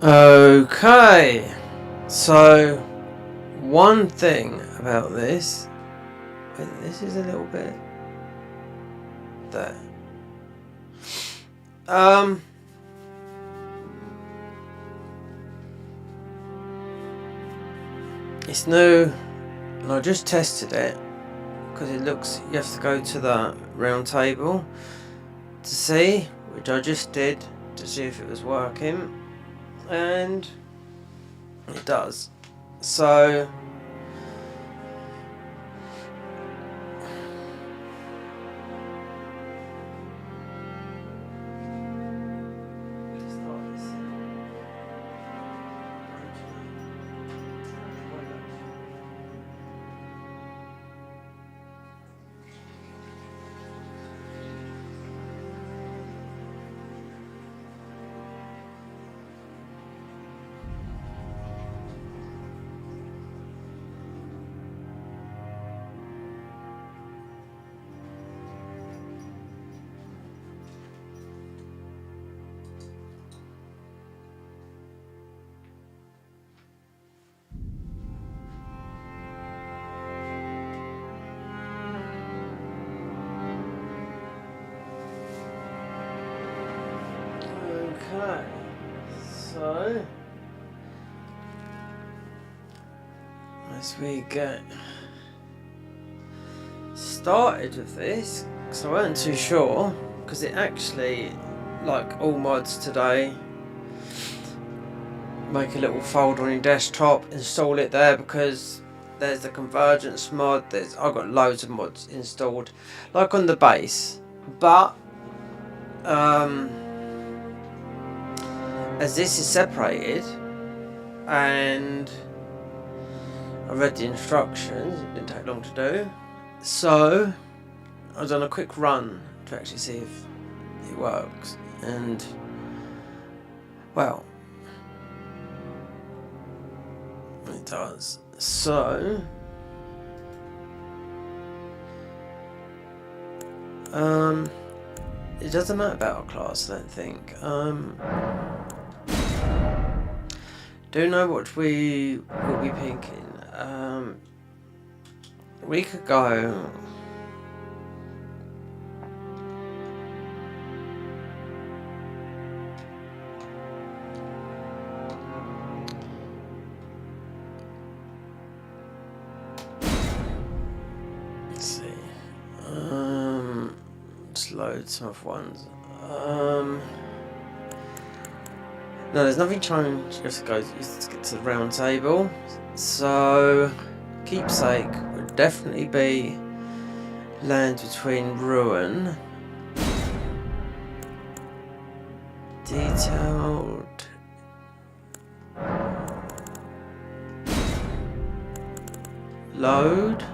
Okay, so one thing about this is a little bit there. It's new, and I just tested it because it looks. You have to go to the round table to see, which I just did to see if it was working, and it does. So okay, so as we get started with this, because I weren't too sure, because it actually, like all mods today, make a little folder on your desktop, install it there, because there's the convergence mod. I've got loads of mods installed, like on the base, but as this is separated, and I read the instructions, it didn't take long to do, so I've done a quick run to actually see if it works, and well, it does. So it doesn't matter about our class, I don't think. Do know what we will be picking. We could go. Let's see. Just load some of ones. No, there's nothing changed. Just go. Just get to the round table. So, keepsake would definitely be land between ruin, detailed, load.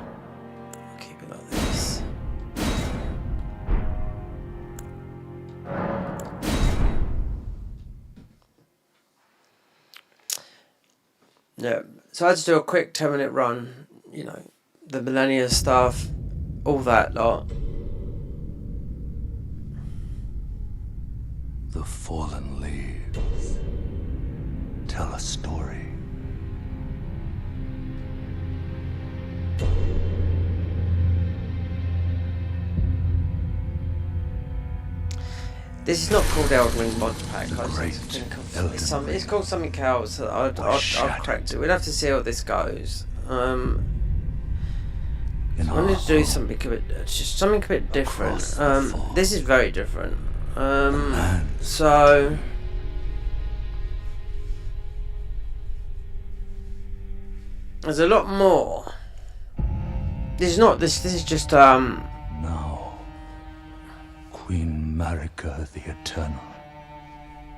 Keep it like this. Yeah, so I had to do a quick 10-minute run, you know, the millennia stuff, all that lot. The fallen leaves tell a story. This is not called Elden Ring mod pack. It's called something else. I'll correct it. We'll have to see how this goes. I wanted to do something a bit different. This is very different. So there's a lot more. This is not this. This is just Now, Queen Marika the Eternal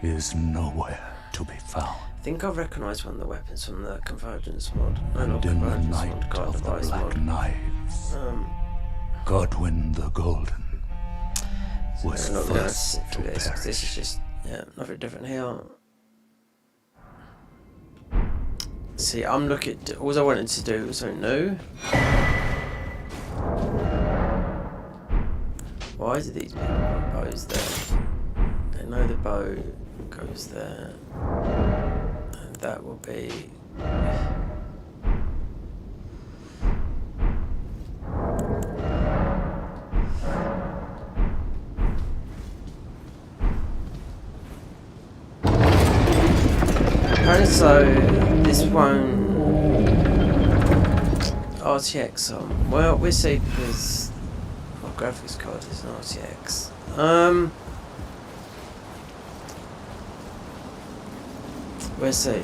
is nowhere to be found. I think I recognise one of the weapons from the Convergence mod. And in the night of the Black Knives, Godwyn the Golden was first to perish. This is just, nothing different here. See, I'm looking. All I wanted to do was something new. Why is it these bows there? They know the bow goes there. that will be. And so this won't RTX on. Well, we'll see because my graphics card is an RTX. We'll see.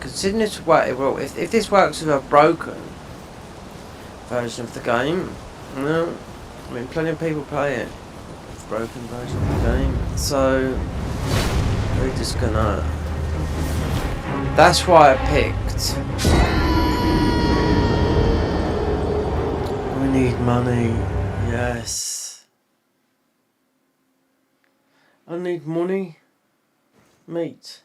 Considering this well, if this works with a broken version of the game, well, I mean, plenty of people play it with a broken version of the game, so we're just gonna. That's why I picked. We need money. Yes. I need money. Meat.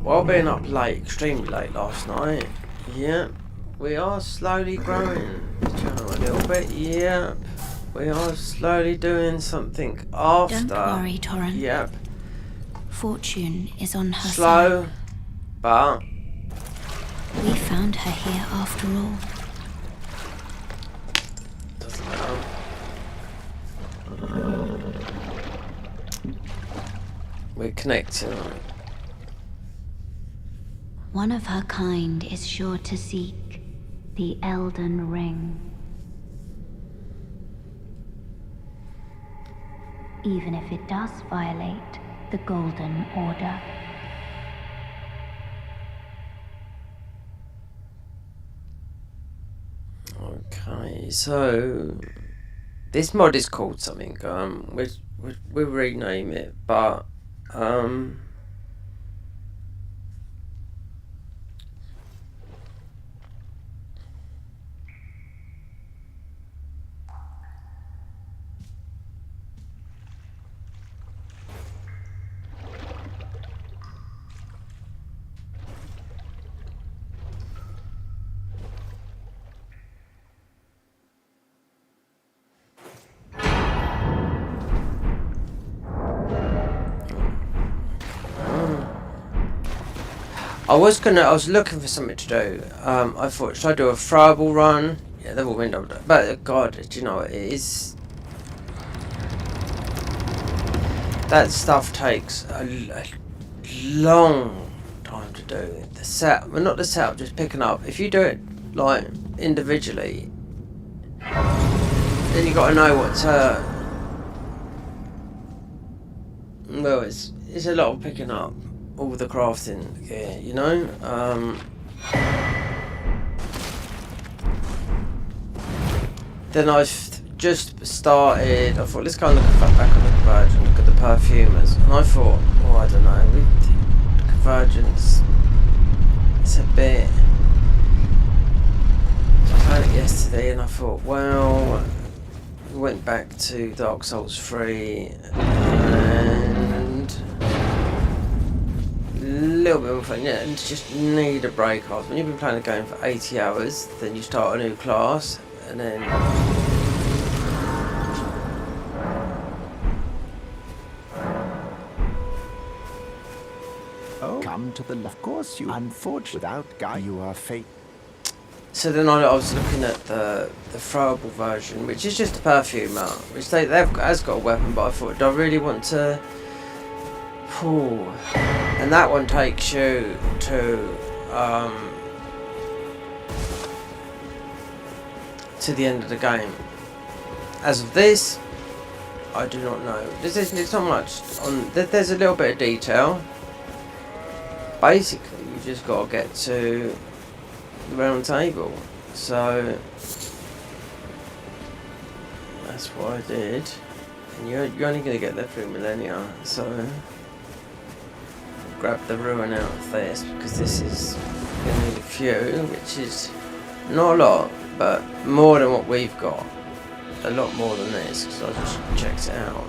While being up late, extremely late last night, yeah, we are slowly growing the channel a little bit, yeah. We are slowly doing something after. Don't worry, Torrent. Yep. Fortune is on her Slow, side. but We found her here after all. doesn't matter. We're connecting on it. One of her kind is sure to seek the Elden Ring. Even if it does violate the Golden Order. Okay, so this mod is called something. We'll rename it, but I was looking for something to do. I thought, should I do a throwable run? Yeah, level window. But God, do you know it is? That stuff takes a long time to do. The set, well, not the setup, just picking up. If you do it like individually, then you got to know what to. Well, it's a lot of picking up all the crafting gear, you know. Then I've just started. I thought, let's go and look back on the convergence, look at the perfumers, and I thought, oh, I don't know, with the convergence, it's a bit. I played it yesterday, and I thought, well, we went back to Dark Souls 3, and a little bit more fun, yeah, and just need a break after. When you've been playing a game for 80 hours, then you start a new class, and then come to the of course you unfortunate without guy you are fate. so then I was looking at the throwable version, which is just a perfumer, which has got a weapon, but I thought, do I really want to? And that one takes you to the end of the game. As of this, I do not know. There's not much on. There's a little bit of detail. Basically, you just got to get to the round table. So that's what I did. And you're only going to get there through millennia. So grab the ruin out of this, because this is going to need a few, which is not a lot, but more than what we've got. A lot more than this, because I just checked it out.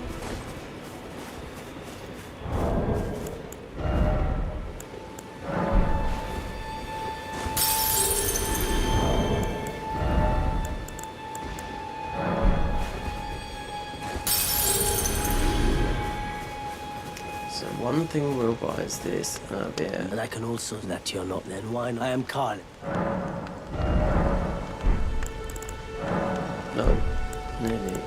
One thing we'll buy is this beer. And I can also that you're not then wine. I am Carl. No, nearly.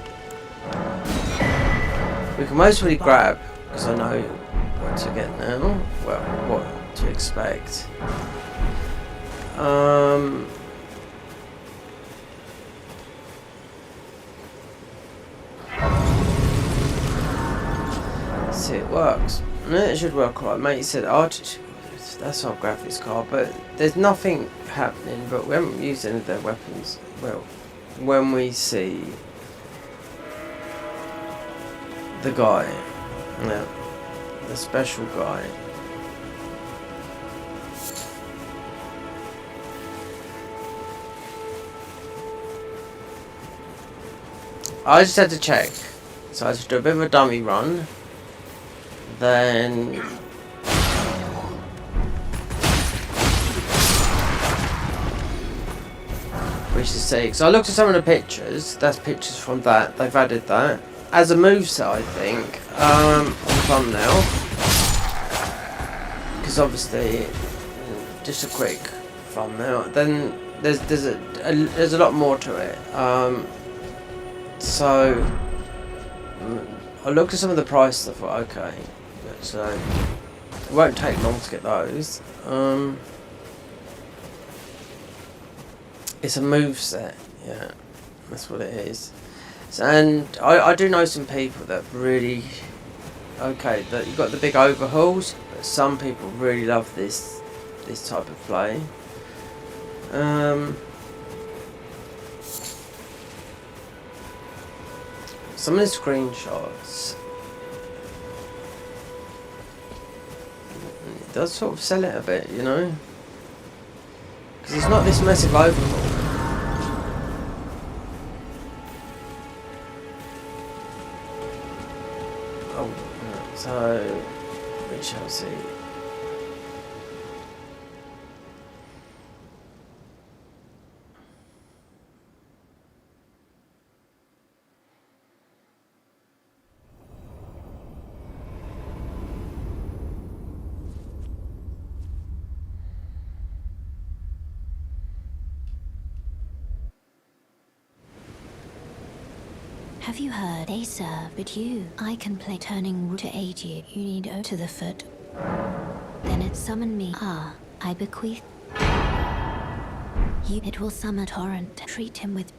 We can mostly grab, because I know what to get now. Well, what to expect. See, it works. It should work right. Mate said, "Oh, that's our graphics card," but there's nothing happening. But we haven't used any of their weapons. Well, when we see the guy, yeah, the special guy. I just had to check, so I just do a bit of a dummy run. Then we should see, because I looked at some of the pictures. That's pictures from that. They've added that as a moveset, I think, on the thumbnail. Because obviously, just a quick thumbnail. Then there's a lot more to it. So I looked at some of the prices. I thought, okay. So it won't take long to get those. It's a moveset, yeah, that's what it is. So, and I do know some people that really, okay, that you've got the big overhauls, but some people really love this type of play. Some of the screenshots. It does sort of sell it a bit, you know? Because it's not this massive overhaul. Oh, no. So we shall see. Have you heard? They serve, but I can play turning root to aid you. You need O to the foot. Then it summon me. Ah, I bequeath. You. It will summon torrent. Treat him with.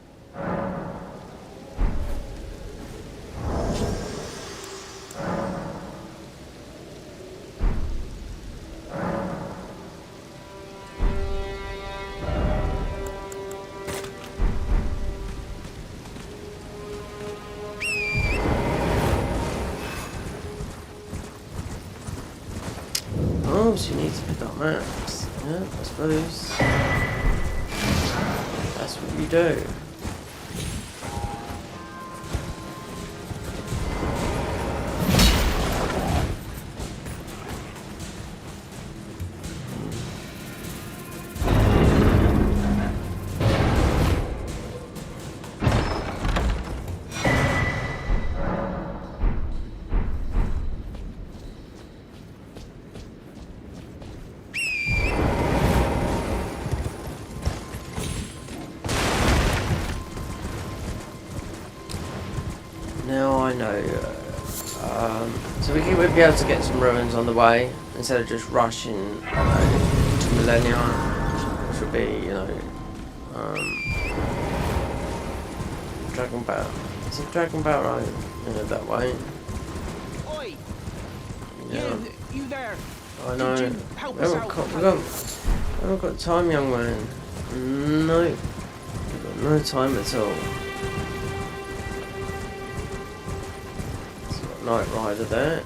So you need to pick up maps. Yeah, I suppose. That's what you do. Now I know. So we'll be able to get some ruins on the way instead of just rushing to Millennia, which would be, Dragon Battle. Is it Dragon Battle Road? Yeah, that way. Oi! Yeah. You there? I know. Could you help We us haven't out? we haven't got time, young man. No. We've got no time at all. Night Rider there.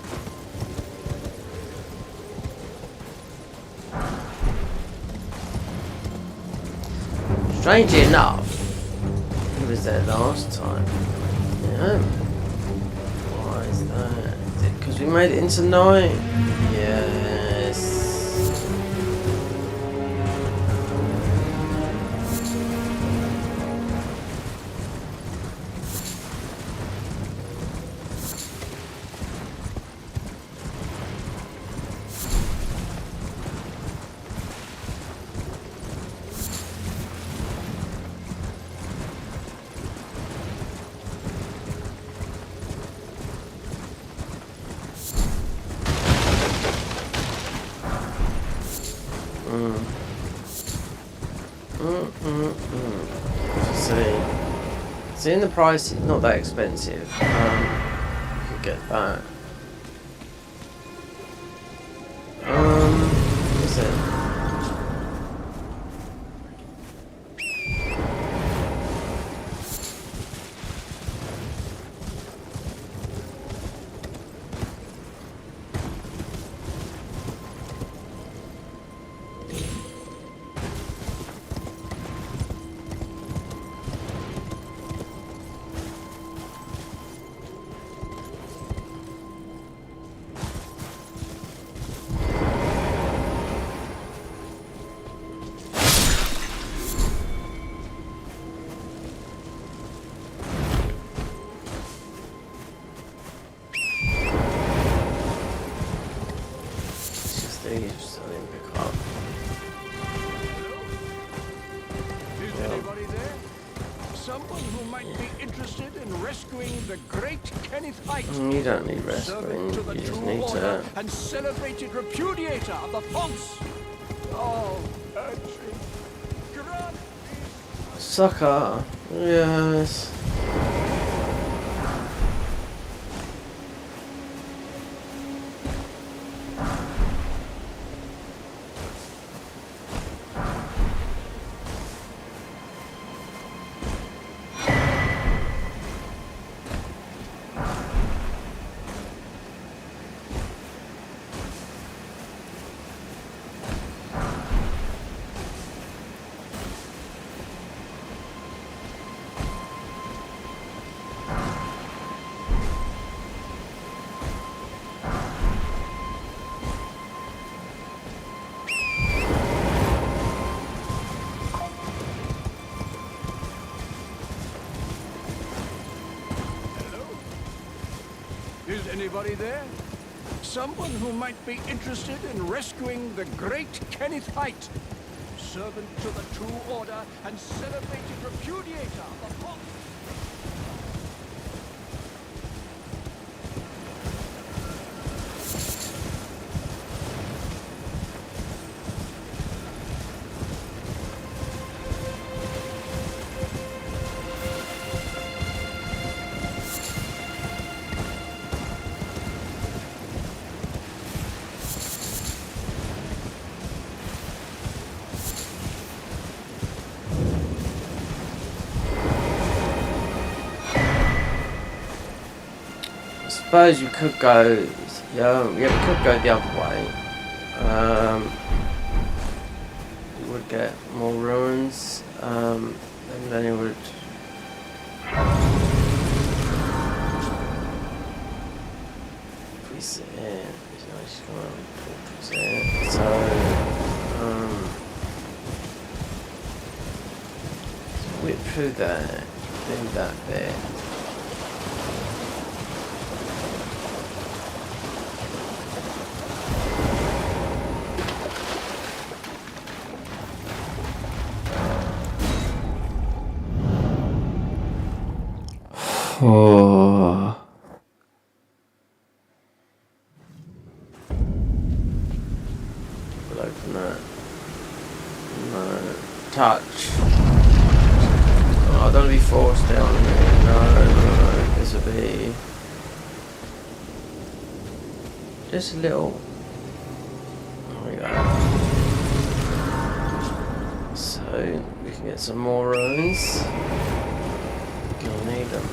Strangely enough, he was there last time. Yeah. Why is that? Is it because we made it into night? Yes. Seeing the price is not that expensive. You could get that. What's it? You don't need rescuing, you just need to... And celebrated repudiator of the false... Oh, urchin. Grant me... Sucker. Yes. Is anybody there? Someone who might be interested in rescuing the great Kenneth Height, servant to the true order and celebrated repudiator of the false... I suppose you could go, yeah, we could go the other way. You would get more ruins, and then it would. If we sit here, so whip through there, do that bit. Oh. We'll open that. No. Touch. Oh, I don't want to be forced down here. No. This will be just a little. There we go. So we can get some more runes. Gonna need them.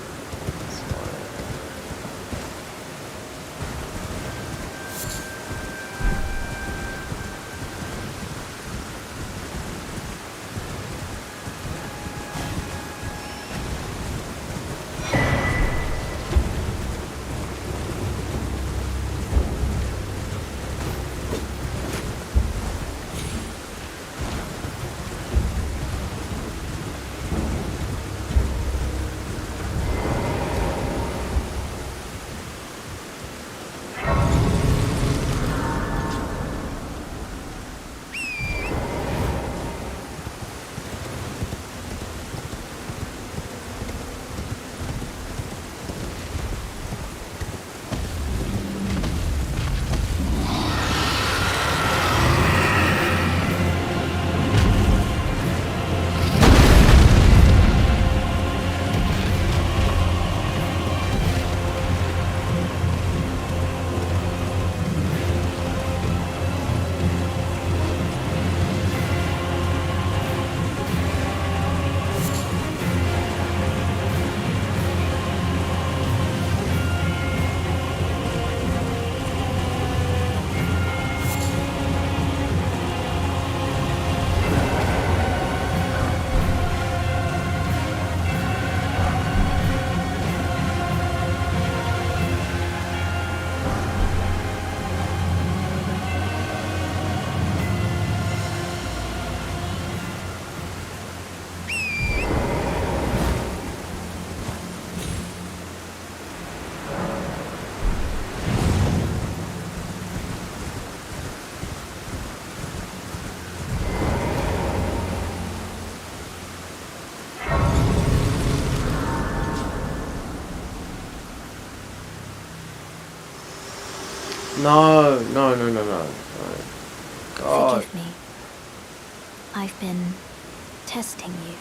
No, no, no, no, no. God. Forgive me. I've been testing you.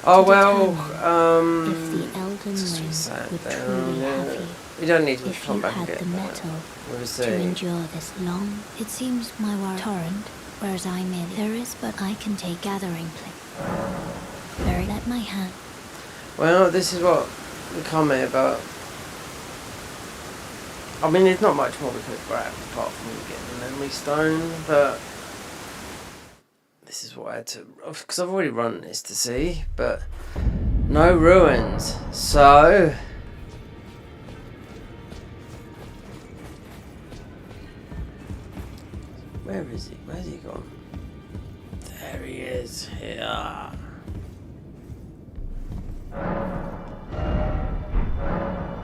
Oh to well, determine if the Elden just Ring sad would down, truly have yeah. you. We don't need to If come you back and had get the that. metal We'll to see. endure this long, it seems my war torrent, whereas I merely there is, but I can take gathering place. Very let my hand. Well, this is what we come here about. I mean, there's not much more we could grab apart from getting the memory stone, but this is what I had to, because I've already run this to see, but no ruins. So where is he? Where's he gone? There he is. Here.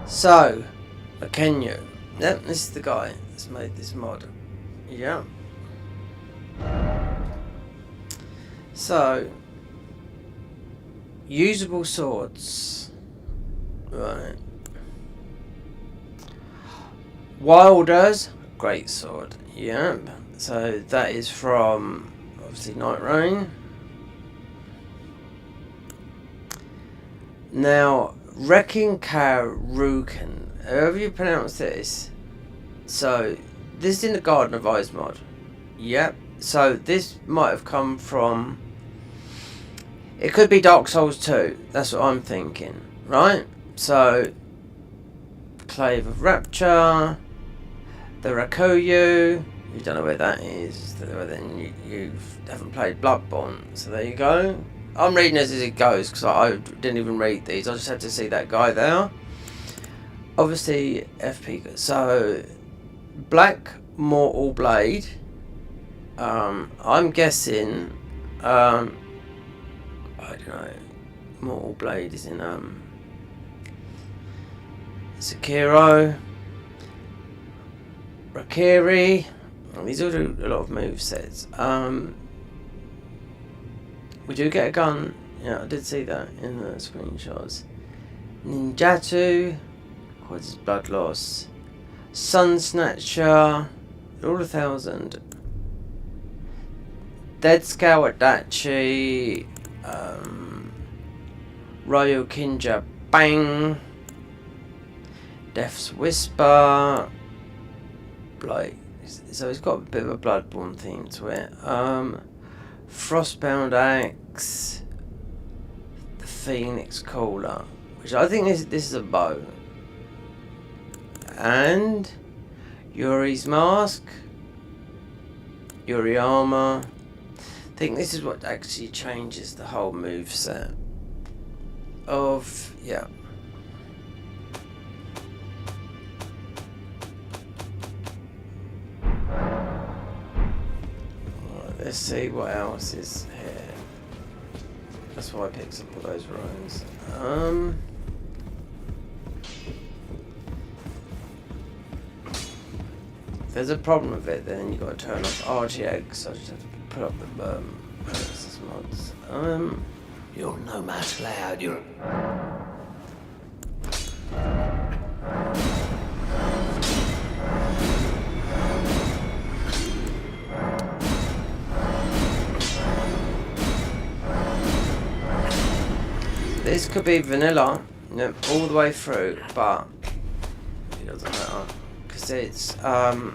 So, Akenyo. Yep, this is the guy that's made this mod. Yeah. So, usable swords. Right. Wilder's great sword. Yep. So that is from obviously Night Rain. Now, Wrecking Karuken, however you pronounce this. So, this is in the Garden of Eyes mod. Yep. So, this might have come from... It could be Dark Souls 2. That's what I'm thinking. Right? So, Clave of Rapture, the Rakuyu. You don't know where that is. Then you haven't played Bloodborne. So, there you go. I'm reading this as it goes because I didn't even read these. I just had to see that guy there. Obviously, FP. So, Black Mortal Blade. I'm guessing. I don't know. Mortal Blade is in Sekiro. Rakiri. These all do a lot of movesets. We do get a gun. Yeah, I did see that in the screenshots. Ninjatsu causes blood loss. Sun Snatcher, all 1,000. Dead Scale Adachi. Royal Kinja Bang. Death's Whisper. Blood. So it's got a bit of a Bloodborne theme to it. Frostbound Axe, the Phoenix Caller, which I think this is a bow, and Yuri's Mask, Yuri Armor. I think this is what actually changes the whole moveset of, yeah. Let's see what else is here. That's why I picked up all those ruins. If there's a problem with it, then you've got to turn off RGX, so I just have to put up the mods. You'll no match, lad. You're... This could be vanilla, yep, all the way through, but it doesn't matter because it's but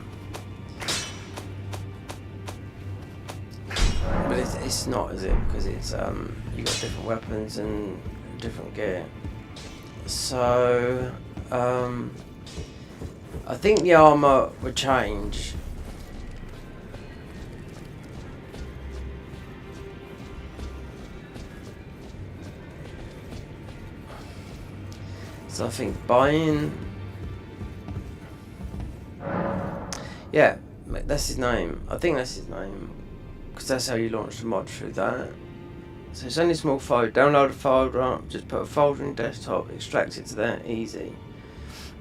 it's not, is it? Because it's you got different weapons and different gear. So I think the armor would change. So I think buying, yeah, that's his name. I think that's his name, because that's how you launch the mod, through that. So it's only a small folder. Download a folder, just put a folder in your desktop, extract it to there, easy.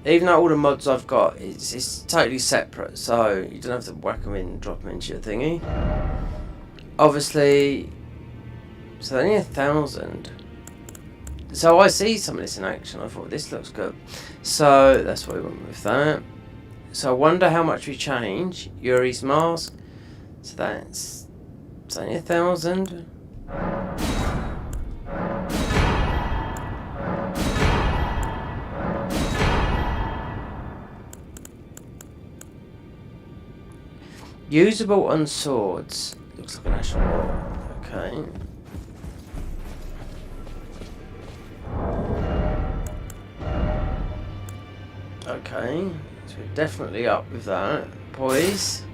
Even though all the mods I've got, it's totally separate, so you don't have to whack them in and drop them into your thingy. Obviously, so only 1,000. So I see some of this in action. I thought this looks good, so that's why we went with that. So I wonder how much we change. Yuri's mask. So that's only 1,000. Usable on swords. Looks like an actual wall. Okay. Okay. So we're definitely up with that, boys.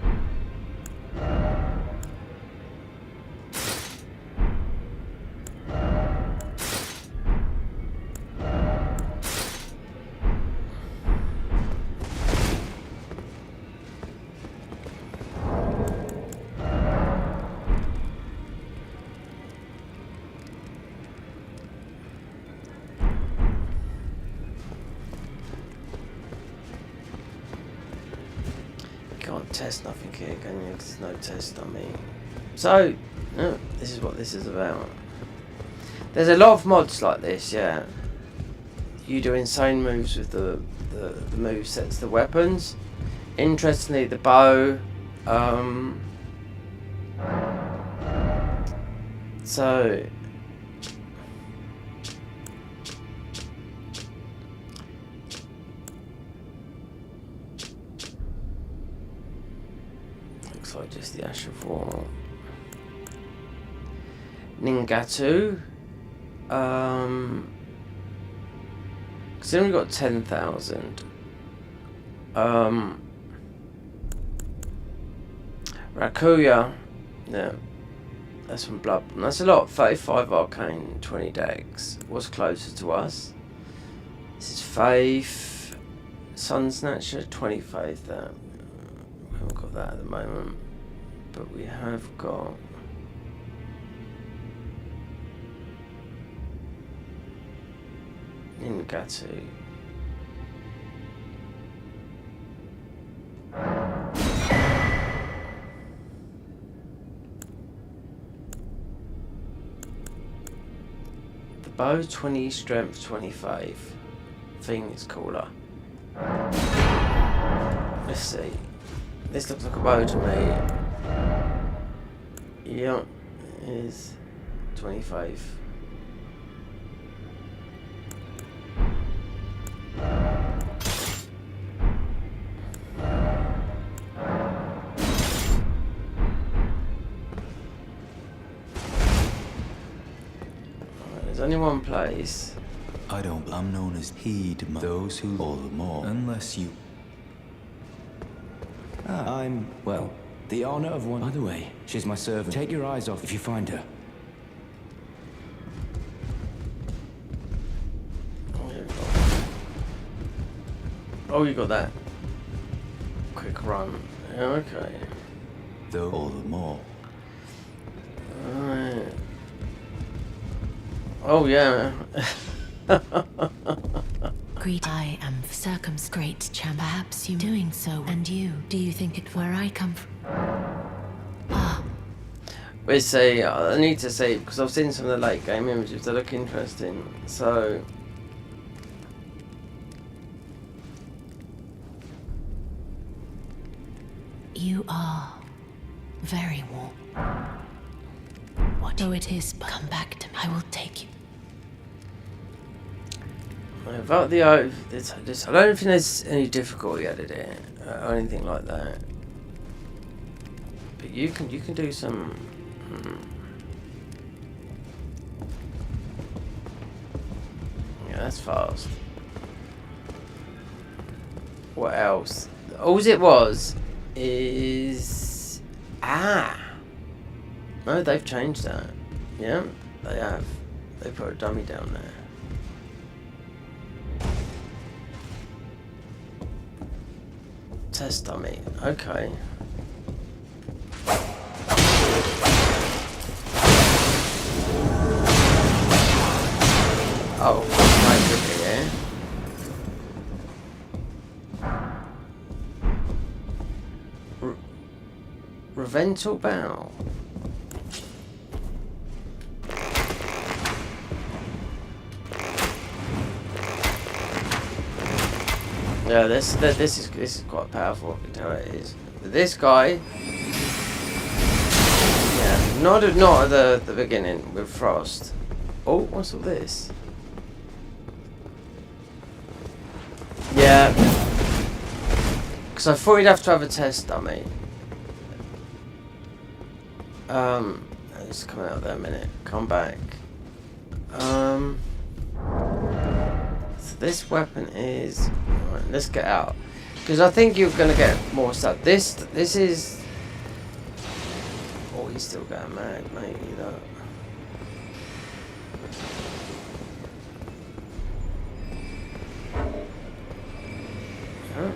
Can't test nothing here, can you? 'Cause there's no test on me. So, no, this is what this is about. There's a lot of mods like this, yeah. You do insane moves with the move sets, the weapons. Interestingly, the bow. So. Looks like just the Ash of War. Ningatu. Because then we got 10,000. Rakuya. Yeah. That's from Blood. That's a lot. 35 Arcane, 20 Dex. What's closer to us? This is Faith. Sun Snatcher, 20 Faith. That. We haven't got that at the moment. But we have got. Ningatu. The bow 20, strength 25. Phoenix Caller. Let's see. This looks like a bow to me. Yeah, it is 25. There's only one place. I don't. I'm known as heed those who all the more. Unless you. I'm, well, the honor of one. By the way, she's my servant. Take your eyes off if you find her. Oh, you got that. Quick run. Yeah, okay. Though all the more. Alright. Oh, yeah. Greet. I am circumscribed, champ. Perhaps you doing so, and you. Do you think it where I come from? Ah. We see. I need to see because I've seen some of the late game images. They look interesting. So. You are very warm. What though it is, but come back to me. I will take you. About the oath, I don't think there's any difficulty added in or anything like that. But you can do some. Yeah, that's fast. What else? All it was is no, they've changed that. Yeah, they have. They put a dummy down there. Test dummy. Okay. Oh, right here. Revental Bow. Yeah, this is quite powerful. I can tell it is. But this guy, yeah, not at the beginning with Frost. Oh, what's all this? Yeah, because I thought you'd have to have a test dummy. Let's come out there a minute. Come back. So this weapon is. Right, let's get out. Because I think you're gonna get more stuff. This is. Oh, he's still going mad, mate. You know. Huh?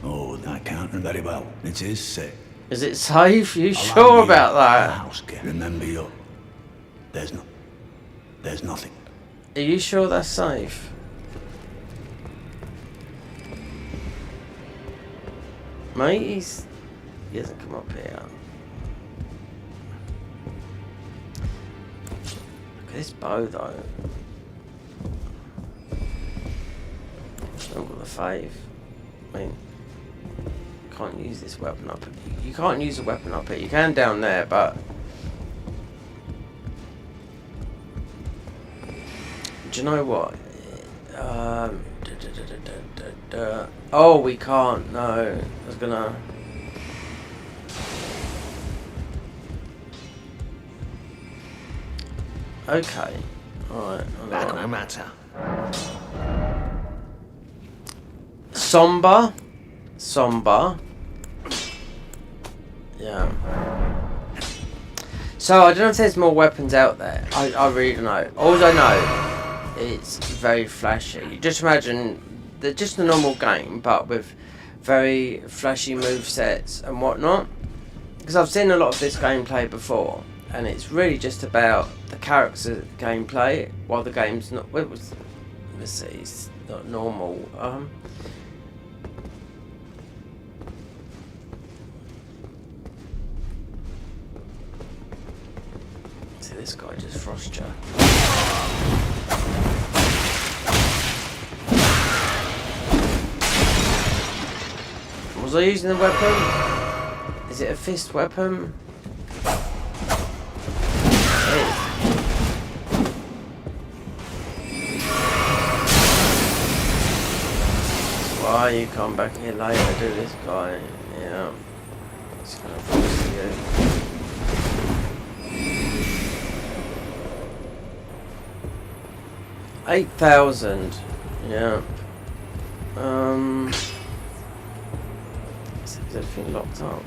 Oh, I can't remember very well. It is sick. Is it safe? You sure about that? House, remember you. There's nothing. Are you sure that's safe? Mate, he hasn't come up here. Look at this bow though. Look at the faith. I mean, can't use this weapon up. You can't use a weapon up here. You can down there, but do you know what? Oh, we can't. No, I was gonna. Okay. All right. No matter. Somber. Yeah. So I don't know if there's more weapons out there. I really don't know. All I know, it's very flashy. Just imagine just a normal game, but with very flashy movesets and whatnot. Because I've seen a lot of this gameplay before, and it's really just about the character gameplay. While the game's not. Let's see, it's not normal. See, this guy just frost you. Was I using the weapon? Is it a fist weapon? Why you come back here later, do this guy? Yeah. It's gonna force you. 8,000. Yeah. Is everything locked up?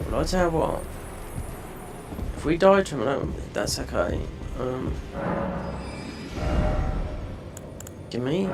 Well, I'll tell you what. If we die to him, that's okay. Give me.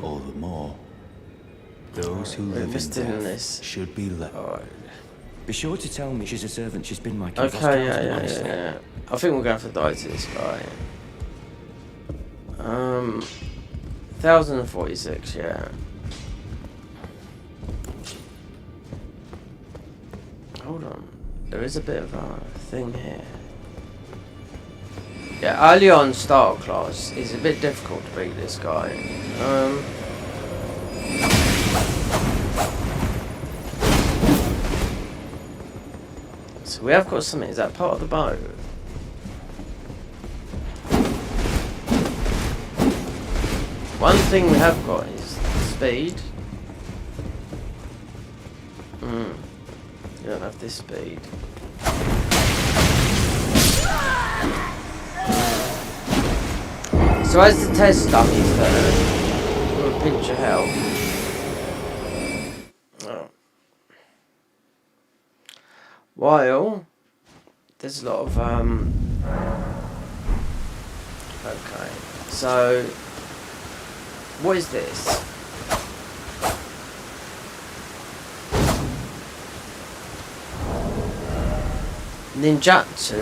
All the more. Those who live in death should be left. Alright. Be sure to tell me she's a servant. She's been my king's Okay, yeah. I think we're going to have to die to this guy. 1046, yeah. Hold on. There is a bit of a thing here. Yeah, early on starter class is a bit difficult to beat this guy. So we have got something. Is that part of the boat? One thing we have got is speed. You don't have this speed. So as the test dummies there. pinch of health. Oh. While there's a lot of okay, so what is this? Ninjutsu.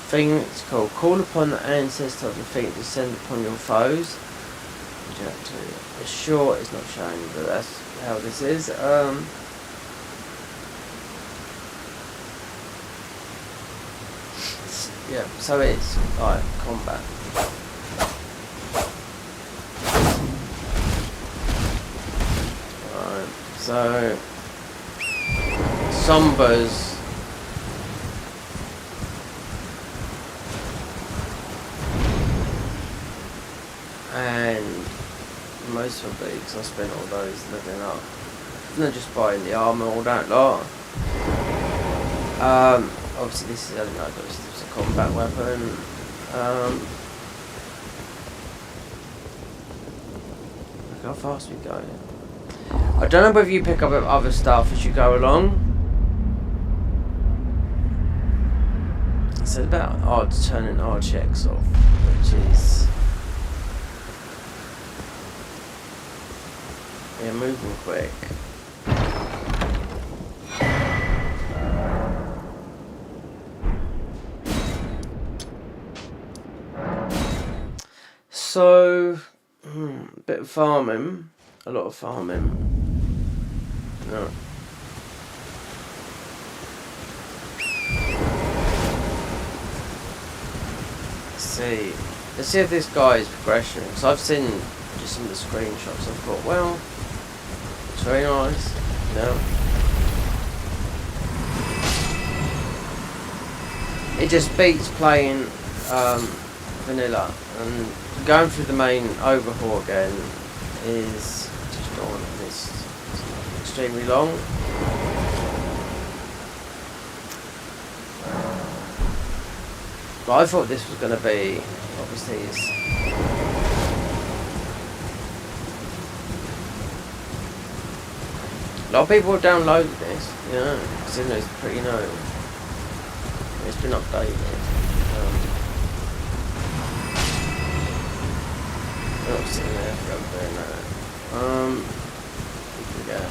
Thing it's called. Call upon the ancestor of the thing to descend upon your foes. Ninjutsu. Sure, it's not showing, but that's how this is. Yeah, so it's alright, combat. Alright, so Sombers and most of them because I spent all those living up. And then just buying the armour, all that lot. Obviously this is only like it's a combat weapon. Look how fast we go. I don't know whether you pick up other stuff as you go along. So it's about odd turning our checks off, which is yeah, moving quick. So, a bit of farming, a lot of farming. No. Let's see if this guy's progression. Because I've seen just some of the screenshots. I thought, well, it's very nice. No. It just beats playing vanilla, and going through the main overhaul again is just gone. It's extremely long. But I thought this was going to be, obviously, a lot of people have downloaded this, you know, because it's pretty new. It's been updated. I'm not sitting there forever doing that. We can go.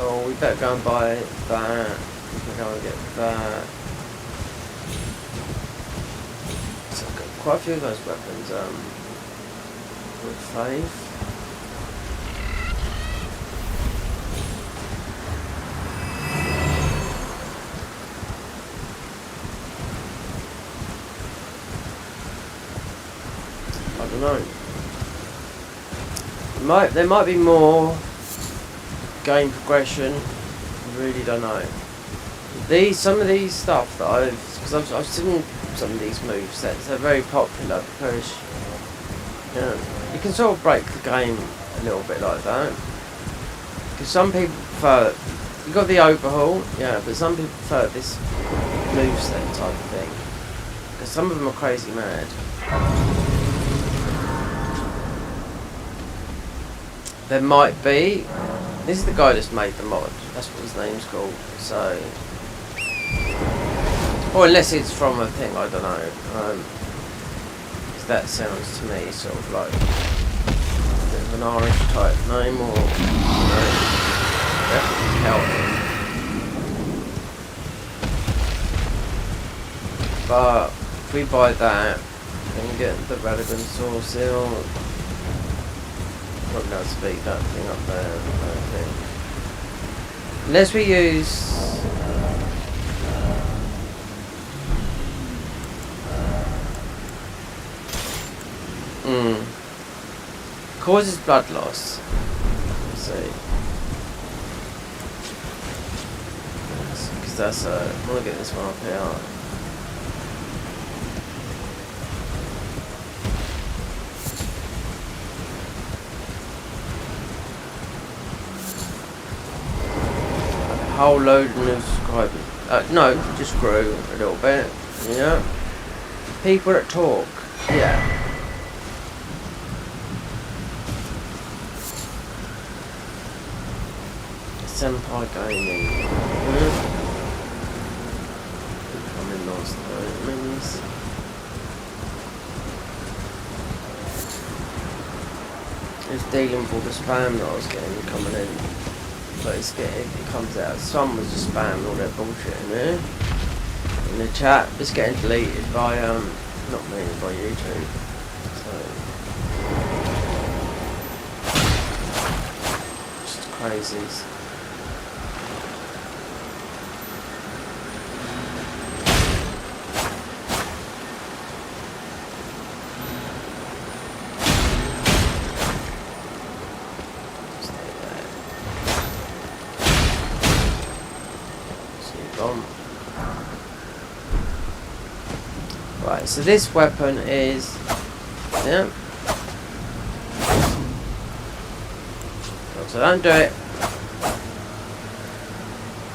Oh, we better go and buy that. We can go and get that. So I've got quite a few of those weapons. With faith. I don't know. There might be more game progression. I really don't know. Some of these stuff that because I've seen some of these movesets. They're very popular because you can sort of break the game a little bit like that. Because some people prefer you got the overhaul, yeah, but some people prefer this moveset type of thing. Because some of them are crazy mad. There might be. This is the guy that's made the mod. That's what his name's called. So, or unless it's from a thing, I don't know. Because that sounds to me sort of like a bit of an Irish type name, or definitely Celtic. But if we buy that, then get the Radigan Sword Seal. Probably not speak that thing up there, I don't think. Unless we use causes blood loss. Let's see. Because that's I want to get this one up here. whole load of new subscribers. No, just grew a little bit. Yeah. People that talk. Yeah. Senpai Gaming. Coming last night. Minis. It's dealing with all the spam that I was getting coming in. But it comes out. Some was just spamming all that bullshit in there. In the chat. It's getting deleted by not me, by YouTube. So just crazies. Right, so this weapon is, yeah. So don't do it.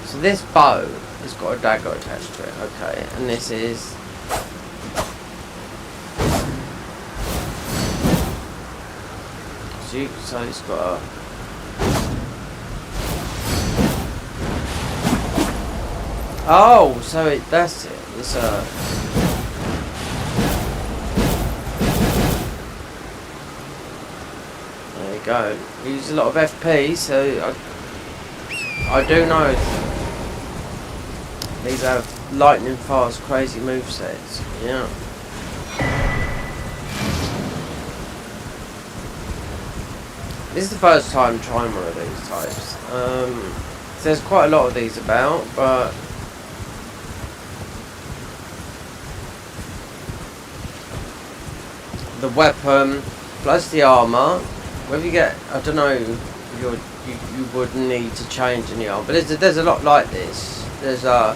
So this bow has got a dagger attached to it, okay, and this is so it's got a so that's it. It's a go. We use a lot of FP, so I do know these have lightning fast, crazy movesets. Yeah. This is the first time trying one of these types. There's quite a lot of these about, but the weapon plus the armor. Whether you get, I don't know, you would need to change any armor, but there's a lot like this. There's a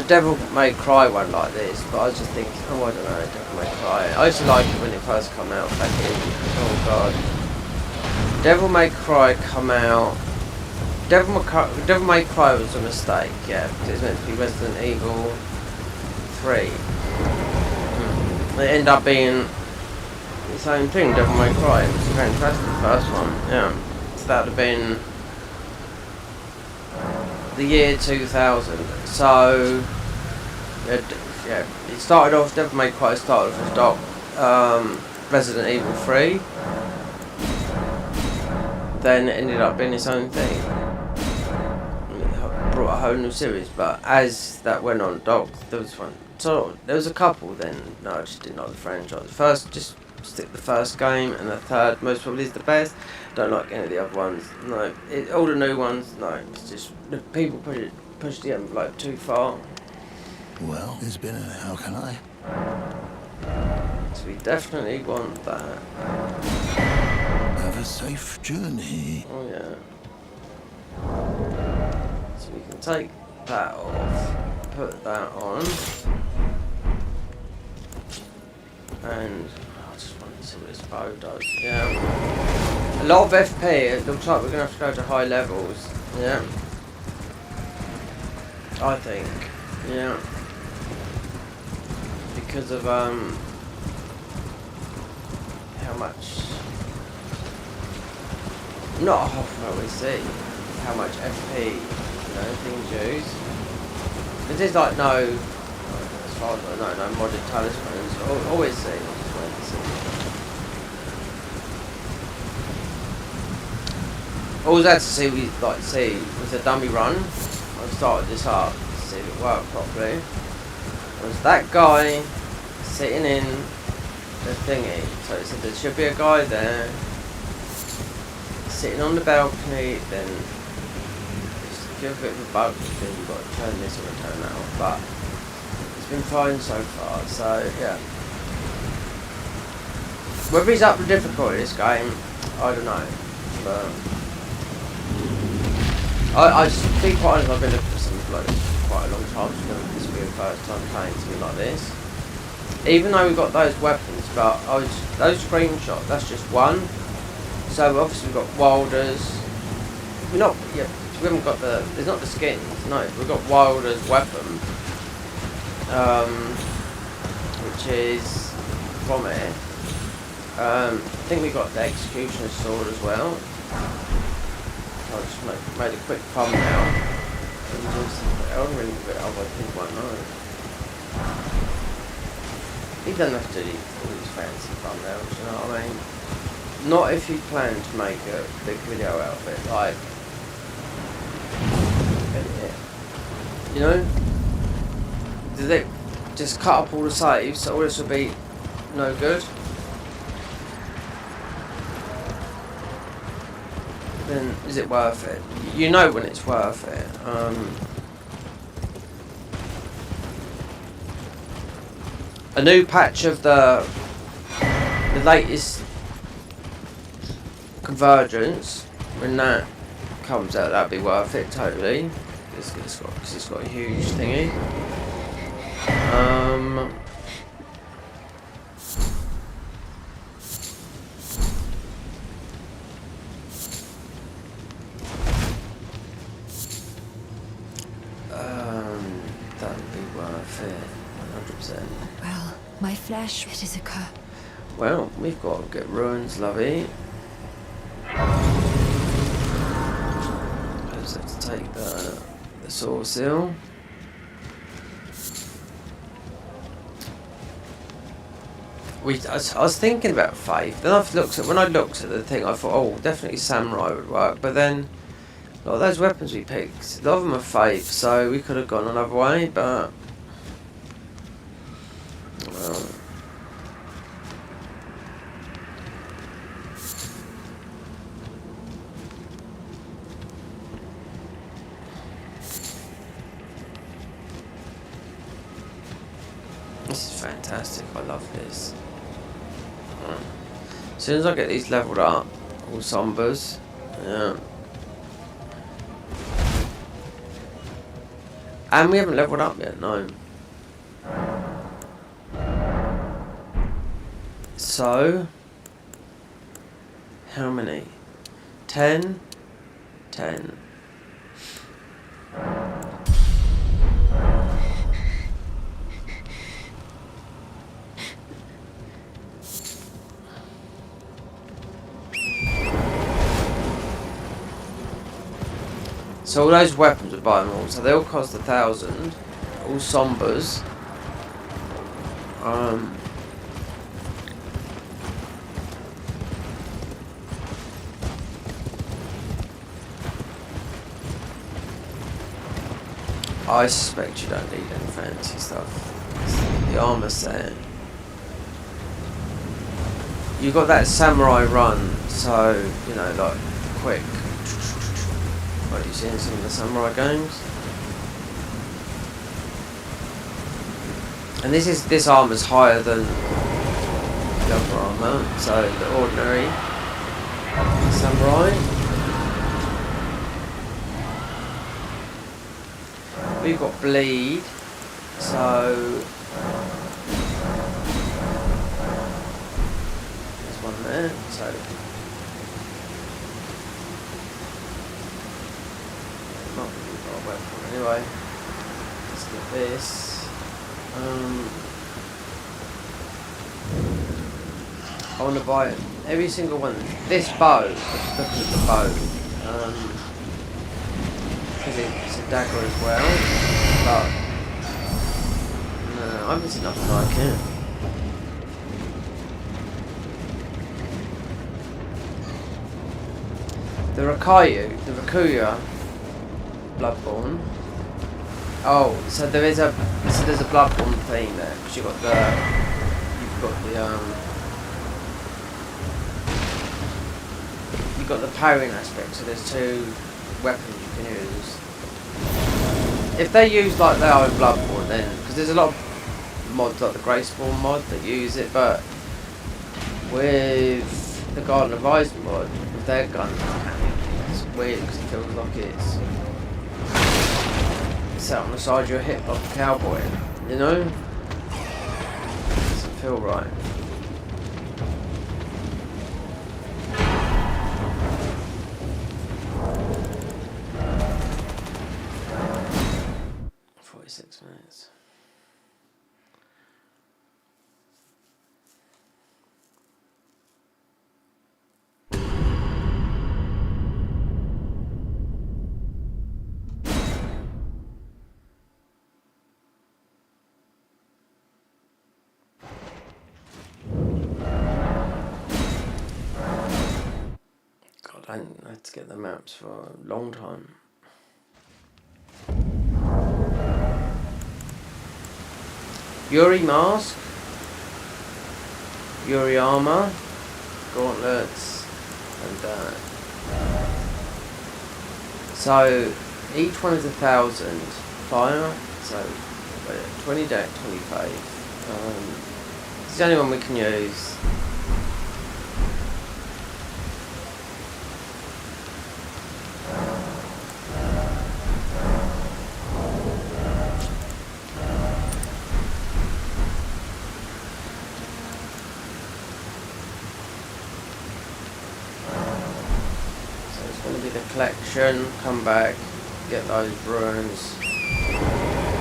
Devil May Cry one like this, but I was just thinking, oh I don't know, Devil May Cry. I used to like it when it first came out back in, oh god. Devil May Cry come out. Devil May Cry was a mistake, yeah, because it was meant to be Resident Evil 3. It ended up being the same thing, Devil May Cry. It was fantastic, the first one, yeah. So that would have been the year 2000. So, yeah, it started off, Devil May Cry started off as Resident Evil 3. Then it ended up being its own thing. It brought a whole new series, but as that went on, there was one. So there was a couple then. No, I just didn't like the franchise. First, just stick the first game, and the third most probably is the best. Don't like any of the other ones. No, all the new ones. No, it's just the people push the envelope too far. Well, it's been a how can I? So we definitely want that. Have a safe journey. Oh yeah. So we can take that off, put that on, and I just want to see what this bow does. Yeah. A lot of FP. It looks like we're gonna have to go to high levels. Yeah. I think. Yeah. Because of how much. Not well, we see how much FP, things use. But there's like no, as far as I know, no modded talismans. Always see. Just wait to see. All I had to see was a dummy run. I started this up to see if it worked properly. Was that guy sitting in the thingy? So it said there should be a guy there. Sitting on the balcony, then it's a bit of a bug because you've got to turn this or turn that off, but it's been fine so far, so yeah. Whether he's up to difficulty this game, I don't know, but I just to be quite honest, I've been looking for something like this for quite a long time, so this will be the first time playing something like this. Even though we've got those weapons, but those screenshots, that's just one. So obviously we've got Wilders. We're not, yeah, to be we haven't got the. There's not the skins. No, we've got Wilder's weapon, which is from it. I think we got the Executioner's sword as well. I just made a quick thumbnail. I don't really get it, otherwise people won't know. You don't have to do all these fancy thumbnails, you know what I mean? Not if you plan to make a big video out of it, like, you know? Did they just cut up all the saves, so all this would be no good? Then is it worth it? You know when it's worth it. A new patch of the latest Convergence, when that comes out, that'd be worth it totally. Because it's got a huge thingy. That'd be worth it, 100%. Well, my flesh, it is a curse. Well, we've got to get ruins, lovey. I just have to take the sword seal. I was thinking about faith. Then when I looked at the thing, I thought, oh, definitely samurai would work. But then a lot of those weapons we picked, a lot of them are faith, so we could have gone another way. But well. This is fantastic, I love this. As soon as I get these leveled up, all sombers, yeah. And we haven't leveled up yet, no. So, how many? 10? 10. So all those weapons are buy them all, so they all cost 1,000, all sombers. I suspect you don't need any fancy stuff. The armor set. You got that samurai run, so you know, like quick. Like you see in some of the samurai games. And this armor's higher than the other armor, so the ordinary samurai. We've got bleed, so there's one there, so not really got a weapon anyway. Let's get this. I want to buy every single one. This bow, let's look at the bow. Because it's a dagger as well. But no, I haven't seen nothing like it. The Rakuya Bloodborne. Oh, so there's a Bloodborne theme there because you've got the you've got the parrying aspect. So there's two weapons you can use. If they use like they are in Bloodborne, then because there's a lot of mods like the Grayspawn mod that use it, but with the Garden of Ice mod, with their gun, it's weird because it feels like it's sat on the side of your hip like a cowboy, you know? It doesn't feel right. 36 minutes. God, I had to get the maps for a long time. Yuri mask, Yuri armor, gauntlets, and so each one is 1,000 fire. So 20 deck, 25. It's the only one we can use. Collection, come back, get those runes,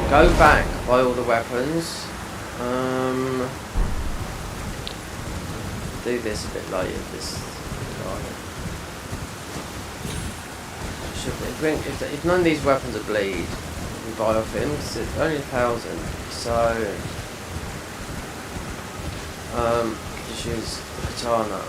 go back, buy all the weapons, do this a bit later, this if none of these weapons are bleed, we buy off him, because it's only 1,000, so just use the katana.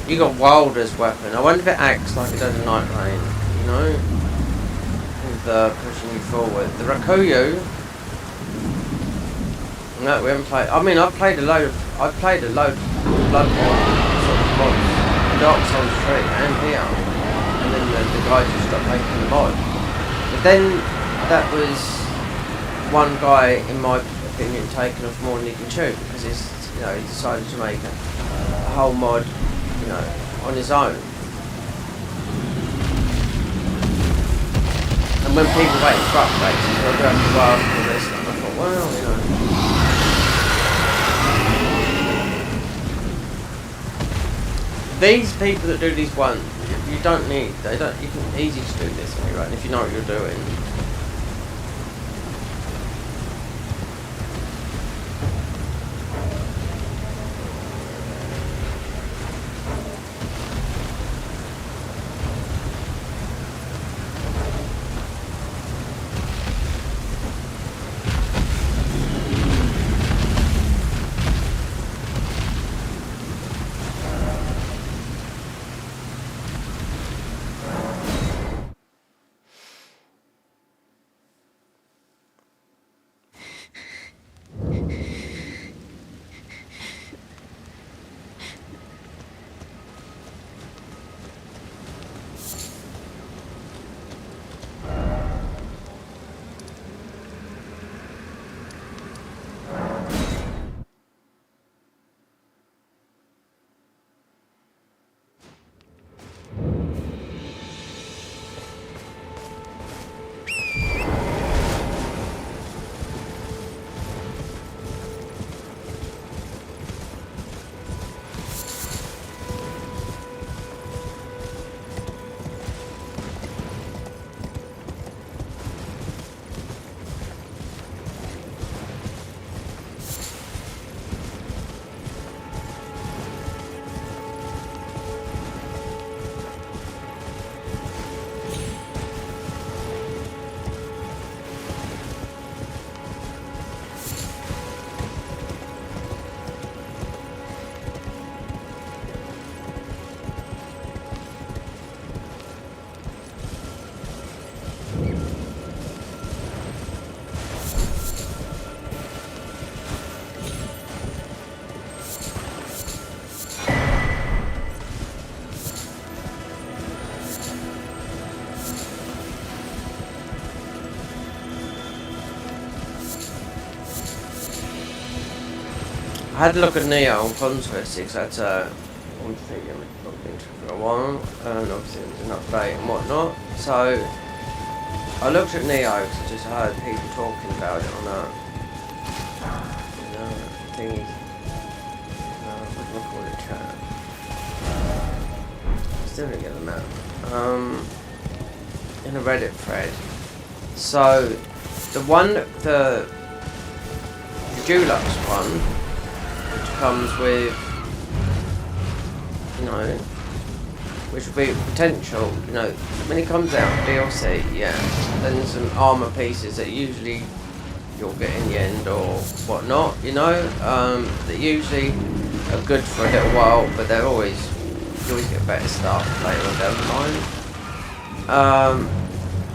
You got Wilder's weapon. I wonder if it acts like it does a Night Rain, you know? With pushing you forward. The Rakuyu. No, we haven't played. I mean, I've played a load of Bloodborne sort of mods. Dark Souls 3 and here. And then the guy just stopped making the mod. But then that was one guy, in my opinion, taken off more than he can chew, because he decided to make a whole mod, on his own. And when people waiting for updates, they'll go after all this, and I thought, well, these people that do these ones, you can easy to do this on your own if you know what you're doing. I had a look at Neo on Conquest 6, that's one thing I've not been to for a while, and obviously it was an update and whatnot, so I looked at Neo because I just heard people talking about it on a thingy, I'll call it chat. Still didn't get the map. In a Reddit thread. So the one, the Deluxe one, which comes with, you know, which will be potential, you know, when it comes out, DLC, yeah, then some armor pieces that usually you'll get in the end or whatnot, you know, that usually are good for a little while, but they're always, you always get better stuff later on down the line.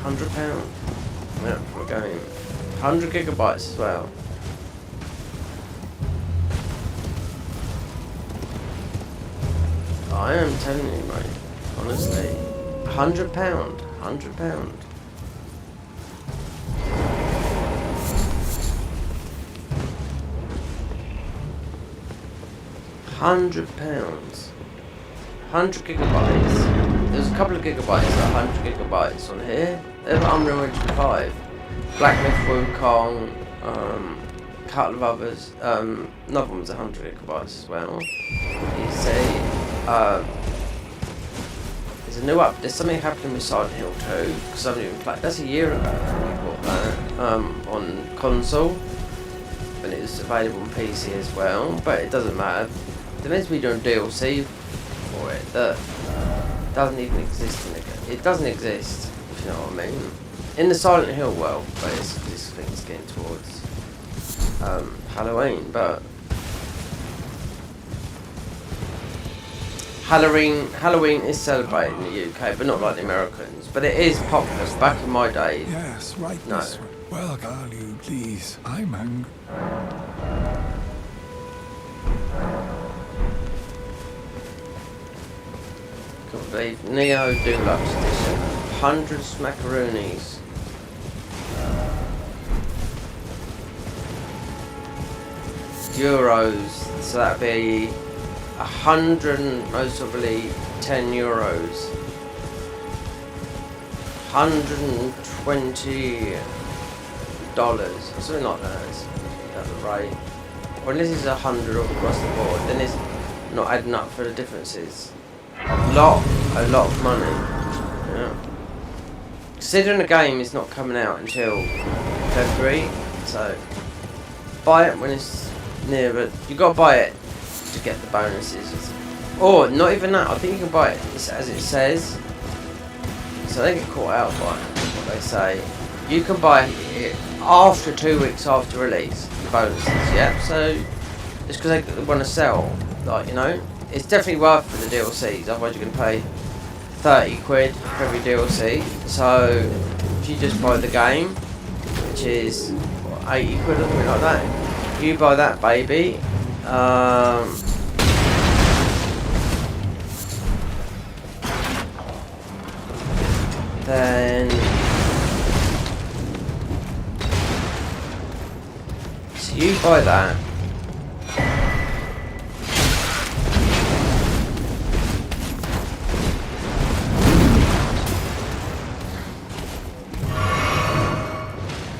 £100, yeah, we're going 100 gigabytes as well. I am telling you, mate, honestly, £100, £100. £100, 100 gigabytes. There's a couple of gigabytes, 100 gigabytes on here. There's Unreal Engine 5, Black Myth Wukong, a couple of others. Another one's 100 gigabytes as well. You see, there's a new up. There's something happening with Silent Hill 2 because I haven't even played. That's a year ago we bought that on console, and it was available on PC as well. But it doesn't matter. They're meant to be doing DLC for it that doesn't even exist in the game. It doesn't exist, if you know what I mean. In the Silent Hill world, but this thing's getting towards Halloween, but Halloween is celebrated in the UK, but not like the Americans. But it is popular. Back in my day, Yes, right no. this way. Well, can you please? I'm hungry. Can't believe Neo Deluxe Edition, 100 smackaroonies. Euros, so that'd be 100, most probably 10 euros. $120 or something like that. Is that the rate? Or unless it's 100 all across the board, then it's not adding up for the differences. A lot of money. Yeah. Considering the game is not coming out until February, so buy it when it's nearer. You gotta buy it to get the bonuses. Or not even that. I think you can buy it as it says. So they get caught out by what they say. You can buy it after 2 weeks after release. The bonuses, yeah. So it's because they want to sell, like, you know. It's definitely worth for the DLCs, otherwise you're going to pay 30 quid for every DLC. So if you just buy the game, which is what, 80 quid or something like that, you buy that baby, then so you buy that.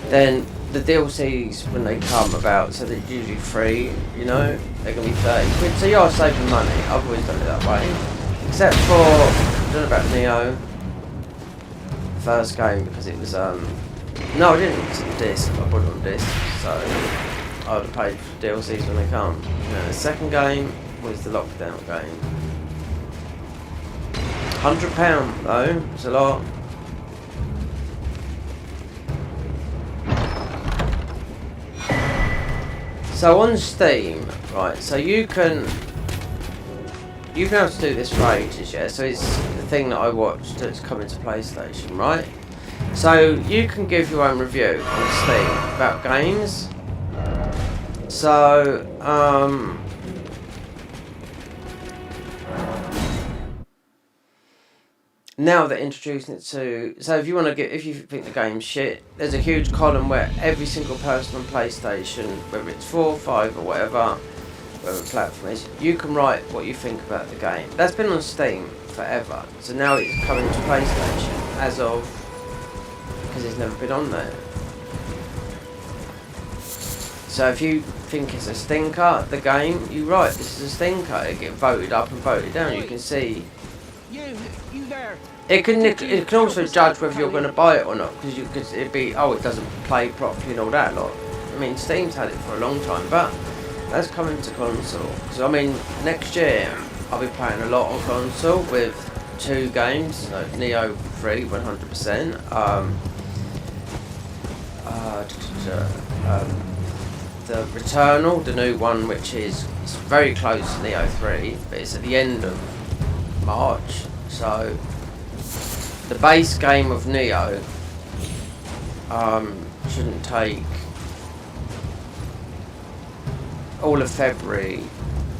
Then the DLCs, when they come about, so they're usually free, you know, they're going to be 30 quid, so you are saving money. I've always done it that way. Except for, I don't know about Neo, first game, because it was, no, I didn't, it's on disc, I bought it on disc, so I would have paid for DLCs when they come. You know, the second game was the lockdown game. £100 though, it's a lot. So on Steam, right, so you've been able to do this for ages, yeah, so it's the thing that I watched that's coming to PlayStation, right? So you can give your own review on Steam about games. So, now they're introducing it to, so if you want to get, if you think the game's shit, there's a huge column where every single person on PlayStation, whether it's 4, 5 or whatever platform is, you can write what you think about the game. That's been on Steam forever, so now it's coming to PlayStation as of, because it's never been on there. So if you think it's a stinker, the game, you're right, this is a stinker. It get voted up and voted down. You can see. You there. It can also judge whether you're going to buy it or not, because it'd be, oh, it doesn't play properly and all that lot. I mean, Steam's had it for a long time, but that's coming to console. So I mean, next year I'll be playing a lot on console with 2 games, Neo 3, 100%. The Returnal, the new one, which is it's very close to Neo 3, but it's at the end of March. So the base game of Neo shouldn't take all of February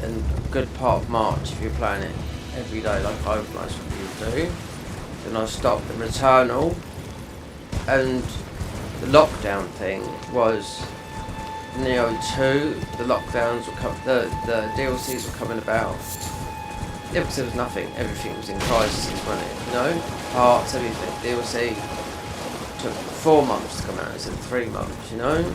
and a good part of March if you're playing it every day like I would most of you do. Then I stopped the Returnal, and the lockdown thing was Neo 2. The lockdowns were the DLCs were coming about. Yeah, because there was nothing. Everything was in crisis, wasn't it? You know, parts, everything. DLC took 4 months to come out instead of 3 months. You know.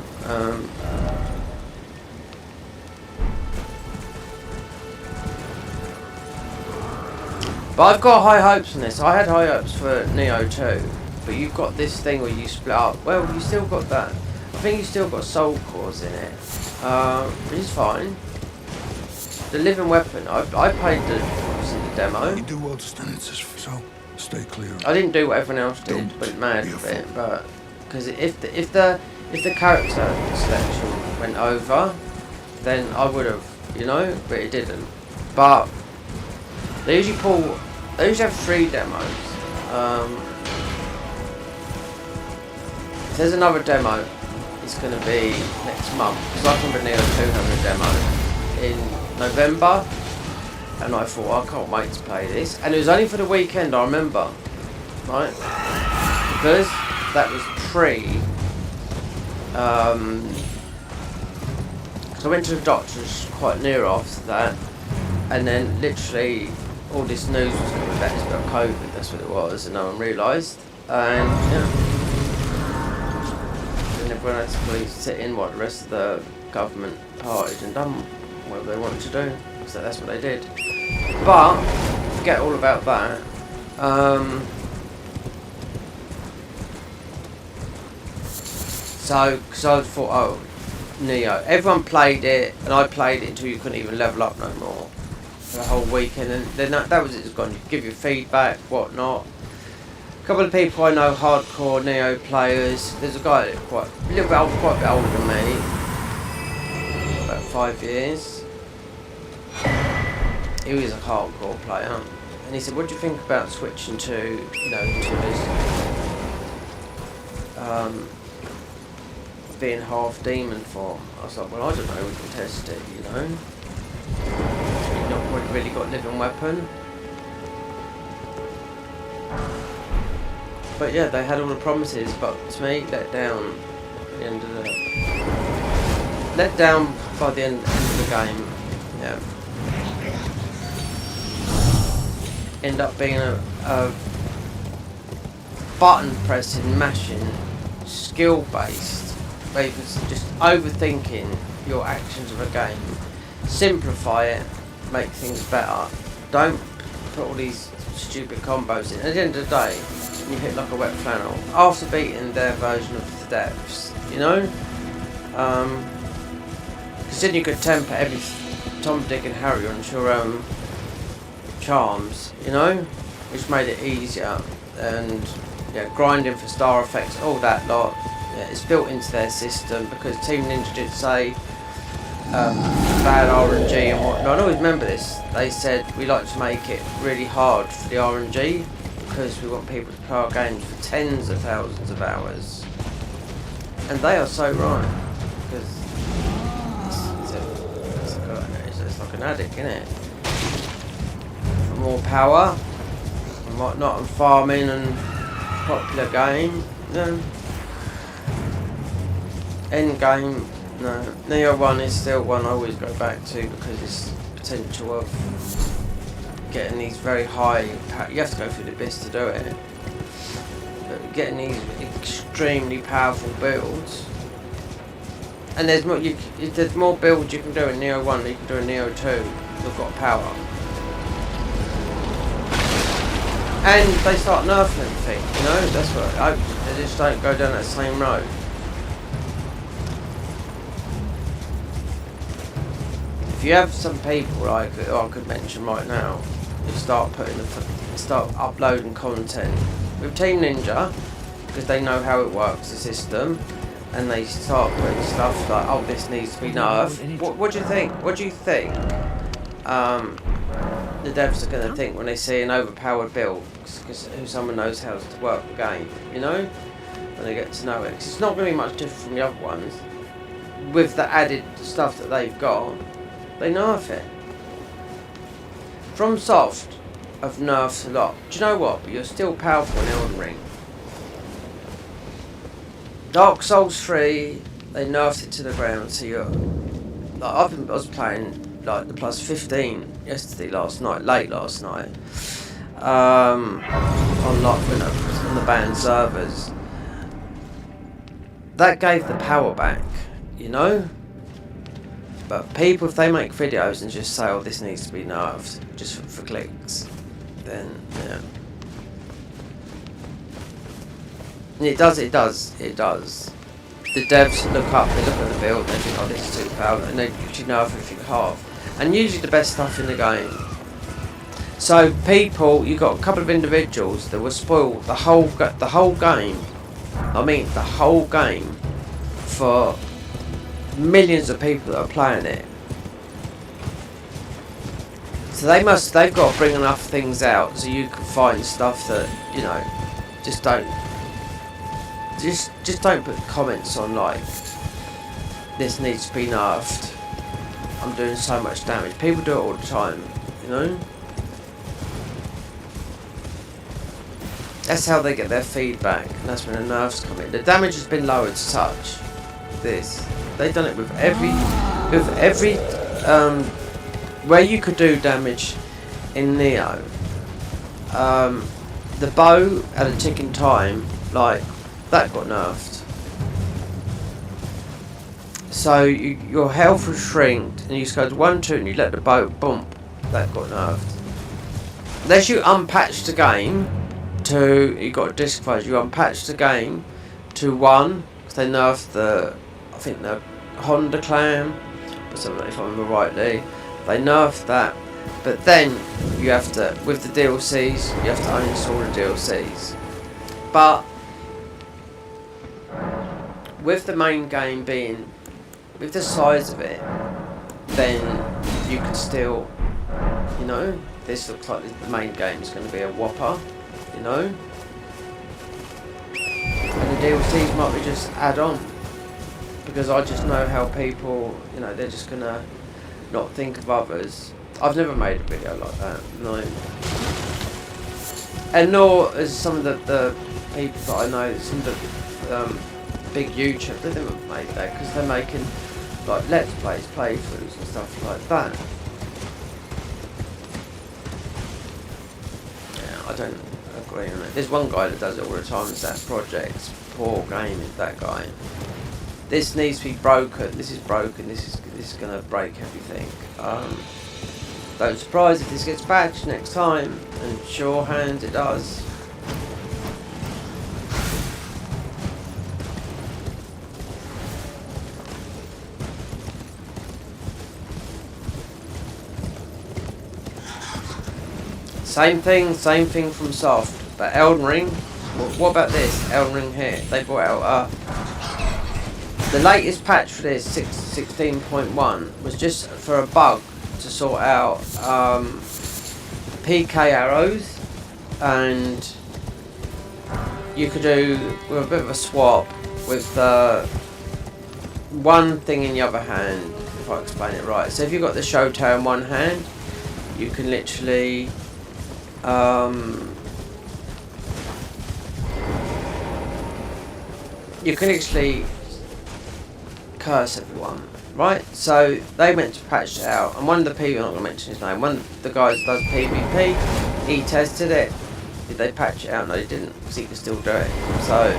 But I've got high hopes on this. I had high hopes for Neo 2, but you've got this thing where you split up. Well, you still got that. I think you still got soul cores in it, which is fine. The living weapon, I played the demo. You do well to stand so stay clear. I didn't do what everyone else did, went mad with it, but because if the character selection went over, then I would have, you know, but it didn't. But they usually have 3 demos. If there's another demo, it's going to be next month. Because I remember Neo 2 having a demo in November, and I thought, I can't wait to play this. And it was only for the weekend, I remember, right? Because that was so I went to the doctor's quite near after that, and then literally all this news was coming back about COVID, that's what it was, and no one realised. And yeah. And everyone had to please sit in while the rest of the government partied and done whatever they wanted to do. So that's what they did. But, forget all about that. So, because I thought, oh, Neo. Everyone played it, and I played it until you couldn't even level up no more. For the whole weekend, and then that was it. It's gone. You give your feedback, whatnot. A couple of people I know, hardcore Neo players. There's a guy that's quite a bit older than me, about 5 years. He was a hardcore player, and he said, "What do you think about switching to, you know, to this being half demon form?" I was like, "Well, I don't know. We can test it, you know. You've not really got living weapon." But yeah, they had all the promises, but to me, let down at the end of the... Let down by the end of the game, yeah. End up being a button pressing, mashing, skill based, where you can just overthinking your actions of a game. Simplify it, make things better. Don't put all these stupid combos in. At the end of the day, you hit like a wet flannel after beating their version of the depths, you know? Because then you could temper every Tom, Dick and Harry on your charms, you know? Which made it easier. And yeah, grinding for star effects, all that lot. Yeah, it's built into their system because Team Ninja did say bad RNG and whatnot. I always remember this. They said we like to make it really hard for the RNG because we want people to play our games for tens of thousands of hours. And they are so right. Because it's like an addict, isn't it? For more power and whatnot, and farming and popular game. No. End game. No, Neo 1 is still one I always go back to because it's potential of getting these very high... You have to go through the abyss to do it. But getting these extremely powerful builds And there's more. There's more builds you can do in Neo 1 than you can do in Neo 2. You've got power. And they start nerfing everything, you know? That's what I hope. They just don't go down that same road. If you have some people like who I could mention right now, who start uploading content with Team Ninja, because they know how it works, the system, and they start putting stuff like, oh, this needs to be nerfed. What do you think? What do you think? The devs are going to think when they see an overpowered build, because someone knows how to work the game, you know, when they get to know it. 'Cause it's not going to be much different from the other ones. With the added stuff that they've got, they nerf it. From Soft have nerfed a lot. Do you know what? But you're still powerful in Elden Ring. Dark Souls 3, they nerfed it to the ground, so you're like I was playing like the plus 15 yesterday, late last night, on the banned servers. That gave the power back, you know. But people, if they make videos and just say, "Oh, this needs to be nerfed," just for clicks, then yeah. And it does. The devs look up, they look at the build, they think, "Oh, this is too powerful," and they usually nerf everything half. And usually the best stuff in the game. So people, you got a couple of individuals that will spoil the whole game. I mean, the whole game for millions of people that are playing it. So they've got to bring enough things out so you can find stuff that, you know, just don't put comments on like, this needs to be nerfed, I'm doing so much damage. People do it all the time, you know. That's how they get their feedback, and that's when the nerfs come in. The damage has been lowered to such. They've done it with every where you could do damage in Neo. The bow at a ticking time, like that got nerfed. So your health was shrinked, and you just go to 1, 2, and you let the bow bump. That got nerfed. Unless you unpatch the game to, you got a disc phase. You unpatch the game to 1, because they nerfed the Honda clan, or something, if I remember rightly. They nerfed that, but then you have to, with the DLCs, you have to uninstall the DLCs. But with the main game being, with the size of it, then you can still, you know, this looks like the main game is going to be a whopper, you know, and the DLCs might be just add on. Because I just know how people, you know, they're just gonna not think of others. I've never made a video like that, no. And nor as some of the people that I know, some of the big YouTubers, they never made that because they're making like let's plays, playthroughs and stuff like that. Yeah, I don't agree on it. There's one guy that does it all the time. It's that Project. Poor game is that guy. This needs to be broken. This is broken. This is gonna break everything. Don't surprise if this gets patched next time, and sure hands it does. Same thing from Soft. But Elden Ring, what about this? Elden Ring here. They brought out the latest patch for this, 16.1, was just for a bug to sort out PK arrows, and you could do with a bit of a swap with one thing in the other hand, if I explain it right. So if you've got the Shoto in one hand, you can literally curse everyone, right? So they went to patch it out, and one of the people, I'm not going to mention his name, one of the guys that does PvP, he tested it. Did they patch it out? No, they didn't, because he can still do it. So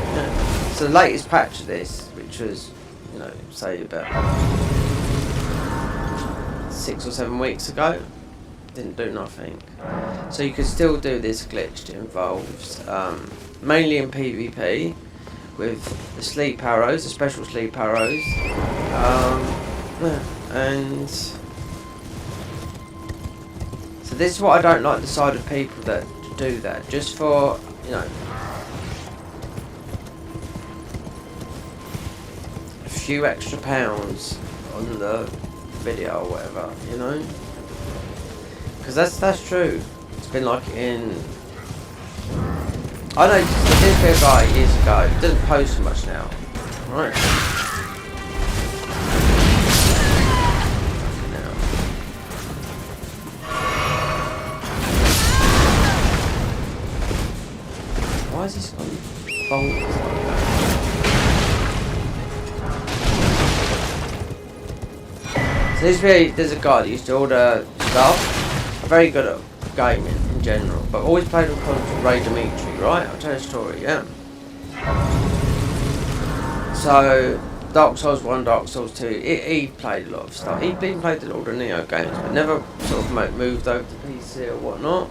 the latest patch of this, which was you know, say about 6 or 7 weeks ago. Didn't do nothing. So you could still do this glitch. It involves mainly in PvP with the sleep arrows, the special sleep arrows, and so this is what I don't like, the side of people that do that just for, you know, a few extra pounds on the video or whatever, you know, because that's true. It's been like in, I know there did be a guy years ago, he doesn't post much now, right? Why is this on bonkers like that? So there's a guy that used to order stuff, very good at gaming in general, but always played on console, Ray Dimitri, right? I'll tell you a story, yeah. So, Dark Souls 1, Dark Souls 2, he played a lot of stuff. He'd been played all the Neo games, but never sort of moved over to PC or whatnot.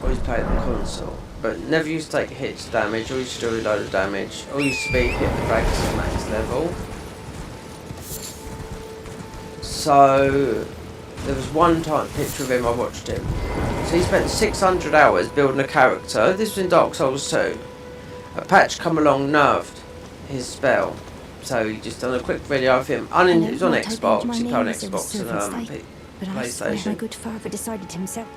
Always played on console, but never used to take hits damage, always used to do a load of damage, always used to be hit the frags at max level. So there was one time picture of him, I watched him. So he spent 600 hours building a character. This was in Dark Souls 2. A patch come along, nerfed his spell. So he just done a quick video of him. It was on Xbox, he played on Xbox and PlayStation. My good father decided himself.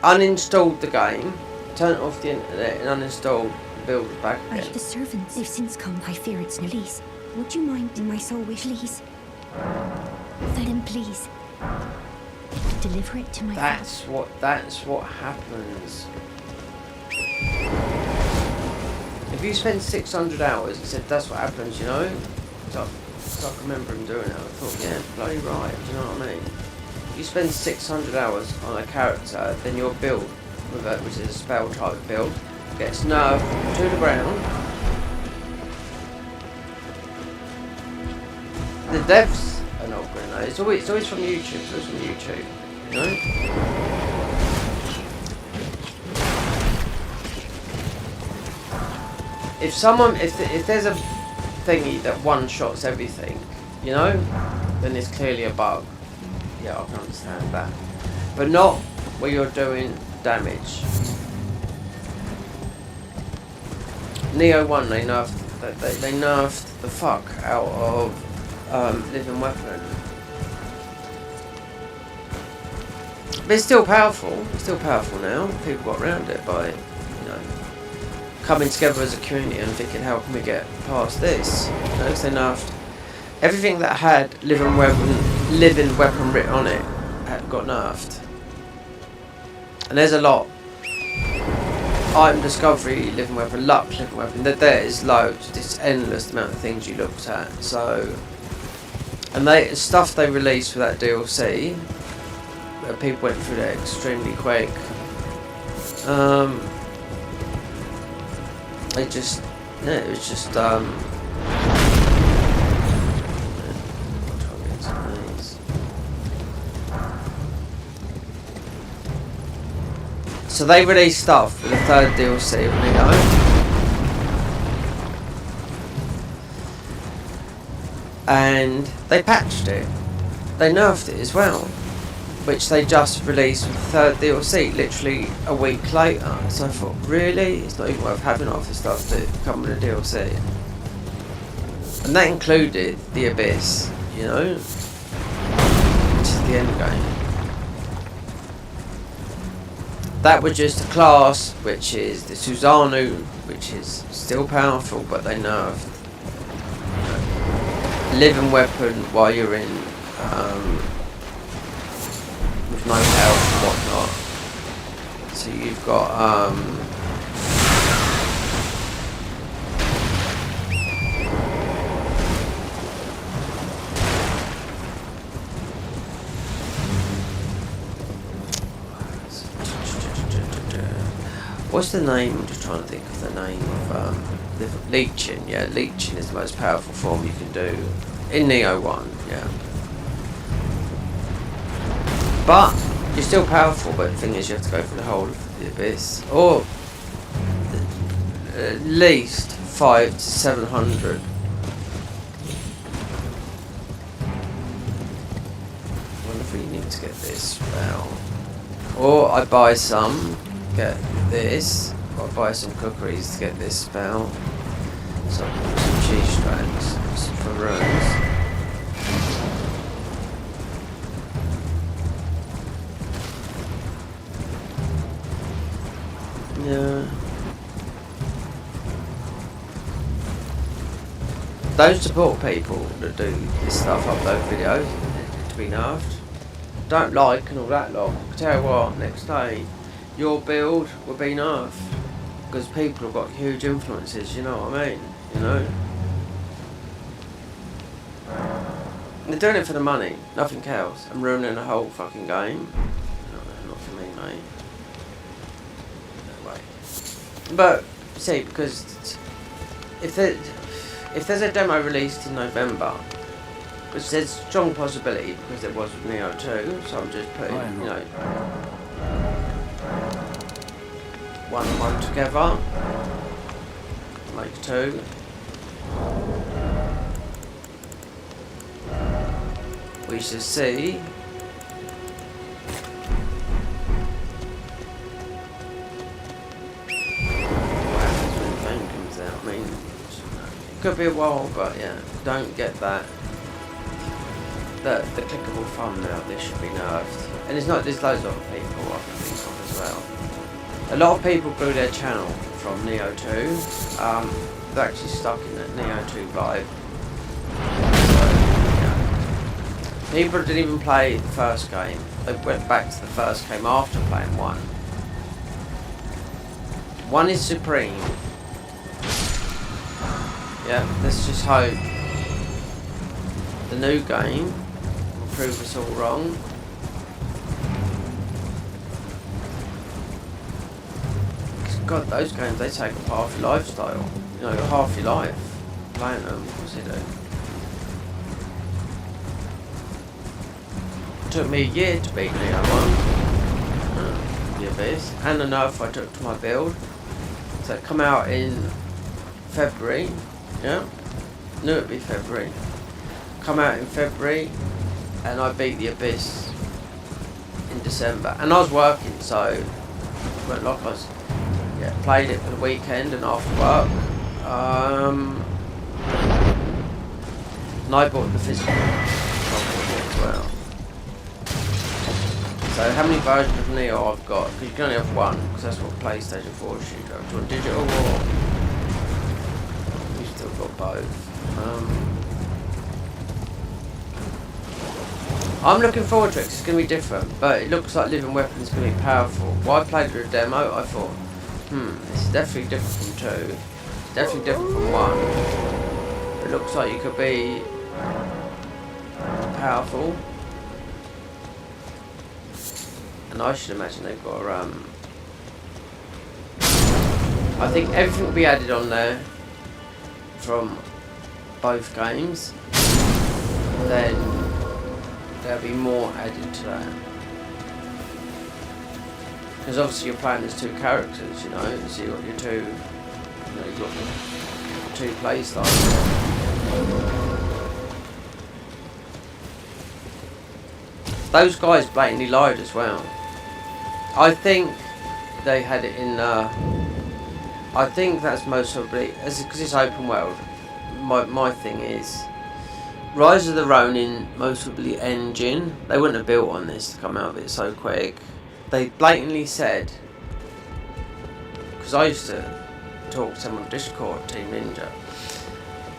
Uninstalled the game, turned off the internet and uninstalled the build back again. The servants, they've since come. I fear it's release. Would you mind in my soul wish, please? Then please. Deliver it to my That's what happens. If you spend 600 hours, he said that's what happens, you know? So I can remember him doing it. I thought, yeah, bloody right, do you know what I mean? You spend 600 hours on a character, then your build, which is a spell type build, gets nerfed to the ground. The devs are not going to know. It's always from YouTube. It's always from YouTube, you know. If there's a thingy that one shots everything, you know, then it's clearly a bug. Yeah, I can understand that. But not where you're doing damage. Neo 1, they nerfed the fuck out of Living Weapon. But it's still powerful. It's still powerful now. People got around it by, you know, coming together as a community and thinking, how can we get past this? You know, 'cause they nerfed everything that had Living Weapon written on it got nerfed. And there's a lot. Item Discovery, Living Weapon, Luck, Living Weapon. There's loads. This endless amount of things you looked at. So, and stuff they released for that DLC. People went through that extremely quick. It was just so they released stuff for the third DLC of Neo. And they patched it. They nerfed it as well. Which they just released with the third DLC literally a week later. So I thought, really? It's not even worth having half the stuff to come with a DLC. And that included the Abyss, you know? Which is the end game. That was just a class, which is the Susanoo, which is still powerful, but they nerfed. Living Weapon while you're in, with no health and whatnot. So you've got, What's the name? I'm just trying to think of the name of the leeching. Yeah, leeching is the most powerful form you can do in Neo 1. Yeah, but you're still powerful. But the thing is, you have to go through the whole of the abyss, or at least 500 to 700. I wonder if we need to get this spell, or I buy some. Get this, or buy some cookeries to get this spell. Some cheese strands for runes. Yeah. Don't support people that do this stuff, upload videos to be nerfed. Don't like and all that lot. Tell you what, next day your build will be nerfed because people have got huge influences. You know what I mean? You know. They're doing it for the money, nothing else. I'm ruining the whole fucking game. Not for me, mate. No way. But see, because if there's a demo released in November, which there's strong possibility because there was with Neo 2, so I'm just putting, you know, one and one together, make 2. We shall see. What happens when the game comes out? I mean, it could be a while, but yeah, don't get that. The clickable thumbnail, this should be nerfed. And it's not, there's loads of other people I can think of as well. A lot of people grew their channel from Neo 2. They're actually stuck in that Neo 2 vibe. So, yeah. People didn't even play the first game. They went back to the first game after playing 1. 1 is supreme. Yeah, let's just hope the new game will prove us all wrong. God, those games, they take up half your lifestyle. You know, half your life playing them. Of course they do. It took me a year to beat Neo 1. The Abyss. And the nerf I took to my build. So it come out in February. Yeah? Knew it'd be February. Come out in February. And I beat the Abyss in December. And I was working, so it went like I was... Yeah, played it for the weekend and after work. And I bought the physical copy as well. So how many versions of Neo I've got? Because you can only have one, because that's what PlayStation 4 should go. Do you want digital or... We've still got both. I'm looking forward to it, 'cause it's going to be different, but it looks like Living Weapon is going to be powerful. While I played the demo, I thought, this is definitely different from 2. It's definitely different from 1. It looks like you could be powerful. And I should imagine they've got I think everything will be added on there from both games. Then there'll be more added to that. Because obviously you're playing as 2 characters, you know, so you've got your 2, you know, you've got your 2 play styles. Those guys blatantly lied as well. I think they had it in, I think that's most probably, because it's open world, my thing is, Rise of the Ronin, most probably engine, they wouldn't have built on this to come out of it so quick. They blatantly said, because I used to talk to them on Discord, Team Ninja,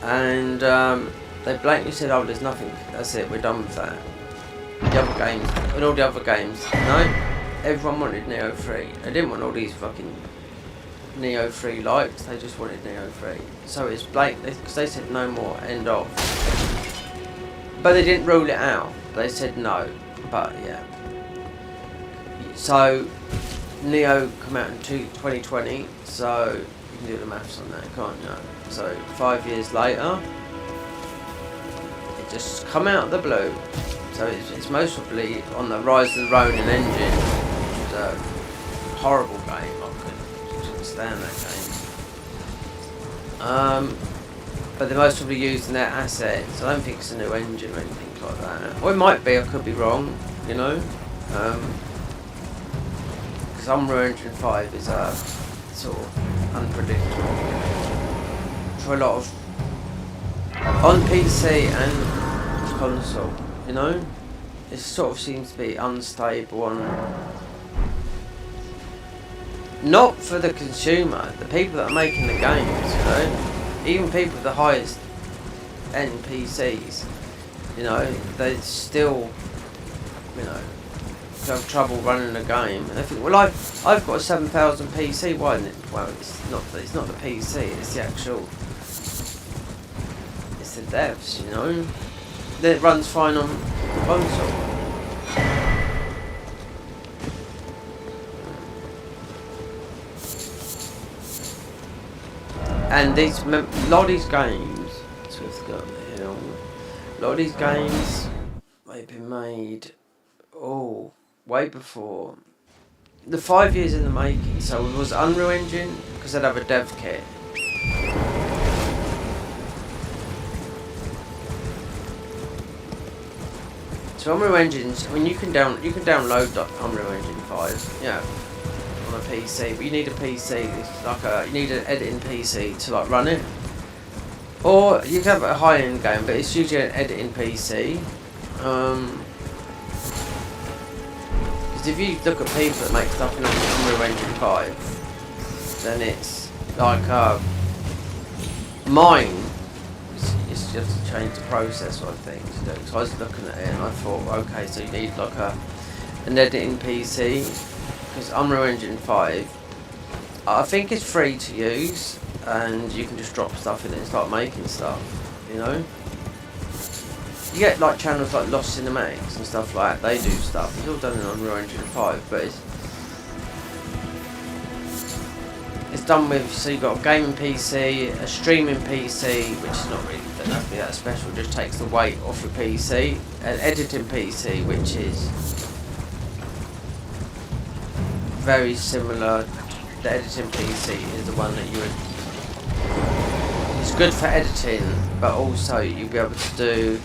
and they blatantly said, oh, there's nothing, that's it, we're done with that. The other games, and all the other games, no, everyone wanted Neo 3. They didn't want all these fucking Neo 3 likes, they just wanted Neo 3. So it's blatant, because they said no more, end of. But they didn't rule it out, they said no, but yeah. So, Neo come out in 2020, so you can do the maths on that, can't you? So 5 years later, it just come out of the blue. So it's most probably on the Rise of the Ronin engine, which was a horrible game. I couldn't stand that game. But they're most probably using their assets. I don't think it's a new engine or anything like that. Or it might be, I could be wrong, you know. Because Unreal Engine 5 is sort of unpredictable for a lot of on PC and console, you know. It sort of seems to be unstable on not for the consumer, the people that are making the games, you know. Even people with the highest end PCs, you know, they still, you know, have trouble running a game. And they think, well, I've got a 7,000 PC. Why isn't it? Well, it's not the PC. It's the actual. It's the devs, you know. It runs fine on console. And a lot of these games, Swift got the hill. A lot of these games, they've been made, way before. The 5 years in the making. So it was Unreal Engine, because they'd have a dev kit. So Unreal Engines, I mean, you can download Unreal Engine 5, yeah, on a PC, but you need a PC. It's like you need an editing PC to like run it. Or you can have a high-end game, but it's usually an editing PC. Because if you look at people that make stuff in Unreal Engine 5, then it's like mine. It's just to change the process sort of thing to do. So I was looking at it and I thought, okay, so you need like an editing PC, because Unreal Engine 5, I think it's free to use, and you can just drop stuff in it and start making stuff, you know. You get like channels like Lost Cinematics and stuff like that, they do stuff. It's all done in Unreal Engine 5, but it's done with, so you've got a gaming PC, a streaming PC, which is not really, doesn't have to be that special, just takes the weight off your PC, an editing PC, which is very similar. The editing PC is the one that you would, it's good for editing, but also you'll be able to do,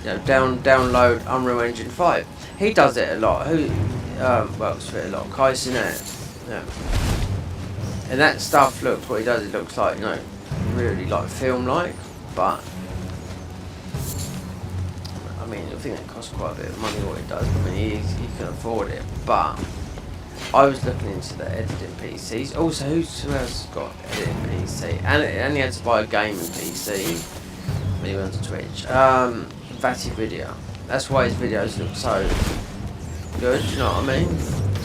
you know, download Unreal Engine 5. He does it a lot. Who works for it a lot? Kai Sinet. Yeah. And that stuff looks, what he does, it looks like, you know, really like film-like, but I mean, I think it costs quite a bit of money what he does. I mean, he can afford it, but I was looking into the editing PCs. Also, who else has got editing PC? And he had to buy a gaming PC when he went to Twitch. Vati Video. That's why his videos look so good, you know what I mean?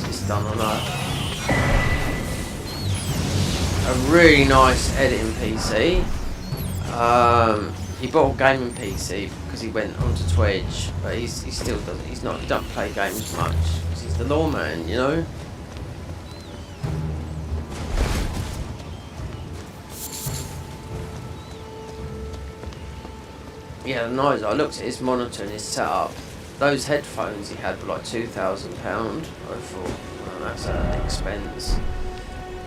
It's done on a really nice editing PC. He bought a gaming PC because he went onto Twitch, but he still doesn't. He don't play games much because he's the lawman, you know. Yeah, nice. I looked at his monitor and his setup. Those headphones he had were like £2,000. I thought, well, that's an expense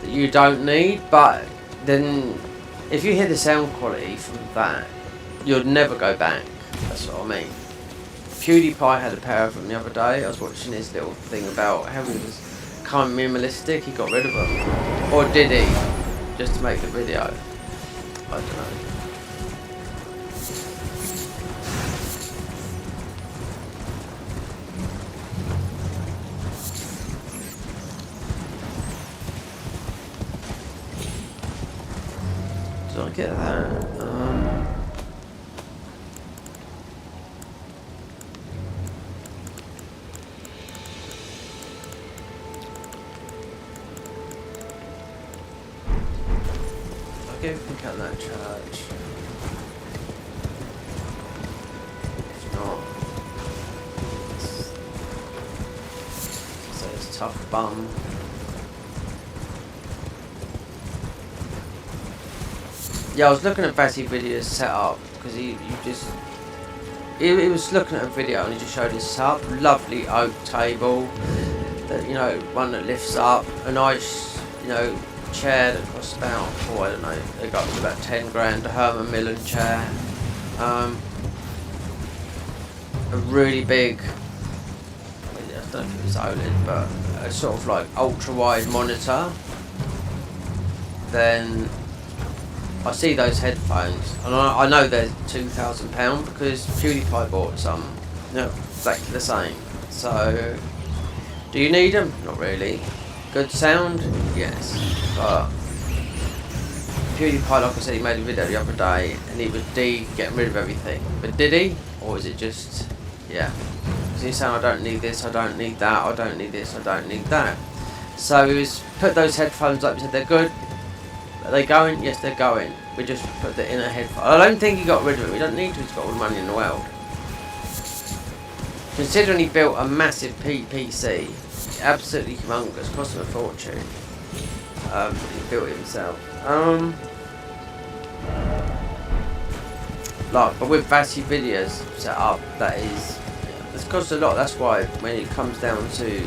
that you don't need. But then, if you hear the sound quality from that, you'd never go back. That's what I mean. PewDiePie had a pair of them the other day. I was watching his little thing about how he was kind of minimalistic. He got rid of them, or did he? Just to make the video. I don't know. Did I get that? I'll give everything out that charge. If not, so it's tough bum. Yeah, I was looking at Batty Video's setup because he was looking at a video and he just showed his setup. Lovely oak table, that, you know, one that lifts up. A nice, you know, chair that costs about, oh, I don't know, they got up to about 10 grand. A Herman Millen chair. A really big, I don't know if it was OLED, but a sort of like ultra wide monitor. Then I see those headphones, and I know they're £2,000 because PewDiePie bought some. No, exactly the same. So, do you need them? Not really. Good sound? Yes. But PewDiePie, like I said, he made a video the other day, and he was getting rid of everything. But did he? Or was it just, yeah? Because he's saying, I don't need this, I don't need that, I don't need this, I don't need that. So he was put those headphones up. He said, they're good. Are they going? Yes, they're going. We just put the inner headphone. I don't think he got rid of it. We don't need to. He's got all the money in the world. Considering he built a massive PC, absolutely humongous, cost him a fortune. He built it himself. But with Batty Video's set up, it's cost a lot. That's why when it comes down to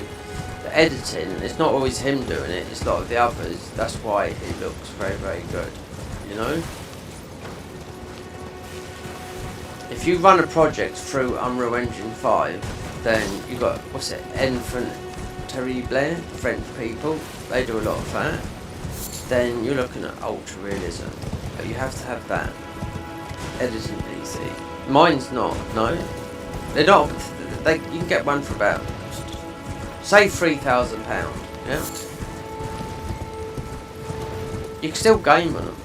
editing, it's not always him doing it, it's a lot of the others. That's why it looks very, very good, you know. If you run a project through Unreal Engine 5, then you got, what's it, Enfant Terrible, French people, they do a lot of that. Then you're looking at ultra realism, but you have to have that editing PC. Mine's not, no. They're not, you can get one for about, say £3,000, yeah? You can still game on them.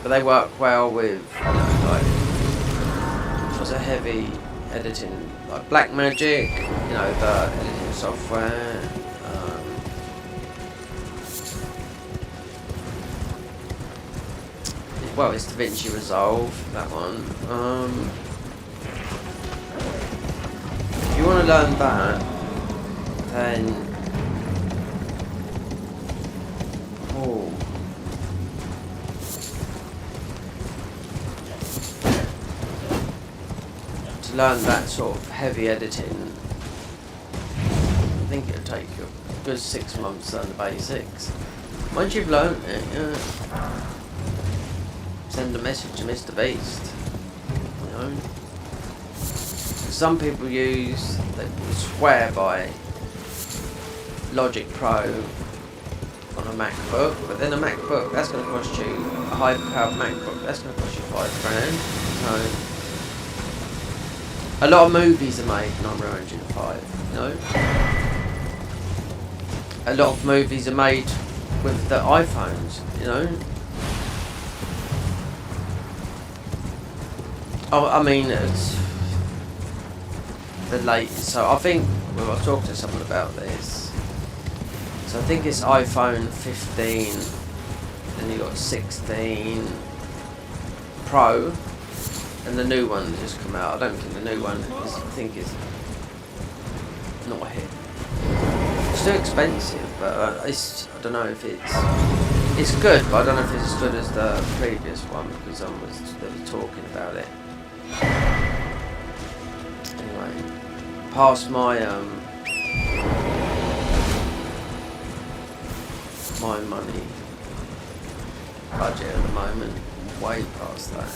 But they work well with, you know, like, what's a heavy editing, like Blackmagic, you know, the editing software. Well, it's DaVinci Resolve, that one. If you want to learn that, then to learn that sort of heavy editing, I think it'll take you a good 6 months to learn the basics. Once you've learned it, yeah, send a message to Mr. Beast, you know. Some people they swear by Logic Pro on a MacBook, but then a MacBook, that's going to cost you, a high-powered MacBook, that's going to cost you £5 grand. So, a lot of movies are made in Unreal Engine 5, you know. A lot of movies are made with the iPhones, you know. Oh, I mean, it's the latest. So I think, well, I was talking to someone about this. So I think it's iPhone 15, then you got 16 Pro, and the new one just come out. I don't think the new one is not a hit. It's too expensive, but I don't know if it's good, but I don't know if it's as good as the previous one because someone was talking about it. Anyway, past my my money budget at the moment, way past that.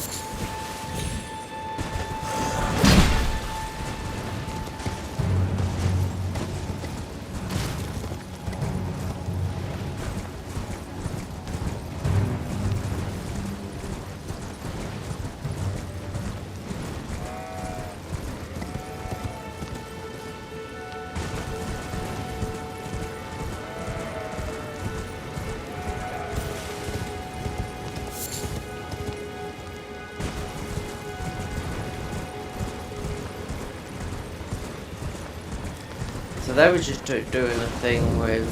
So they were just doing a thing with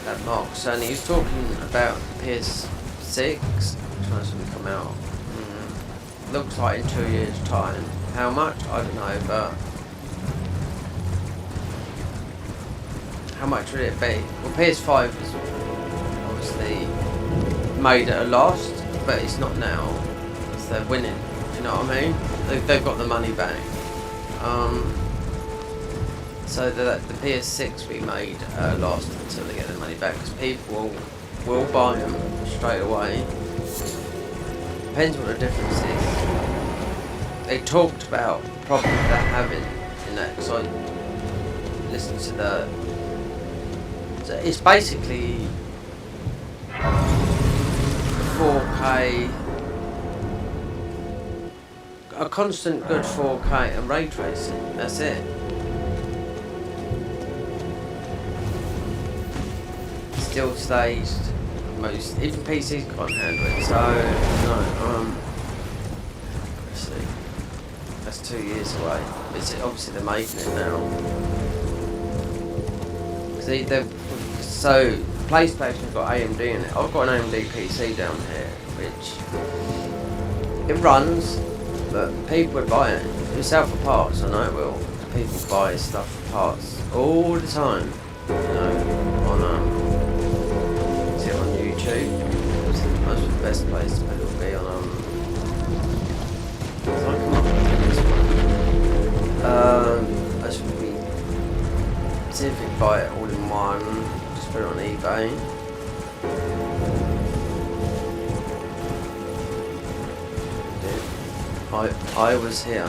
that Mark Sony. He was talking about PS6, which one's going to come out. Looks like in 2 years' time. How much? I don't know, but how much would it be? Well, PS5 is obviously made at a loss, but it's not now. It's they're winning. Do you know what I mean? They've got the money back. So the PS6 we made at a loss until they get their money back, because people will buy them straight away. Depends what the difference is. They talked about the problem they're having in that, because I listened to the... So it's basically 4K, a constant good 4K and ray tracing, that's it. Still staged, most, even PCs can't handle it, so, no, let's see, that's 2 years away. It's, obviously they're making it now. So, PlayStation's got AMD in it. I've got an AMD PC down here, which, it runs, but people would buy it. If you sell for parts, I know it will. People buy stuff for parts all the time, you know, on, see it on YouTube. It's the best place to put it will be on, so I come up with this one. I should be, see if you can buy it all in one, just put it on eBay. I was here.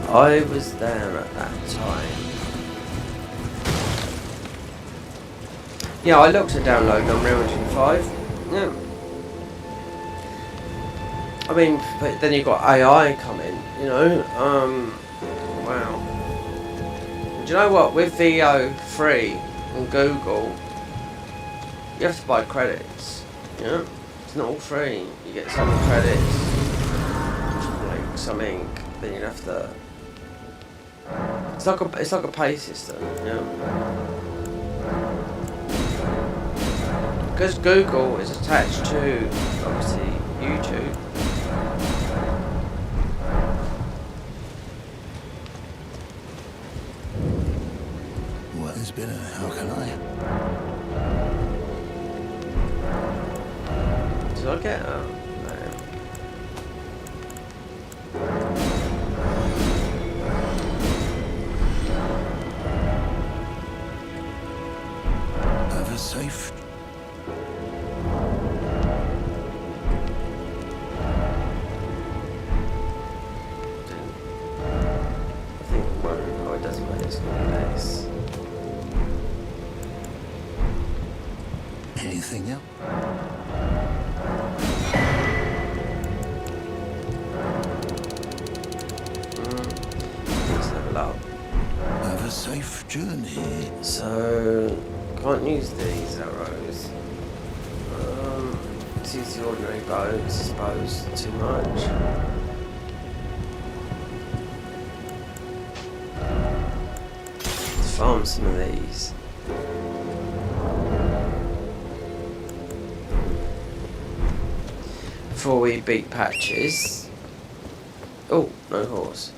I was there at that time. Yeah, I looked at downloading Unreal Engine 5. Yeah. I mean, but then you've got AI coming, you know. Wow. Do you know what? With VO3 and Google, you have to buy credits. Yeah. It's not all free. You get some credits, like some ink. Then you have to. It's like a pay system, yeah. Because Google is attached to obviously YouTube. What has been and how can I? Did I get no. Safe. I think oh, it doesn't matter, it's gonna be nice. Anything else? Let's level up. Have a safe journey. So can't use these arrows. Let's use the ordinary bows, I suppose. Too much. Let's farm some of these. Before we beat patches. Oh, no horse.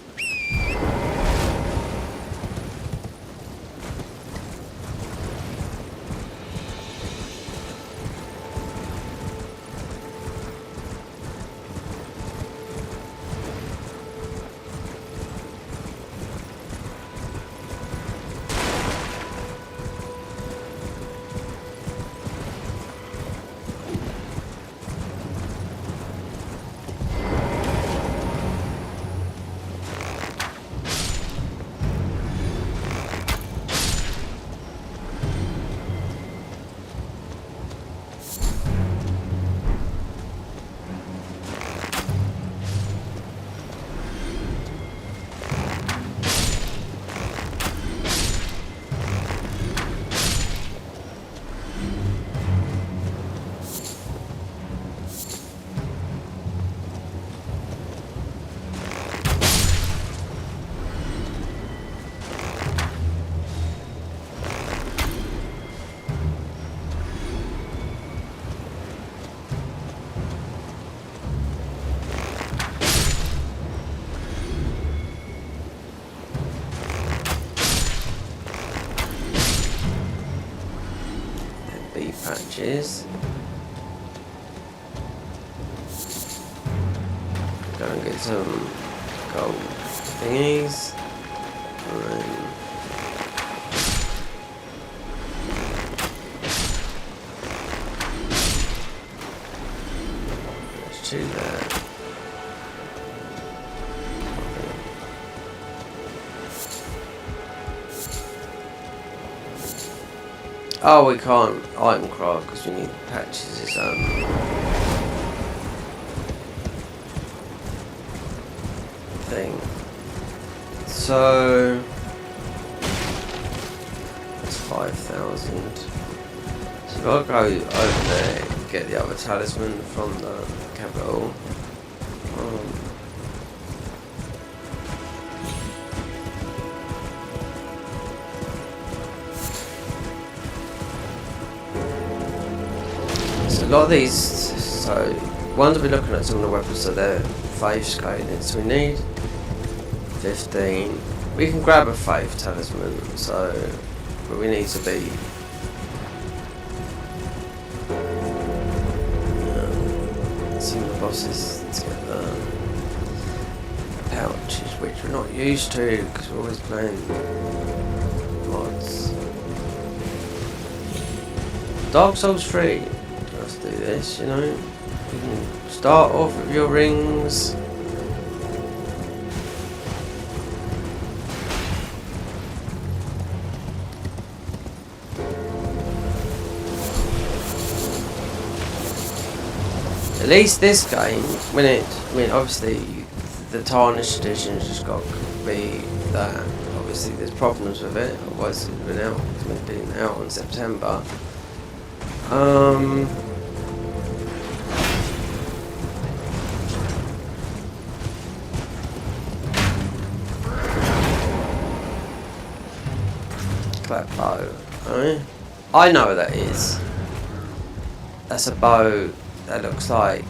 bee patches. Go and get some gold thingies. And then there's 2 there. Oh, we can't item craft because we need patches. Thing. So that's 5,000. So we've got to go over there and get the other talisman from the capital. So a lot of these, so ones we're looking at some of the weapons, so they're 5 scaling, so we need 15. We can grab a 5 talisman, so but we need to be some of the bosses to get the pouches, which we're not used to because we're always playing mods. Dark Souls 3. Let's do this, you know. You can start off with your rings. At least this game, when it, I mean, obviously the Tarnished edition's just got to be that. Obviously there's problems with it, otherwise it's been out. It's been out in September. That bow, right? I know what that is. That's a bow that looks like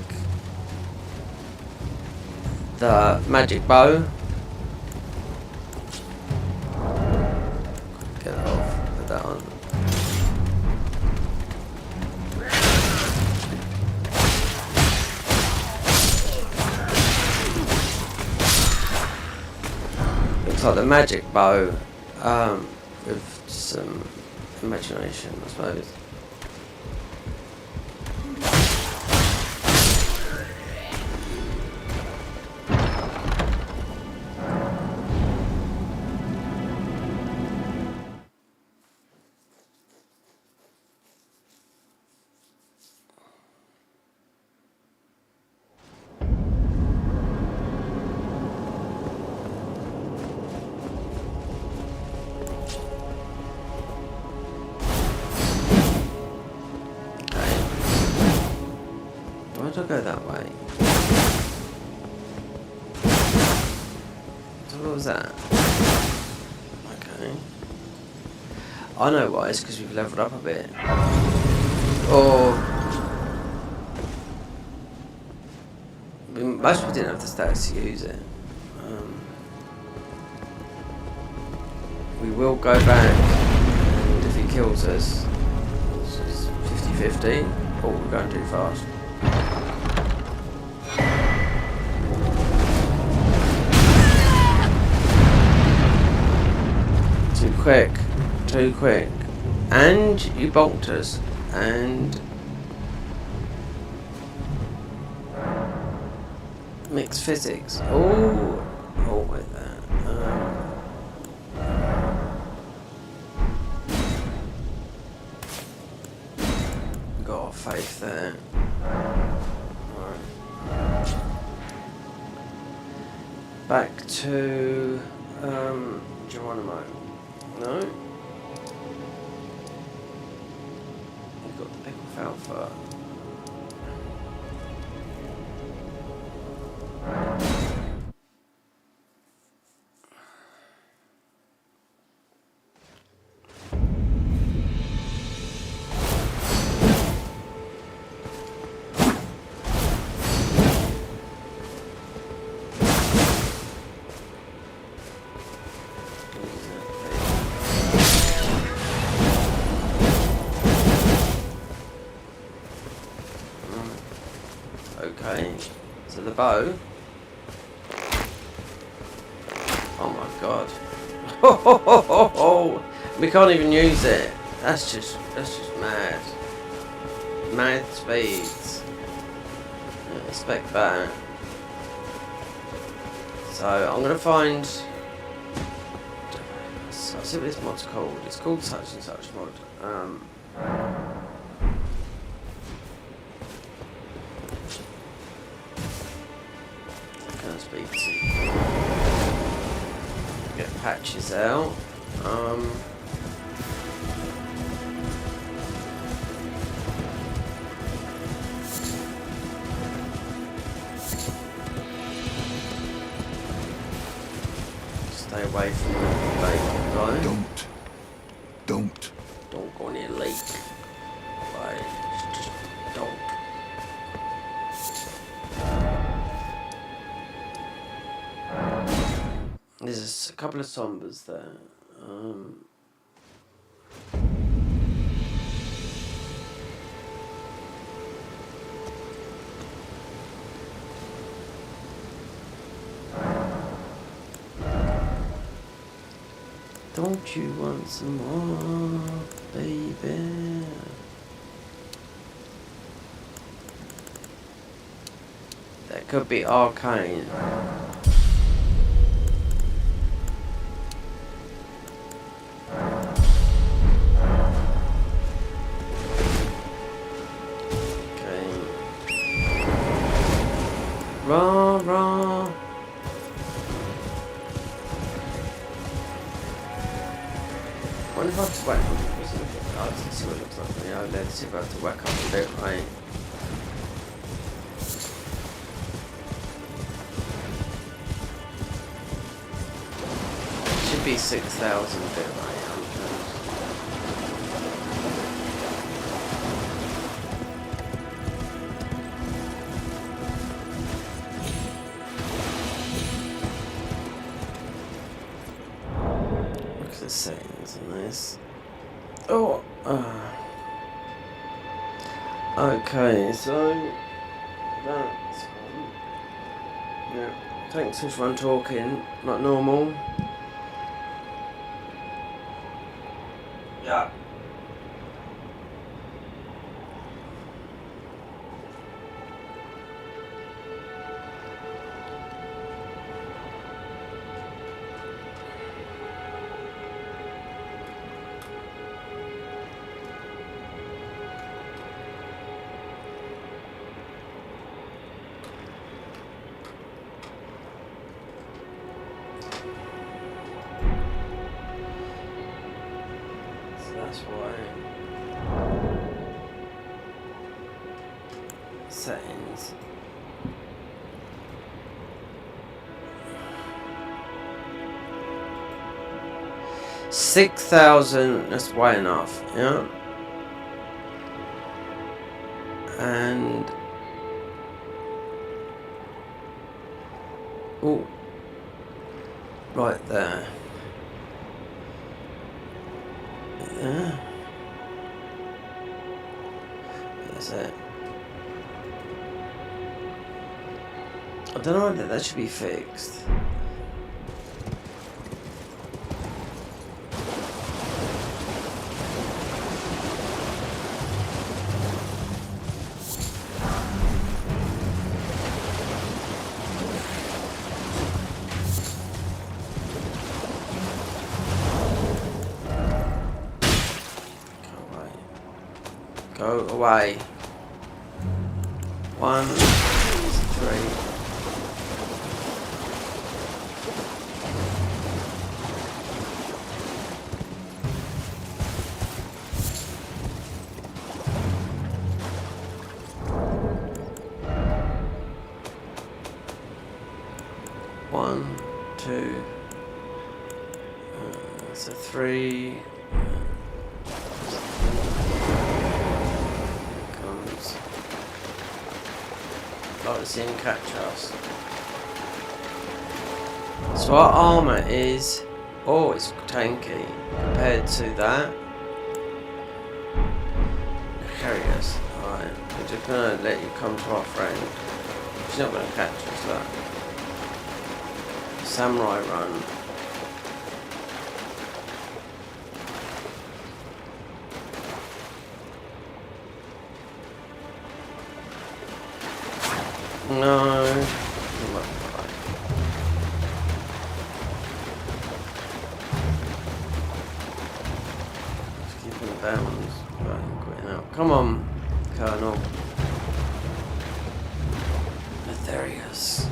the magic bow. Get that off, put that on. Looks like the magic bow, with some imagination, I suppose. Why did I go that way? So what was that? Okay. I know why, it's because we've leveled up a bit. Or most people didn't have the stats to use it. We will go back, and if he kills us, it's 50-50. Oh, we're going too fast. Too quick. Too quick. And you bonked us. And mixed physics. Oh, wait there. Got faith there. Right. Back to Geronimo. No. You've got the pickle alpha. So the bow. Oh my god. We can't even use it. That's just mad. Mad speeds. Didn't expect that. So I'm gonna find. I'll see what this mod's called. It's called such and such mod. Can I speak to? Get patches out. Stay away from the lake, right? Don't go near lake. Like, just don't. There's a couple of sombers there. Don't you want some more, baby? That could be arcane. Okay. Rah, rah. I wonder if I have to whack let's see what it looks like. Yeah, let's see if I have to whack up a bit, right? Should be 6,000 a bit, right? Look at the settings on this. Oh, okay, so that's yeah. Thanks for everyone talking, like normal. Yeah. That's why settings. $6,000. That's way enough, yeah. And oh, right there. Yeah. That's it. I don't know whether that should be fixed. Go away. 1, 2, 3. One, two, so 3. Comes. Oh, it's in catch us. So our armor is, oh, it's tanky compared to that. Carry us. Alright, we're just gonna let you come to our friend. She's not going to catch us, that. Samurai run. No. Just keeping the bounds. Right, quitting out. Come on, Colonel. Nefarious.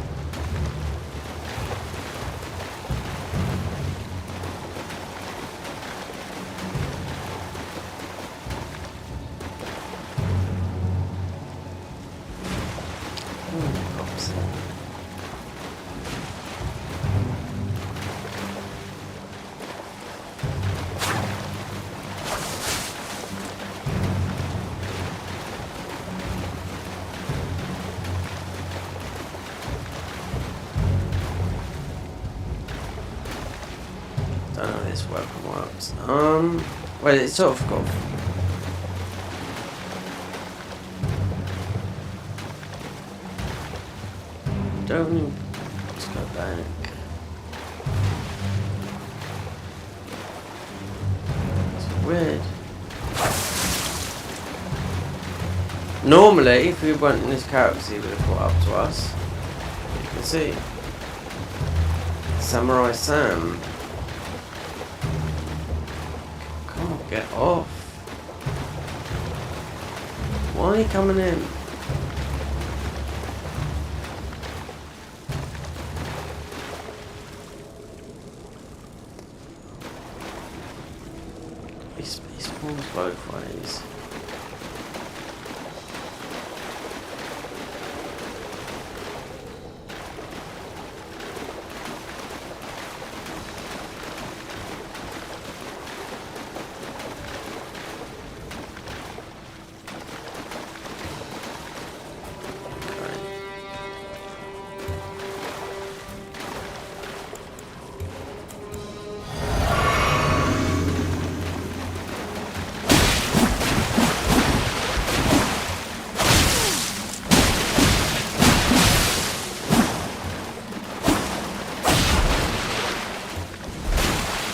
Don't know how this weapon works. Well, it's sort of got. Don't. Let's go back. It's weird. Normally, if we weren't in this character, he would have caught up to us. You can see. Samurai Sam. Come on, get off. Why are you coming in? He spawns both ways.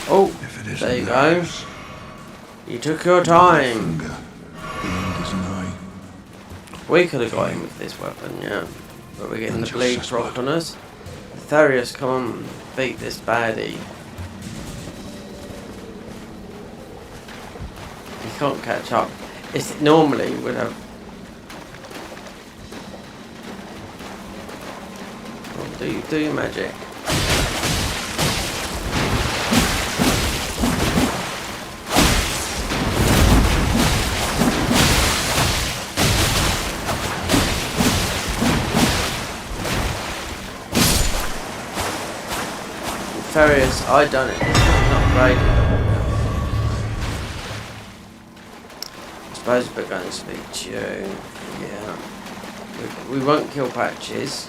Oh, there you go. You took your time. We could have got him with this weapon, yeah. But we're getting the bleed rocked on us. Tharius, come on, beat this baddie. He can't catch up. It's normally would have. Oh, do your magic. Nefarious, I done it. It's not great. I suppose we're going to speak to you. Yeah. We won't kill Patches.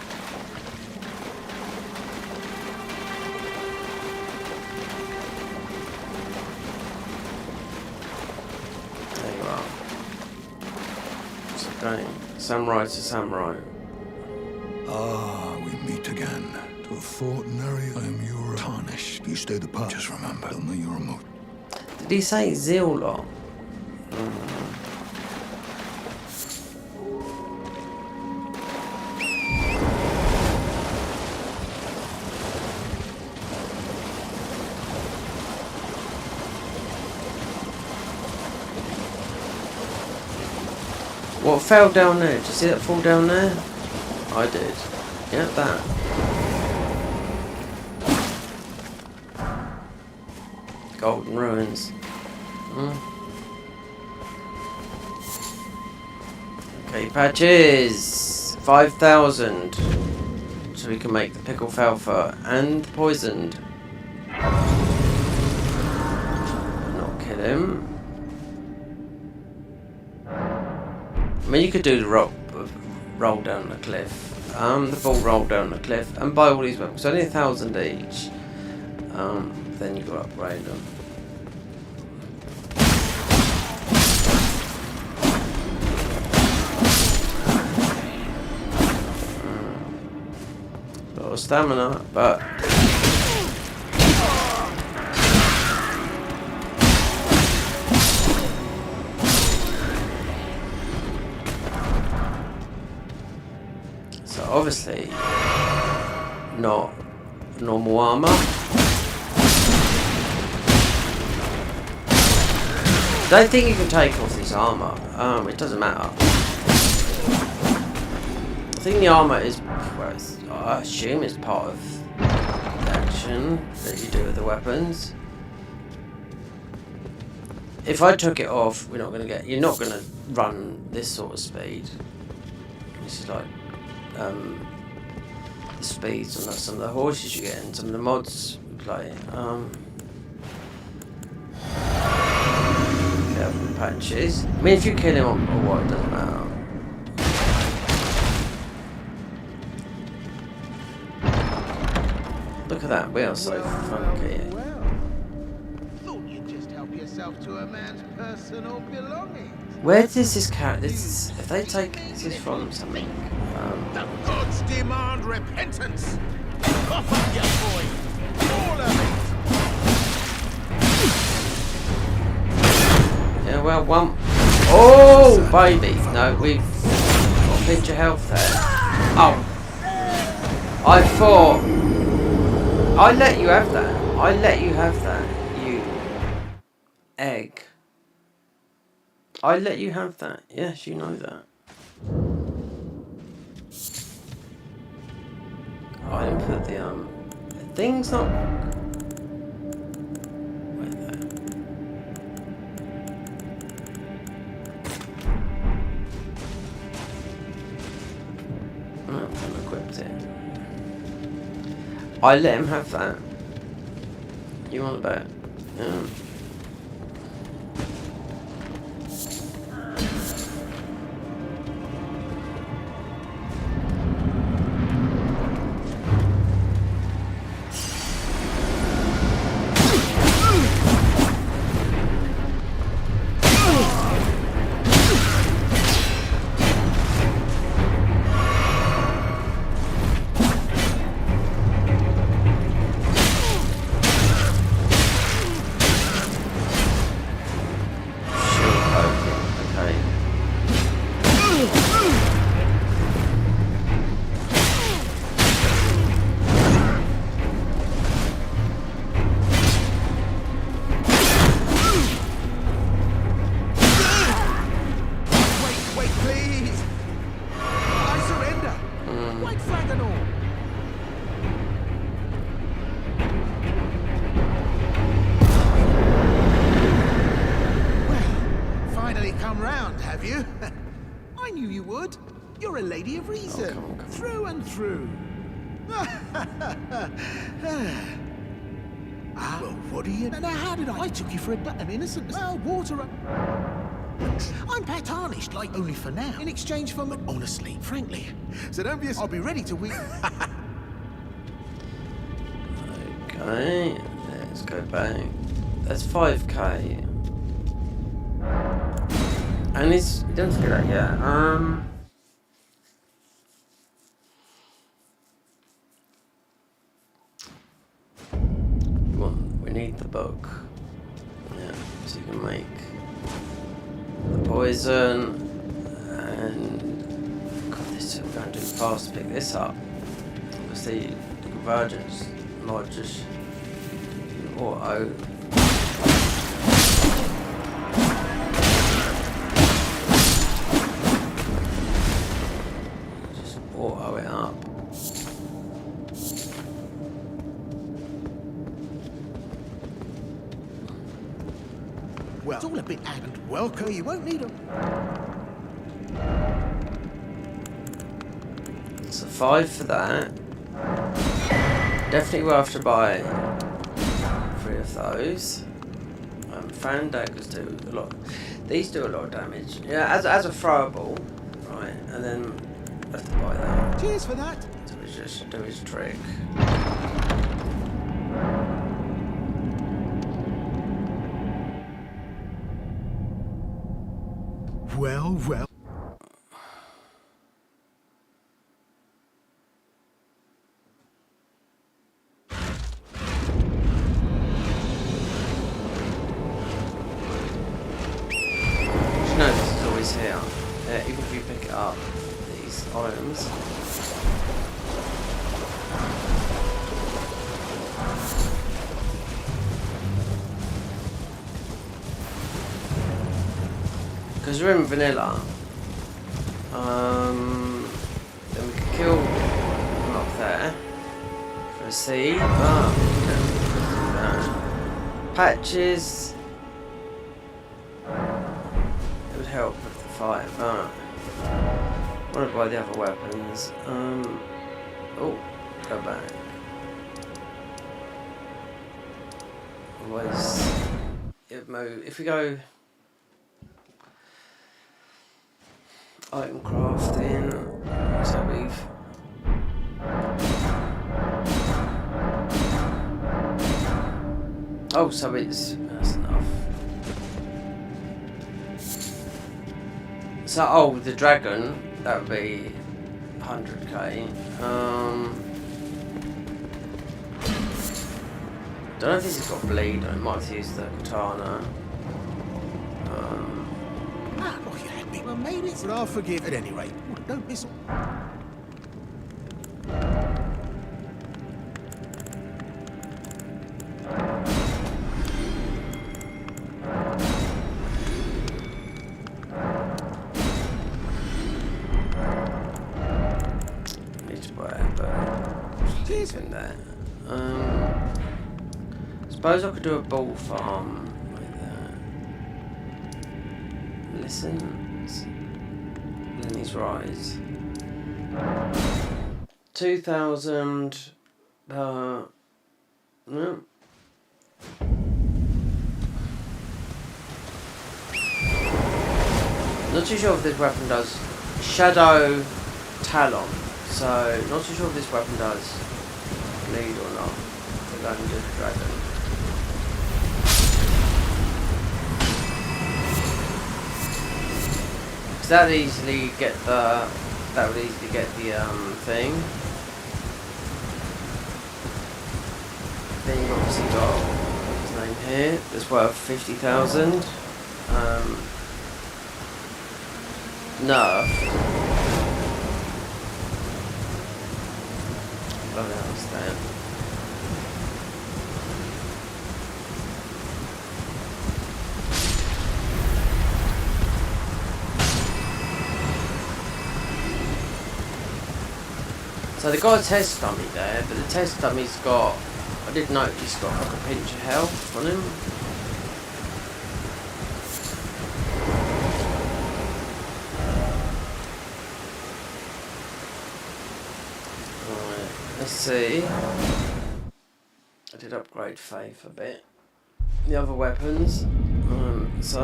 There you are. It's okay. Samurai to samurai. Ah, we meet again. To a fortnary, I am your tarnished. You stay the part. Just remember, I'll know your remote. Did he say Zillo? What fell down there? Did you see that fall down there? I did. Yeah, that. Golden Ruins. Okay, Patches! 5,000. So we can make the pickled falfa and poisoned. Not kill him. I mean, you could do the roll down the cliff. The ball roll down the cliff and buy all these weapons. So only 1,000 each. Then you go upgrade them. got stamina, but so obviously not normal armor. Don't think you can take off this armor. It doesn't matter. I think the armor is, well, I assume it's part of the action that you do with the weapons. If I took it off, you're not gonna run this sort of speed. This is like the speeds on some of the horses you get in some of the mods you play. Careful patches. I mean, if you kill him or what, it doesn't matter. Look at that wheel, so funky. Well, thought you'd just help yourself to a man's personal belongings. Where does this character? If they take this from something, The gods demand repentance. Cough up your boy, all of it. yeah, well, one. Oh, baby! No, we've got a pinch of health there. Oh, I thought I let you have that. I let you have that. You egg. I let you have that. Yes, you know that. I didn't put the things not. Wait there. I haven't equipped it. I let him have that. You want to bet? Yeah. You're a lady of reason, come on. through and through. Well, what do you... Now, how did I took you for an innocent... Well, water... I'm tarnished, like, only for now. In exchange for... Honestly, frankly. So don't be... I'll be ready to weep. Okay, let's go back. That's 5k. And it's... It doesn't get that yet. We need the book. Yeah, so you can make the poison and God, this is going too fast to pick this up. Obviously, the convergence mod just auto. Just auto it up. Well, it's all a bit and welcome. You won't need them. So 5 for that. Definitely will have to buy 3 of those. Fan daggers do a lot. These do a lot of damage. Yeah, as a throwable, right? And then have to buy that. Cheers for that. So we just do his trick. Well, well. this here. Even if you pick it up, these items. Because we're in vanilla. Then we could kill him up there for a seed, but patches. It would help with the fight, but I want to buy the other weapons. Oh, go back. Otherwise, it would move. If we go item crafting, so we've so that's enough. So the dragon, that would be 100k. Don't know if this has got bleed, or it might have to use the katana. Oh, you had me. Well, maybe it's... But I'll forgive at any rate. Don't miss... Need to buy it, but it's in there. Suppose I could do a ball farm like that. Listen. Lenny's Rise. 2,000 no. Not too sure if this weapon does Shadow Talon, so not too sure if this weapon does bleed or not. We're going to do the dragon. That would easily get the thing. Then you've obviously got his name here. That's worth 50,000. Nerfed. Bloody hell, what's that? So they got a test dummy there, but the test dummy's got, I did note he's got like a pinch of health on him. Alright, let's see. I did upgrade Faith a bit. The other weapons, so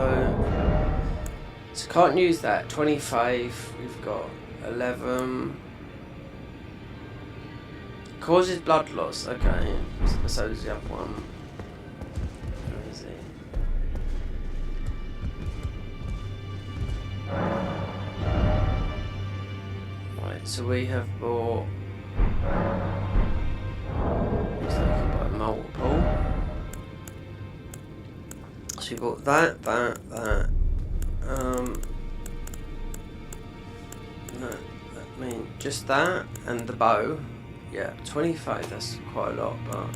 can't use that. 20 Faith, we've got 11. Causes blood loss, okay. So does the other one. Where is he? Right, so we have bought... Looks like you can buy multiple. So we bought that. No, I mean, just that and the bow. Yeah, 25, that's quite a lot, but...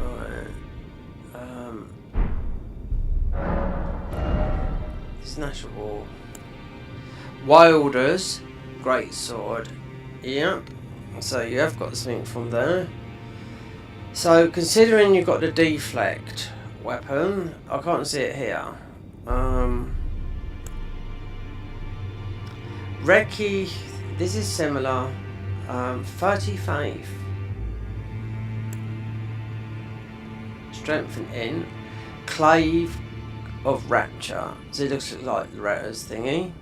Alright. This is National War. Wilders, great sword. Yep. So you have got something from there. So considering you've got the deflect weapon, I can't see it here. Recce, this is similar. 35. Strength and in. Clave of Rapture. So it looks like the Retter's thingy.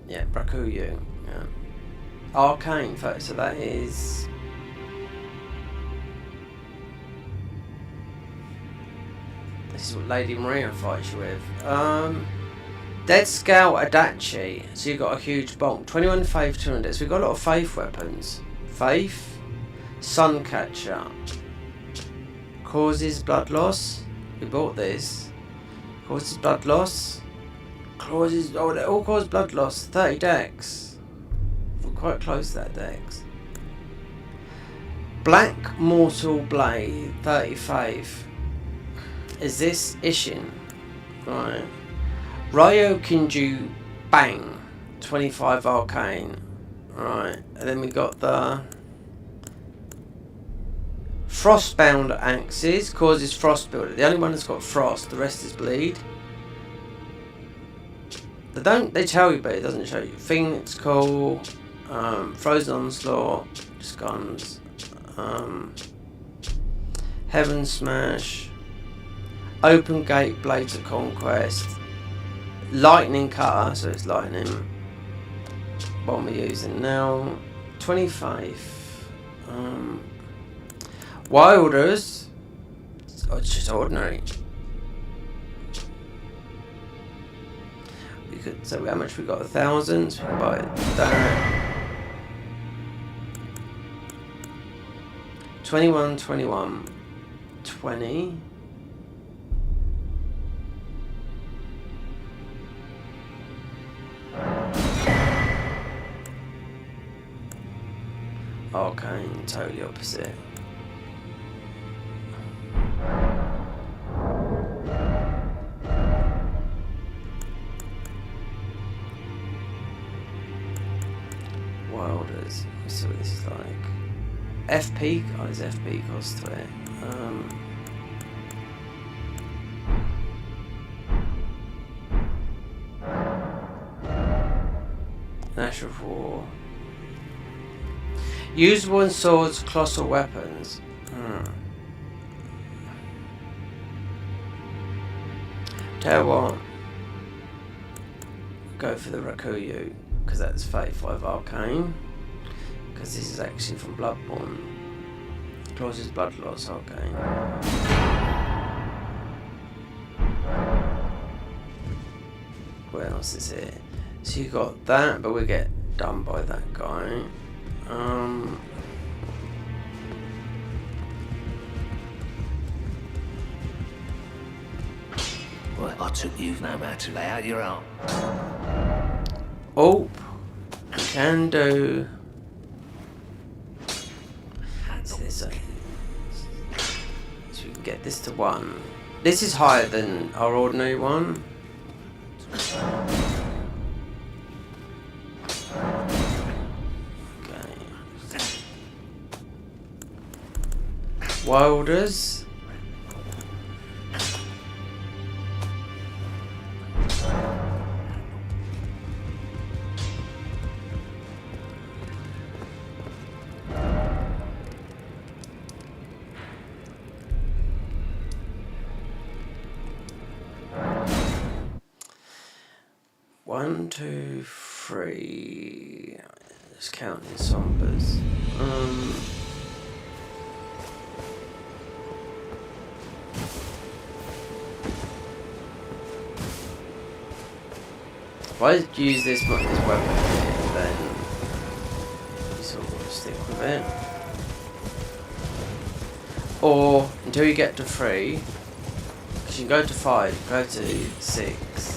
Yeah, Brakuyu. Yeah. Arcane, so that is... This is what Lady Maria fights you with. Dead Scout Adachi. So you've got a huge bonk. 21 Faith, 200. So we've got a lot of Faith weapons. Faith. Suncatcher. Causes blood loss. We bought this. Causes blood loss. Oh, they all cause blood loss. 30 dex. We're quite close to that dex. Black Mortal Blade, 35. Is this Ishin? Right. Ryo Kinju Bang, 25 arcane. Right. And then we got the Frostbound Axes, causes frost builder. The only one that's got frost, the rest is bleed. They tell you, but it doesn't show you. Phoenix Call, Frozen Onslaught, just guns. Heaven Smash, Open Gate, Blades of Conquest, Lightning Cutter, so it's lightning. What we're using now, 25. Wilders, oh, it's just ordinary. We could, so how much we got? 1,000. So we can buy that. 21, 21, 20. Okay, totally opposite. Wilders. Let's see what this is like. FP, oh, there's FP cost to it. National War. Usable in swords, colossal weapons. Tell you what, go for the Rakuyu, because that's 35 arcane. Because this is actually from Bloodborne. Causes blood loss, arcane. What else is here? So you got that, but we get done by that guy. Well, I took you no matter to lay out your arm. Oh, can do. So we can get this to 1. This is higher than our ordinary one. Wilders. One, two, three. Just counting sombers. If I use this weapon here, then you sort of stick with it. Or until you get to 3, because you can go to 5, go to 6.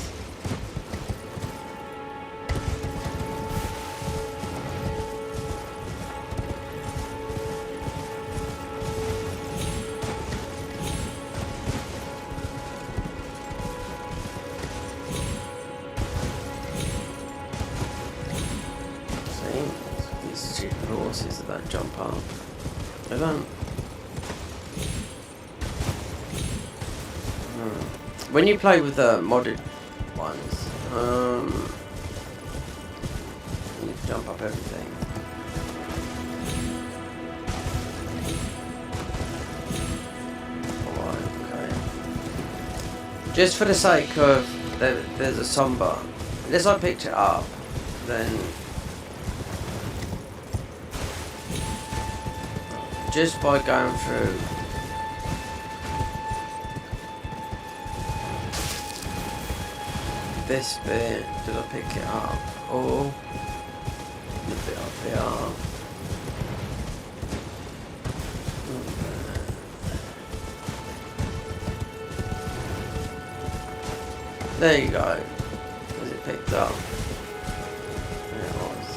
Horses that jump up. They don't. When you play with the modded ones, you can jump up everything. Alright, okay. Just for the sake of there's a somber. Unless I picked it up, then just by going through this bit, did I pick it up? Or the bit up here? There you go. Was it picked up? There it was.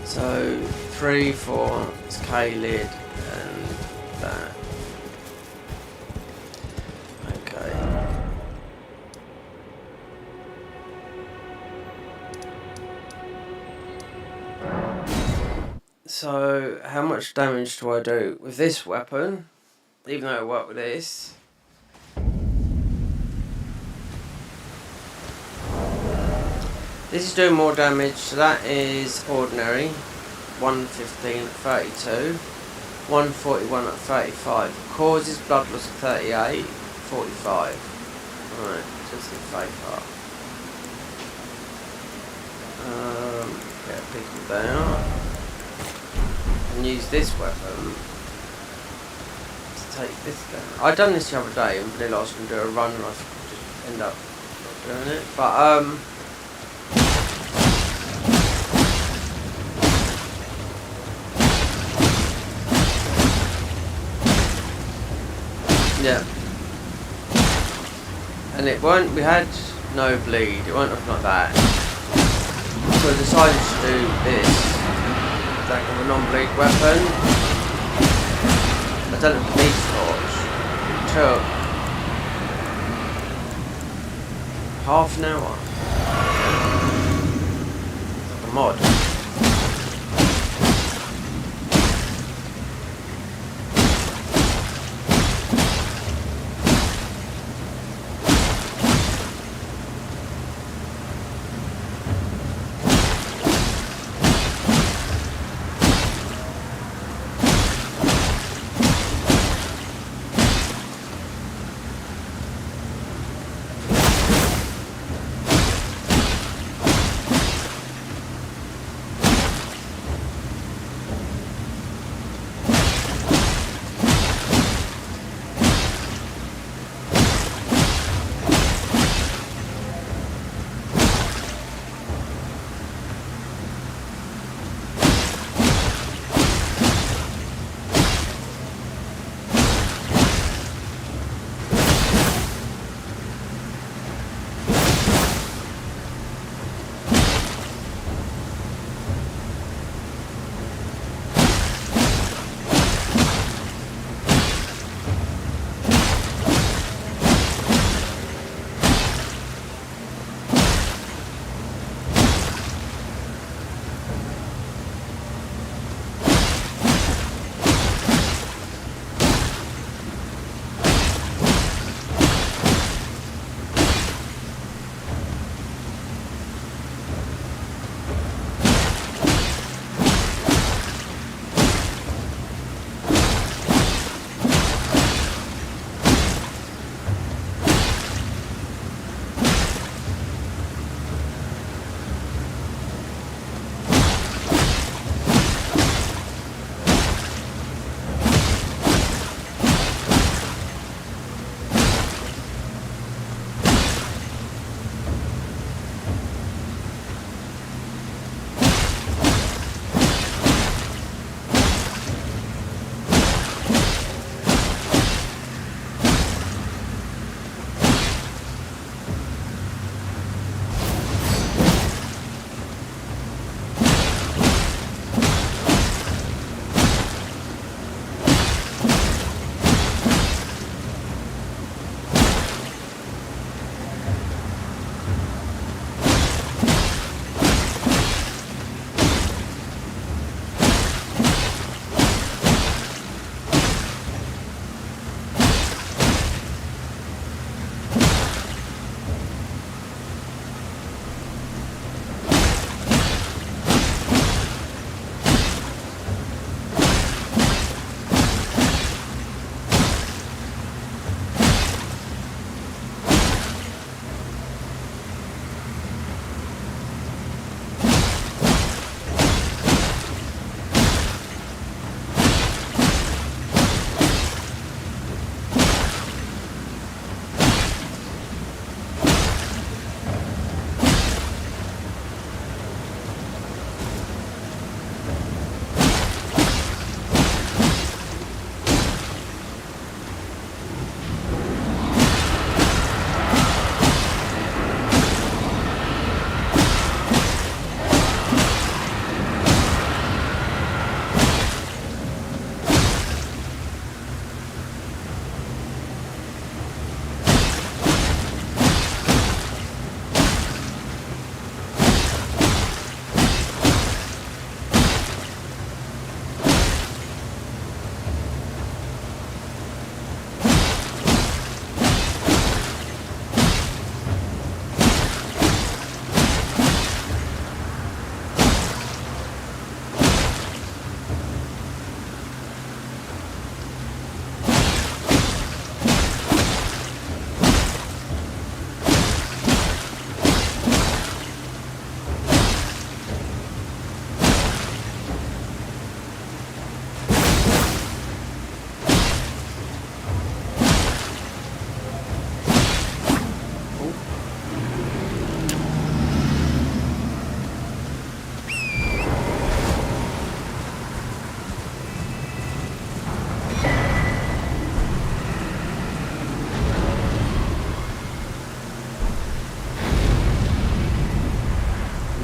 So 3, 4, it's K-lid and that. Okay. So how much damage do I do with this weapon? Even though I work with this. This is doing more damage, so that is ordinary. 115 at 32. 141 at 35. Causes blood loss at 38. 45. Alright, just the fake part. Get people down. And use this weapon to take this down. I done this the other day and Vanilla I was going to do a run and I just end up not doing it. But yeah. And it weren't, we had no bleed, it weren't nothing like that. So I decided to do this. Like a non-bleed weapon. I don't have the bleed torch. It took half an hour. Like a mod.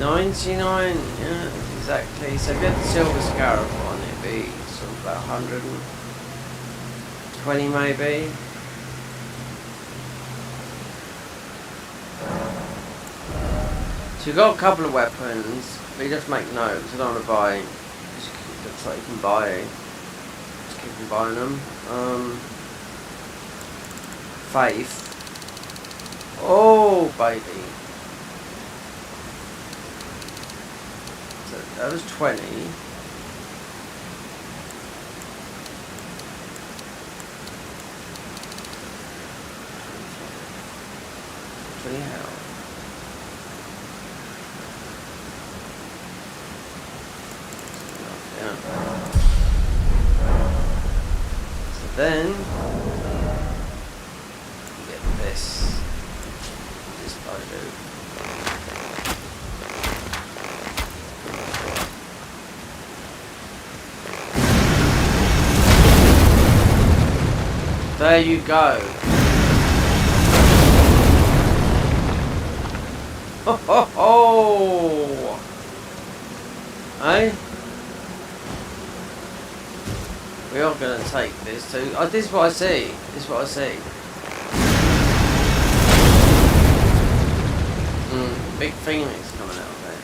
99, yeah, exactly. So if you had the silver scarab one, it'd be sort of about 120 maybe. So you've got a couple of weapons, but you just make notes. I don't want to buy. Just looks like you can buy. Just keep on buying them. Faith. Oh baby. So that was 20. 20 health. Yeah. So then you get this bojo. There you go. Ho ho ho! Eh? We are going to take this too. Oh, this is what I see. This is what I see. Big phoenix coming out of there.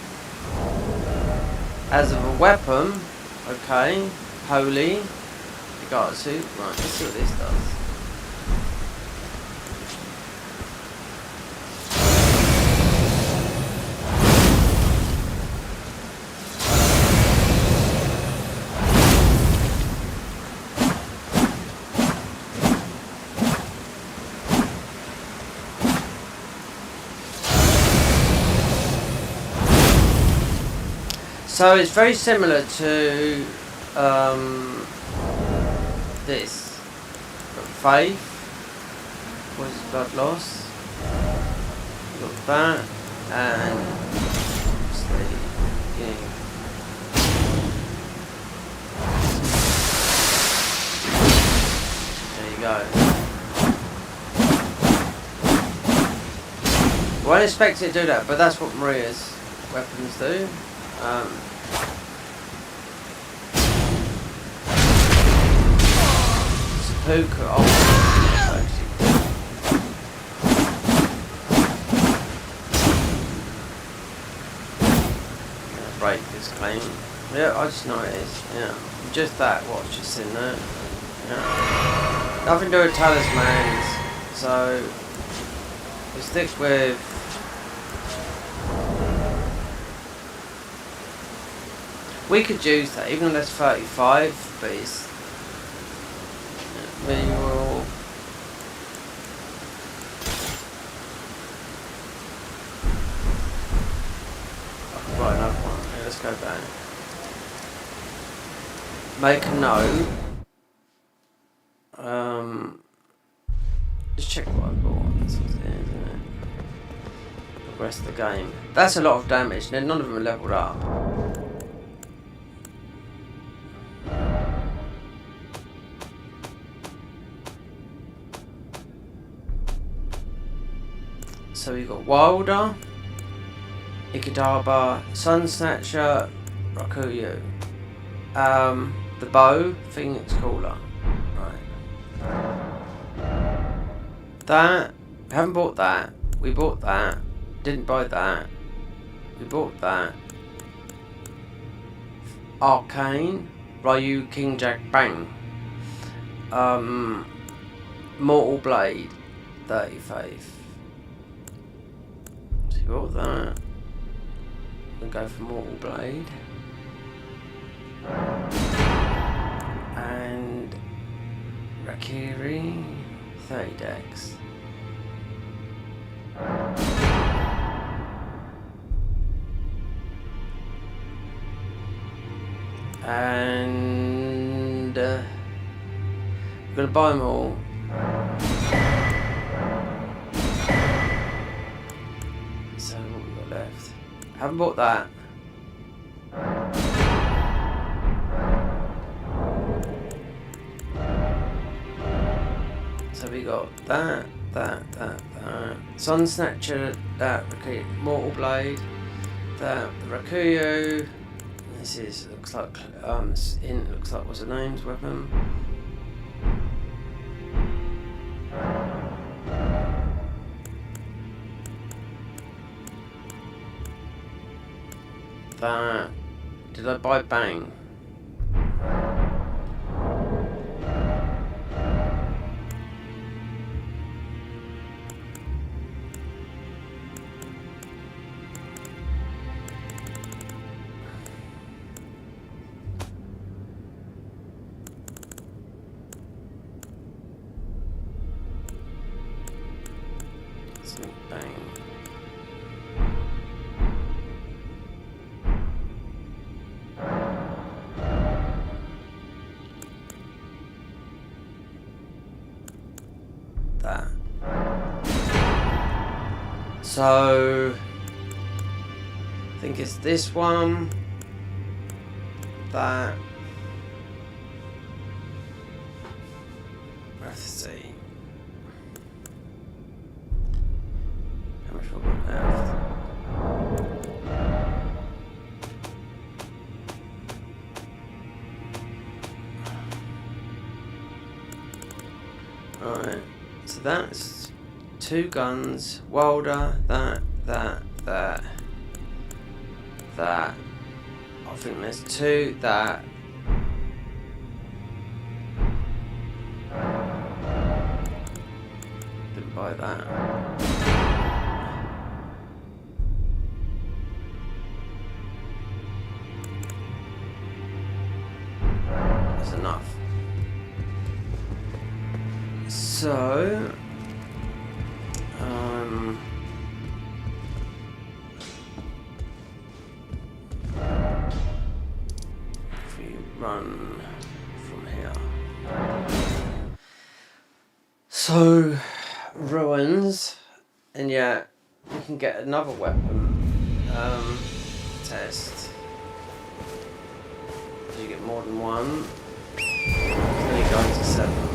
As of a weapon, okay. Holy. You got a suit. Right, let's see what this does. So it's very similar to this. Got faith. Was blood loss. Got that, and obviously, yeah. There you go. Won't expect it to do that, but that's what Maria's weapons do. Seppuku. Oh, break this claim. Yeah, I just know it is. Yeah, just that watch just in there. Yeah, nothing to do with talismans. So we stick with. We could use that, even though that's 35, but it's we will. I can buy another one. Yeah, let's go back. Make a note. Just check what I bought. That's what's there, isn't it? Progress the game. That's a lot of damage. None of them are leveled up. So we got Wilder, Ikidaba, Sun Snatcher, Rakuyu. The bow, Phoenix Caller. Right. That, we haven't bought that. We bought that. Didn't buy that. We bought that. Arcane, Ryu, King Jack, Bang. Mortal Blade, 35. All that. We'll go for Mortal Blade. And Rakiri, 30 dex. And we're gonna buy them all. So what we got left? Haven't bought that. So we got that. Sun Snatcher, that, okay, Mortal Blade, The Rakuyo. This is looks like looks like what's her name's weapon. That did I buy Bang? Bang. That. So I think it's this one. That. Let's see. How much have I got left? Alright, so that's 2 guns, welder, that. I think there's 2, that. Didn't buy that. That's enough. So, if we run from here. So, ruins, and yet we can get another weapon test. You get more than one. It's only going to 7.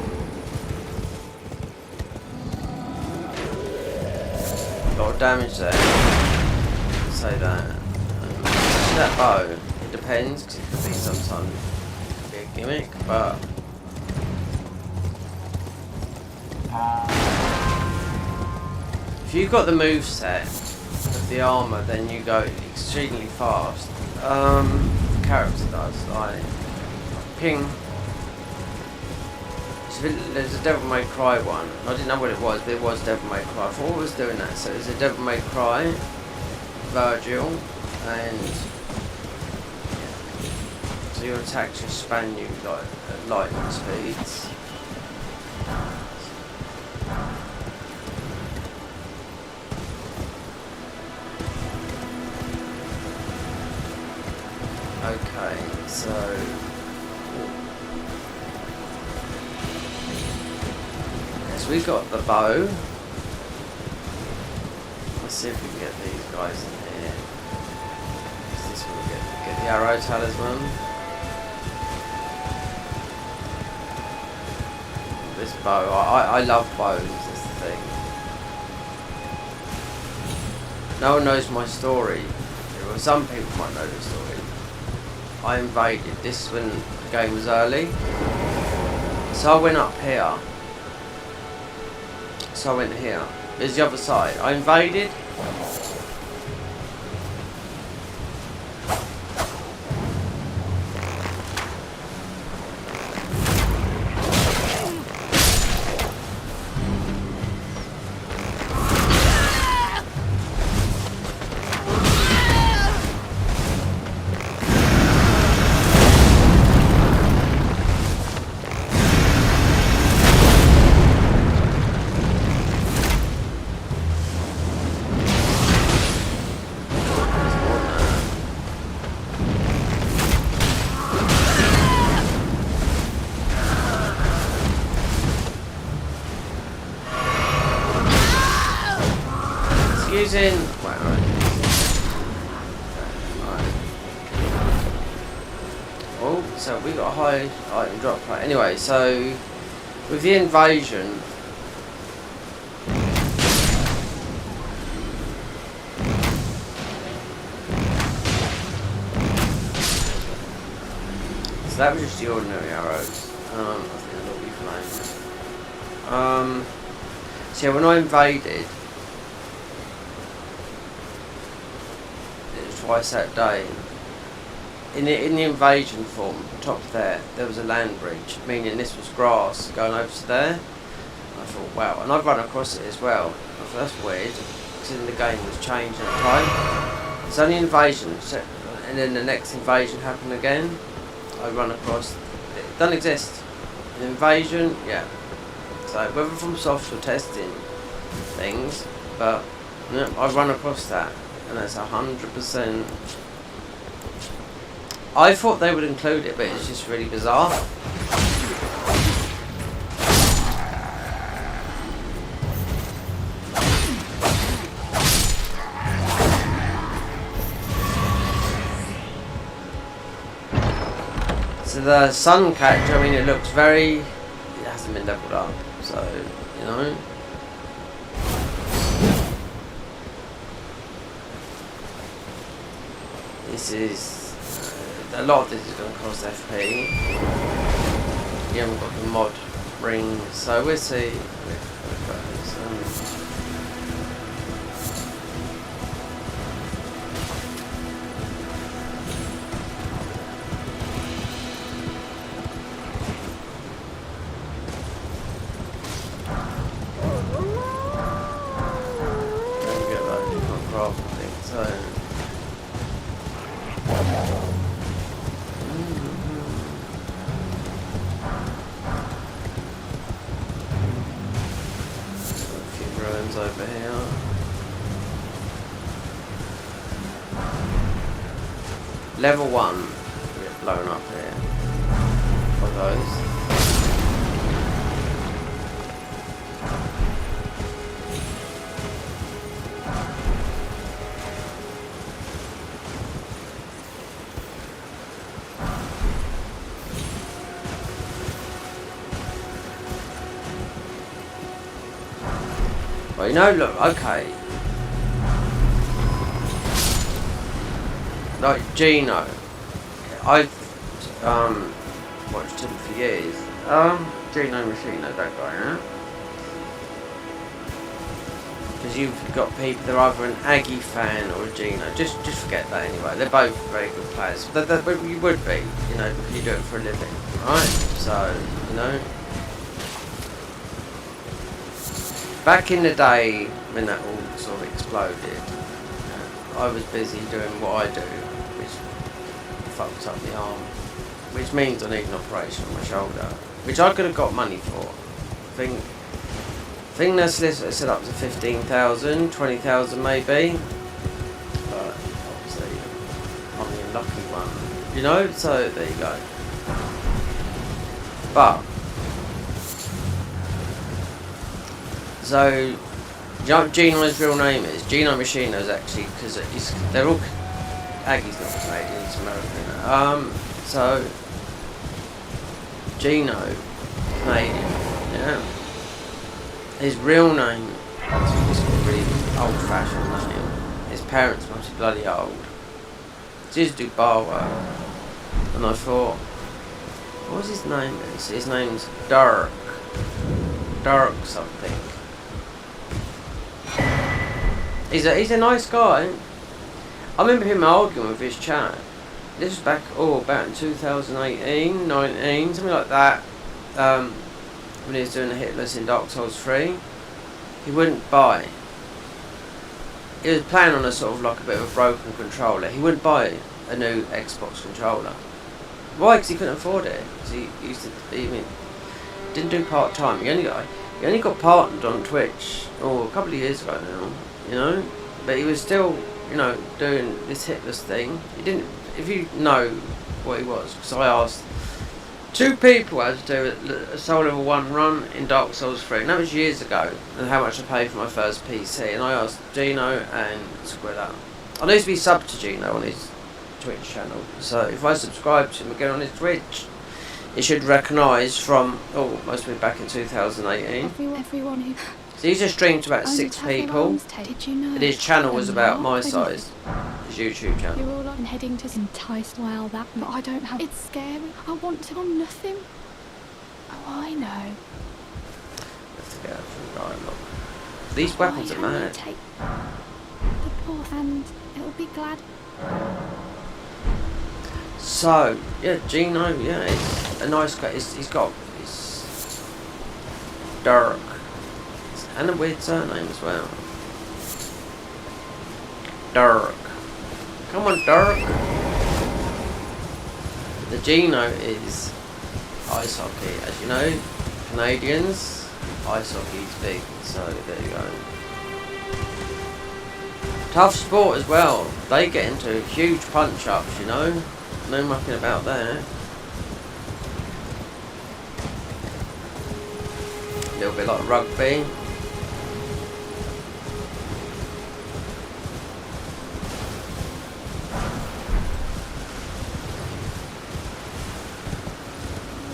A lot of damage there. Say that. That bow, it depends, because it could be sometimes be a gimmick, but if you've got the moveset of the armour, then you go extremely fast. The character does, like ping. There's a Devil May Cry one. I didn't know what it was, but it was Devil May Cry. I thought it was doing that. So there's a Devil May Cry, Virgil, and yeah. So your attacks just span you like at lightning speeds. Okay, so. So we got the bow. Let's see if we can get these guys in here. Is this where we get the arrow talisman? This bow, I love bows, that's the thing. No one knows my story. Well, some people might know the story. I invaded. This when the game was early. So I went up here. So I went here. There's the other side. I invaded. Using right. Oh, so we got a high item drop rate. Anyway, so with the invasion, So that was just the ordinary arrows. I think that'll be flames. So yeah, when I invaded, it was twice that day. In the invasion form, top there was a land bridge, meaning this was grass going over to there. And I thought, wow, and I've run across it as well. I thought, that's weird, because then the game was changing at the time. It's only invasion, so, and then the next invasion happened again. I run across, it doesn't exist. An invasion, yeah. So whether from soft or testing things, but yeah, I've run across that, and that's 100%. I thought they would include it, but it's just really bizarre. So the sun character, I mean, it looks very... It hasn't been leveled up, so, you know. This is... a lot of this is going to cost FP. You haven't got the mod ring, so we'll see how it goes. Over here. Level 1 get blown up here. For those. Well, you know, look, okay. Like Gino, I've watched him for years. Gino Machino, that guy, yeah? Because you've got people, they're either an Aggie fan or a Gino. Just forget that anyway. They're both very good players. You would be, you know, because you do it for a living, right? So, you know. Back in the day, when that all sort of exploded, I was busy doing what I do, which fucked up the arm. Which means I need an operation on my shoulder, which I could have got money for. I think their solicitor set up to 15,000, 20,000 maybe. But obviously, I'm the unlucky one, you know. So there you go. But so, do you know what Gino's real name is? Gino Machino's actually, because they're all... Aggie's not Canadian, it's American. So, Gino, Canadian, yeah. His real name is a really old-fashioned name. His parents must be bloody old. He used to do bar work. And I thought, what was his name? His name's Dirk. Dirk something. He's a nice guy. I remember him arguing with his chat. This was back, about in 2018, 19, something like that. When he was doing the hit list in Dark Souls 3. He wouldn't buy. He was playing on a sort of like a bit of a broken controller. He wouldn't buy a new Xbox controller. Why? Because he couldn't afford it. Because he used to, didn't do part-time. He only got partnered on Twitch, a couple of years ago now. You know, but he was still, you know, doing this hitless thing. He didn't, if you know what he was, because I asked 2 people how to do a Soul Level 1 run in Dark Souls 3, and that was years ago, and how much I paid for my first PC, and I asked Gino and Squilla. I used to be subbed to Gino on his Twitch channel, so if I subscribe to him again on his Twitch, it should recognise from, must be back in 2018. Everyone who... So he just streamed to about 6 people, Did you know? and his channel was about my size. his YouTube channel. You're all like heading to enticed while that, but I don't have. It's scary. I want to. I'm nothing. Oh, I know. Let's get out from the right, look. These weapons are mad. Take the poor and it'll be glad. So yeah, Gino, yeah, it's a nice guy. He's got his Dirk and a weird surname as well. Dirk. Come on, Dirk. The Gino is ice hockey. As you know, Canadians, ice hockey's big, so there you go. Tough sport as well. They get into huge punch-ups, you know. No mucking about there. A little bit like rugby.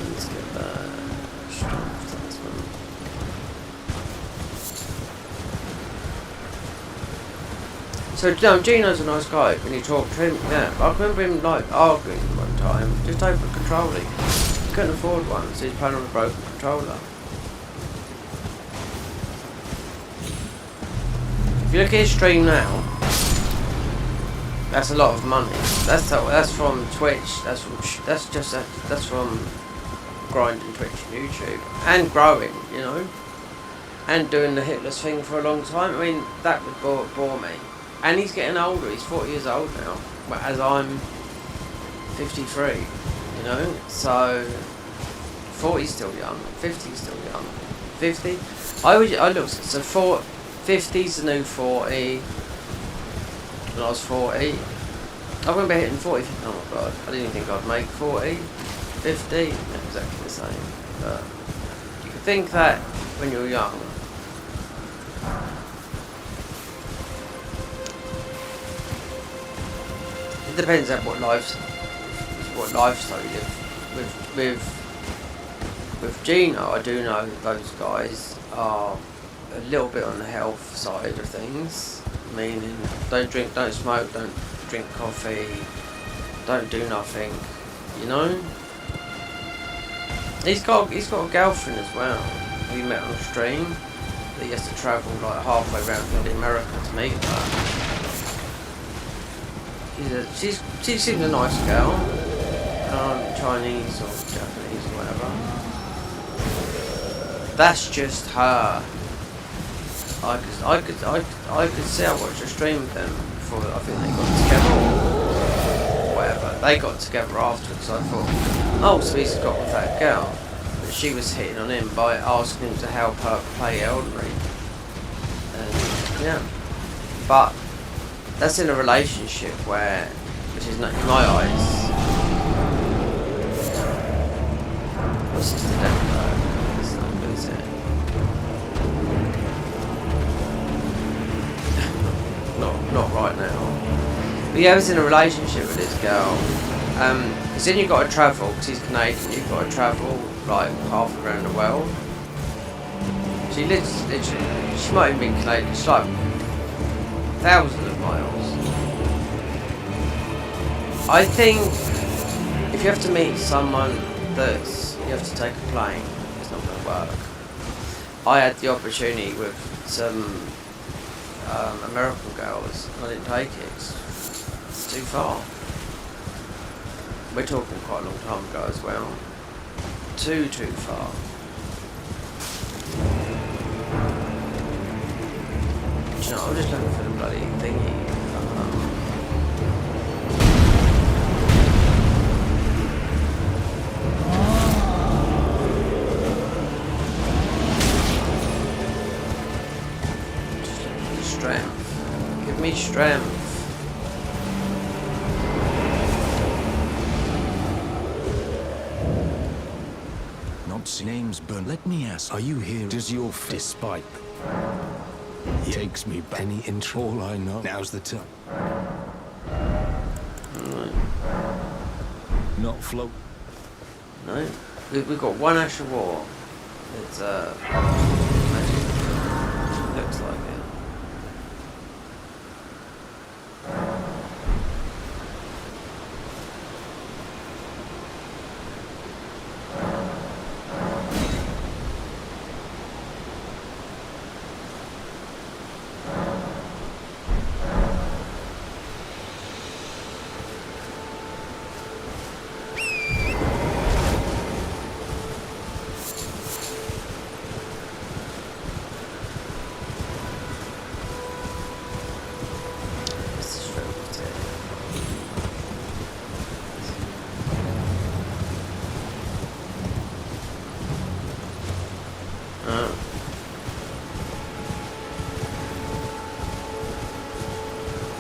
Let's get that strength to this one. So no, Gino's a nice guy when you talk to him. Yeah, I remember him like arguing one time just over a controller. He couldn't afford one, so he's playing on a broken controller. If you look at his stream now, that's a lot of money. That's from Twitch. That's from grinding Twitch and YouTube and growing, you know, and doing the hitless thing for a long time. I mean, that would bore me. And he's getting older. He's 40 years old now, as I'm 53. You know, so 40's still young, 50's still young. 50. I looked. So 50's the new 40. When I was 40, I remember hitting 40. Oh my god! I didn't think I'd make 40. 50, exactly the same. But you could think that when you're young. It depends on what lifestyle you live. With Gino, I do know that those guys are a little bit on the health side of things, meaning don't drink, don't smoke, don't drink coffee, don't do nothing, you know. He's got a girlfriend as well. We met on stream. He has to travel like halfway around America to meet her. She seems a nice girl. Chinese or Japanese or whatever. That's just her. I could see. I watched a stream with them before. I think they got together or whatever. They got together afterwards. So I thought, oh, so he's got with that girl. But she was hitting on him by asking him to help her play Elden Ring. And yeah, but that's in a relationship which is not in my eyes. What's this the devil? It's not good, is it? Not right now. But yeah, I was in a relationship with this girl. Cause then you've got to travel, because he's Canadian, you've got to travel like half around the world. She lives literally, she might have been Canadian, she's like thousands of miles. I think if you have to meet someone you have to take a plane, it's not going to work. I had the opportunity with some American girls, and I didn't take it. It's too far. We're talking quite a long time ago as well. Too far. You know, I'm just looking for the bloody thingy. Strength. Give me strength. Not names, but let me ask, are you here? Does your despite he takes me back. Any intro? All I know. Now's the time. Not float. No. We've got one Ash of War. It's magic. Looks like it.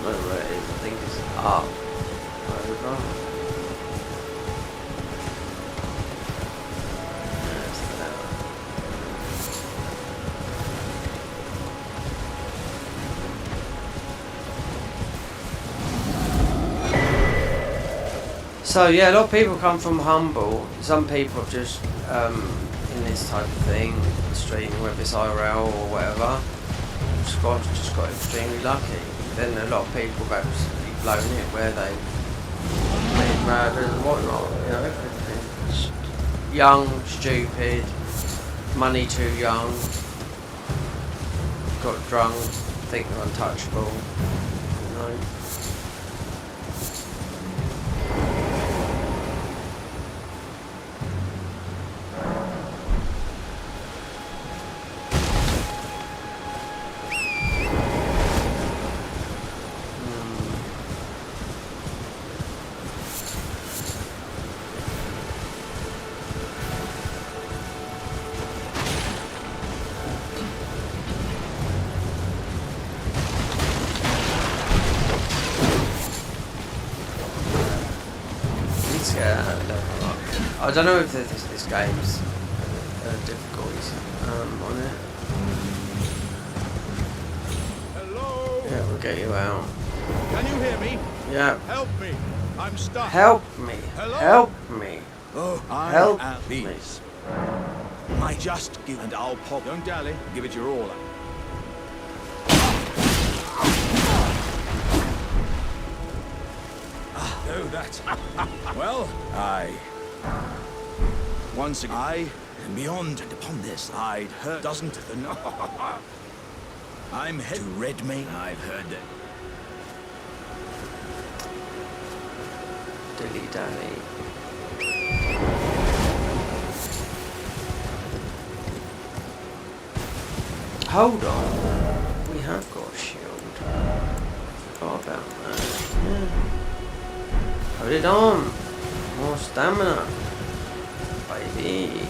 know where it is. I think it's up. Over. So yeah, a lot of people come from humble. Some people just in this type of thing, streaming, whether it's IRL or whatever, just got extremely lucky. Then a lot of people have absolutely blown it, where they made murders and whatnot. You know, young, stupid, money too young, got drunk, think they're untouchable. You know. I don't know if this game's difficulties on it. Hello? Yeah, we'll get you out. Can you hear me? Yeah. Help me. I'm stuck. Help me. Hello? Help me. Oh, Help me. me. I just give and I'll pop. Don't dally. Give it your all. Oh, that. Well, once again, I and beyond and upon this, I'd heard doesn't the no. I'm head to Redmayne. I've heard that. Dilly dally. Hold on. We have got a shield. Forgot about that. Yeah. Hold it on. More stamina. Baby.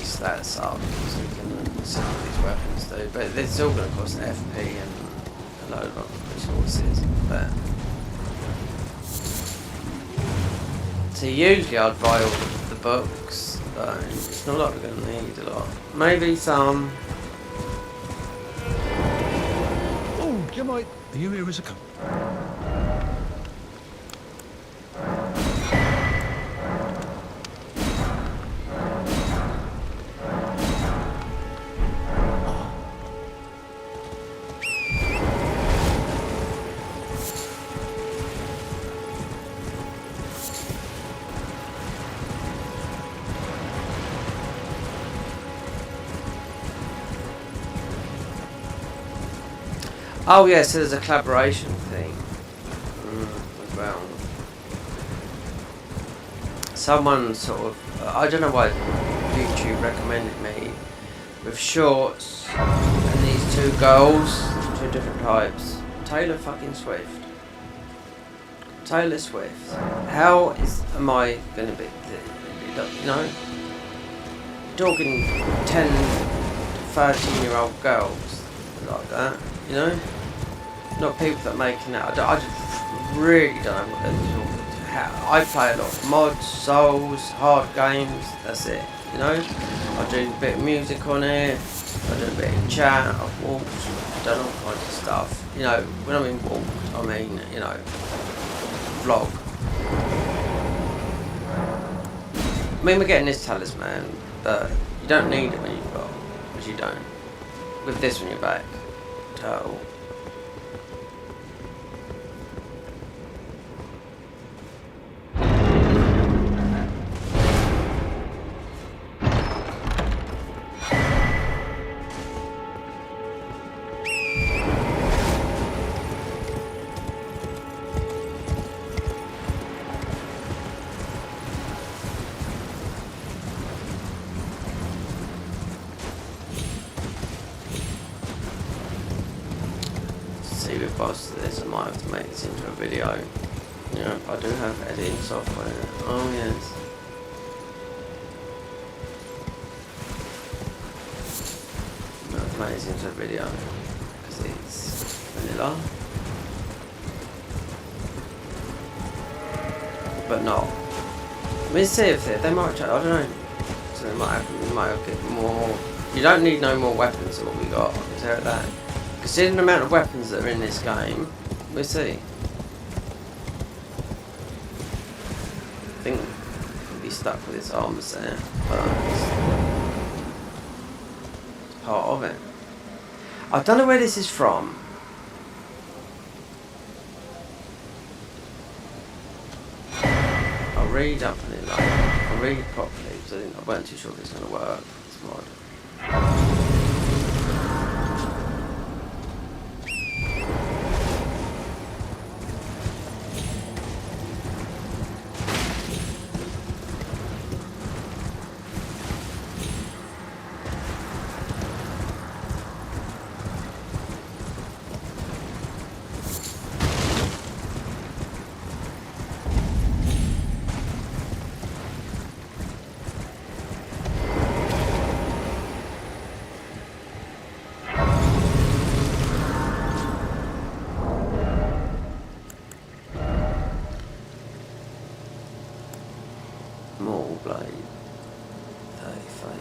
Stats up so we can see what these weapons do, but they're still going to cost FP and a load of resources. But so usually I'd buy all the books, but it's not like we're going to need a lot. Maybe some. Oh, you might. Are you here as a company? Oh yeah, so there's a collaboration thing as well. Someone sort of, I don't know why YouTube recommended me with shorts and these two girls, two different types. Taylor fucking Swift. Taylor Swift. How am I going to be, you know, talking 10 to 13-year-old girls like that, you know? Not people that are making that. I just really don't know what they're doing. I play a lot of mods, souls, hard games, that's it, you know? I do a bit of music on it, I do a bit of chat, I've walked, done all kinds of stuff. You know, when I mean walked, I mean, you know, vlog. I mean, we're getting this talisman, but you don't need it when you've got, because you don't. With this on your back, turtle. boss to this. I might have to make this into a video. Yeah, I do have editing software. Oh yes. I might have to make this into a video because it's vanilla. But not. Let's see if they might. I don't know. So they might have get more. You don't need no more weapons than what we got. Is there that? Considering the amount of weapons that are in this game, we'll see. I think we'll be stuck with its arms there, but it's part of it. I don't know where this is from. I'll read up on it later. I'll read properly because I weren't too sure if it's going to work. This mod. Mortal blade. 35.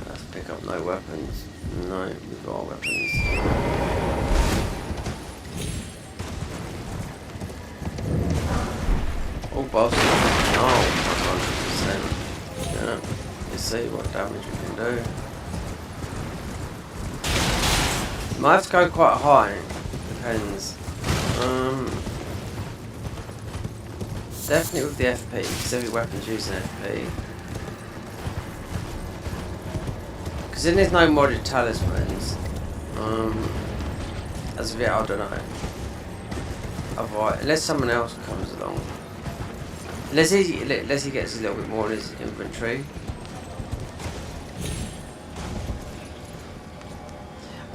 Let's pick up no weapons. No, we've got weapons. Oh, boss. Oh, 100%. Yeah. Let's see what damage we can do. Might have to go quite high. Depends. Definitely with the FP, because every weapon's using FP. Because then there's no modded talismans. As of yet, I don't know. Otherwise, unless someone else comes along. Unless he gets a little bit more in his inventory.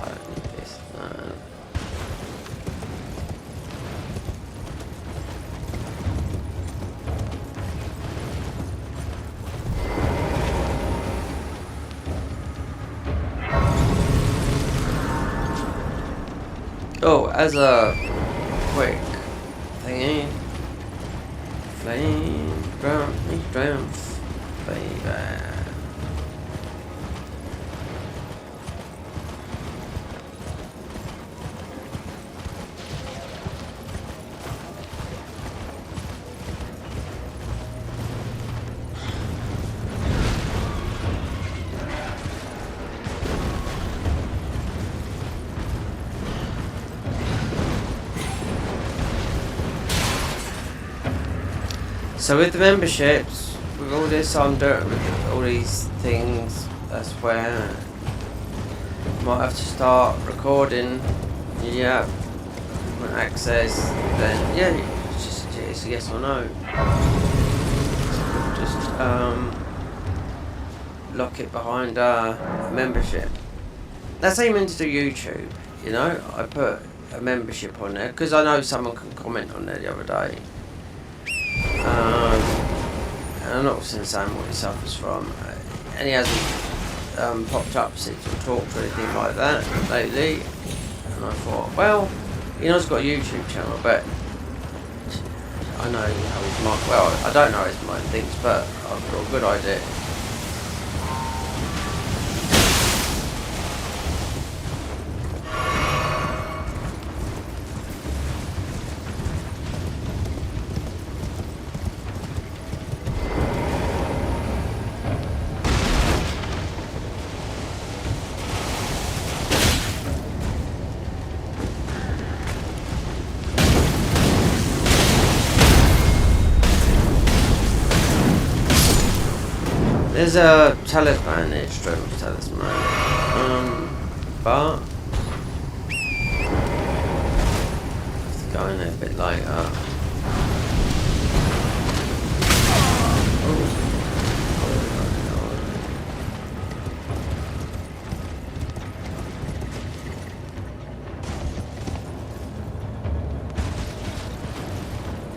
I don't need this. Oh, as a quick thingy. Flame, strength, baby. So with the memberships, with all this I'm doing, with all these things, that's where I might have to start recording. Yeah, want access, then yeah, it's a yes or no. So just lock it behind a membership. That's how you meant to do YouTube, you know. I put a membership on there because I know someone can comment on there the other day. And I'm not saying what he suffers from, and he hasn't popped up since or talked or anything like that lately. And I thought, well, he knows he's got a YouTube channel, but I know how his mind. Well, I don't know how his mind thinks, but I've got a good idea. There's a talisman, it's strength talisman. But going a bit later.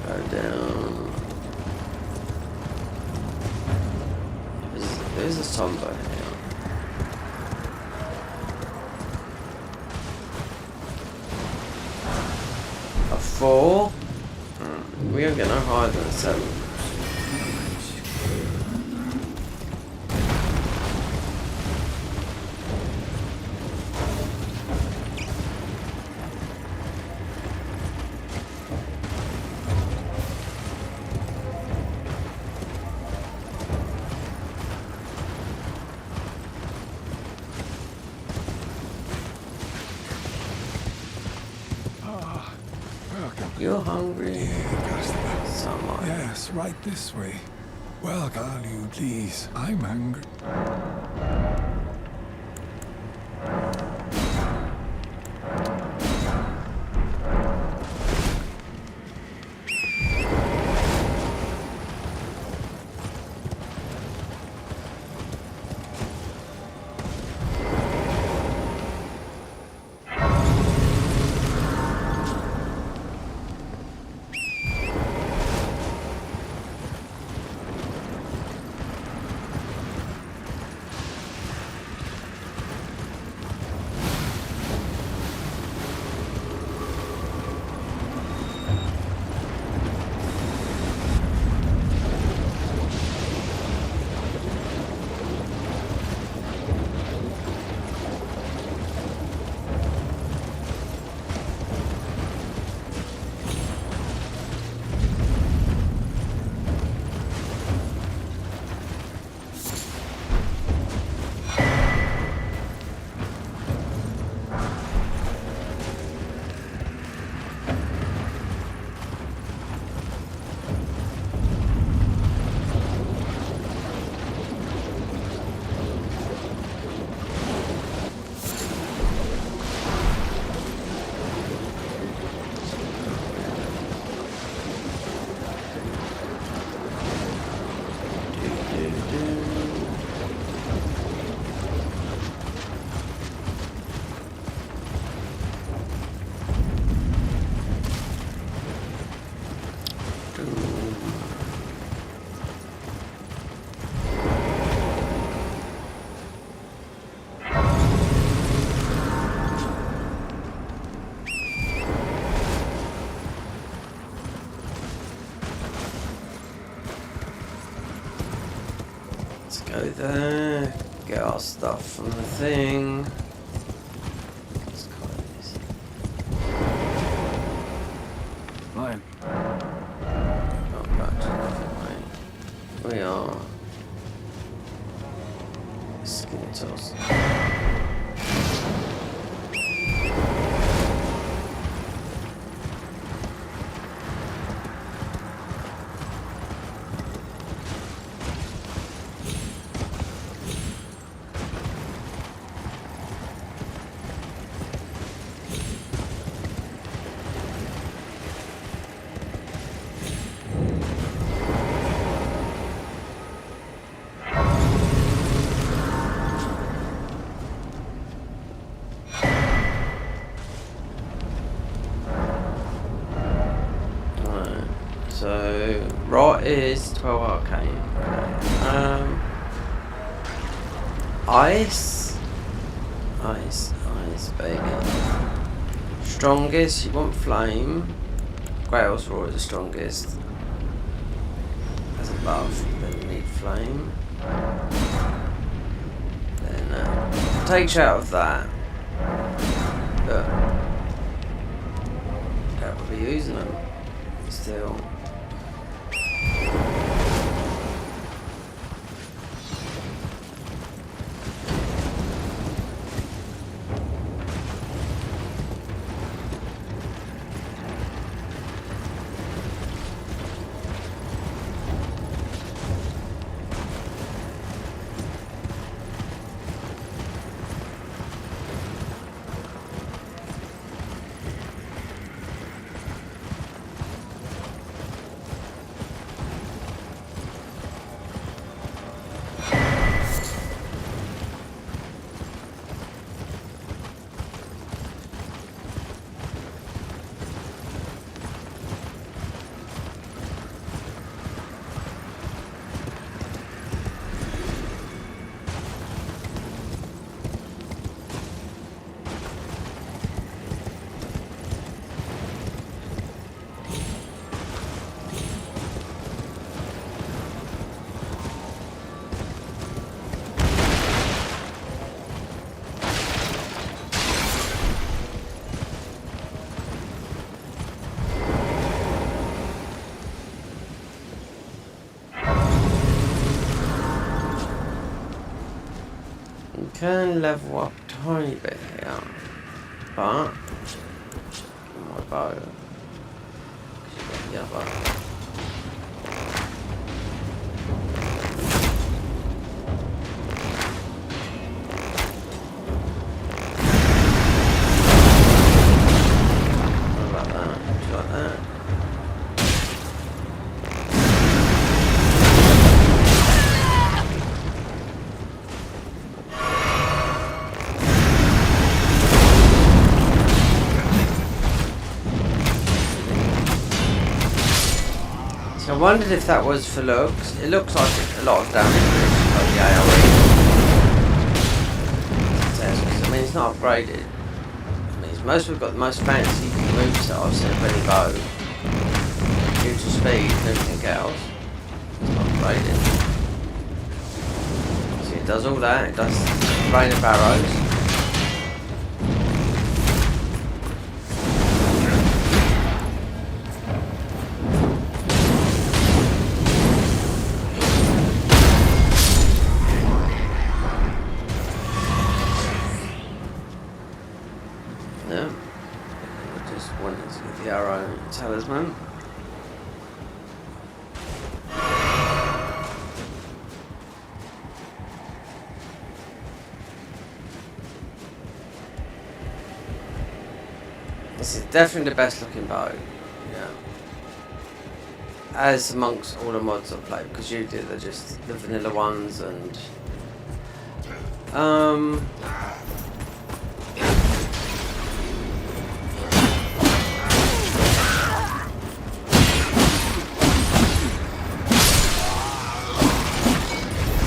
Go down. There's a somber here. A 4? We don't get no higher than a 7. You're hungry? Someone. Yes, right this way. Well, can you please? I'm hungry. Go there, get our stuff from the thing. Let's close. Ryan. Not back to nothing, mate. We are skin toss. So, rot is 12 arcane. Okay. Ice, baby. Strongest, you want flame. Grail's Roar is the strongest. As above, then you need flame. Then takes you out of that. But that will be using them still. can level up a tiny bit here, but my bow. Yeah, but what about that? Do you like that? I wondered if that was for looks. It looks like a lot of damage, like the AoE. I mean, it's not upgraded. I mean, most we've got the most fancy moveset I've seen of any bow. Due to speed and everything else. It's not upgraded. See, it does all that. It does rain of arrows. Talisman. This is definitely the best looking bow, yeah. As amongst all the mods I've played, because usually they're just the vanilla ones and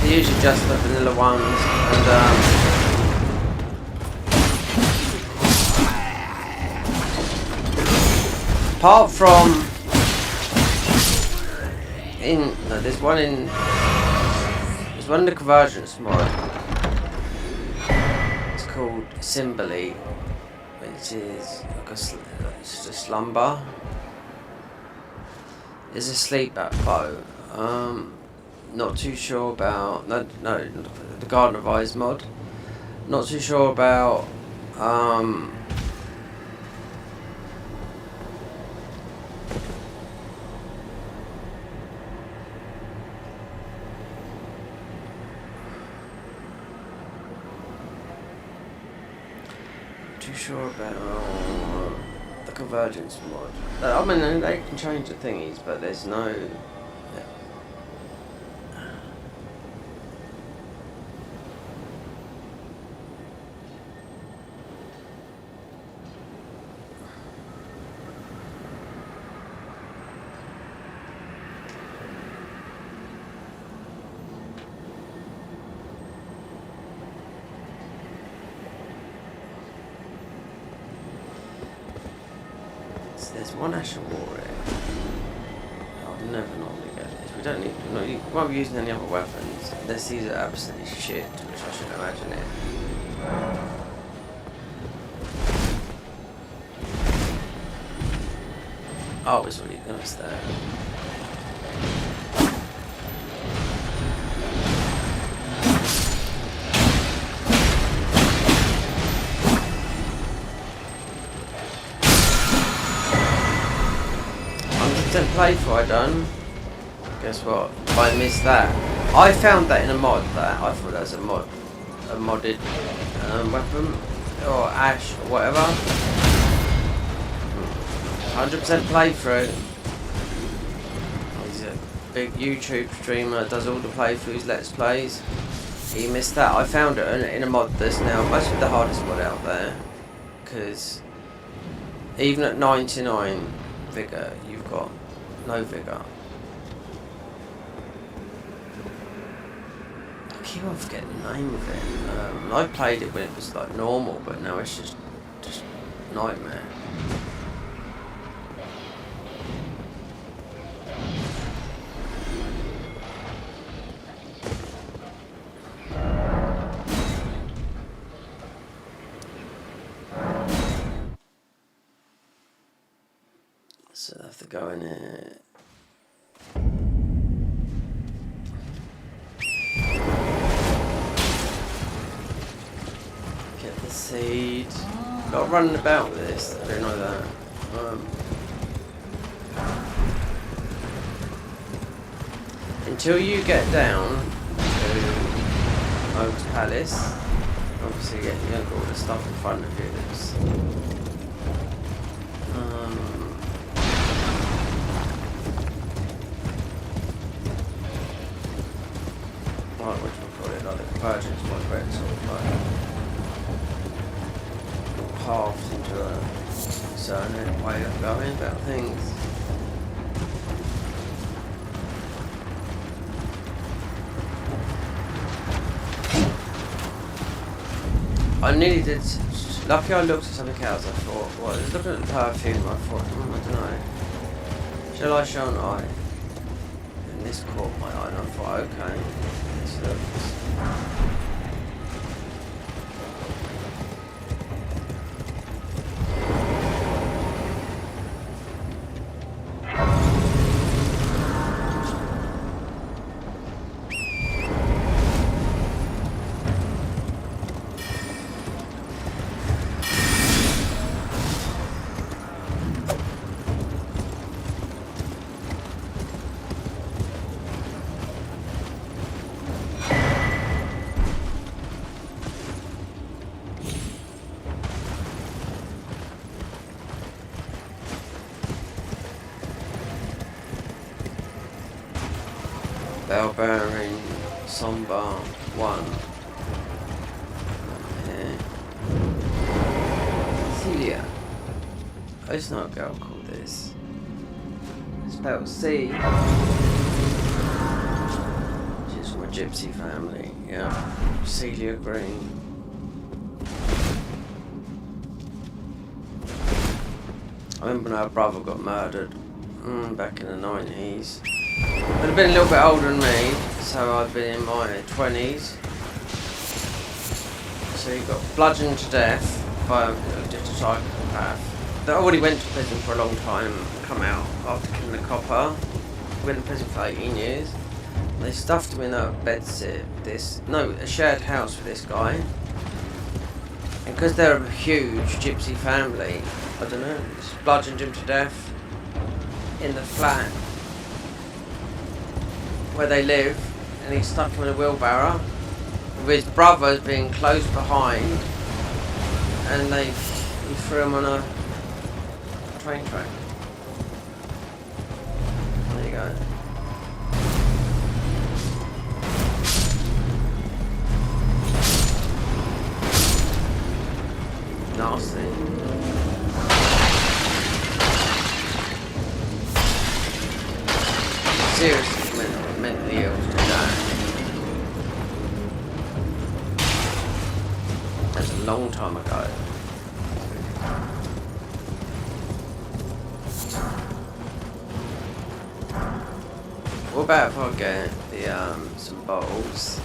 usually just the vanilla ones, and apart from there's one in the Convergence mod. It's called Symboli, which is like it's just a slumber. It's a sleep bow. Not too sure about the Garden of Eyes mod. Not too sure about the Convergence mod. I mean, they can change the thingies, but there's no. There's one Asher Warrior. I'll never normally get this. We don't need. No, you won't be using any other weapons. Unless these are absolutely shit, which I should imagine it. Oh, it's really nice there. Playthrough I done. Guess what? I missed that. I found that in a mod. That I thought that was a modded weapon or ash or whatever. 100% playthrough. He's a big YouTube streamer that does all the playthroughs, let's plays. He missed that. I found it in a mod that's now mostly the hardest mod out there, because even at 99 vigor, you've got no vigor. I keep on forgetting the name of it. I played it when it was like normal, but now it's just nightmare. So I have to go in here. seed. Got running about with this. I didn't know that. Until you get down to Oak's Palace, obviously you're going to get all the stuff in front of you. That's, like what you call it, like the convergence, like where it's sort of like halved into a certain way of going about things. I nearly did. Lucky I looked at something else. I thought, well, I was looking at the perfume. I thought, I don't know. Shall I show an eye? And this caught my eye, and I thought, okay, this looks. Bell bearing Somber 1. Celia. Oh, it's not a girl called this. It's spelled C. She's from a gypsy family, yeah. Celia Green. I remember when her brother got murdered back in the 90s. I'd have been a little bit older than me, so I'd been in my 20s. So he got bludgeoned to death by just a psychopath. I already went to prison for a long time, come out after killing the copper. Went to prison for 18 years. They stuffed him in a bedsit, a shared house with this guy. And because they're a huge gypsy family, I don't know, just bludgeoned him to death in the flat where they live, and he stuck him in a wheelbarrow with his brothers being close behind, and he threw him on a train track. There you go. Nasty. Seriously. Mentally ill to do that. That's a long time ago. What about if I get the some bottles?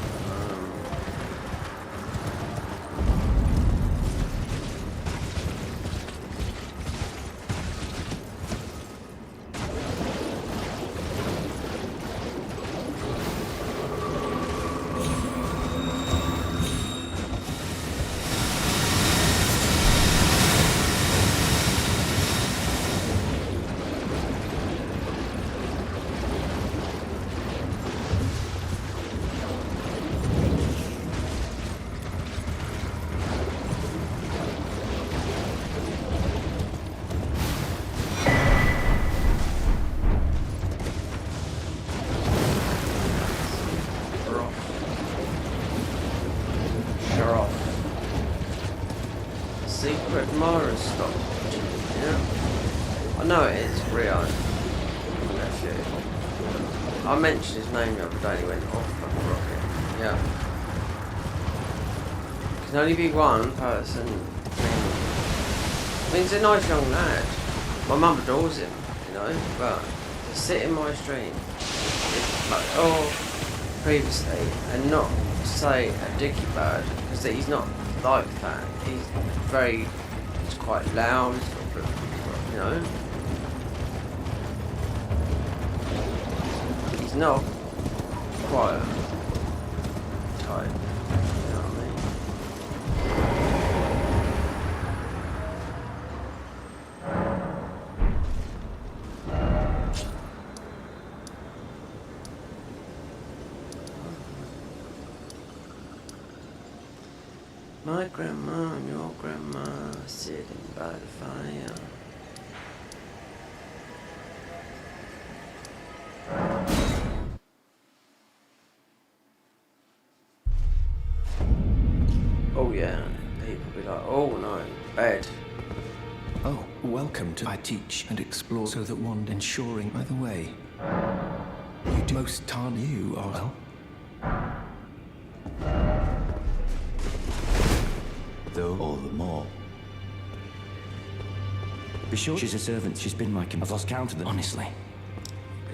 Secret Mara stop. Yeah. I know it is Rio. Nephew. I mentioned his name the other day, he went off like a rocket. Yeah. Can only be one person. I mean, he's a nice young lad. My mum adores him, you know, but to sit in my stream, like, previously, and not say a dicky bird, because he's not like that. He's quite loud, you know. He's not quiet type, you know what I mean? My grandma and your grandma sitting by the fire. Oh yeah, people be like, oh no, bed. Oh, welcome to I teach and explore so that one ensuring either way. You do most time you are well. Though all the more. Be sure she's a servant. She's been my I've lost count of them, honestly. I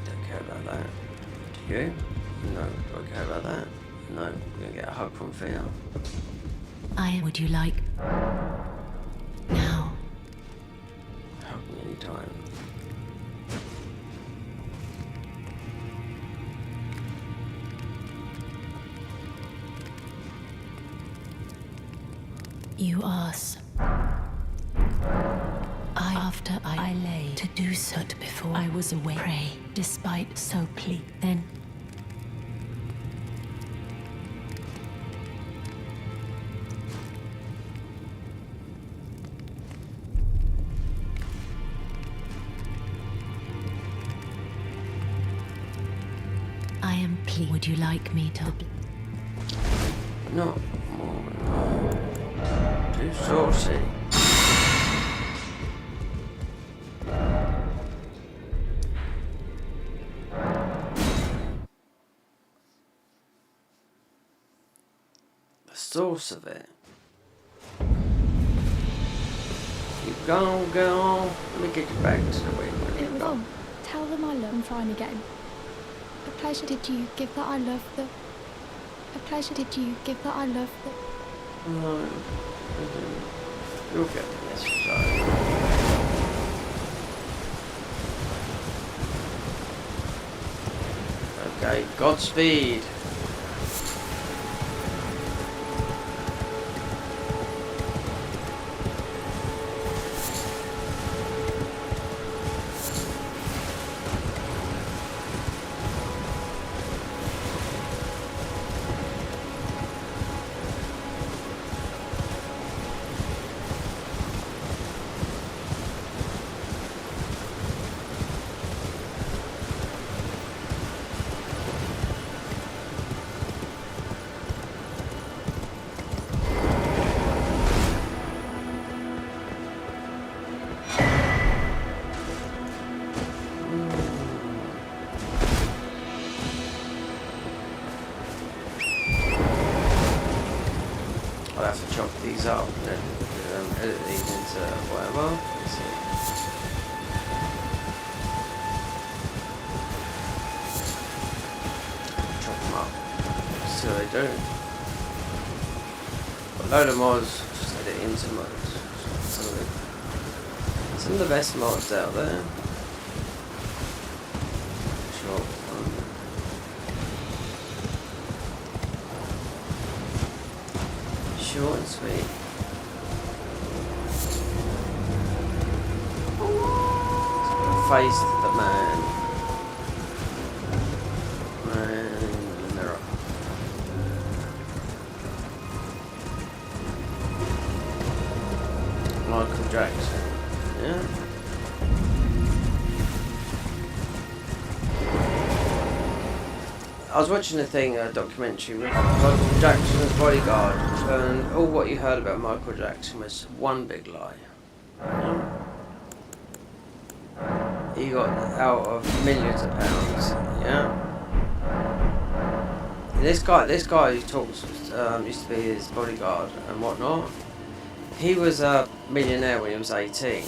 don't care about that. Do you? No, do I care about that? No, I'm gonna get a hug from Thea. Would you like... now? Hug me anytime. You ask. After I lay to do so before I was away, pray, despite so plead, then I am pleased. Would you like me to? No more, no. Too saucy. The source of it. Keep going, girl. Let me get you back to the way It was on. Tell them I love them trying again. A pleasure did you give that I love them. A pleasure did you give that I love them. No, you'll get the message. Okay, Godspeed. I'll have to chop these up and then edit these into whatever. Let's see. Chop them up. See what they do. Got a load of mods, just edit into mods. Some of the best mods out there. Sure. Short and sweet. Face the man. Man in the mirror. Michael Jackson. Yeah. I was watching a documentary with Michael Jackson's bodyguard, and all what you heard about Michael Jackson was one big lie. He got out of millions of pounds, yeah. And this guy who talks used to be his bodyguard and whatnot. He was a millionaire when he was 18,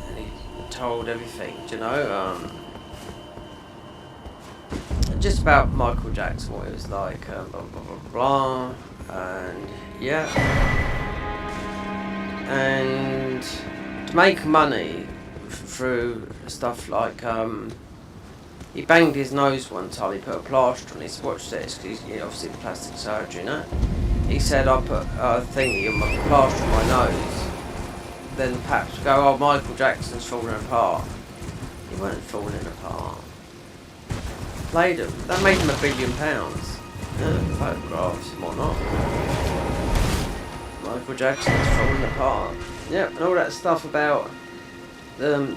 and he told everything, you know. Just about Michael Jackson, what it was like, blah blah blah blah, and yeah, and to make money through stuff like he banged his nose one time. He put a plaster on his watch this because he's obviously the plastic surgery, you know. He said, I put a thingy on my plaster on my nose. Then perhaps go, oh, Michael Jackson's falling apart. He wasn't falling apart. Played him. That made him £1 billion. Yeah, photographs and whatnot. Michael Jackson's falling apart. Yep, and all that stuff about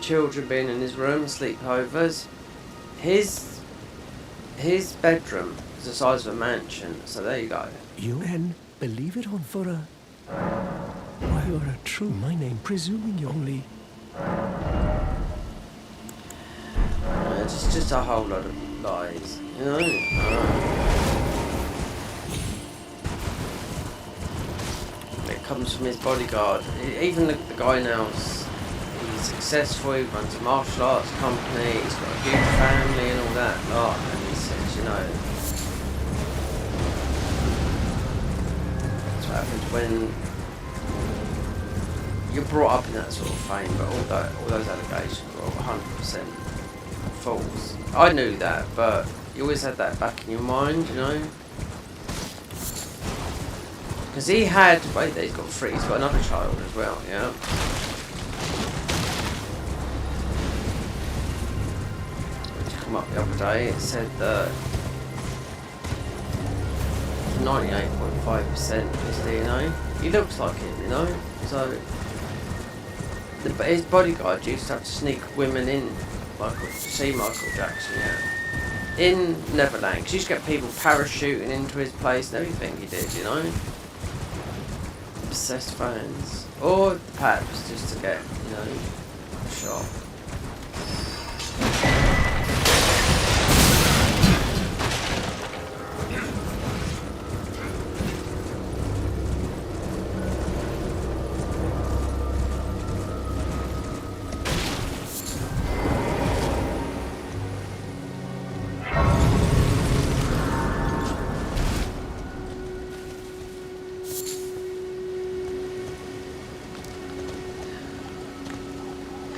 children being in his room, sleepovers. His bedroom is the size of a mansion, so there you go. You then believe it on for a... Why, you're a true my name, presuming you only... It's just a whole lot of lies, you know? It comes from his bodyguard. Even the guy now, he's successful, he runs a martial arts company, he's got a huge family and all that lot, and he says, you know, that's what happens when you're brought up in that sort of fame, but all those allegations were all 100% false. I knew that, but you always had that back in your mind, you know? Because he's got another child as well, yeah? Come up the other day, it said that 98.5% is DNA. He looks like him, you know? So, his bodyguard used to have to sneak women in, to see Michael Jackson, yeah. In Neverland, because he used to get people parachuting into his place and everything he did, you know? Obsessed fans. Or perhaps just to get, you know, a shot.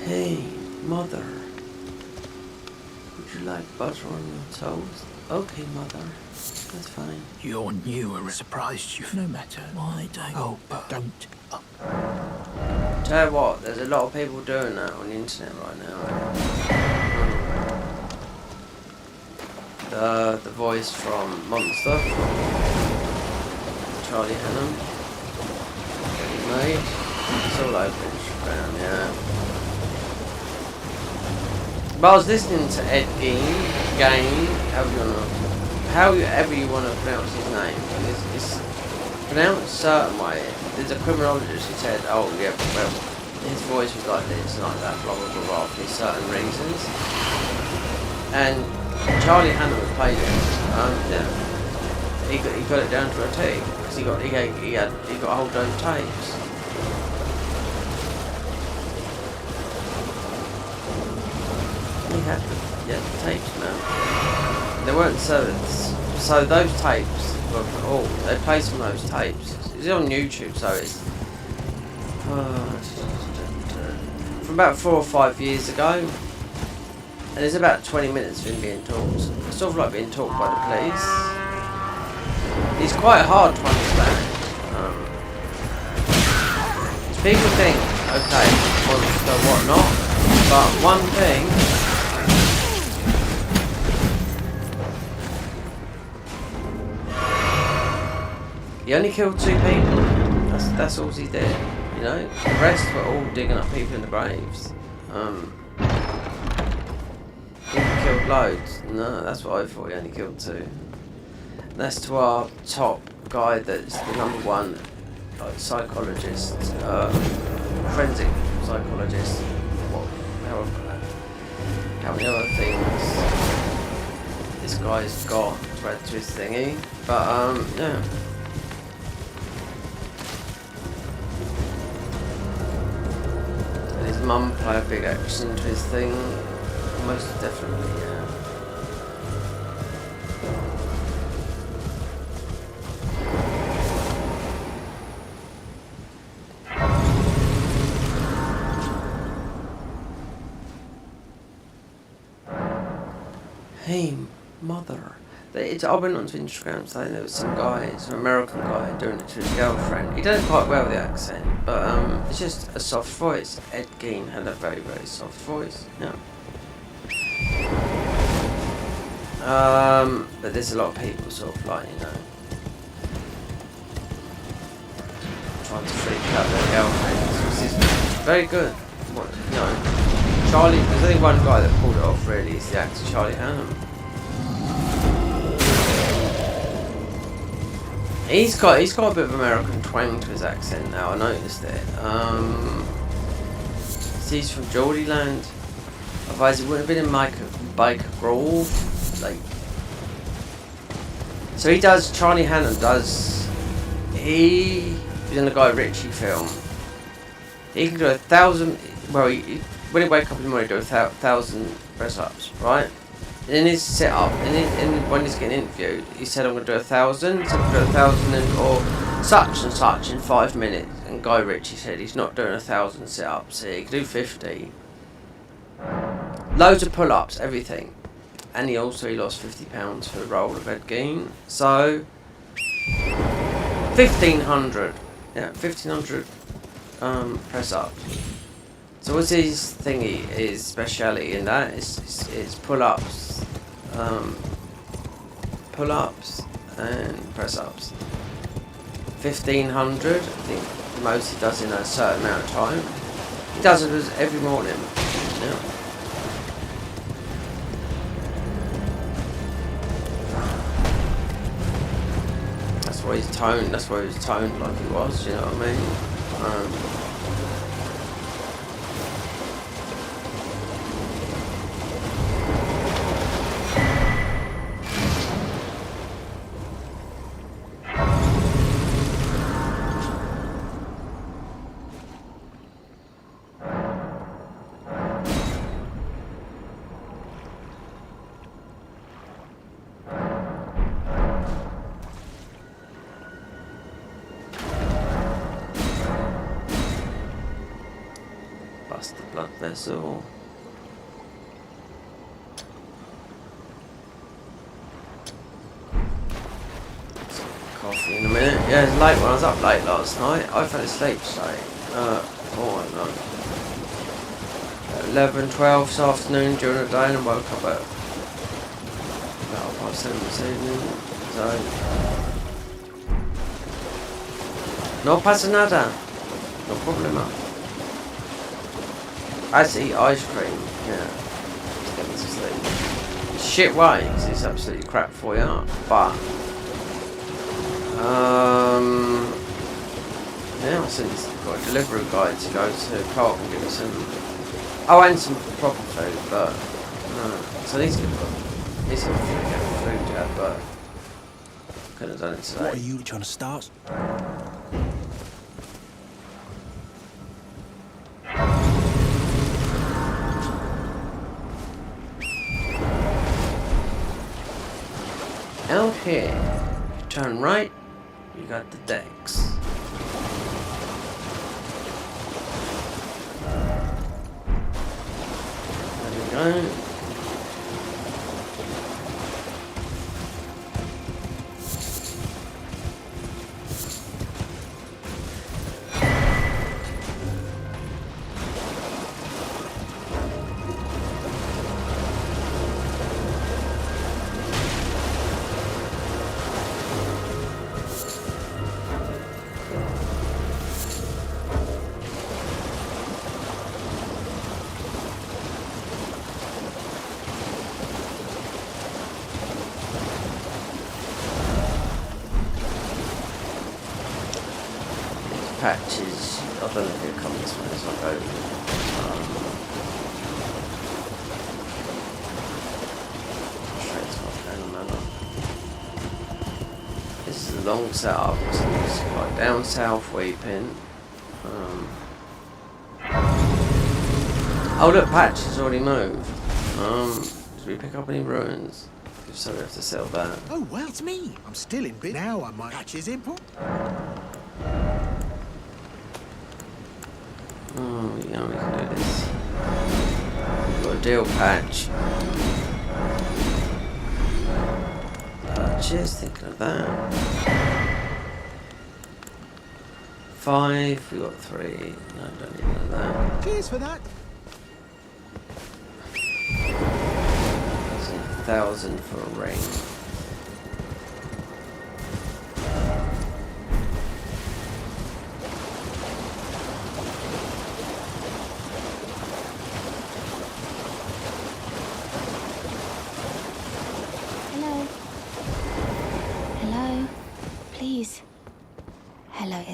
Hey, Mother. Would you like butter on your toast? Okay, Mother. That's fine. You're new and surprised you. No matter. Why don't... Oh, but don't... Tell you what, there's a lot of people doing that on the internet right now. The voice from Monster, from Charlie Hunnam, that he made. It's all over Instagram, yeah. But I was listening to Ed Gein, however you want to pronounce his name, and it's pronounced a certain way. There's a criminologist who said, oh yeah, well, his voice was like this and like that, blah blah blah blah, for certain reasons. And Charlie Hunnam played it. Yeah, he got it down to a T because he got hold of those tapes. He had the tapes now. They weren't so those tapes were they played some of those tapes. It's on YouTube, so it's from about 4 or 5 years ago, and there's about 20 minutes of him being talked. It's sort of like being talked by the police. It's quite hard to understand. People think, okay, monster, whatnot, but one thing. He only killed 2 people. That's all he did. You know, the rest were all digging up people in the graves. He killed loads. No, that's what I thought. He only killed 2. And that's to our top guy that's the #1 psychologist, forensic psychologist. How many other things this guy's got to add to his thingy? But yeah. His mum play a big action to his thing, most definitely, yeah. Hey, Mother. I went onto Instagram saying there was some American guy doing it to his girlfriend. He did it quite well with the accent, but it's just a soft voice. Ed Gein had a very, very soft voice, yeah. But there's a lot of people sort of like, you know, trying to freak out their girlfriends, which is very good. What, you know, Charlie, there's only one guy that pulled it off really, is the actor Charlie Hunnam. He's got a bit of American twang to his accent now, I noticed it. He's from Geordieland. Otherwise, it wouldn't have been in Baker Grove. Like, so he does. Charlie Hunnam does. He was in the Guy Ritchie film. He can do 1,000. Well, when he wake up in the morning, he do 1,000 press-ups, right? In his setup, when he's getting interviewed, he said, "I'm going to do 1,000. So I'm going to do 1,000 or such and such in 5 minutes." And Guy Ritchie said he's not doing 1,000 sit-ups. He can do 50. Loads of pull-ups, everything. And he lost £50 for the role of Ed Gein. So 1,500. Yeah, 1,500 press-ups. So what's his thingy? His speciality in that is pull-ups, pull-ups and press-ups. 1,500. I think the most he does in a certain amount of time. He does it every morning. Yeah. That's why he's toned. That's why he was toned like he was. You know what I mean? Bust the blood vessel. Coffee in a minute. Yeah, it's late when I was up late last night. I fell asleep straight. Oh no. 11, 12 this afternoon during the day, and I woke up at about 7 this evening. So no pasa nada. No problema. I eat ice cream, yeah, to get me to sleep. Shit way, because it's absolutely crap for you, but, yeah, I said he's got a delivery guide to go to Co-op and give me some, and some proper food, but, so I need to get food, yeah, but, couldn't have done it today. What are you trying to start? Out here, you turn right, you got the decks. There we go. Patches, I don't know if it'll come this way as I go. Straight to my panel manor. This is a long setup, so it's like down south weeping. Oh look, Patch has already moved. Did we pick up any ruins? If so, we have to sell that. Oh, well, it's me. I'm still in bed. Now I might catch his input. Oh, yeah, we can do this. We've got a deal, Patch. Cheers, thinking of that. 5, we got 3. No, don't need none of that. Cheers for that. 1,000 for a ring.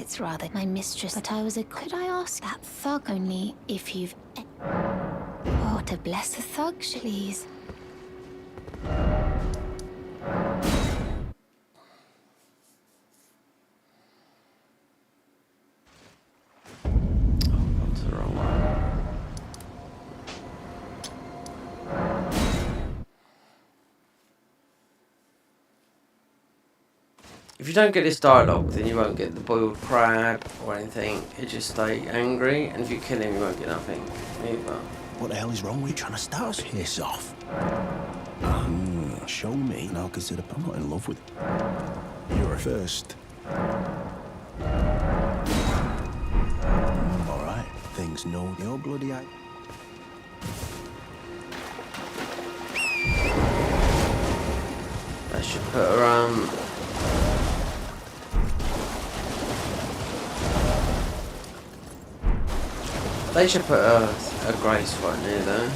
it's rather my mistress, but I was a... Could I ask that thug only if you've... Oh, to bless a thug, please. That's the wrong one. If you don't get this dialogue, then you won't get the boiled crab or anything. He'll just stay angry, and if you kill him, you won't get nothing either. What the hell is wrong with you? Trying to start us? Piss off. Show me, and I'll consider. I'm not in love with you. You're a first. All right. Things know your bloody eye. I should put her they should put a grace right near there.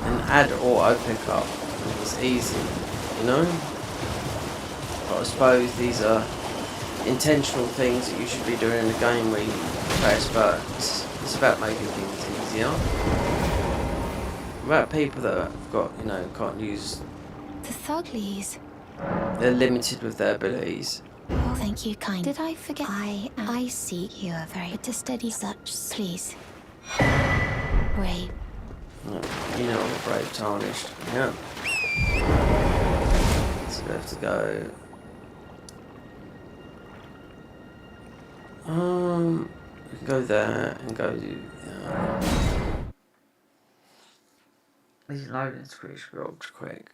And add auto pickup. It's easy, you know? But I suppose these are intentional things that you should be doing in the game where you press, but it's about making things easier. About people that have got, you know, can't use... The thuglies. They're limited with their abilities. Oh, thank you, kind. Did I forget? I see you are very to steady such, please. Brave. Oh, you know, brave tarnished. Yeah. So we have to go. We can go there and go to. These loading screens should be ultra quick.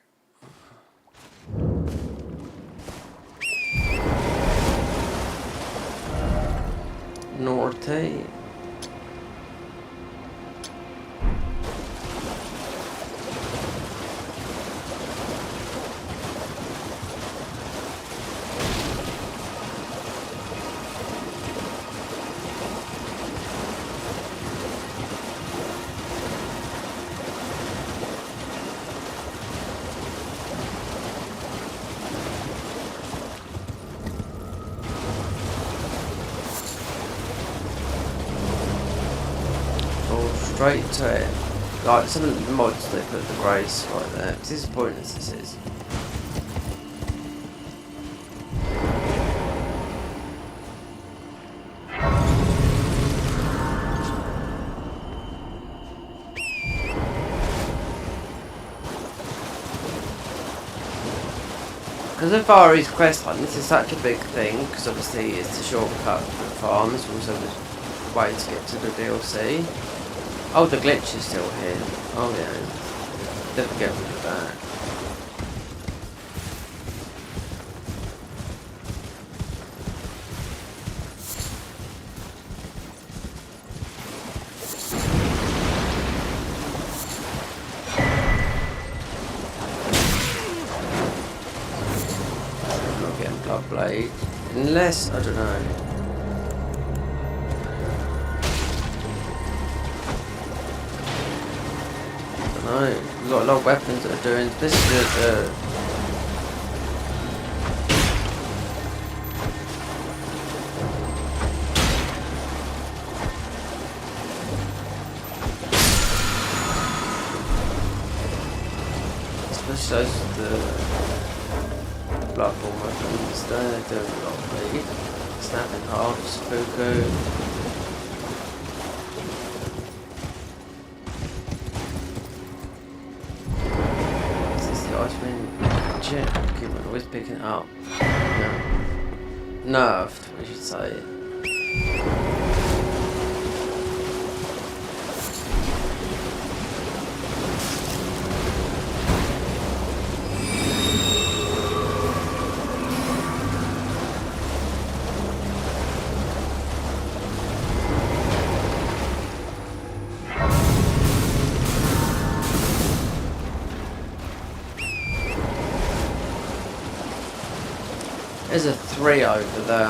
Norte. Straight to it. Like some of the mods, they put the grace right there. It's disappointing as this is. Because of Far East Quest Hunt, this is such a big thing, because obviously it's a shortcut for the farms, also the way to get to the DLC. Oh, the glitch is still here. Oh yeah. Never get rid of that. I'm not getting Blood Blade. Unless, I don't know. No, we've got a lot of weapons that are doing this. Is especially those the platform weapons. They're doing a lot of bleed. Snapping half, Spooku. Keep on always picking it up. No. Nerfed, we should say. There's a 3 over there. I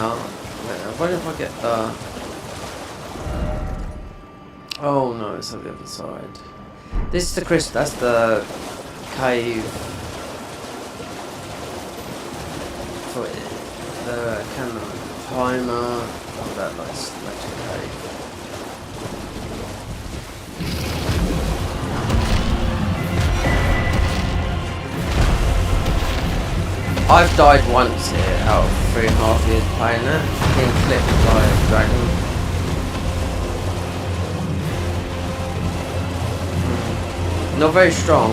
wonder if I get the... Oh no, it's on the other side. This is the crystal. That's the cave for the cannon timer. All that nice magic cave. I've died once here out of 3.5 years playing it. Being flipped by a dragon. Not very strong.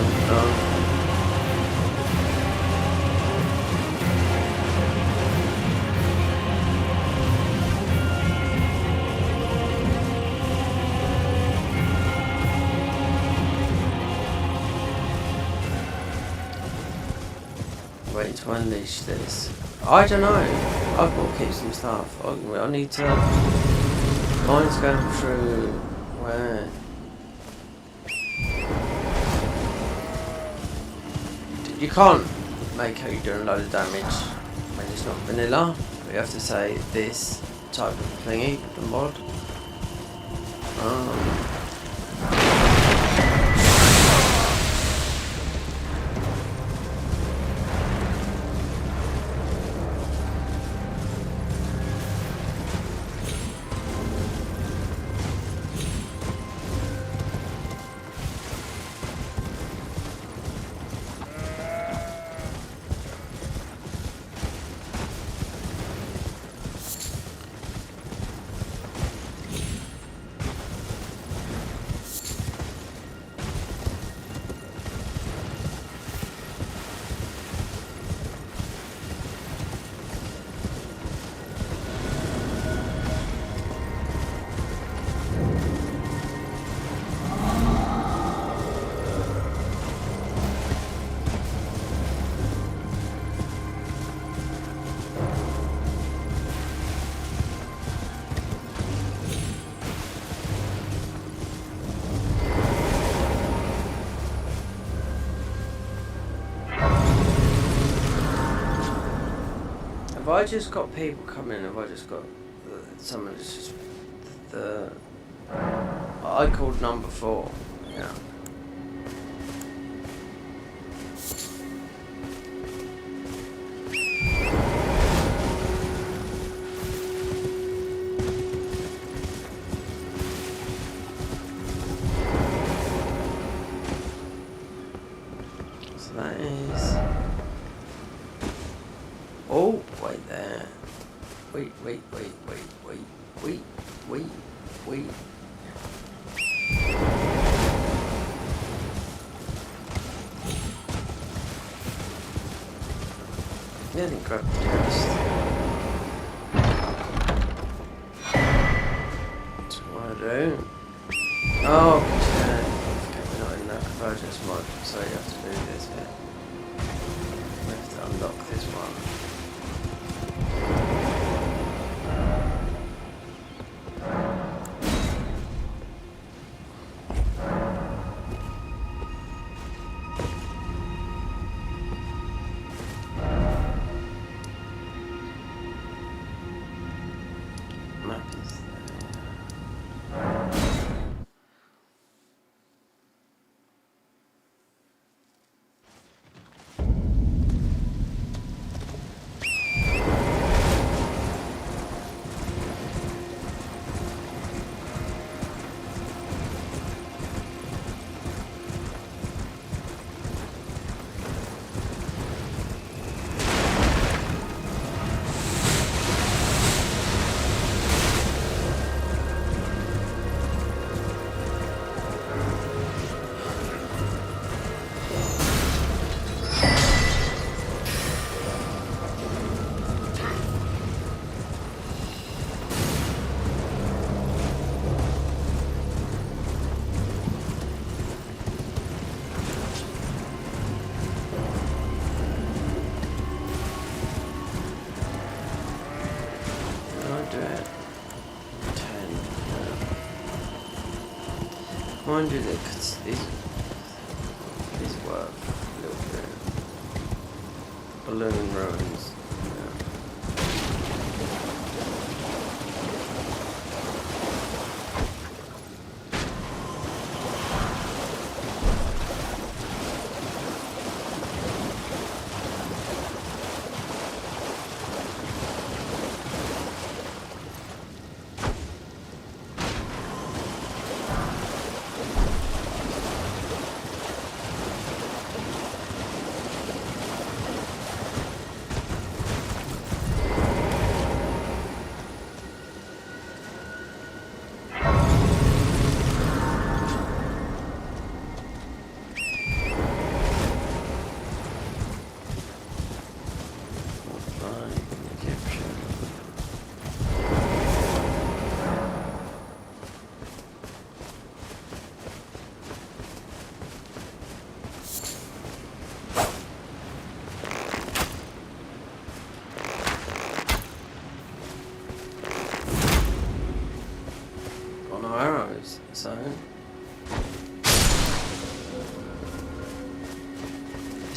Wait to unleash this. I don't know. I've got to keep some stuff. I need to. Mine's going through where. You can't make how you're doing a load of damage when it's not vanilla. You have to say this type of thingy, the mod. Have I just got people coming? Have I just got someone that's just the? I called number 4. Yeah. So that is. Oh, wait there. Wait. Yeah, I didn't grab the chest. That's what I do. Oh, okay, we're not in that convergence mod, so you have to do this bit. We have to unlock this one. Mind you, these work a little bit. Balloon ruins.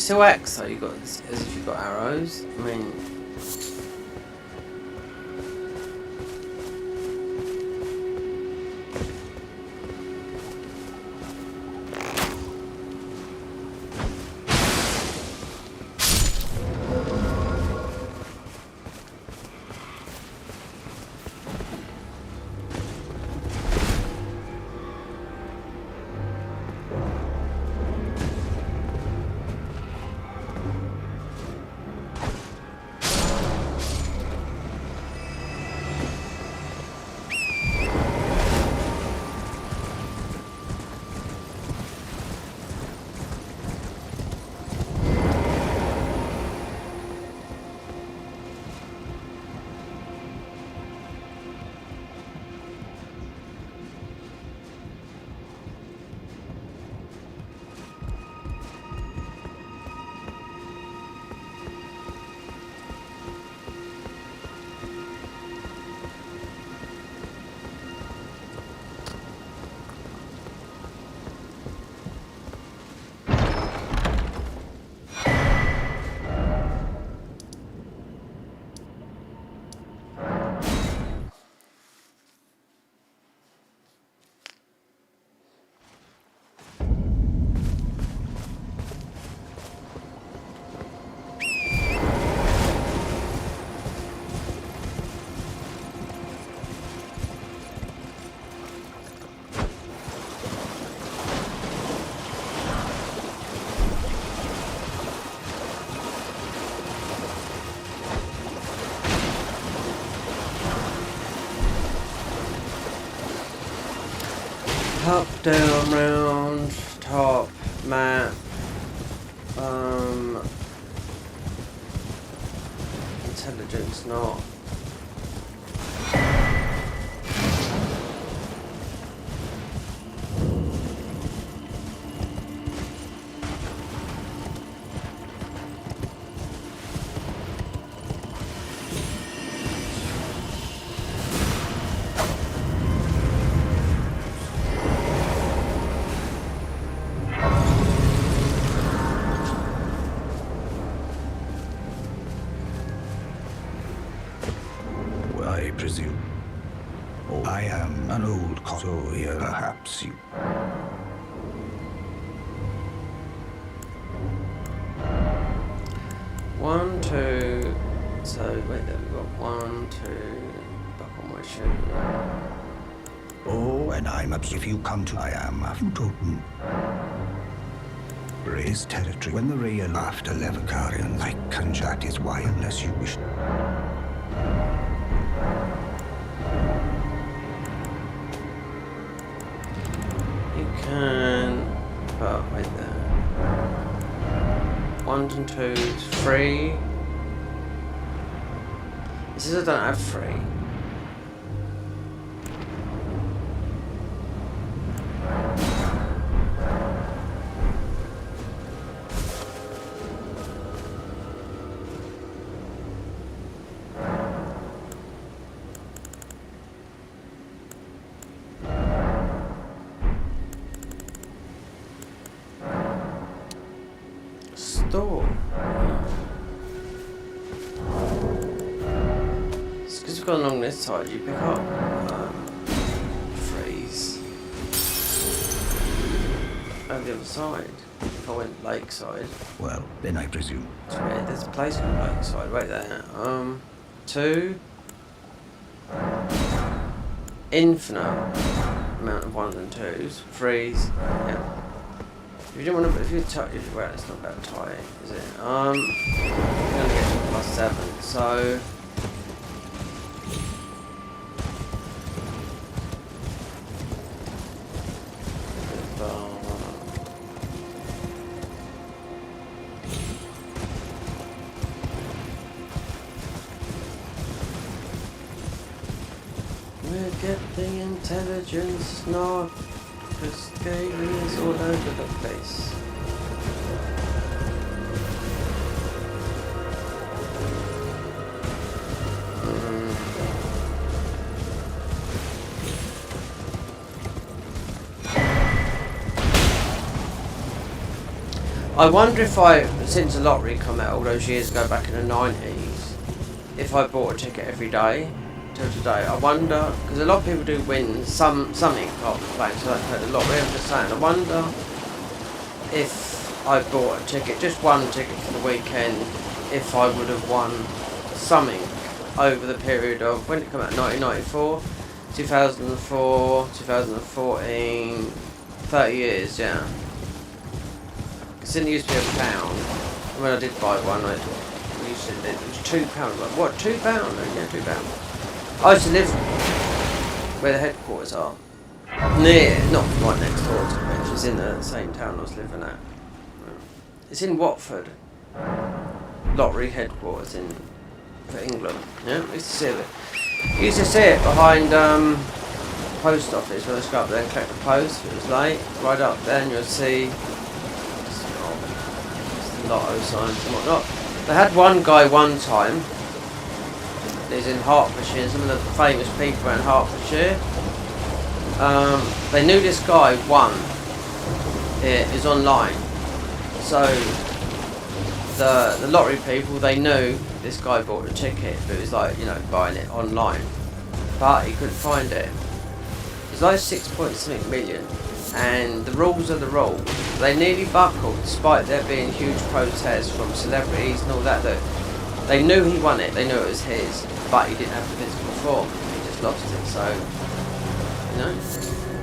still acts though. You got as if you've got arrows. I mean. Up, down, round, top, map, intelligence not. I presume. Oh, I am an old so here perhaps you. One, two. So wait, there we got 1, 2. Back on my shoe. Oh, and I'm up if you come to I am you told me. Raise territory when the real after Levicarians I conjure that is why unless you wish. Oh, wait there. 1 and 2, 3. It says I don't have 3. Store. It's because we've gone along this side, you pick up freeze. On the other side. If I went lakeside. Well, then I presume. It's weird, there's a place called lakeside, wait there. 2. Infinite amount of 1s and 2s. Freeze. Yeah. If you don't want to, if you touch, well, it's not about tie, is it? I'm gonna get to +7, so. We'll get the intelligence not. Because gaming is all over the place. I wonder if since the lottery come out all those years ago back in the 90s, if I bought a ticket every day till today, I wonder, because a lot of people do win something after playing, so I don't know the lottery, I'm just saying, I wonder if I bought a ticket, just one ticket for the weekend, if I would have won something over the period of, when did it come out, 1994, 2004, 2014, 30 years, yeah. Because it used to be £1, and when I did buy one, it was £2. Like, what, £2? Yeah, £2. I used to live where the headquarters are. Near, not right next door to it, it's in the same town I was living at. It's in Watford. Lottery headquarters for England. Yeah, I used to see it. You used to see it behind post office when I used to go up there and collect the post. If it was late, right up there, and you'll see the lotto signs and whatnot. They had one guy one time. He's in Hertfordshire. Some of the famous people in Hertfordshire. They knew this guy won. It is online. So the lottery people, they knew this guy bought a ticket, but it was like, you know, buying it online. But he couldn't find it. It was like 6.something million, and the rules are the rules. They nearly buckled, despite there being huge protests from celebrities and all that. That they knew he won it, they knew it was his, but he didn't have the physical form. He just lost it. So, you know,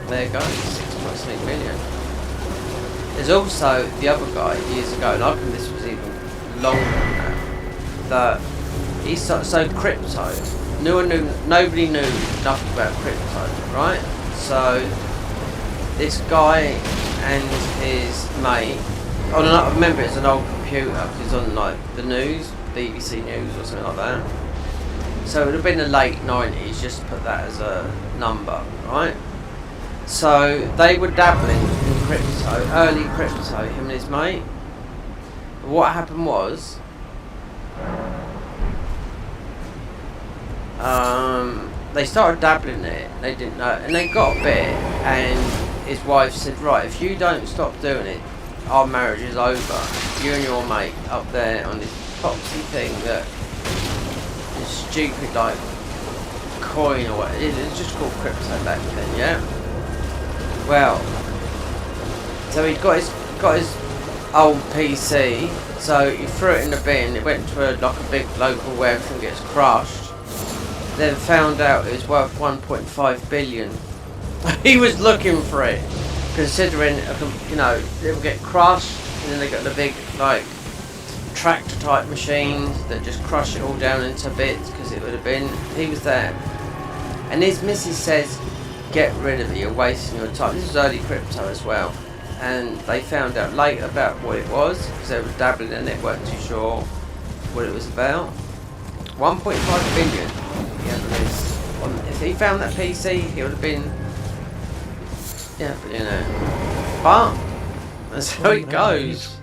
there you go, 6.something million. There's also the other guy years ago, and I think this was even longer than that he started, so crypto, nobody knew nothing about crypto, right? So this guy and his mate, I remember it's an old computer because it's on like the news, BBC News or something like that. So it would have been the late 90s, just to put that as a number, right? So they were dabbling in crypto, early crypto, him and his mate. What happened was, they started dabbling in it, they didn't know, and they got a bit, and his wife said, right, if you don't stop doing it, our marriage is over. You and your mate up there on this foxy thing that is stupid, like coin or what, it's just called crypto back then, yeah? Well, so he got his old PC, so he threw it in the bin, it went to like a big local where everything gets crushed, then found out it was worth 1.5 billion. He was looking for it, considering, you know, it would get crushed, and then they got the big, like, tractor type machines that just crush it all down into bits, because it would have been, he was there. And his missus says, get rid of it, you're wasting your time. This was early crypto as well. And they found out later about what it was, because they were dabbling in it, weren't too sure what it was about. 1.5 billion. If he found that PC, he would have been, yeah, but you know. But that's how it goes.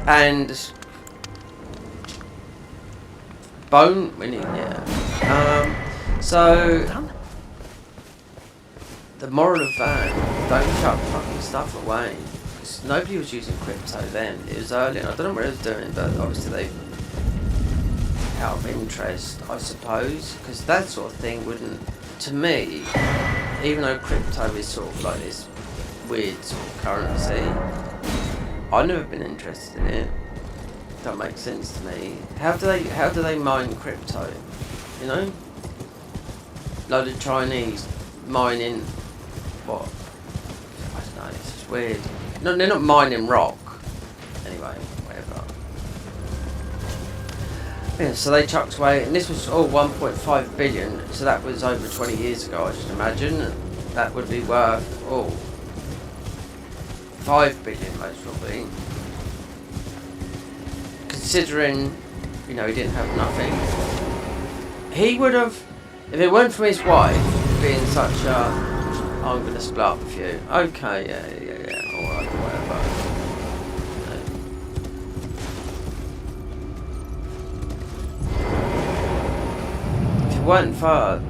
And Bone winning, yeah. So the moral of that, don't chuck fucking stuff away. Because nobody was using crypto then. It was early. I don't know what it was doing, but obviously they, out of interest, I suppose, because that sort of thing wouldn't, to me, even though crypto is sort of like this weird sort of currency, I've never been interested in it. That makes sense to me. How do they mine crypto? You know, load of Chinese mining what? I don't know. It's just weird. No, they're not mining rock. Anyway, whatever. Yeah, so they chucked away, and this was all 1.5 billion. So that was over 20 years ago. I just imagine that would be worth 5 billion most probably. Considering, you know, he didn't have nothing. He would have, if it weren't for his wife being such a, I'm going to split up with you. Okay, yeah, alright, whatever. If it weren't for,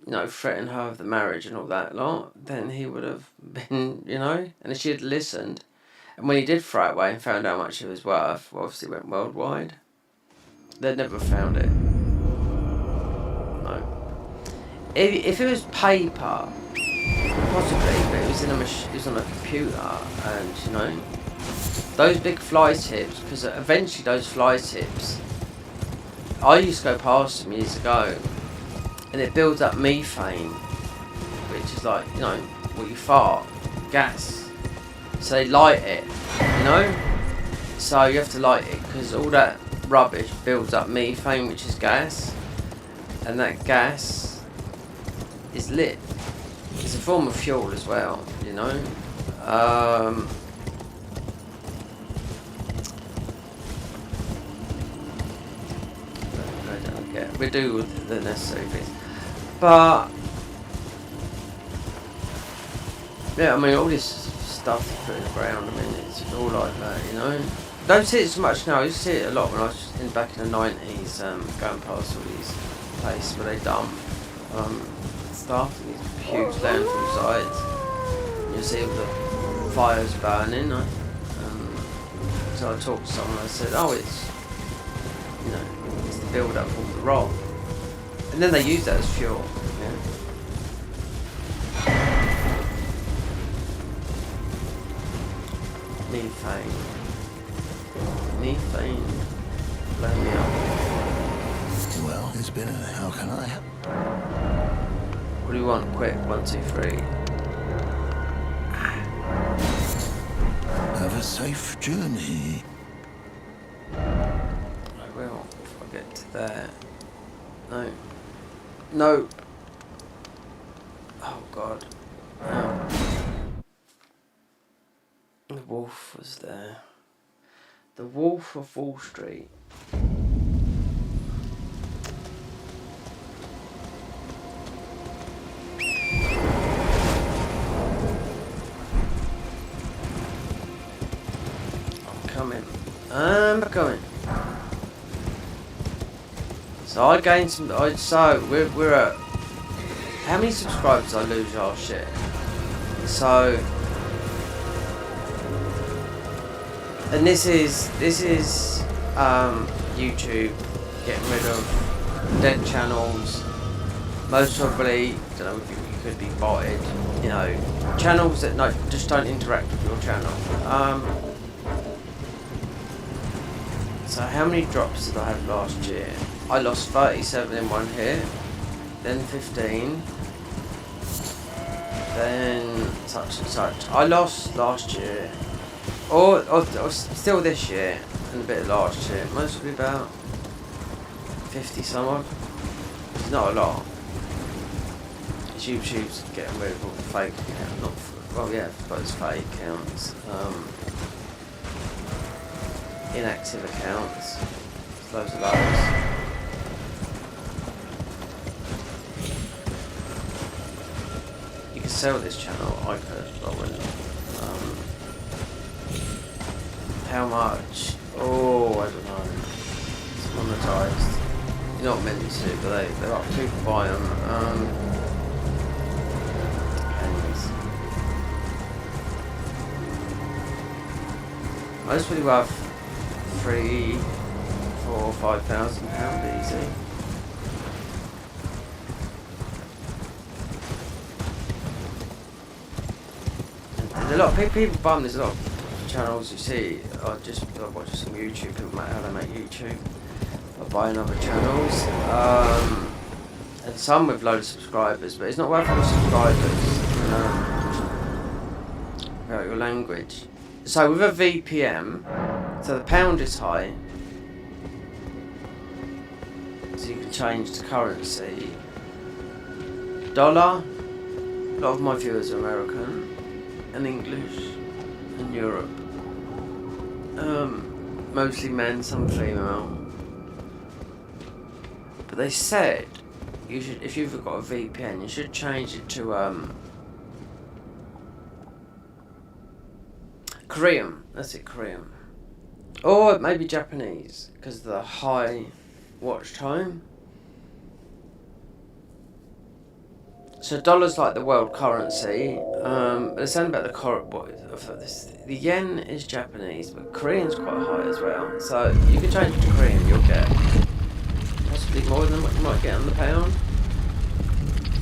you know, threatening her with the marriage and all that lot, then he would have been, you know, and if she had listened. And when he did throw it away and found out how much it was worth, well, obviously it went worldwide. They'd never found it. No. If it was paper, possibly, but it was it was on a computer, and you know, those big fly tips, because eventually those fly tips, I used to go past them years ago, and it builds up methane, which is like, you know, what you fart, gas. So they light it, you know? So you have to light it, because all that rubbish builds up methane, which is gas, and that gas is lit. It's a form of fuel as well, you know? We do the necessary things, but yeah, I mean, all this stuff you put in the ground, I mean, it's all like that, you know. Don't see it so much now. I used to see it a lot when I was back in the 90s, going past all these places where they dump stuff, and these huge landfill sites. You see all the fires burning. So I talked to someone. I said, "Oh, it's, you know, it's the build up of the rock," and then they use that as fuel. Yeah. Methane. Methane. Blow me up. Well, it's been a... How can I help? What do you want? Quick. 1, 2, 3. Have a safe journey. I will if I get to there. No. No. Oh God. No. The wolf was there. The Wolf of Wall Street. I'm coming. So I gained some. So we're at. How many subscribers did I lose last year? So. And this is YouTube getting rid of dead channels. Most probably, don't know if you could be botted. You know, channels that just don't interact with your channel. So how many drops did I have last year? I lost 37 in one hit, then 15, then such and such. I lost last year, or still this year, and a bit last year. Mostly about 50 some odd. It's not a lot. It's YouTube's getting rid of all the fake accounts, those fake accounts. Inactive accounts. There's loads of those. You can sell this channel, I could, but I wouldn't. How much? Oh, I don't know. It's monetized. You're not meant to, but they're up. People buy them. Most really worth £3,000, £4,000, £5,000 easy. And a lot of people buy them. There's a lot of channels you see. I watch some YouTube people how they make YouTube. I buy other channels, and some with loads of subscribers, but it's not worth all the subscribers. You know, about your language. So with a VPN, so the pound is high, so you can change the currency. Dollar, a lot of my viewers are American, and English, and Europe. Mostly men, some female. But they said, you should, if you've got a VPN, you should change it to, Korean, that's it, Korean. Or maybe Japanese, because of the high watch time. So dollar's like the world currency. They're saying about the yen is Japanese, but Korean's quite high as well. So you can change it to Korean, you'll get possibly more than what you might get on the pound.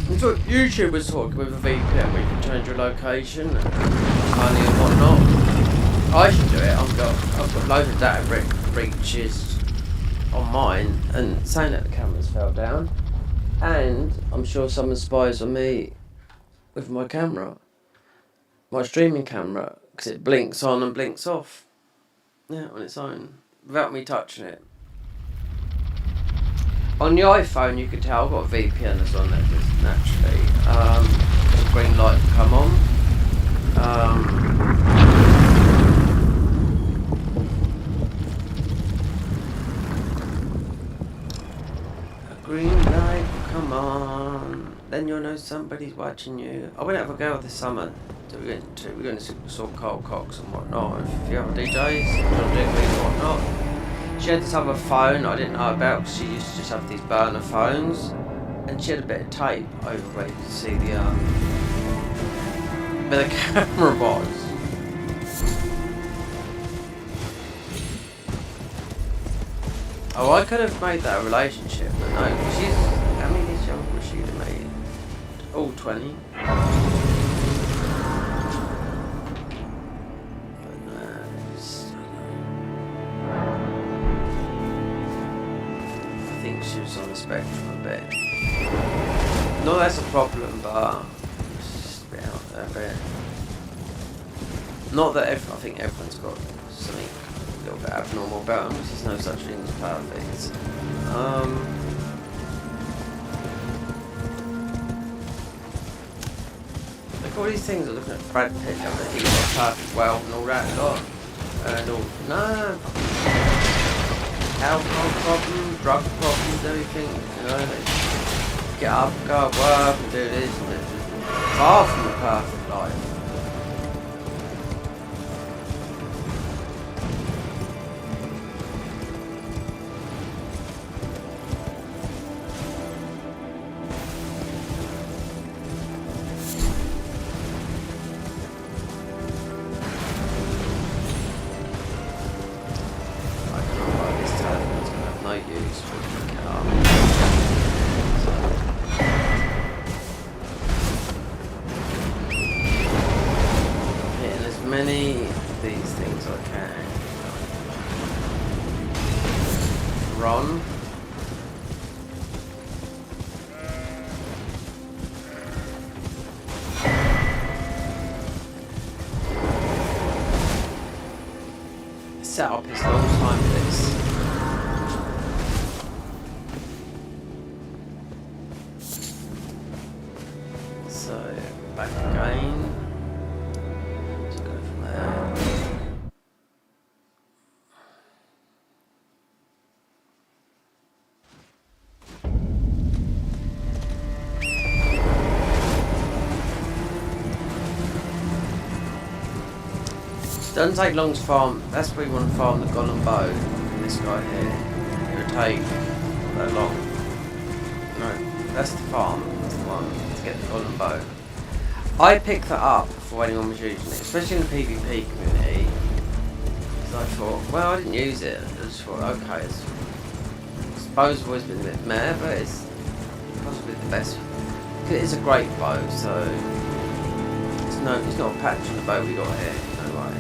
That's what YouTube was talking with a VPN, where you can change your location and money and whatnot. I should do it. I've got loads of data breaches on mine, and saying that the cameras fell down. And I'm sure someone spies on me with my camera, my streaming camera, because it blinks on and blinks off. Yeah, on its own, without me touching it. On the iPhone, you can tell I've got a VPN that's on there just naturally. The green light will come on. Green light, come on. Then you'll know somebody's watching you. I went out with a girl this summer. We're going to saw Carl Cox and whatnot. A few other DJs, John Digby and whatnot. She had this other phone I didn't know about because she used to just have these burner phones. And she had a bit of tape over where you could see where the camera was. Oh, I could have made that a relationship, but no, she's, how many years younger was she to me? All 20. But no, I think she was on the spectrum a bit. No, that's a problem, but it's just a bit out there, a bit. Not that I think everyone's got something a little bit abnormal about them, because there's no such thing as perfect. Like all these things are looking at Brad Pitt, he's got perfect wealth and all that lot. And all, no. Alcohol problems, drug problems, everything, you know, they get up, go to work and do this and this. Far from the perfect life. Set up his long time for this. So back again. Let's go from there. Doesn't take long to farm. That's where you want to farm the golem bow. This guy here. It'll take not that long. No, that's the farm. That's the one to get the golem bow. I picked that up before anyone was using it, especially in the PvP community. Because I thought, well, I didn't use it. I just thought, okay, I suppose it's always been a bit meh, but it's possibly the best. Because it is a great bow, so it's not a patch on the bow we got here. No way.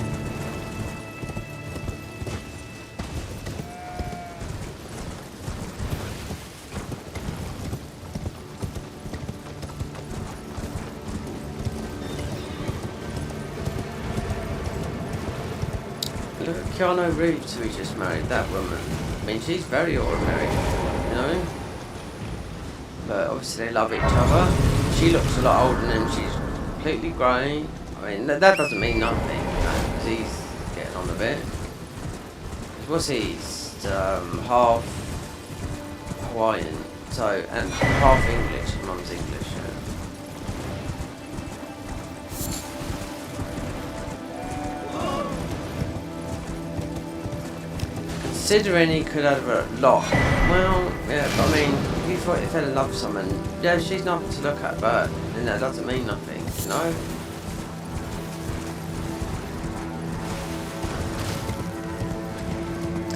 Look at Keanu Reeves, who he just married, that woman. I mean, she's very ordinary, you know? But obviously they love each other. She looks a lot older than him, she's completely grey. I mean, that doesn't mean nothing, you know, because he's getting on a bit. What's he? He's half Hawaiian, so, and half English, his mum's English, yeah. considering he could have a lot. Well, yeah, but I mean, if you thought you fell in love with someone, yeah, she's nothing to look at, but then that doesn't mean nothing, you know?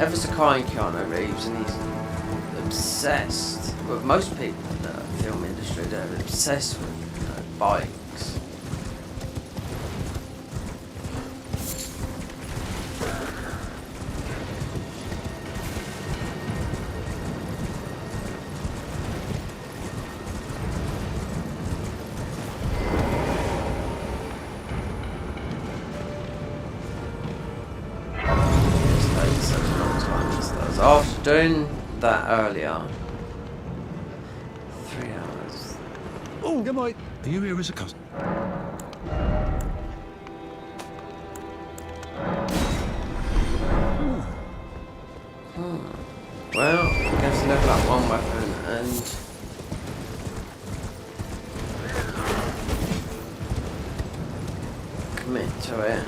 Ever so kind Keanu Reeves, and he's obsessed with most people in the film industry. They're obsessed with bikes. After doing that earlier, 3 hours. Oh, good night. Are you here as a cousin? Well, I guess level up one weapon and commit to it.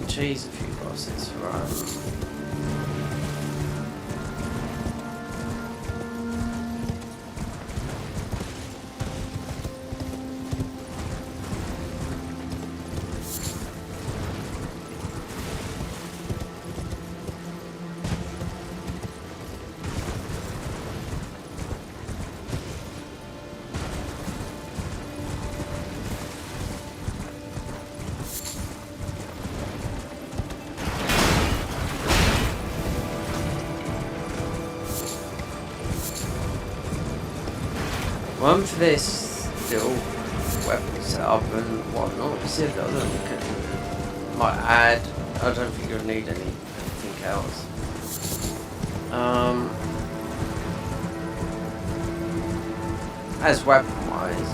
Cheese a few bosses for one for this little weapon setup and whatnot. See if the other one might add. I don't think you'll need anything else. As weapon wise,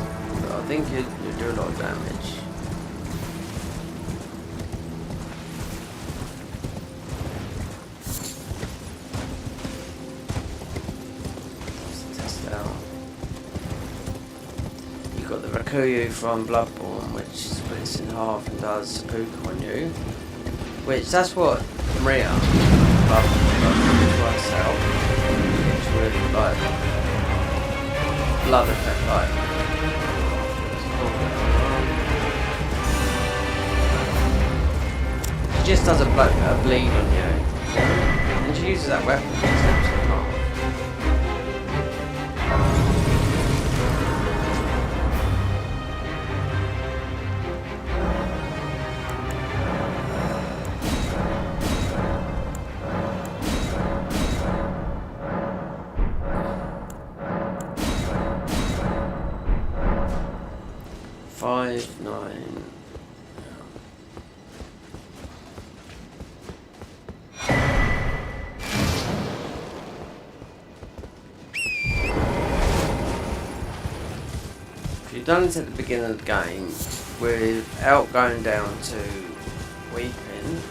I think you do a lot of damage. Got the Rakuyu from Bloodborne, which splits in half and does seppuku on you. Which, that's what Maria Bloodborne works out. It's really like blood effect, like. She just does a bleed on you. And she uses that weapon, she snaps it off. 5, 9. If you've done it at the beginning of the game without going down to weeping.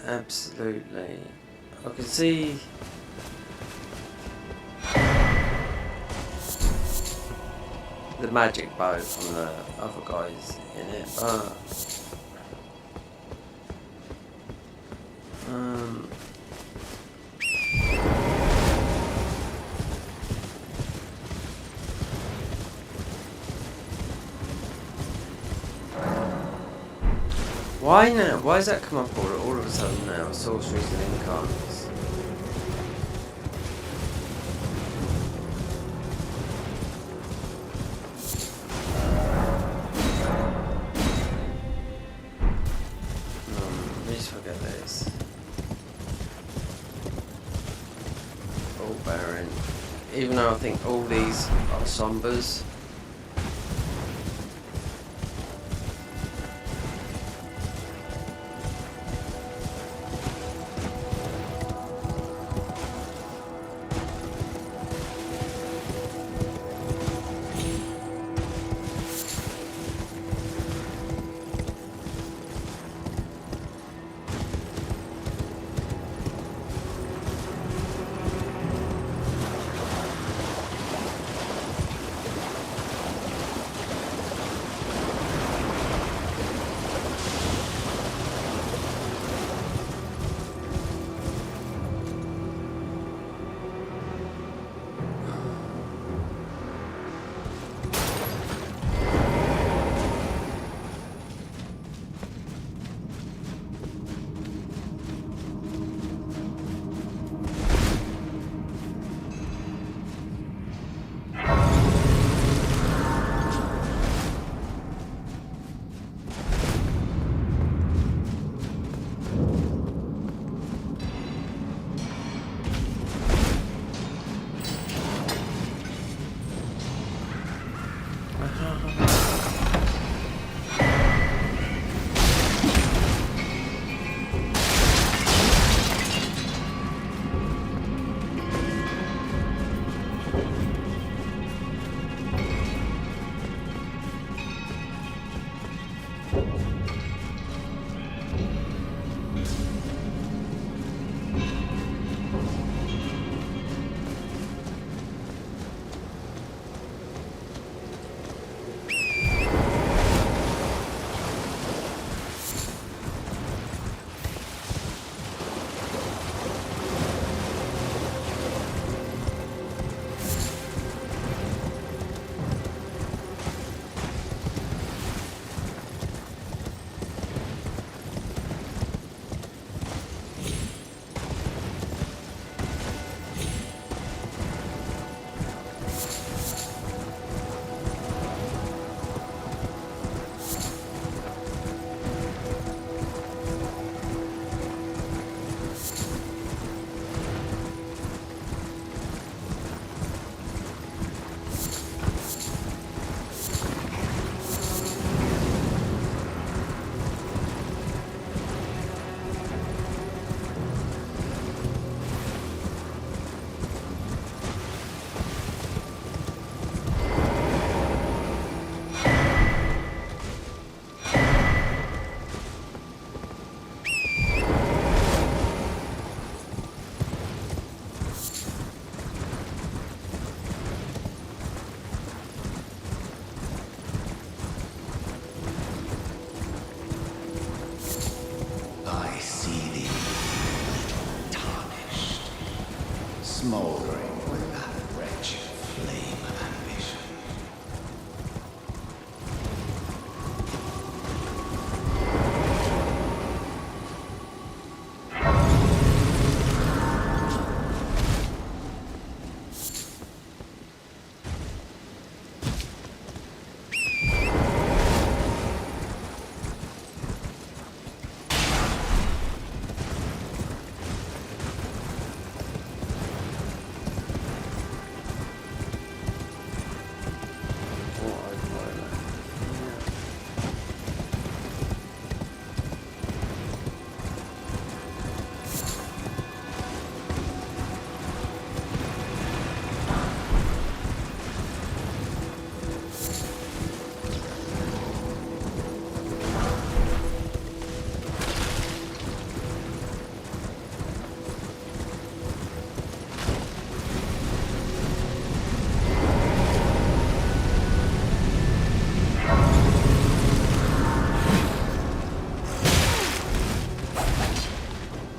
Absolutely. I can see the magic bow from the other guys in it, but why now? Why does that come up all of a sudden now? Sorceries and incarnates. even though I think all these are sombers. Smoldering with that wretched flame of ambition.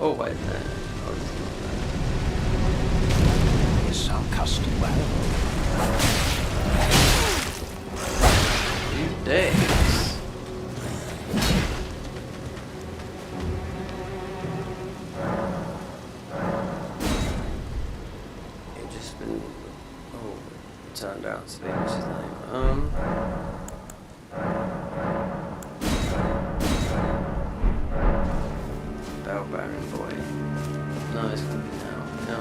Oh, wait a minute. Yes, I'll cast it well. You dicks. You've just been... Oh, turned out to be, what's his name? Bellbearing boy. No, it's gonna be now. No.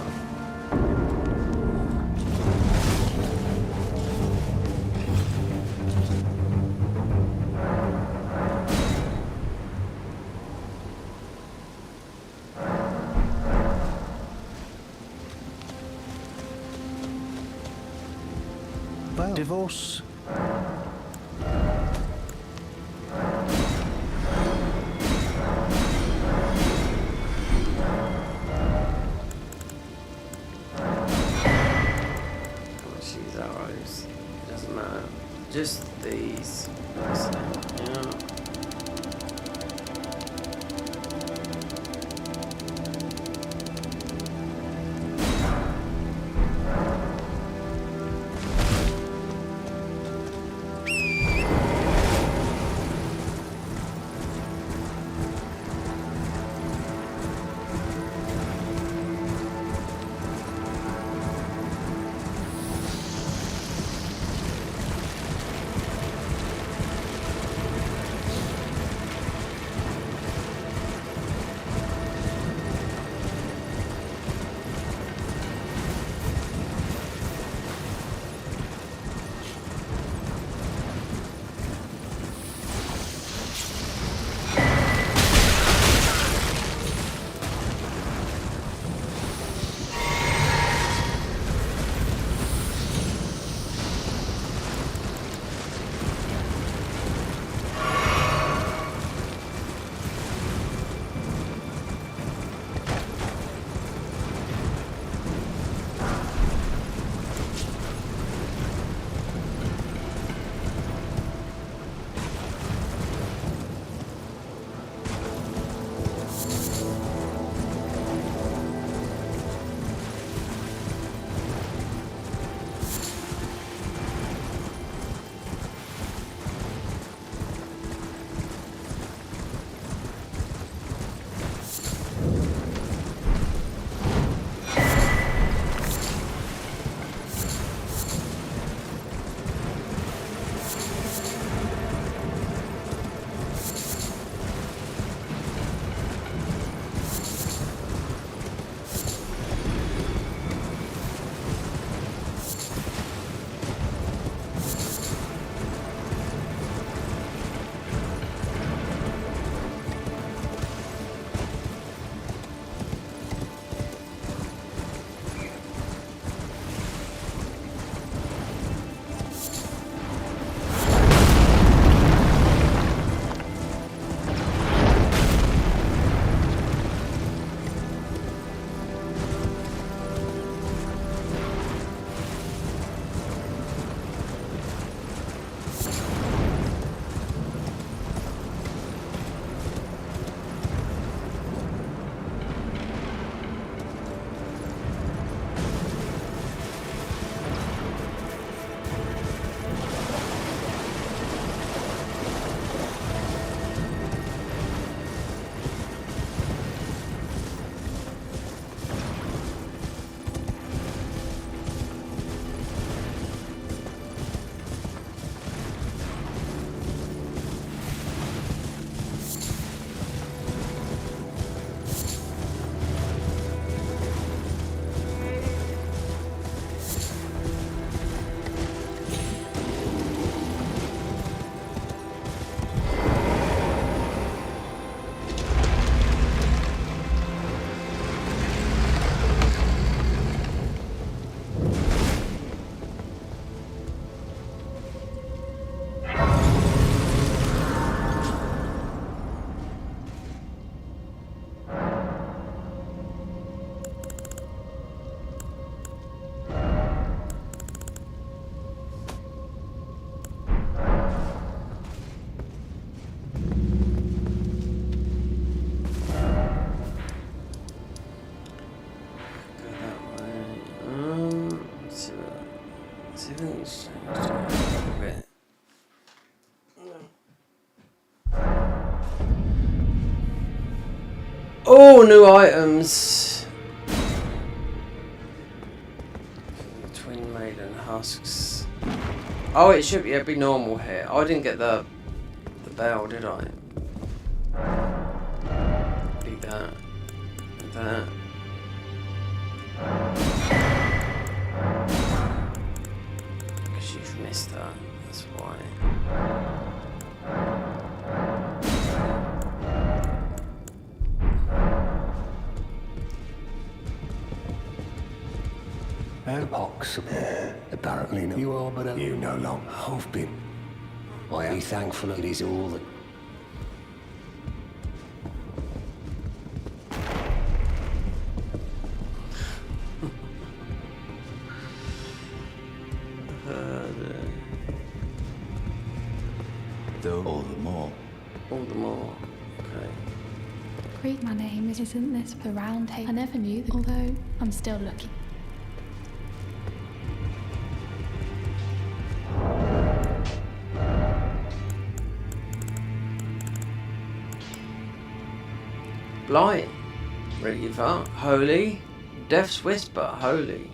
well. Divorce? She's arrows. It doesn't matter. Just these. Yeah. Oh, new items. Twin maiden husks. Oh, it should be normal here. I didn't get the bell, did I? Be that. That. Because you've missed that. That's why. And pox. Apparently no. You are, but you no longer have been. I am thankful it is all that. Though all the more. All the more. Okay. Greek, my name isn't this the round table? I never knew that, although I'm still looking. Blight, Reaver, Holy, Death's Whisper, Holy.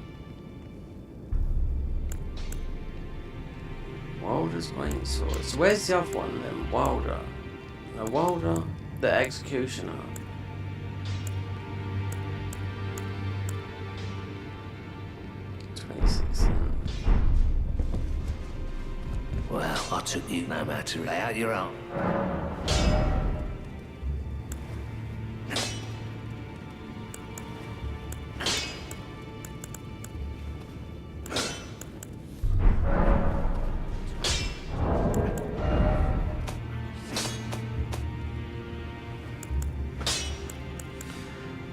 Wilder's Great Sword. So where's the other one then? Wilder. No, Wilder, the Executioner. Well, I took you no matter. Lay out your own.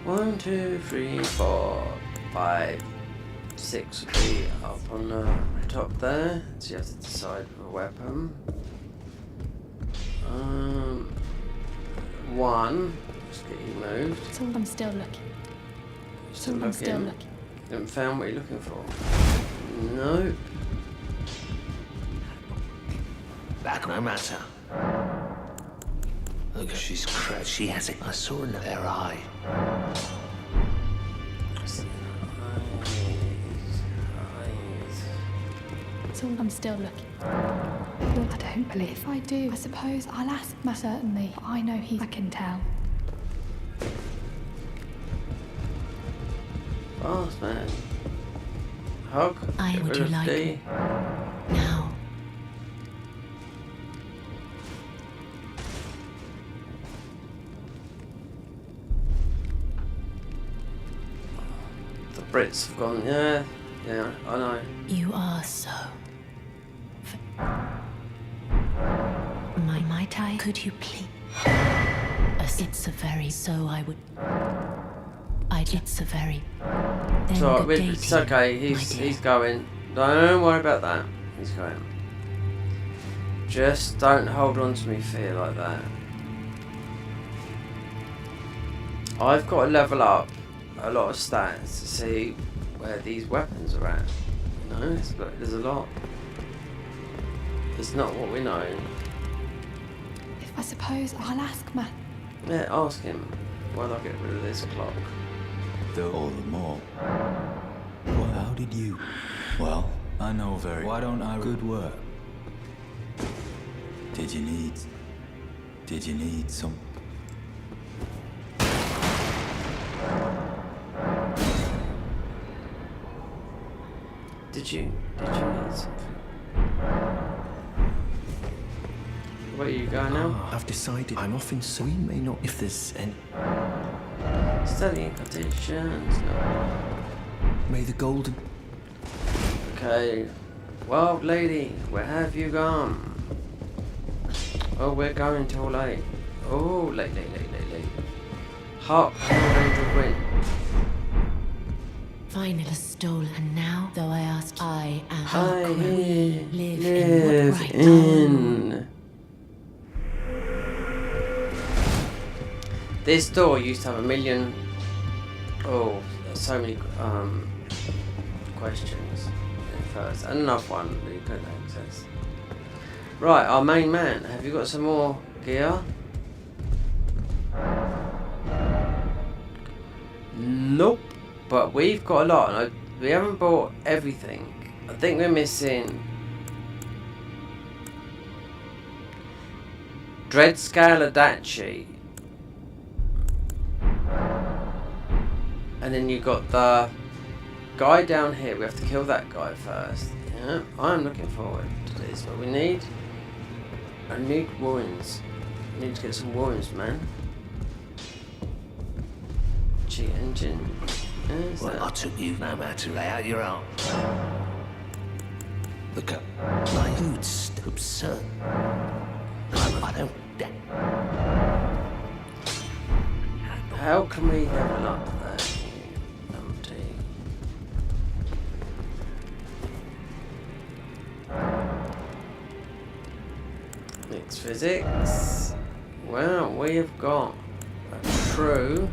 One, 2, 3, 4, 5, 6 would be up on the top there. So you have to decide a weapon. 1. Just get you moved. So I'm still looking. Still looking. Still looking. Haven't found what you're looking for. No. Back no matter. Look, she's cracked. She has it. I saw in her eye. So I'm still looking. Well, I don't believe. If I do, I suppose I'll ask Matt certainly. I know I can tell. Fast man. Hug. I would you like D. now. The Brits have gone. Yeah, I know. You are so. Might I? Could you please? It's a very so I would. It's a very. Then So good day it's to you, okay. He's going. Don't worry about that. He's going. Just don't hold on to me fear like that. I've got to level up a lot of stats to see where these weapons are at. You know, there's a lot. It's not what we know. If I suppose I'll ask Matt. Yeah, ask him. Why don't I get rid of this clock? Though all the more. Well, how did you? Well, I know very. Why don't I? Good work. Did you need some? Did you need something? Where are you going now? I've decided I'm off in so we may not if there's any. Studying conditions. No. May the golden. Okay. Wild lady, where have you gone? Oh, we're going till late. Oh, late. Harp, angel wind. Finally stolen, and now, though I asked, I am. How I can we live live in what right in. This door used to have 1 million. Oh, there's so many questions in first, and another one that you couldn't access. Right, our main man. Have you got some more gear? Nope. But we've got a lot, and we haven't bought everything. I think we're missing Dread Scaladachi. And then you got the guy down here. We have to kill that guy first. Yeah, I'm looking forward to this. But we need wounds. We need to get some wounds, man. Cheat engine. Well, I took you no matter how you're out. Look up. My hood's absurd. I don't. How can we level up that? Empty. Mixed physics. Well, we have got a true.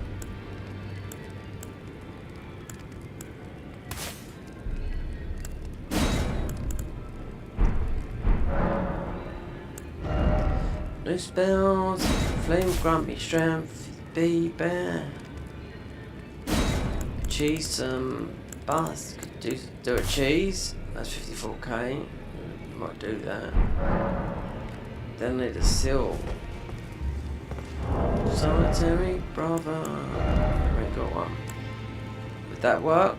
No spells. Flame grant me strength. Be bear. Cheese some bars. Could do a cheese. That's 54k. Might do that. Then need a seal. Solitary, bravo. We got one. Would that work?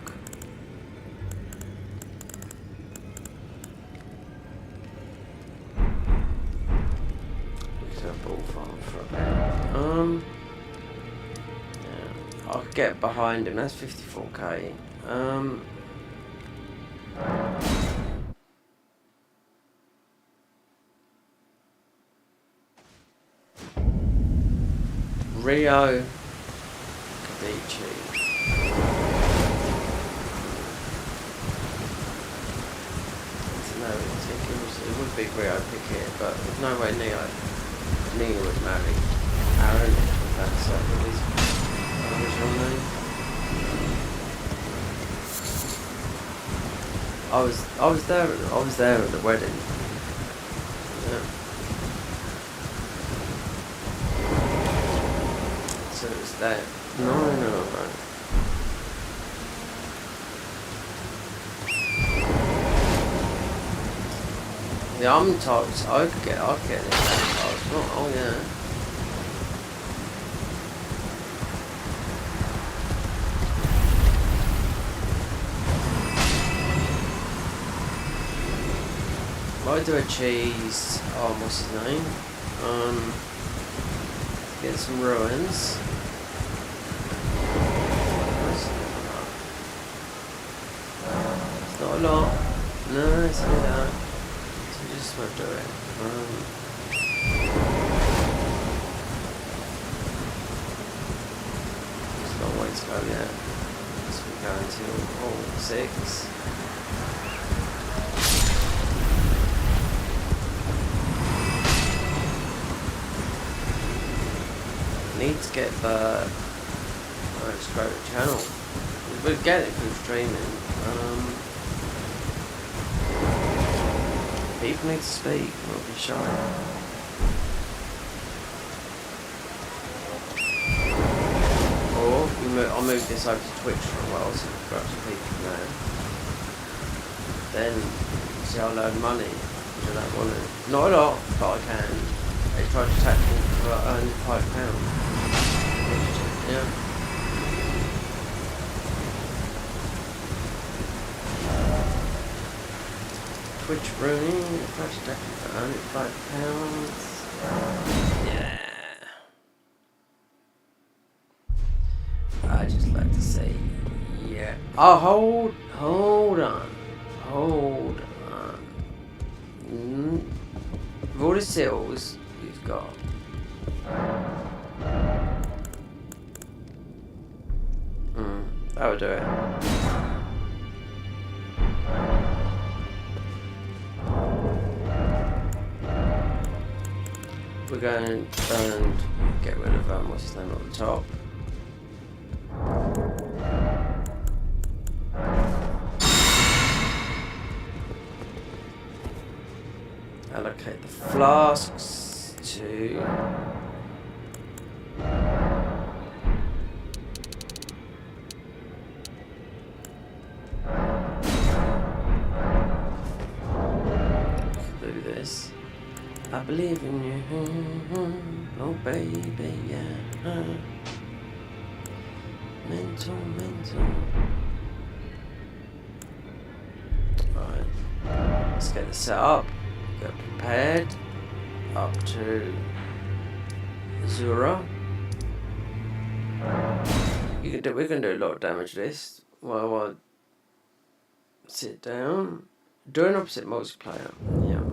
It's a ball farm for a bit. Yeah, I could get behind him. That's 54k. Rio Cavici. No, it would be Rio Piquet, but there's no way Neo would marry Aaron if that's his original name. I was there at the wedding. Yeah. So it's that. No. Yeah, I'm told I could get it. Oh yeah. Might do a cheese. Oh, what's his name? Get some ruins. It's not a lot. No, it's not that. So we just won't do it. There's a long way to go yet. So we go until 6. Need to get the Scrote channel. We'll get it through streaming. People need to speak, not be shy. Or I'll move this over to Twitch for a while so we've got some people there. Then see I'll earn money, which I don't want to. Not a lot, but I can. They tried to tax me for earning £5. Yeah. Twitch running, first tax for earning £5. Yeah. I just like to say, yeah. Oh, hold on. With all the seals you've got. That would do it. We're going and get rid of what's his name at the top. Allocate the flasks to do this. I believe in you, oh baby, yeah. Mental. Right, let's get this set up. Get prepared up to Zura. We can do a lot of damage with this. While I sit down. Do an opposite multiplayer. Yeah.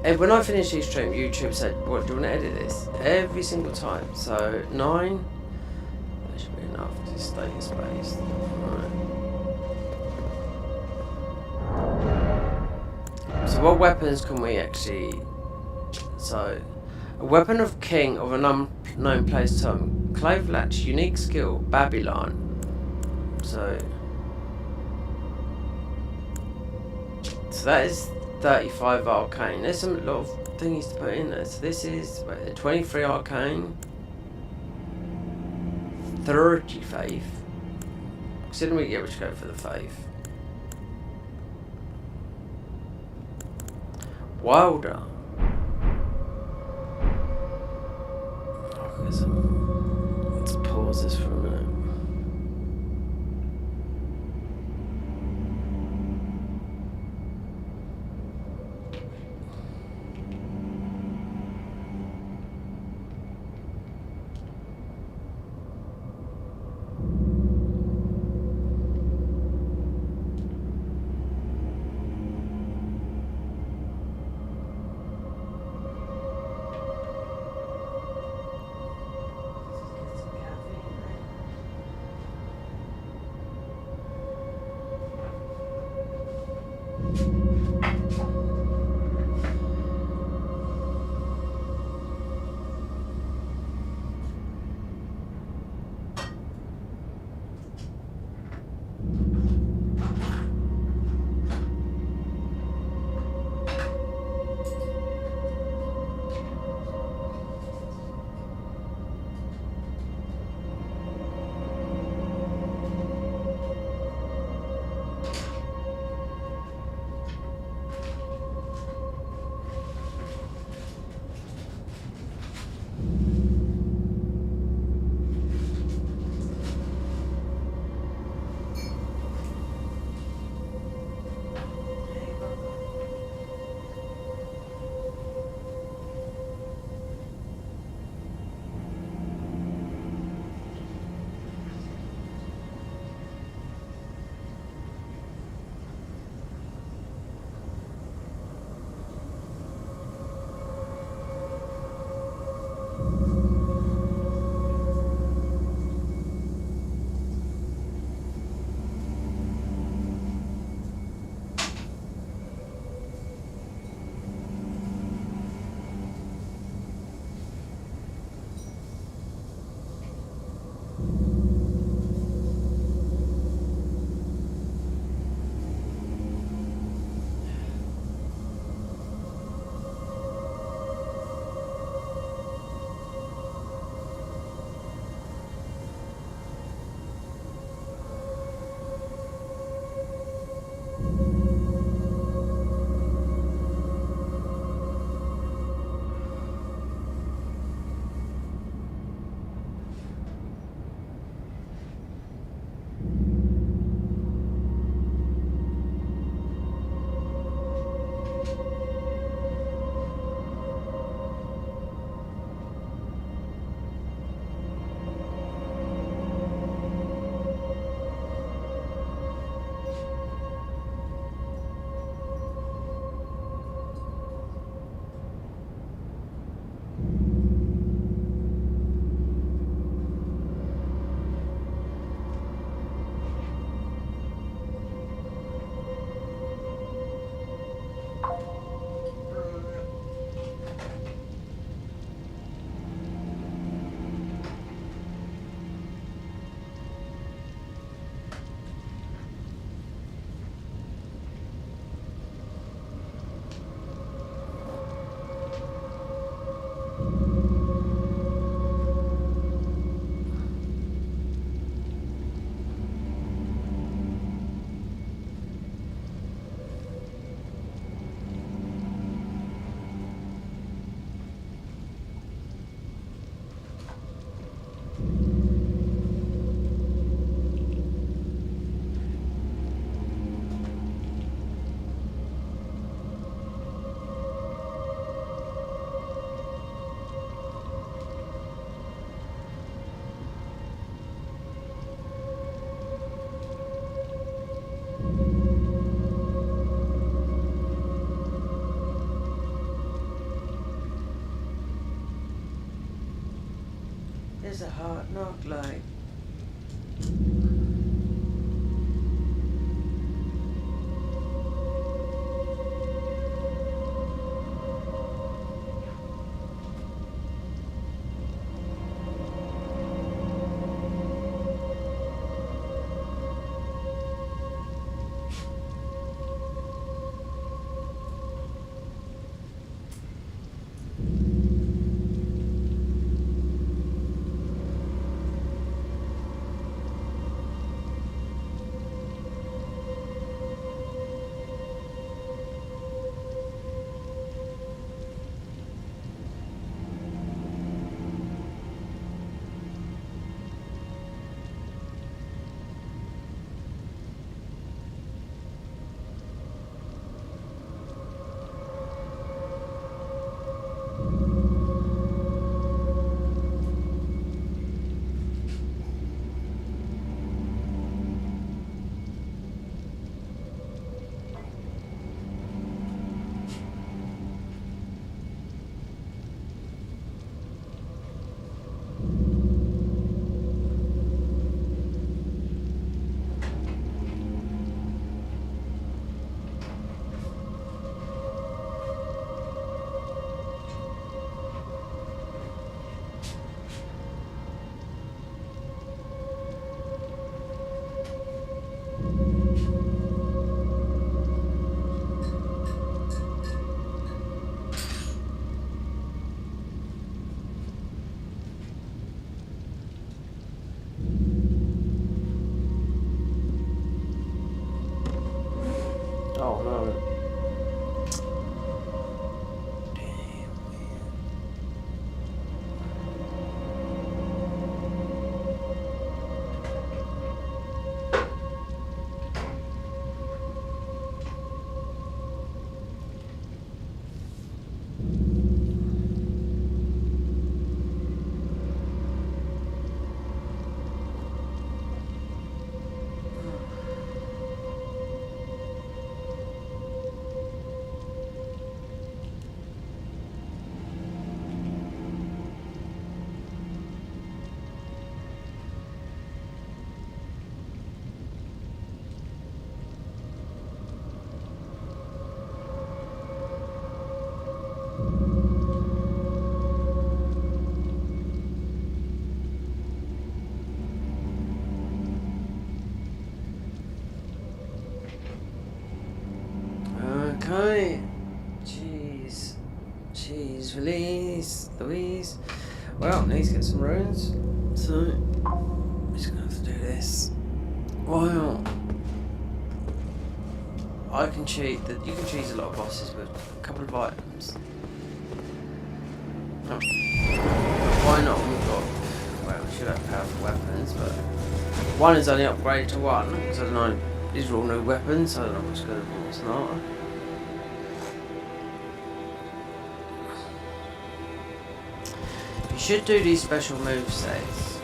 And when I finish each stream, YouTube said, "What do you want to edit this?" Every single time. So 9. That should be enough to stay in space. Right. So what weapons can we actually... So, a weapon of king of an unknown place tongue. Clave latch, unique skill, Babylon. So that is 35 arcane. There's a lot of things to put in there. So this is 23 arcane. 30 faith. Considering we get to go for the faith. Wilder. Let's pause this for a minute. There's a hard knock like. Oh no. Okay. Jeez. Jeez, Louise. Well, I need to get some runes. So, I'm just gonna have to do this. Well, I can cheat. You can cheat a lot of bosses with a couple of items. Oh. But why not? We've got. Well, we should have powerful weapons, but one is only upgraded to 1 because I don't know. These are all new weapons, so I don't know what's good and what's not. You should do these special movesets.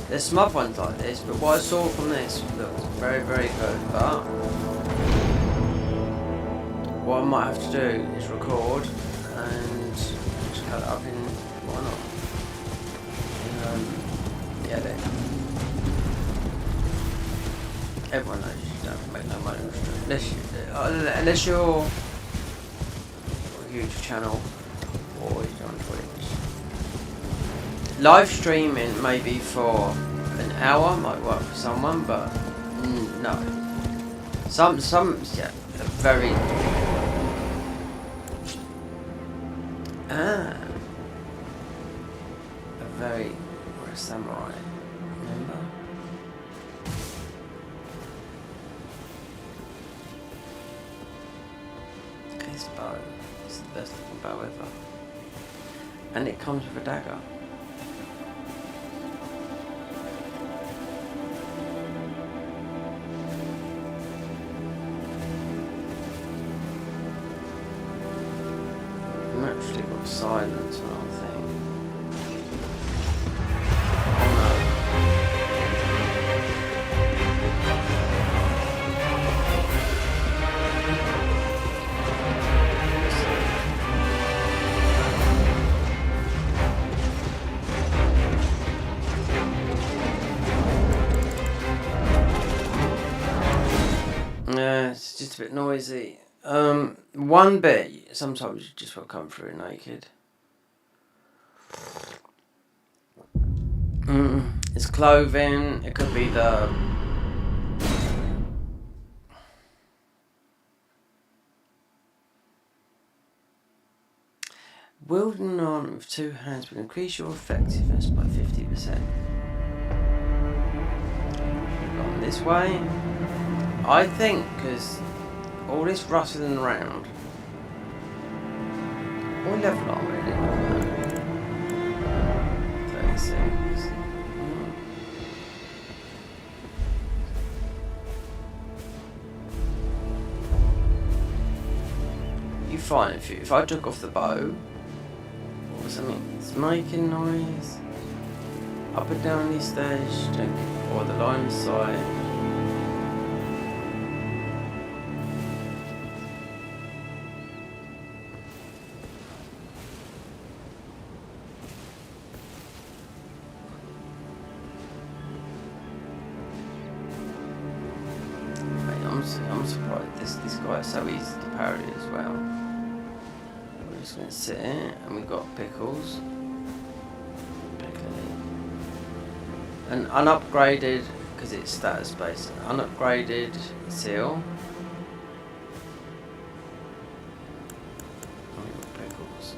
There's some other ones like this, but what I saw from this looked very, very good. But what I might have to do is record and just cut it up in why not? Yeah, then. Everyone knows you don't make no money unless you're a huge channel or you're on Twitch. Live streaming maybe for an hour might work for someone, but no. Some yeah, very we're a samurai, remember? His bow is the best looking bow ever. And it comes with a dagger. I'm actually got silence on our thing. Yeah, it's just a bit noisy. One bit, sometimes you just want to come through naked. It's clothing, it could be the... Wielding an arm with two hands will increase your effectiveness by 50%. Gone this way. I think, because all this rustling around... What level are we in? 36. You find if I took off the bow or something, it's making noise up and down these stairs, or the line of sight. I'm surprised this guy is so easy to parry as well. We're just going to sit here, and we've got pickles. An unupgraded, because it's status based, unupgraded seal. And we've got pickles.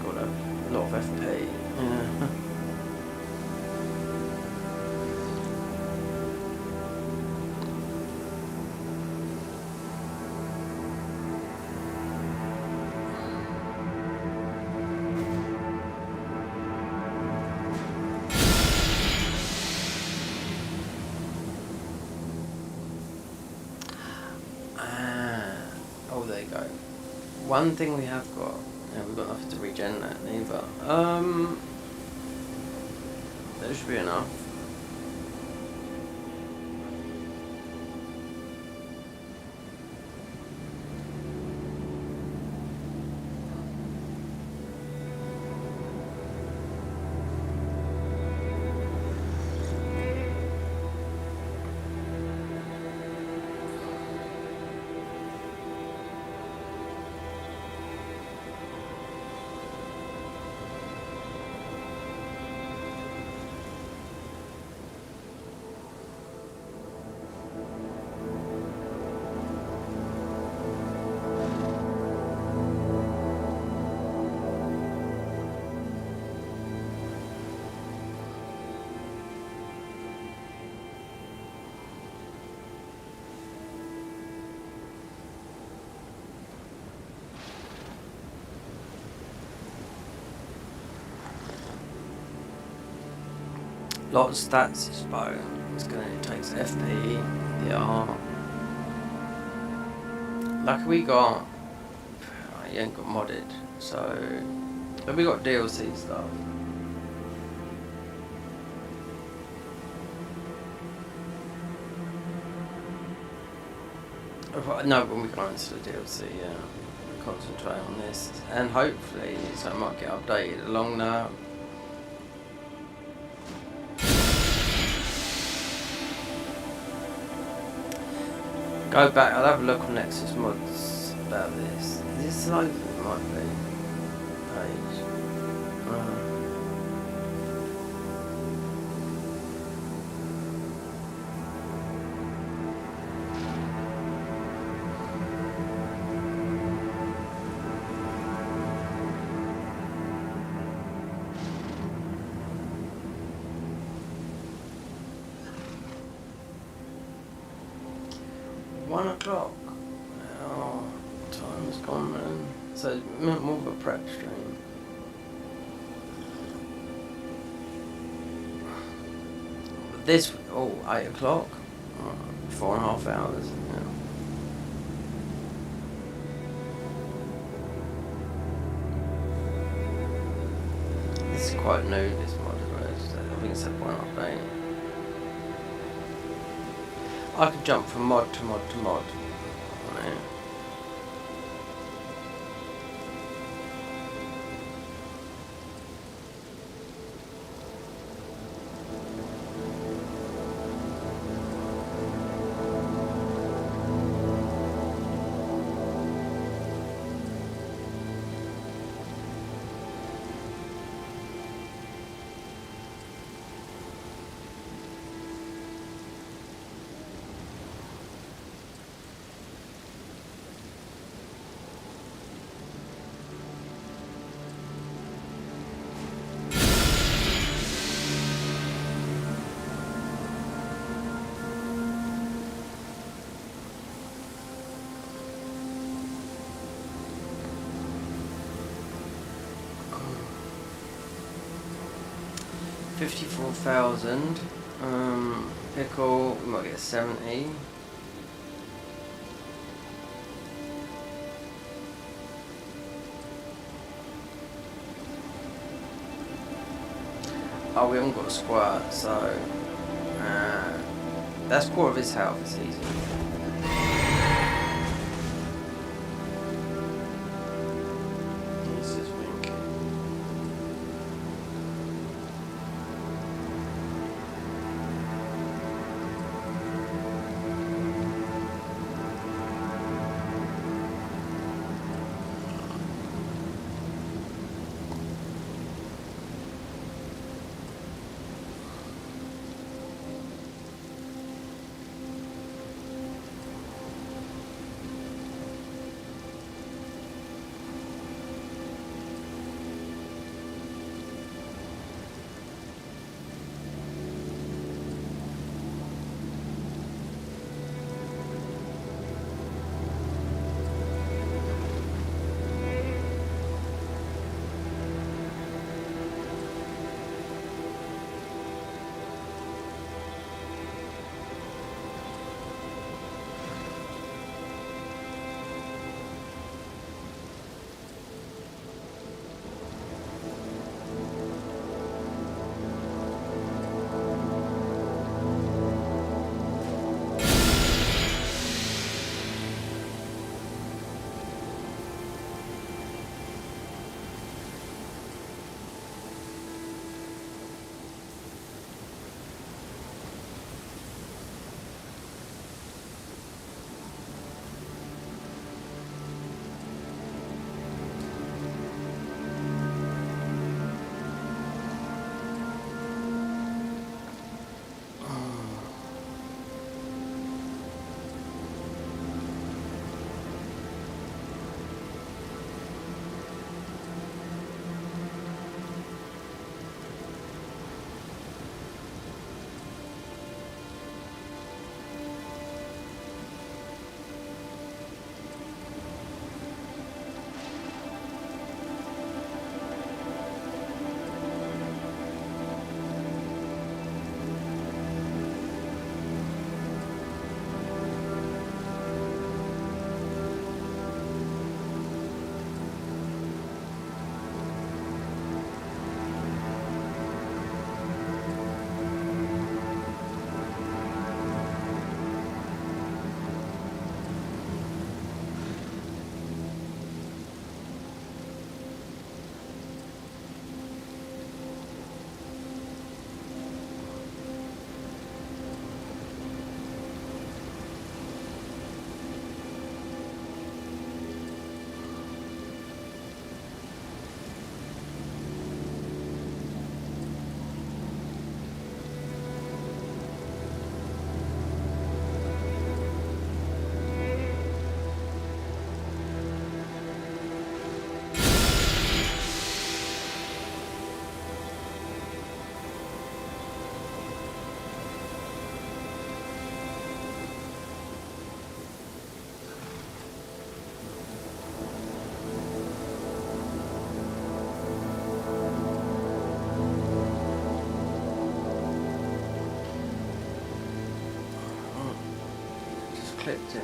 Got a lot of FP. Yeah. Oh, there you go. One thing we have got. Yeah, we've got nothing to regen that neither. That should be enough. Lot of stats this bow. It takes FP, the art. Lucky we got. You ain't got modded, so. But we got DLC stuff. No, when we go into the DLC, yeah. Concentrate on this. And hopefully, so it might get updated along that. Go back, I'll have a look on Nexus mods about this. Is this open? It might be. Page. $1 Oh, time's gone, man. So it's more of a prep stream. This, 8 o'clock. 4.5 hours. Yeah. This is quite new, this mod as well. I think it's a point update. I could jump from mod to mod to mod. Right. 54,000. Pickle, we might get 70. Oh, we haven't got a squirt, so that's quarter of his health, it's easy. This is Winky. Clipped in.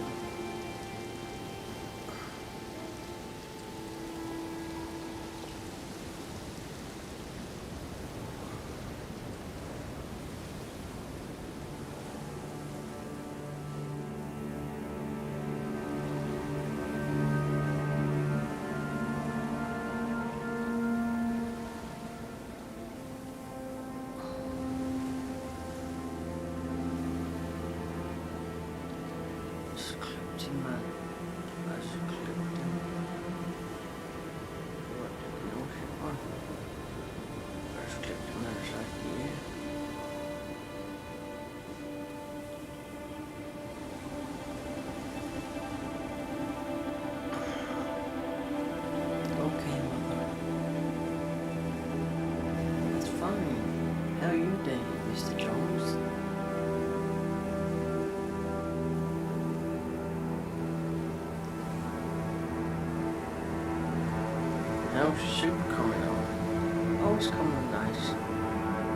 How's soup coming on? Oh, it's coming nice.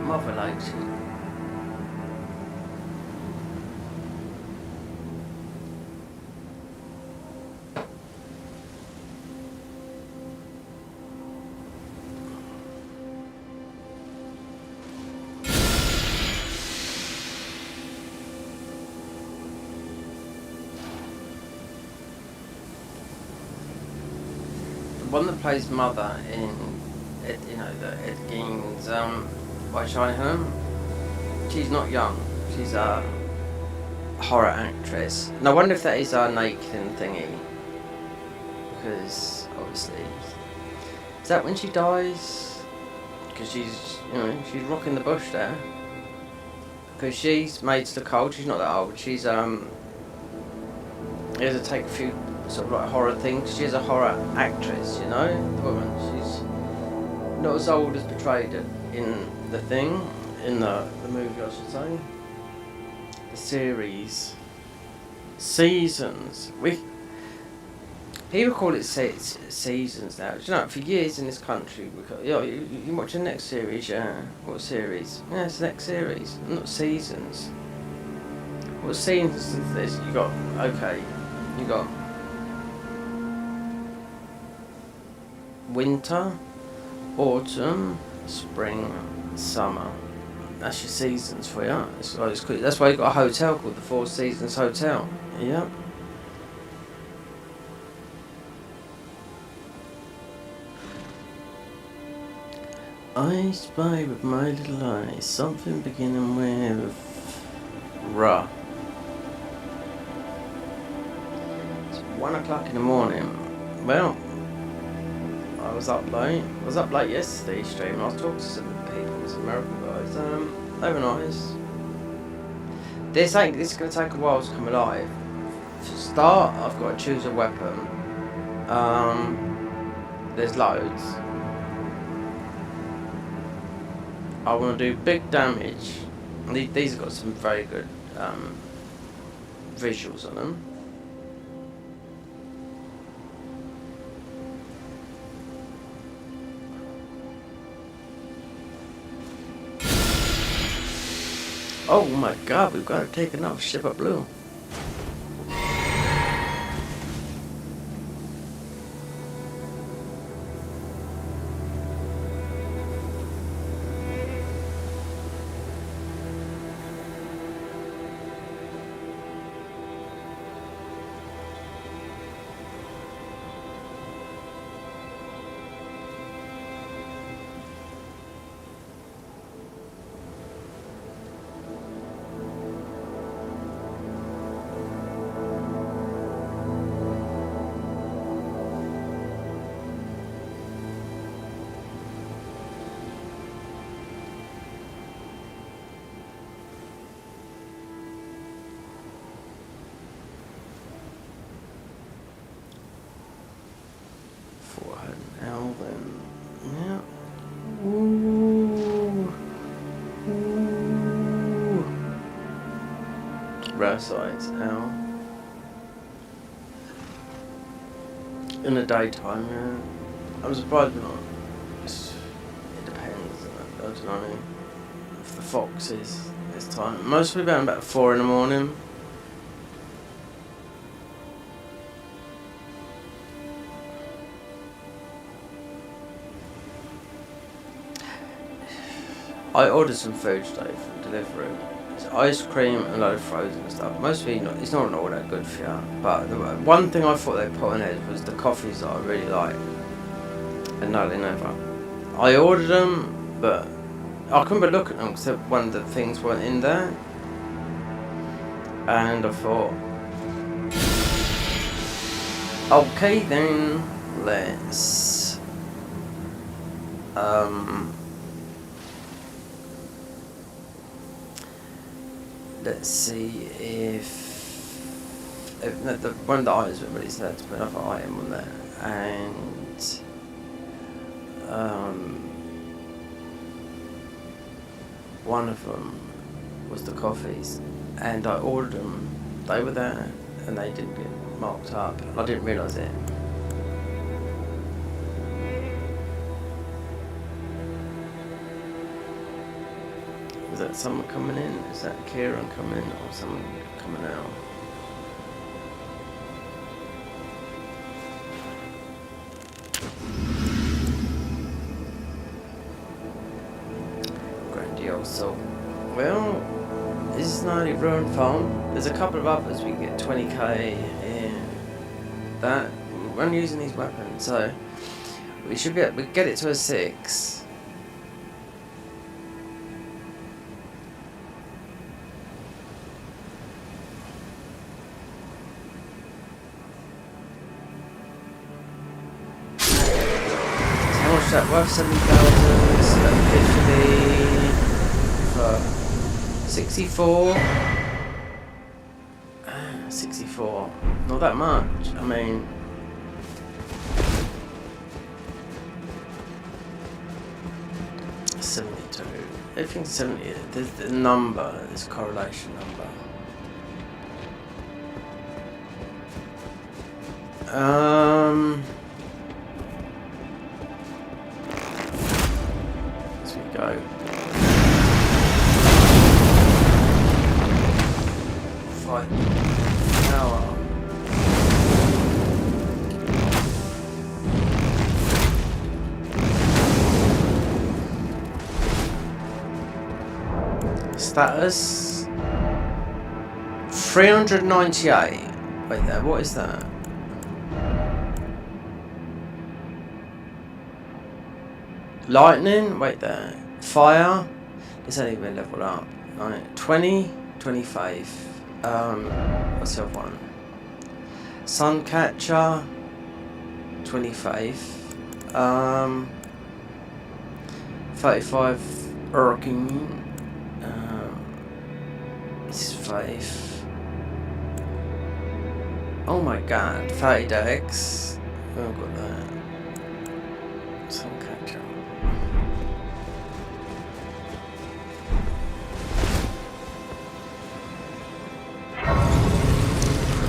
mother like she. The one that plays mother in, the Ed Gein's White Shiny Home. She's not young. She's a horror actress. And I wonder if that is our Nathan thingy. Because obviously, is that when she dies? Because she's rocking the bush there. Because she's made to look old. She's not that old. She's he has to take a few sort of like horror things. She's a horror actress, the woman. She's not as old as portrayed in the thing, in the movie, I should say. The series. Seasons. People call it seasons now. For years in this country, you watch the next series, yeah. What series? Yeah, it's the next series, not seasons. What seasons is this? You got winter, autumn, spring, summer. That's your seasons for you. That's why you got a hotel called the Four Seasons Hotel. Yeah. I spy with my little eye something beginning with R. It's 1 o'clock in the morning. Well, I was up late. I was up late yesterday streaming. I was talking to some people, some American guys. They were nice. This is going to take a while to come alive. To start, I've got to choose a weapon. There's loads. I want to do big damage. These have got some very good visuals on them. Oh my god, we've got to take another ship of blue. Elden. Yeah. Ooh. Ooh. Rare sites, L. In the daytime, yeah. I'm surprised we're not. It depends. I don't know. If the fox is this time. Mostly about 4 in the morning. I ordered some food today from delivery. It's ice cream and a load of frozen stuff. Mostly, it's not all that good for you. But the one thing I thought they put in it was the coffees that I really like. And no, they never. I ordered them, but I couldn't but look at them because one of the things weren't in there. And I thought, okay then, let's see if the one of the items were really sad to put another item on there, and one of them was the coffees, and I ordered them. They were there, and they didn't get marked up. I didn't realise it. Is that someone coming in? Is that Kieran coming in or someone coming out? Grandioso. Well, this is not a ruined phone. There's a couple of others we can get 20k in that. We're only using these weapons, so we should we get it to a 6. That worth 7,000, 50 for 64. 64, not that much. I mean, $72. Everything's 70. There's the number, this correlation number. Go. Fight. Power. Status 398. Wait there, what is that? Lightning, wait there. Fire, it's only been leveled up. Right. 20, 25. What's the other one? Suncatcher, 25. 35 Hurricane. This is 5. Oh my god, 30 Dex. Oh, I've got that. Suncatcher.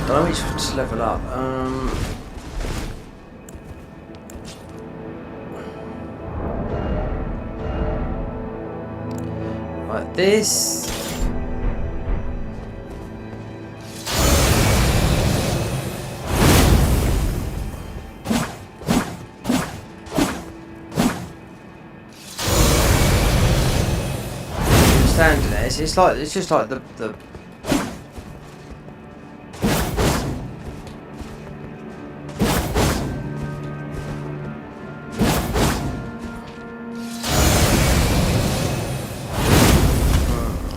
Let me just level up. Like this. Standing there, it's just like the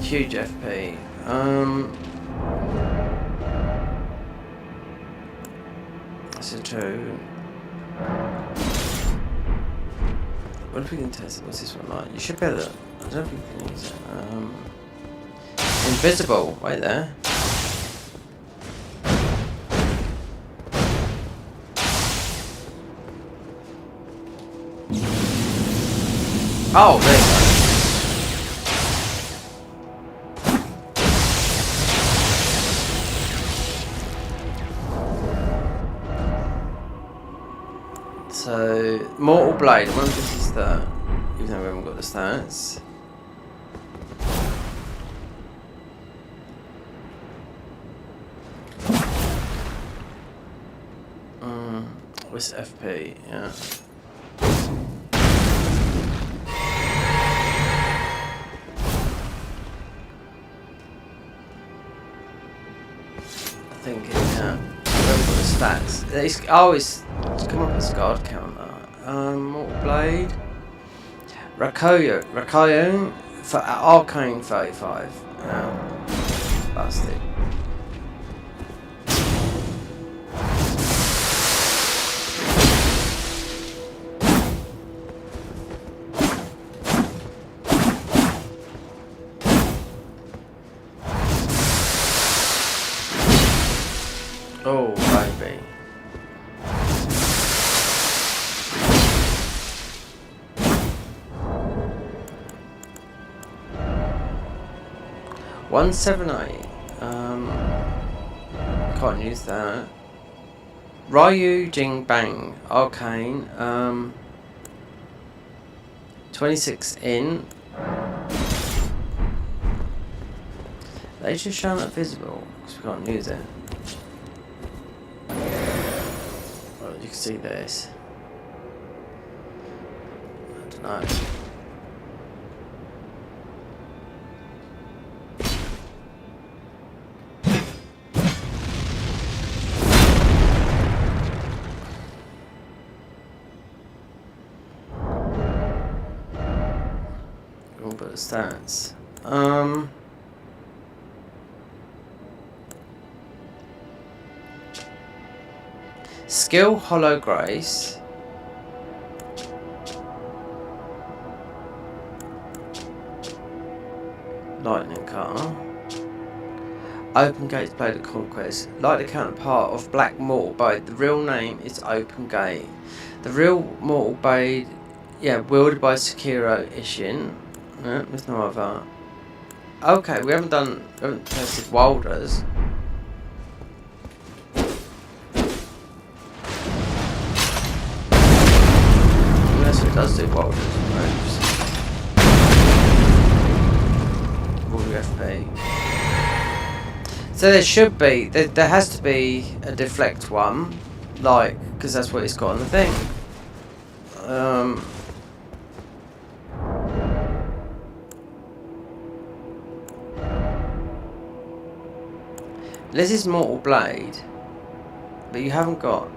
huge FP. That's a 2. What if we can test it? What's this one like? You should be able to. I don't think we can use it. Invisible. Wait there. Oh, there you go. So, Mortal Blade, I wonder if this is the, even though we haven't got the stats. What's FP? Yeah. I think it, yeah. I haven't got the stats. It's always come up as guard counter. Mortal Blade. Rakayo for Arcane 35. Bastard. Oh, baby. $178. Can't use that. Ryu Jing Bang Arcane. 26 in. They just shown up visible because we can't use it. Well, you can see this. I don't know. All but the stats. Skill Hollow Grace. Lightning Cutter. Open Gates Blade of Conquest. Like the counterpart of Black Mortal Blade, the real name is Open Gate. The real Mortal Blade, wielded by Sekiro Ishin. There's no other. Okay, we haven't tested Wilders. Unless it does do Wilders moves. FP. So there should be, there has to be a deflect one, like, because that's what it's got on the thing. This is Mortal Blade, but you haven't got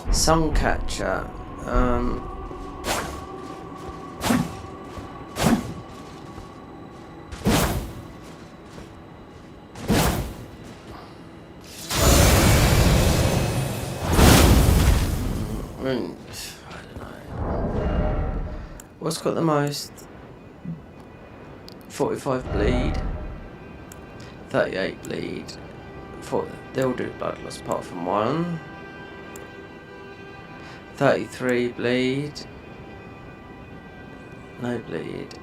Suncatcher. I don't know. What's got the most? 45 bleed, 38 bleed. They all do blood loss apart from one. 33 bleed. No bleed.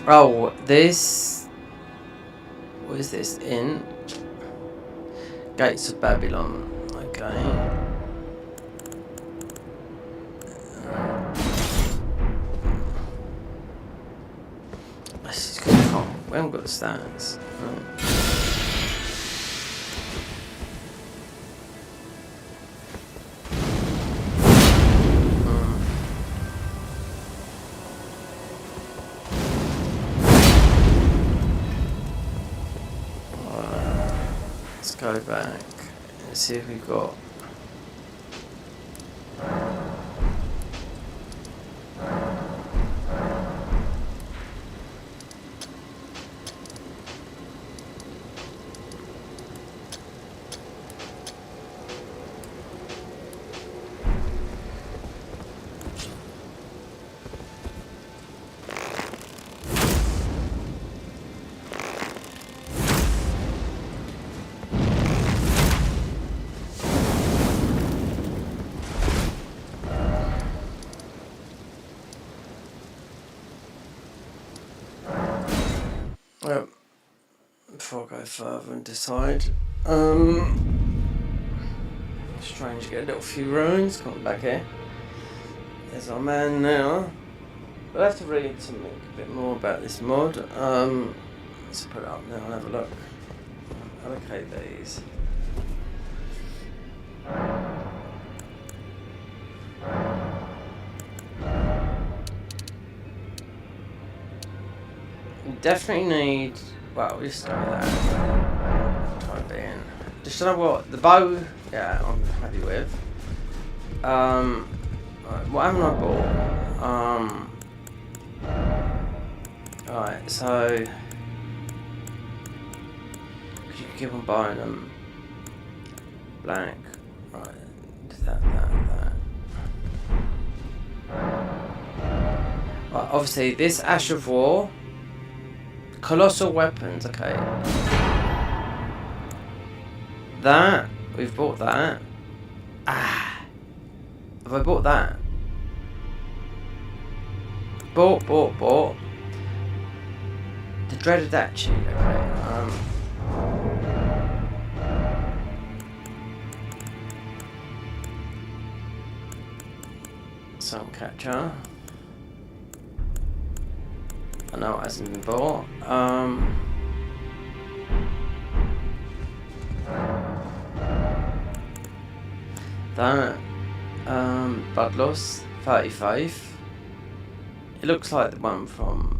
Oh, this. What is this? In Gates of Babylon. Okay. We haven't got the stats. Let's go back and see if we've got. Well, before I go further and decide, strange to get a little few ruins coming back here. There's our man now. I'll have to read something a bit more about this mod. Let's put it up now and have a look. Allocate these. Definitely need. Well, we just go with that. Type it in. Just know what the bow. Yeah, I'm happy with. What haven't I bought? Alright, so you can keep on buying them. Blank. Right, that. Right, obviously this Ash of War. Colossal weapons, okay. That, we've bought that. Have I bought that? Bought. The dreaded Achi, okay. Suncatcher. I know it hasn't been bought. That Bloodlust 35. It looks like the one from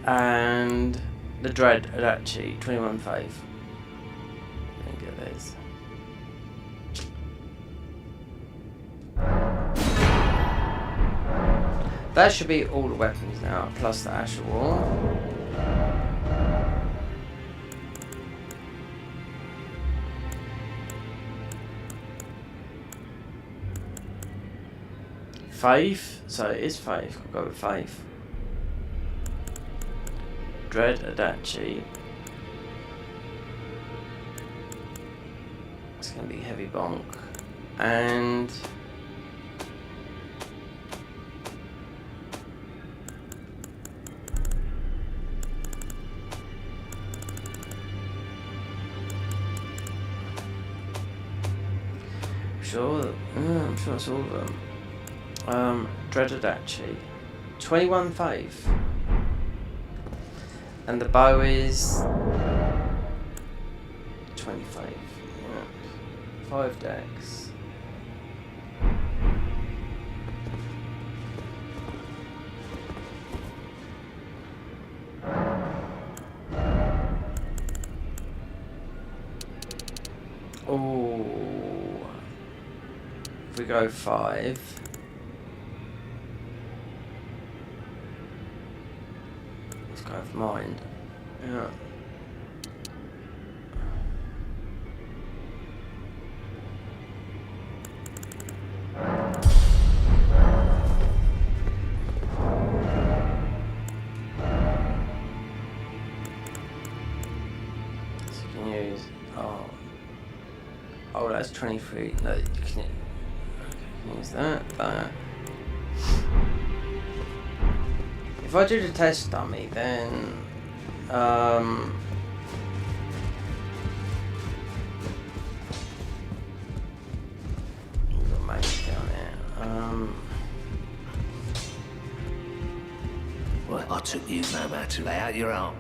and the Dread Adachi 21.5. Let me get these. That should be all the weapons now, plus the Asher Wall. Faith, so it is Faith, I'll go with Faith. Dread Adachi. It's going to be Heavy Bonk. And I'm sure it's all of them. Dread Adachi. 21.5. And the bow is 25. Yeah. 5 decks. Oh, if we go 5. Of mind. Yeah. So you can use oh that's 23. No, you can use that. If I do the test dummy, then we've got magic down there. Well, I took you no matter. Lay out your arm.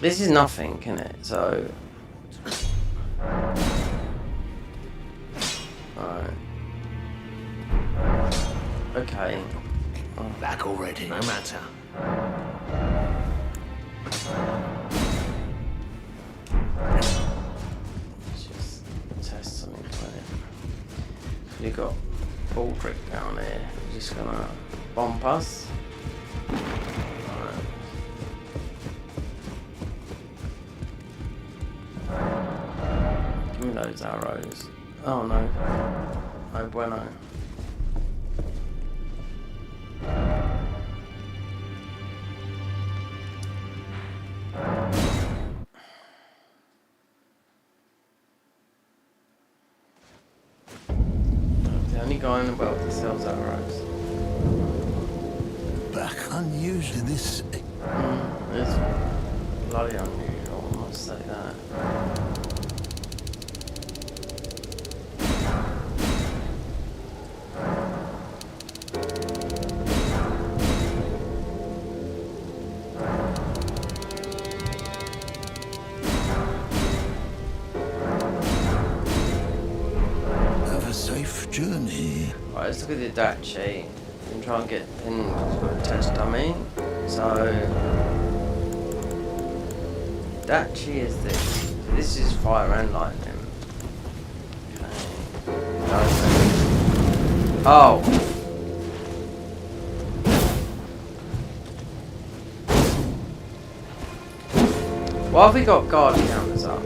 This is nothing, can it? So, alright. Okay. Back already, no matter. Let's just test something for it. You got Baldrick down there. You're just gonna bomb us. Alright. Give me those arrows. Oh no. No bueno. Going about the sales arrows. Back unusual this. It's bloody unusual, I must say that. Journey. Right, let's look at the Adachi and try and get in the test dummy. So, Adachi is this. This is fire and lightning. Okay. Oh! Why have we got guard counters up?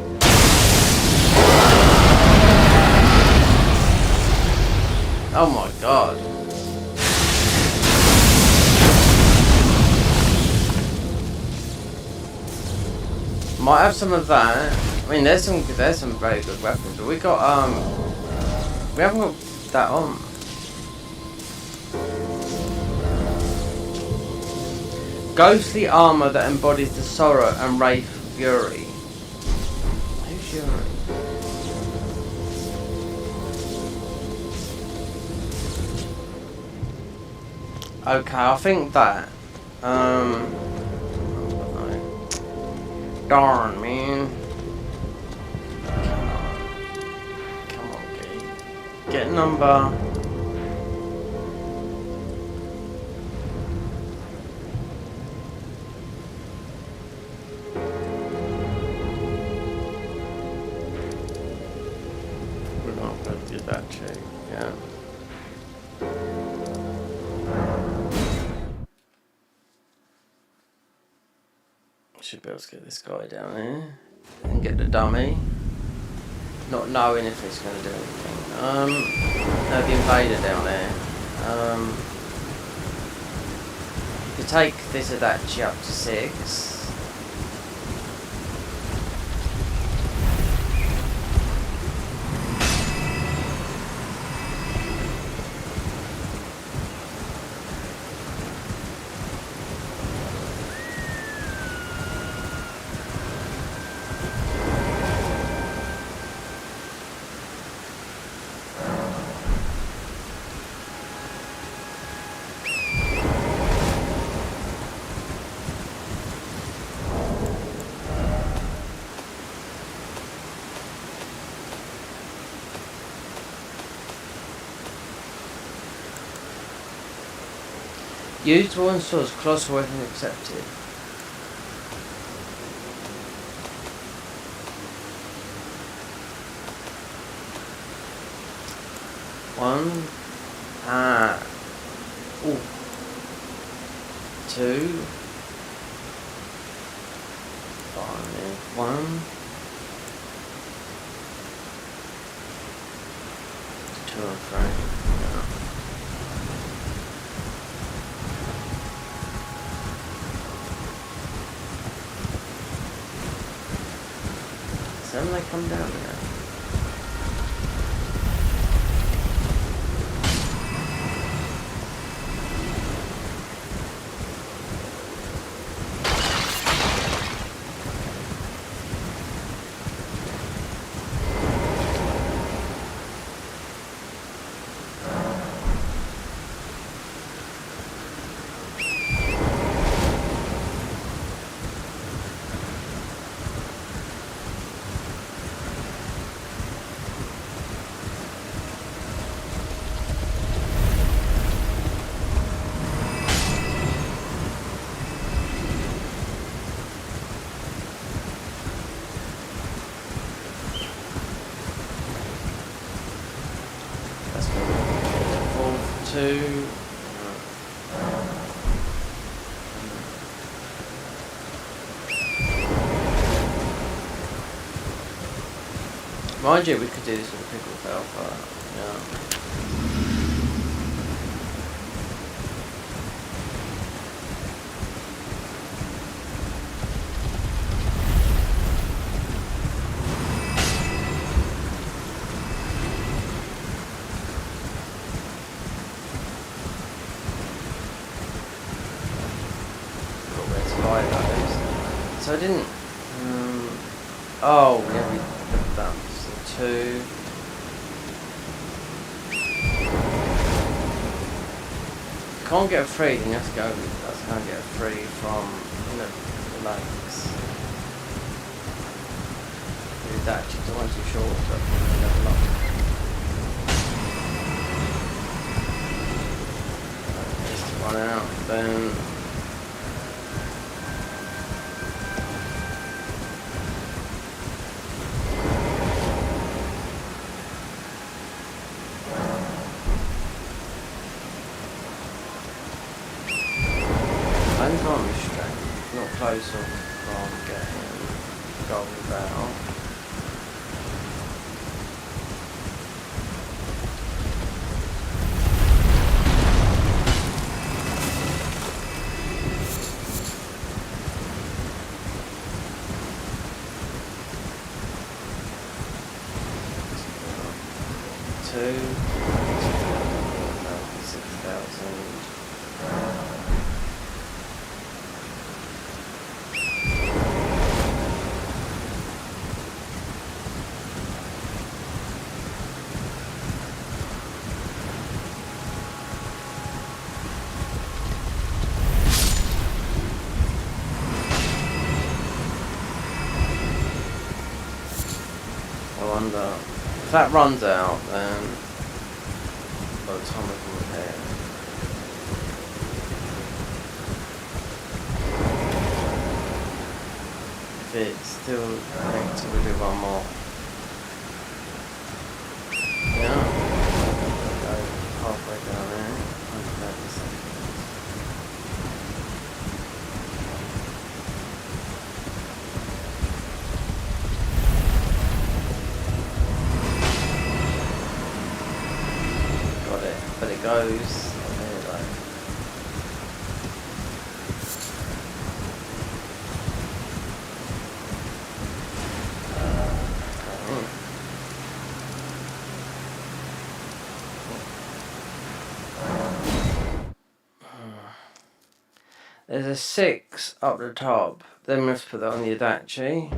Oh my god. Might have some of that. I mean there's some very good weapons, but we got we haven't got that on. Ghostly armor that embodies the sorrow and wrath Yuri. Who's Yuri? Okay, I think that. No. Darn, man. Come on, get number. We're not going to do that check, yeah. Should be able to get this guy down there and get the dummy. Not knowing if it's going to do anything. The invader down there. You take this Adachi up to 6. Used one source, close weapon accepted. One. Ooh. 2. 5. 1. 2 and 3. Yeah. Then they come down here. Mind you, we could do this with a pickle alpha. Yeah. So I didn't. Oh, yeah, we did that. So 2. Can't get a 3, then you have to go with that. So can't get a 3 from the lakes. Do that, just one too short, but never luck. Just run out, then. Not close from getting golden barrel. that runs out, then by the time we can repair it. If it's still connected, we'll do one more. Yeah. Go halfway down there. 130 seconds. Got it, but it goes. There we go. There's a 6 up the top. Then we have to put that on the Adachi.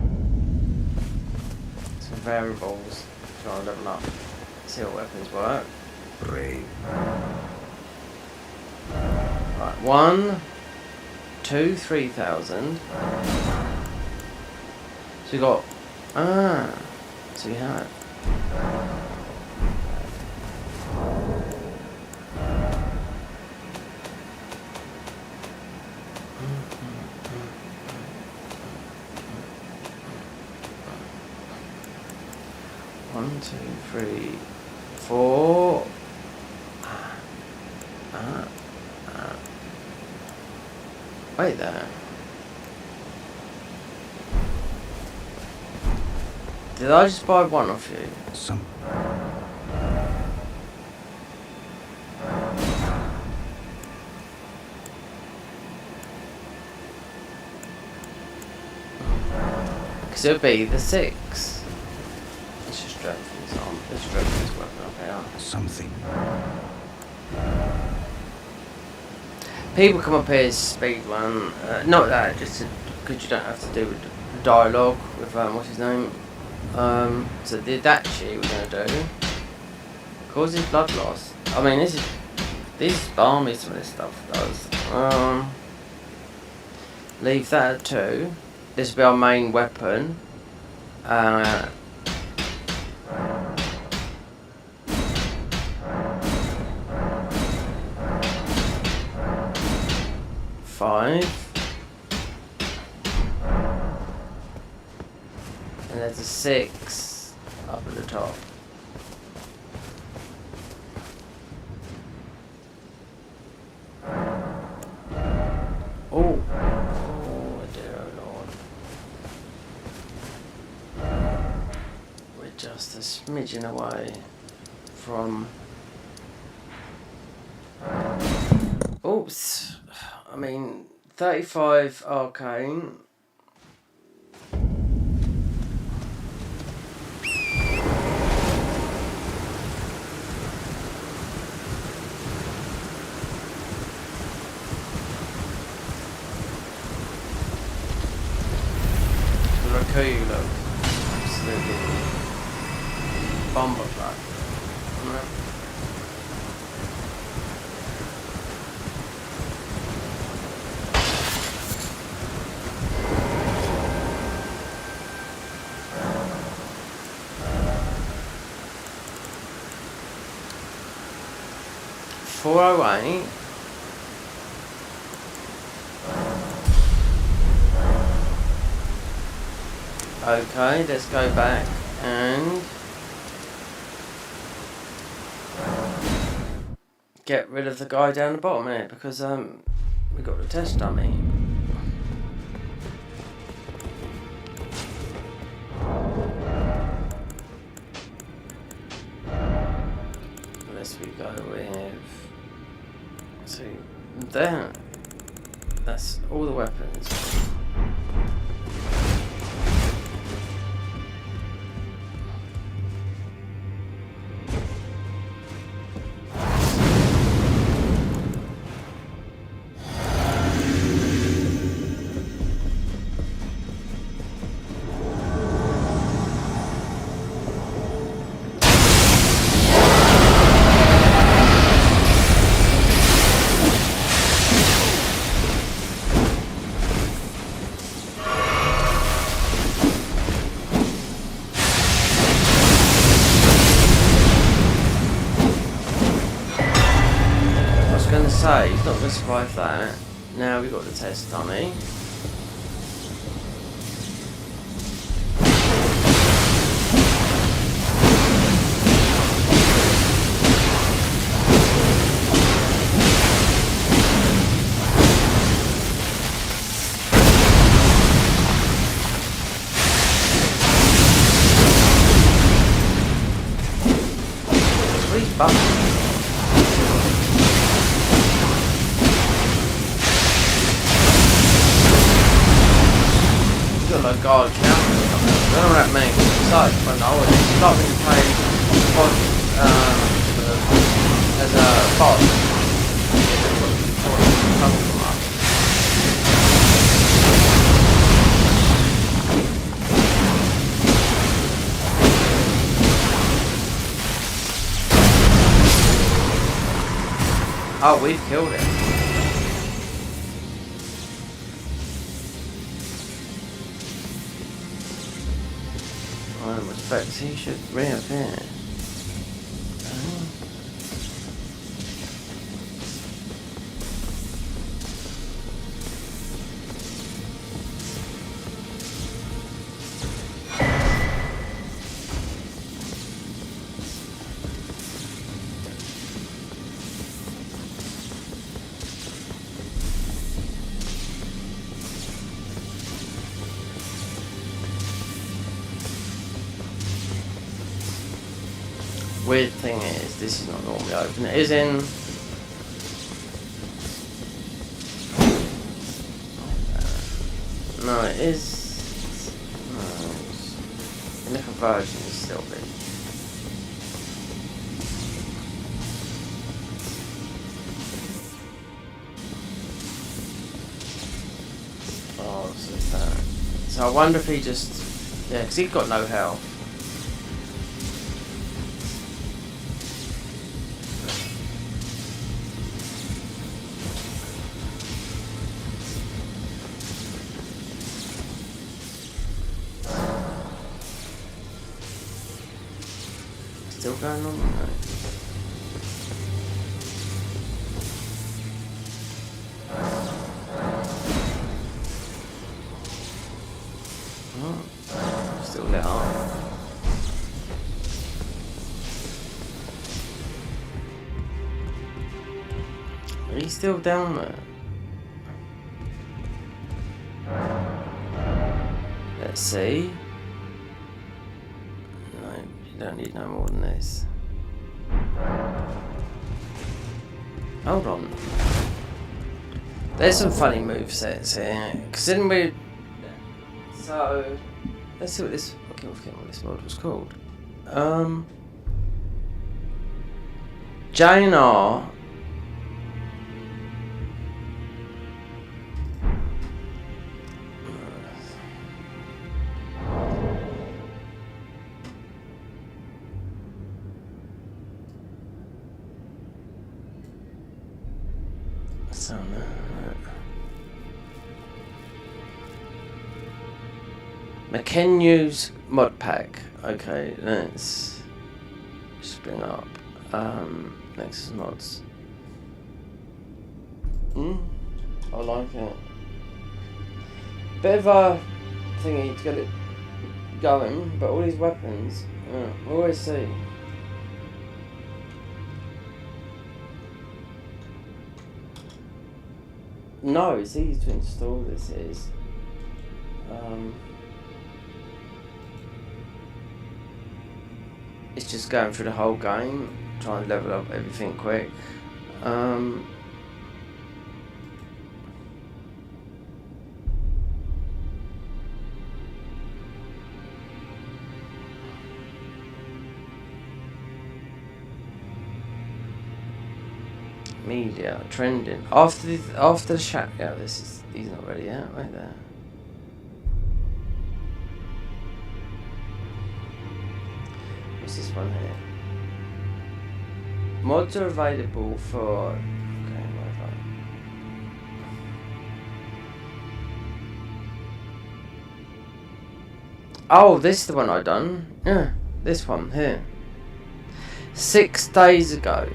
Some variables. Try and level up. See what weapons work. Brave. Right, 1, 2, 3,000. So you got. So you have. One, 2, 3, 4. Wait there. Did I just buy one off you? Some. Because it would be the 6. Let's just drag these on. Let's drag this weapon up here. Something. People come up here speed one. Not that, just because you don't have to do with the dialogue with what's his name. So the Adachi we're gonna do causes blood loss. I mean, this is balmy. Some of this stuff does. Leave that at 2. This will be our main weapon. 5. And there's a 6 up at the top. Oh dear Lord. We're just a smidgen away from... Oops. I mean, 35 arcane. Raku look. Absolutely. Bomber black. Right. 408. Okay, let's go back and get rid of the guy down the bottom here because we got the test dummy. Unless we go with, see, there. That's all the weapons. say, he's not going to survive that. Now we've got the test dummy. These buttons. Like God, I don't know what that means. It's like when I was starting to play as a boss. Oh, we've killed it. I respect he should reappear. Weird thing is, this is not normally open. It is in. No, it is. No, in the conversion, it's still big. Oh, so it's that. So I wonder if he just. Yeah, because he's got no health. Still going on? No. Oh, still lit up. Are you still down there? Let's see. Don't need no more than this. Hold on. There's some funny movesets here. Considering we. So let's see what this. I can't forget what this mod was called. J&R. McKenna's mod pack. Okay, let's just bring up Nexus mods. I like it. Bit of a thingy to get it going, but all these weapons, we'll always see. No, it's easy to install. This is. It's just going through the whole game, trying to level up everything quick. Media trending after the chat. Yeah, he's not ready yet. Right there. What's this one here? Mods are available for. Okay, whatever. Oh, this is the one I done. Yeah, this one here. 6 days ago.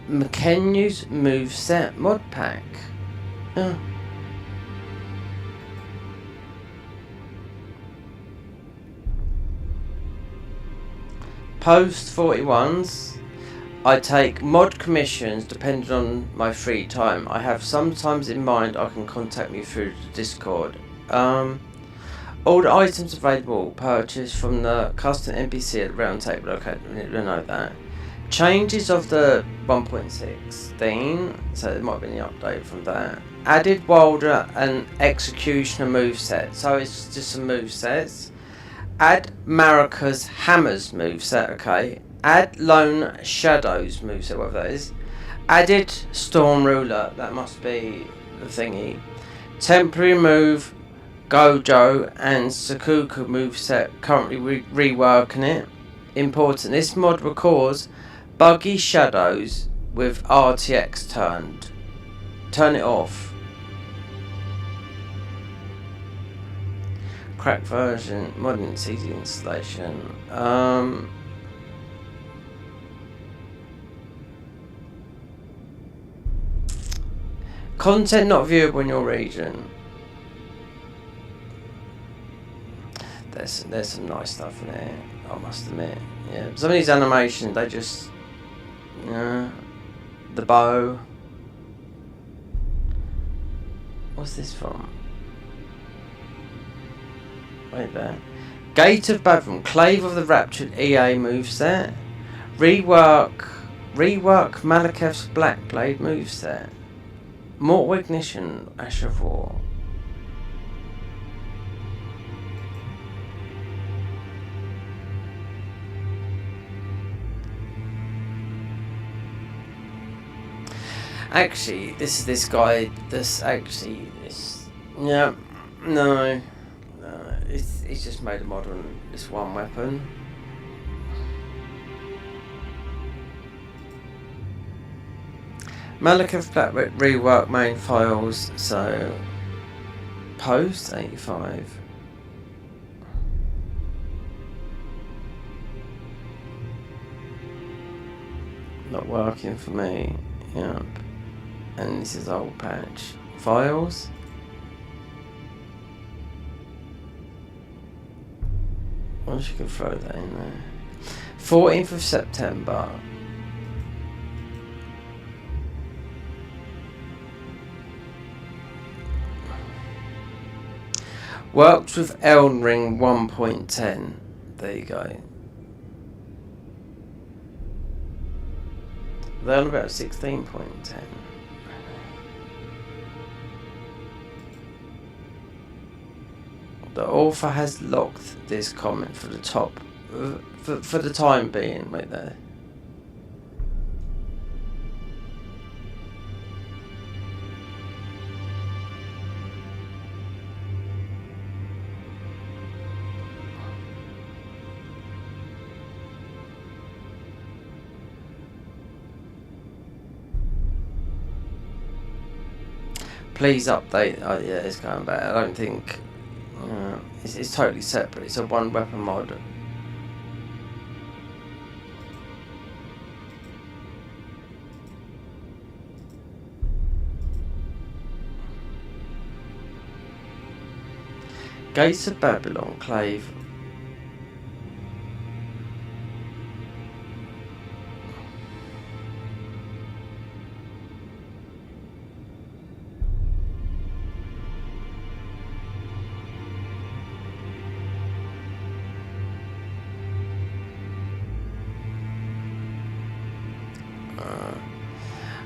McKenyu's moveset mod pack. Oh. Post 41s. I take mod commissions depending on my free time. I have sometimes in mind I can contact me through the Discord. All the items available purchased from the custom NPC at the round table. Okay, I know that. Changes of the 1.16, so there might be an update from that. Added Wilder and Executioner moveset, so it's just some movesets. Add Marika's Hammers moveset, okay. Add Lone Shadows moveset, whatever that is. Added Storm Ruler, that must be the thingy. Temporary move Gojo and Sakuku moveset, currently reworking it. Important, this mod records buggy shadows with RTX turned. Turn it off. Crack version, modern CD installation. Content not viewable in your region. There's some nice stuff in there, I must admit. Yeah, some of these animations, they just, the bow. What's this from? Wait there. Gate of Bavum, Clave of the Raptured EA moveset. Rework Malekith's Black Blade moveset. Mortal Ignition, Ash of War. Actually, this guy. Yeah, no, he's just made a mod on this one weapon. Malekith Black rework main files, so post 85. Not working for me. Yep. And this is old patch. Files. I wish you could throw that in there. 14th of September. Worked with Elden Ring 1.10. There you go. They're on about 16.10. The author has locked this comment for the top for the time being, right there. Please update. Oh yeah, it's going back. I don't think it's totally separate. It's a one weapon mod. Gates of Babylon, Clave.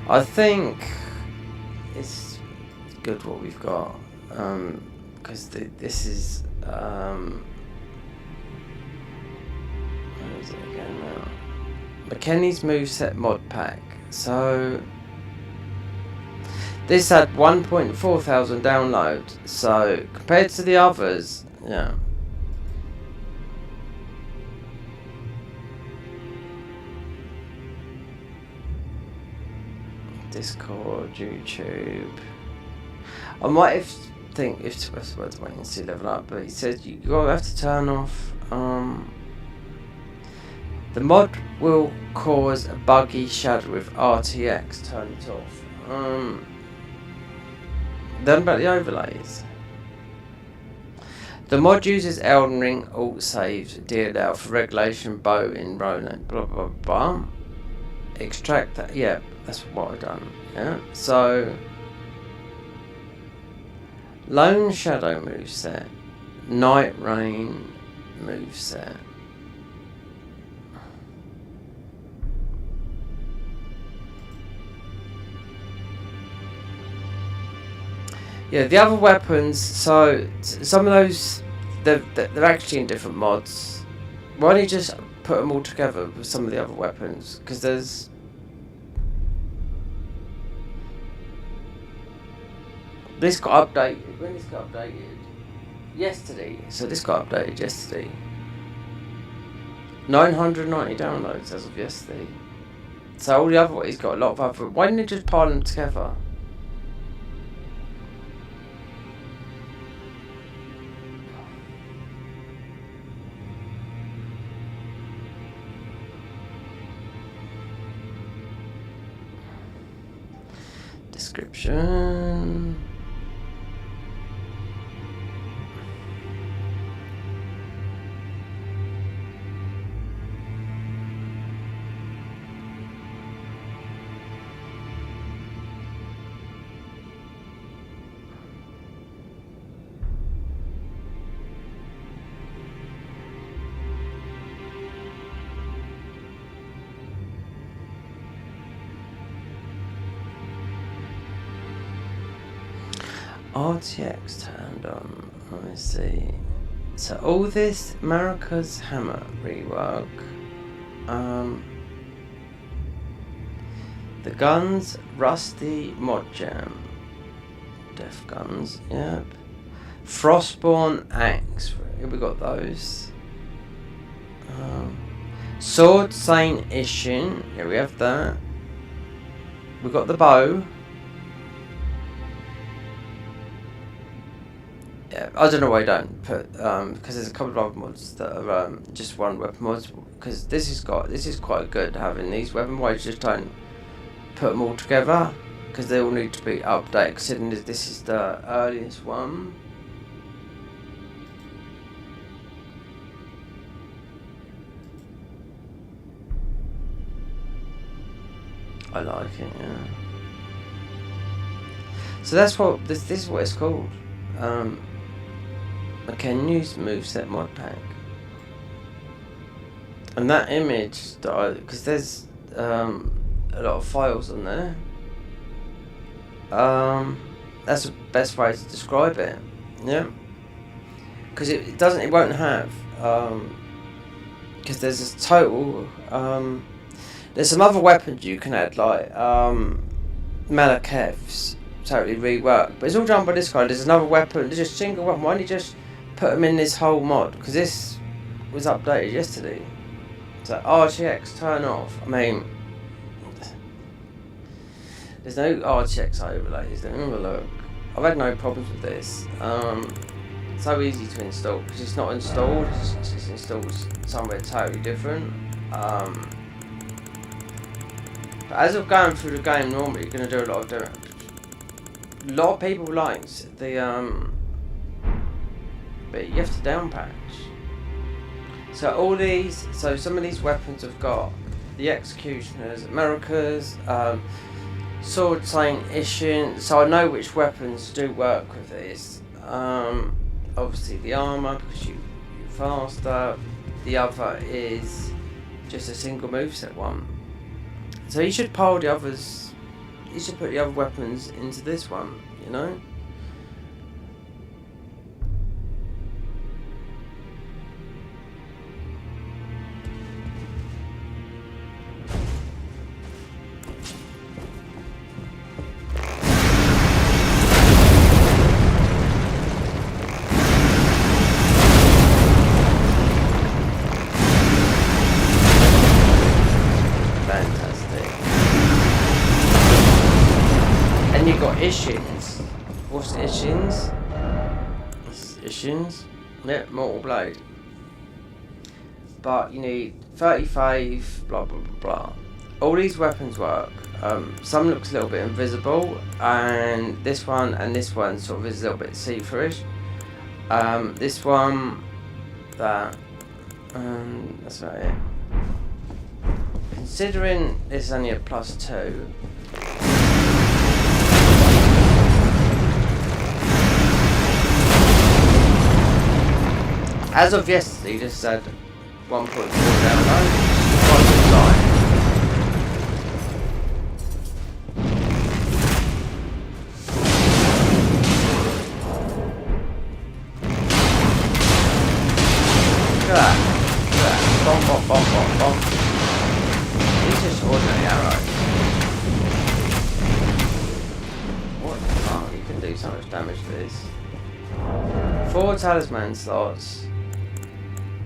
I think it's good what we've got, because this is where is it again now? McKenny's moveset mod pack. So this had 1,400 downloads. So compared to the others, yeah. Discord, YouTube. I might have think if it's worth waiting to see level up, but he said you gotta have to turn off The mod will cause a buggy shadow with RTX. Turn it off. Then about the overlays. The mod uses Elden Ring alt saves DLL for regulation bow in Roland. Blah blah blah. Extract that. Yeah, that's what I've done. Yeah. So Lone Shadow moveset. Night Rain moveset. Yeah, the other weapons, so some of those, they're actually in different mods. Why don't you just put them all together with some of the other weapons? Because there's... This got updated. When this got updated? Yesterday. So this got updated yesterday. 990 downloads as of yesterday. So all the other ones, he's got a lot of other... Why didn't he just pile them together? Description. RTX turned on. Let me see. So all this Marika's hammer rework. The guns, Rusty Mod Jam. Death guns, yep. Frostborn axe. We got those. Sword Saint Ishin. Yeah, we have that. We got the bow. Yeah, I don't know why I don't put because there's a couple of other mods that are just one weapon mods, because this is quite good having these weapon mods. Just don't put them all together because they all need to be updated, considering this is the earliest one. I like it, yeah. So that's what this is what it's called. I can use moveset mod pack, and that image that because there's a lot of files on there. That's the best way to describe it. Yeah, because it won't have because there's this total. There's some other weapons you can add like Malakev's totally reworked, but it's all done by this guy. There's another weapon. There's just a single weapon. Why don't you just put them in this whole mod? Because this was updated yesterday. So RTX turn off. I mean, there's no RTX overlays. Let me have a look. I've had no problems with this. So easy to install because it's not installed. It's installed somewhere totally different. But as of going through the game, normally you're going to do a lot of different. A lot of people likes the but you have to down patch. So all these, so some of these weapons have got the Executioners, America's, Sword Saint Ishin. So I know which weapons do work with this. Obviously the armor because you're faster. The other is just a single moveset one. So you should pile the others. You should put the other weapons into this one, you know? And you got Ishins. What's Ishins? Ishins? Yeah, Mortal Blade. but you need 35, blah blah blah blah. All these weapons work. Some looks a little bit invisible, and this one sort of is a little bit see-through-ish. This one, that's about it. Considering this is only a +2, as of yesterday, this had 1.4 download. Quite a good line. Look at that. Bomb, bomb, bomb, bomb, bomb. These are just ordinary arrows. What the fuck? You can do so much damage to this. 4 talisman slots.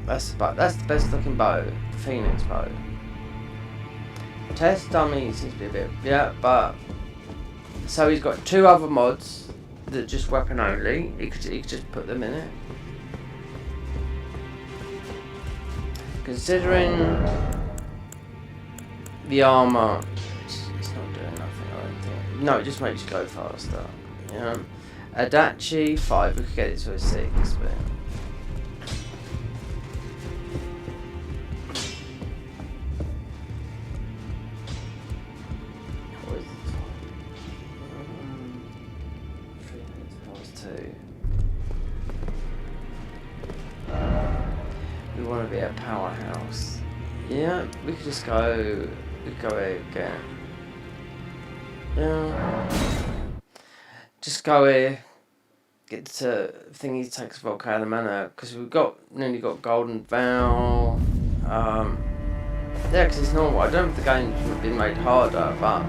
That's the best looking bow. The Phoenix bow. Test dummy seems to be a bit, yeah, but so he's got 2 other mods that are just weapon only. He could just put them in it. Considering the armor, it's not doing nothing, I don't think. No, it just makes you go faster. You know, Adachi 5. We could get it to a 6, but. We want to be a powerhouse. Yeah, we could just go. We could go here again. Yeah. Just go here. Get to thingy takes volcano mana because we've nearly got golden vow. Yeah, because it's normal. I don't know if the game's been made harder, but.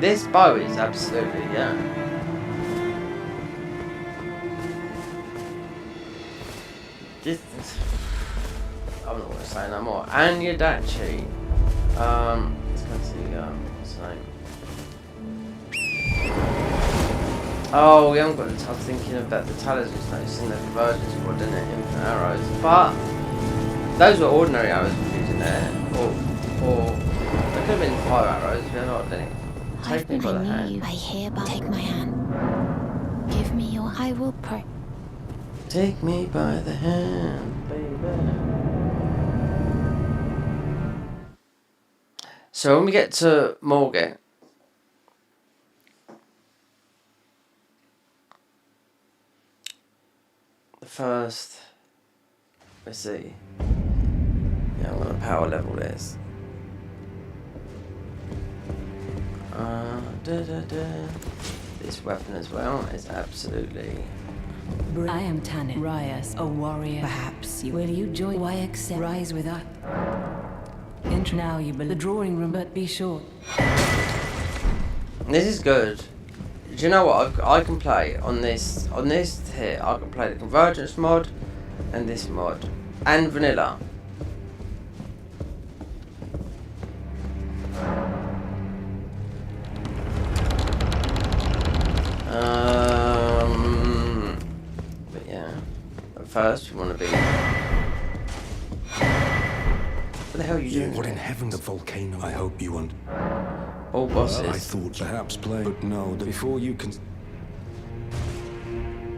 This bow is absolutely, yeah. I'm not going to say no more. And Yadachi. Let's go see, what's the name? Oh, we haven't got the time thinking about the talismans, noticing the convergence for doing it, infinite arrows. But, those were ordinary arrows we're using there. Or they could have been 5 arrows, we're not doing it. Take me by the hand. I hereby take my hand. Give me your. I will pray. Take me by the hand, baby. So when we get to Morgan, the first. Let's see. Yeah, I'm gonna power level this. This weapon as well is absolutely. I am Tanit Rias, a warrior. Perhaps you will join YX rise with us. Enter now, you the drawing room, but be short. This is good. Do you know what I can play on this here? I can play the convergence mod and this mod and vanilla. But yeah, at first we want to be. What the hell are you doing? What in heaven, the volcano? I hope you won't. All bosses. I thought perhaps play, but no. Before you can.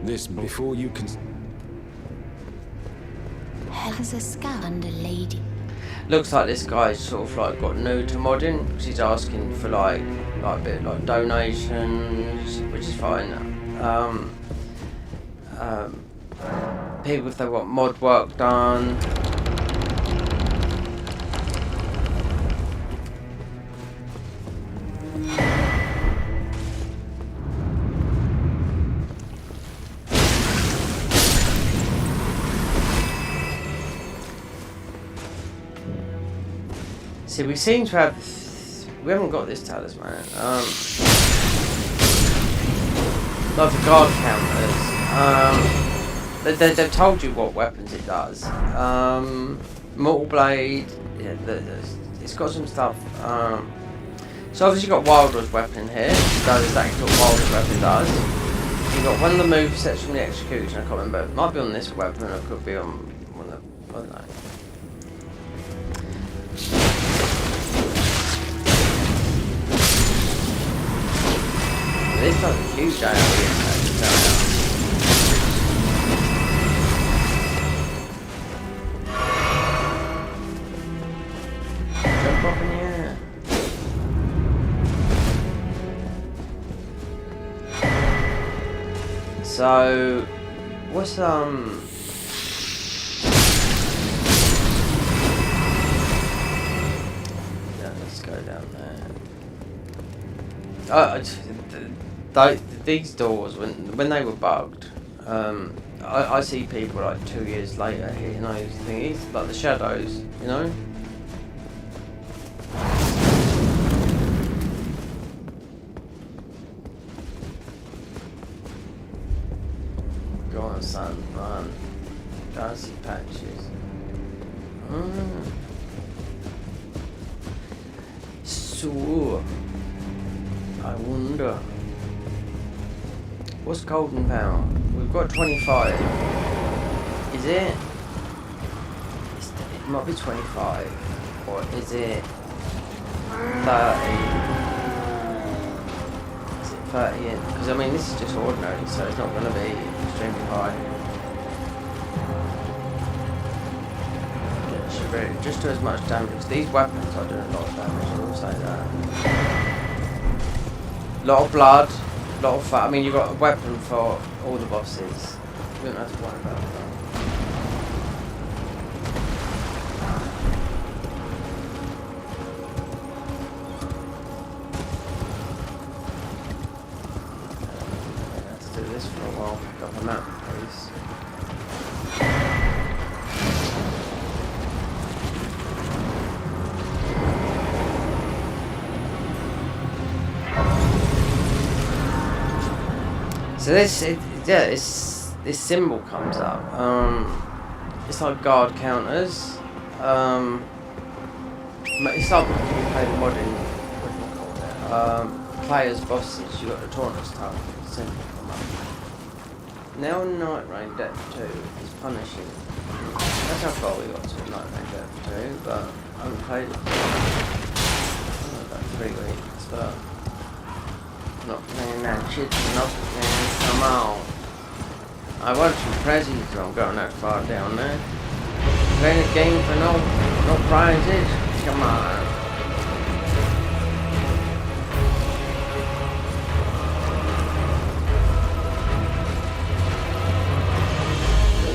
Before you can. Has a scout under lady. Looks like this guy's sort of like got new to modding because he's asking for like a bit like donations, which is fine. People if they want mod work done. See, we seem to have. We haven't got this talisman. Like the guard counters. They've told you what weapons it does. Mortal blade. Yeah, it's got some stuff. So obviously you've got Wilder's weapon here. Which does exactly what Wilder's weapon does. You got one of the movesets from the execution, I can't remember. It might be on this weapon, or it could be on one of the, I don't know. This does a huge AoE. Jump up in the air. So, what's yeah, let's go down there. These doors, when they were bugged, I see people like 2 years later hitting those thingies, like the shadows, you know. Go on, son, run. Dicey patches. So, I wonder. What's golden power? We've got 25. Is it? It might be 25. Or is it 30? Is it 30 in? Because I mean, this is just ordinary, so it's not going to be extremely high. It should really just do as much damage. These weapons are doing a lot of damage, I will say that. Lot of blood. Lot of fat. I mean, you've got a weapon for all the bosses. You don't have to worry about that. Let's do this for a while. Got the map, please. So this symbol comes up. It's like guard counters. It's like when you play the modern, what do you call it? Players, bosses. You got the Taunter's tongue. Symbol come up. Now Night Rain Depth 2 is punishing. That's how far we got to Night Rain Depth 2, but I haven't played it for about 3 weeks, but. Not playing that shit enough, man. Come on. I want some prizes, so I'm going that far down there. Playing a game for no prizes? Come on.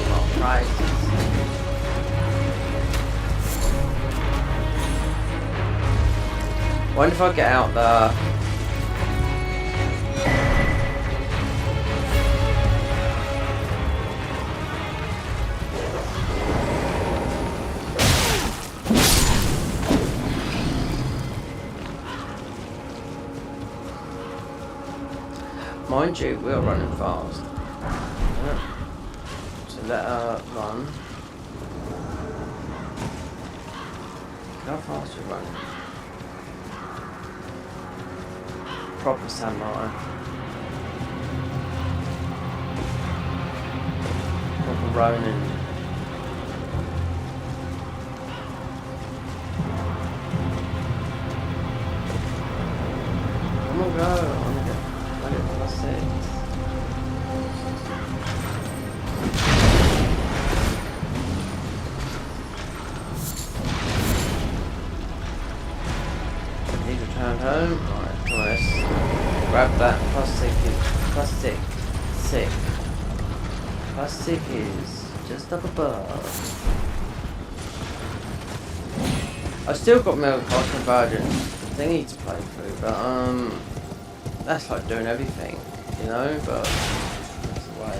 No prizes. Wonder if I get out the mind you, we're running fast. Yeah. So let her run. How fast are we running? Proper samurai. Proper Ronin. Come on, go. I get plus 6. Need to return home. Right, let's grab that plastic. Plastic is just up above. I've still got Metal Card Convergence thingy to play through, but that's like doing everything, you know, but that's the way.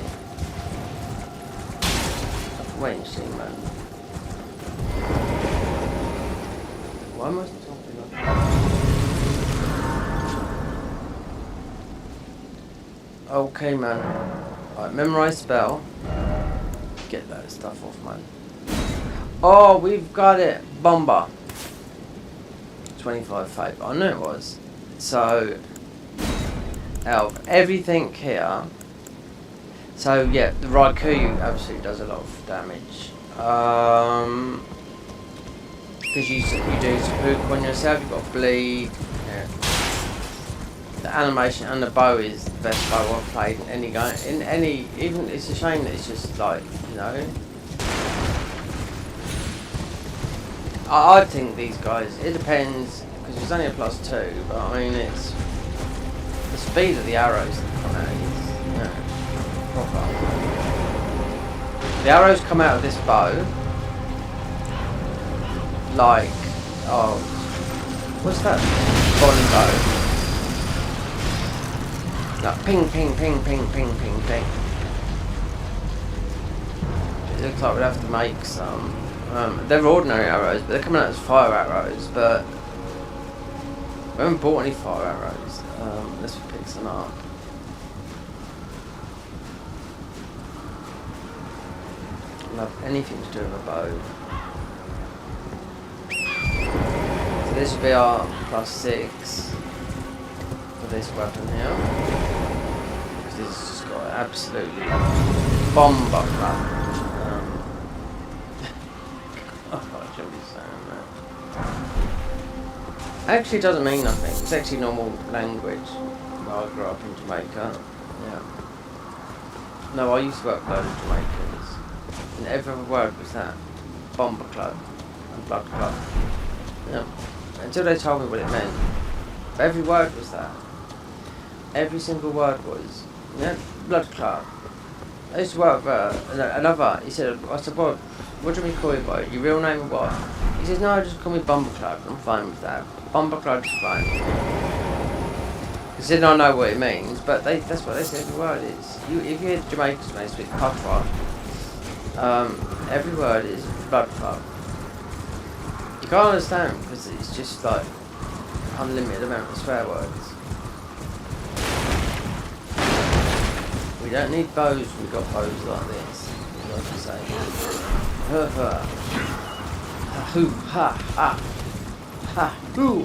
Wait and see, man. Why am I talking like that? Okay, man. Alright, memorize spell. Get that stuff off, man. Oh, we've got it. Bomber. 25 fate. I knew it was. So, out of everything here, So yeah, the Raikuyu absolutely does a lot of damage. Because you do seppuku on yourself, you've got to bleed. Yeah. The animation and the bow is the best bow I've played in any game. Even it's a shame that it's just like, you know. I think these guys, it depends, because it's only a +2, but I mean it's the speed of the arrows that come out is, you know, proper. The arrows come out of this bow like, oh, what's that bond bow? Like ping, ping, ping, ping, ping, ping, ping. It looks like we'd have to make some. They're ordinary arrows, but they're coming out as fire arrows, but we haven't bought any fire arrows. Let's pick some up. I don't have anything to do with a bow. So this would be our +6 for this weapon here. Because this has just got absolutely bomb buckler. Actually, it doesn't mean nothing. It's actually normal language. Well, I grew up in Jamaica. Yeah. No, I used to work with a load of Jamaicans. And every other word was that. Bomber club and blood club. Yeah. Until they told me what it meant. But every word was that. Every single word was, yeah, blood club. I used to work with another. He said, I said, what do we call you by? Your real name or what? He says, no, just call me Bumbleclad. I'm fine with that. Bumbleclad's fine with me. He said, I know what it means, but that's what they say every word is. If you hear Jamaicans when they speak patois, every word is blood club. You can't understand because it's just like unlimited amount of swear words. We don't need bows, we've got bows like this. Like I say. Ha-hoo, ha, ha, ha-hoo.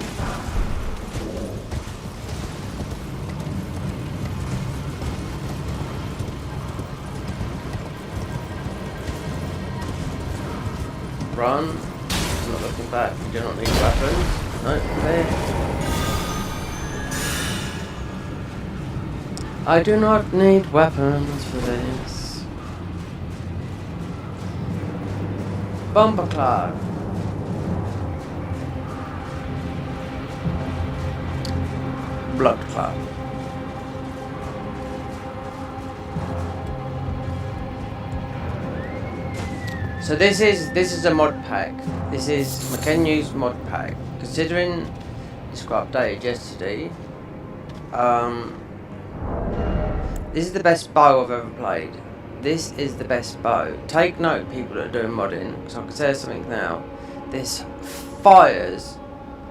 Run. I'm not looking back. We do not need weapons. No, clear. I do not need weapons for this. Bumbleclad. Blood club. So this is a mod pack. This is McKenyu's mod pack. Considering this got updated yesterday, this is the best bow I've ever played. This is the best bow. Take note, people that are doing modding, because I can tell you something now. This fires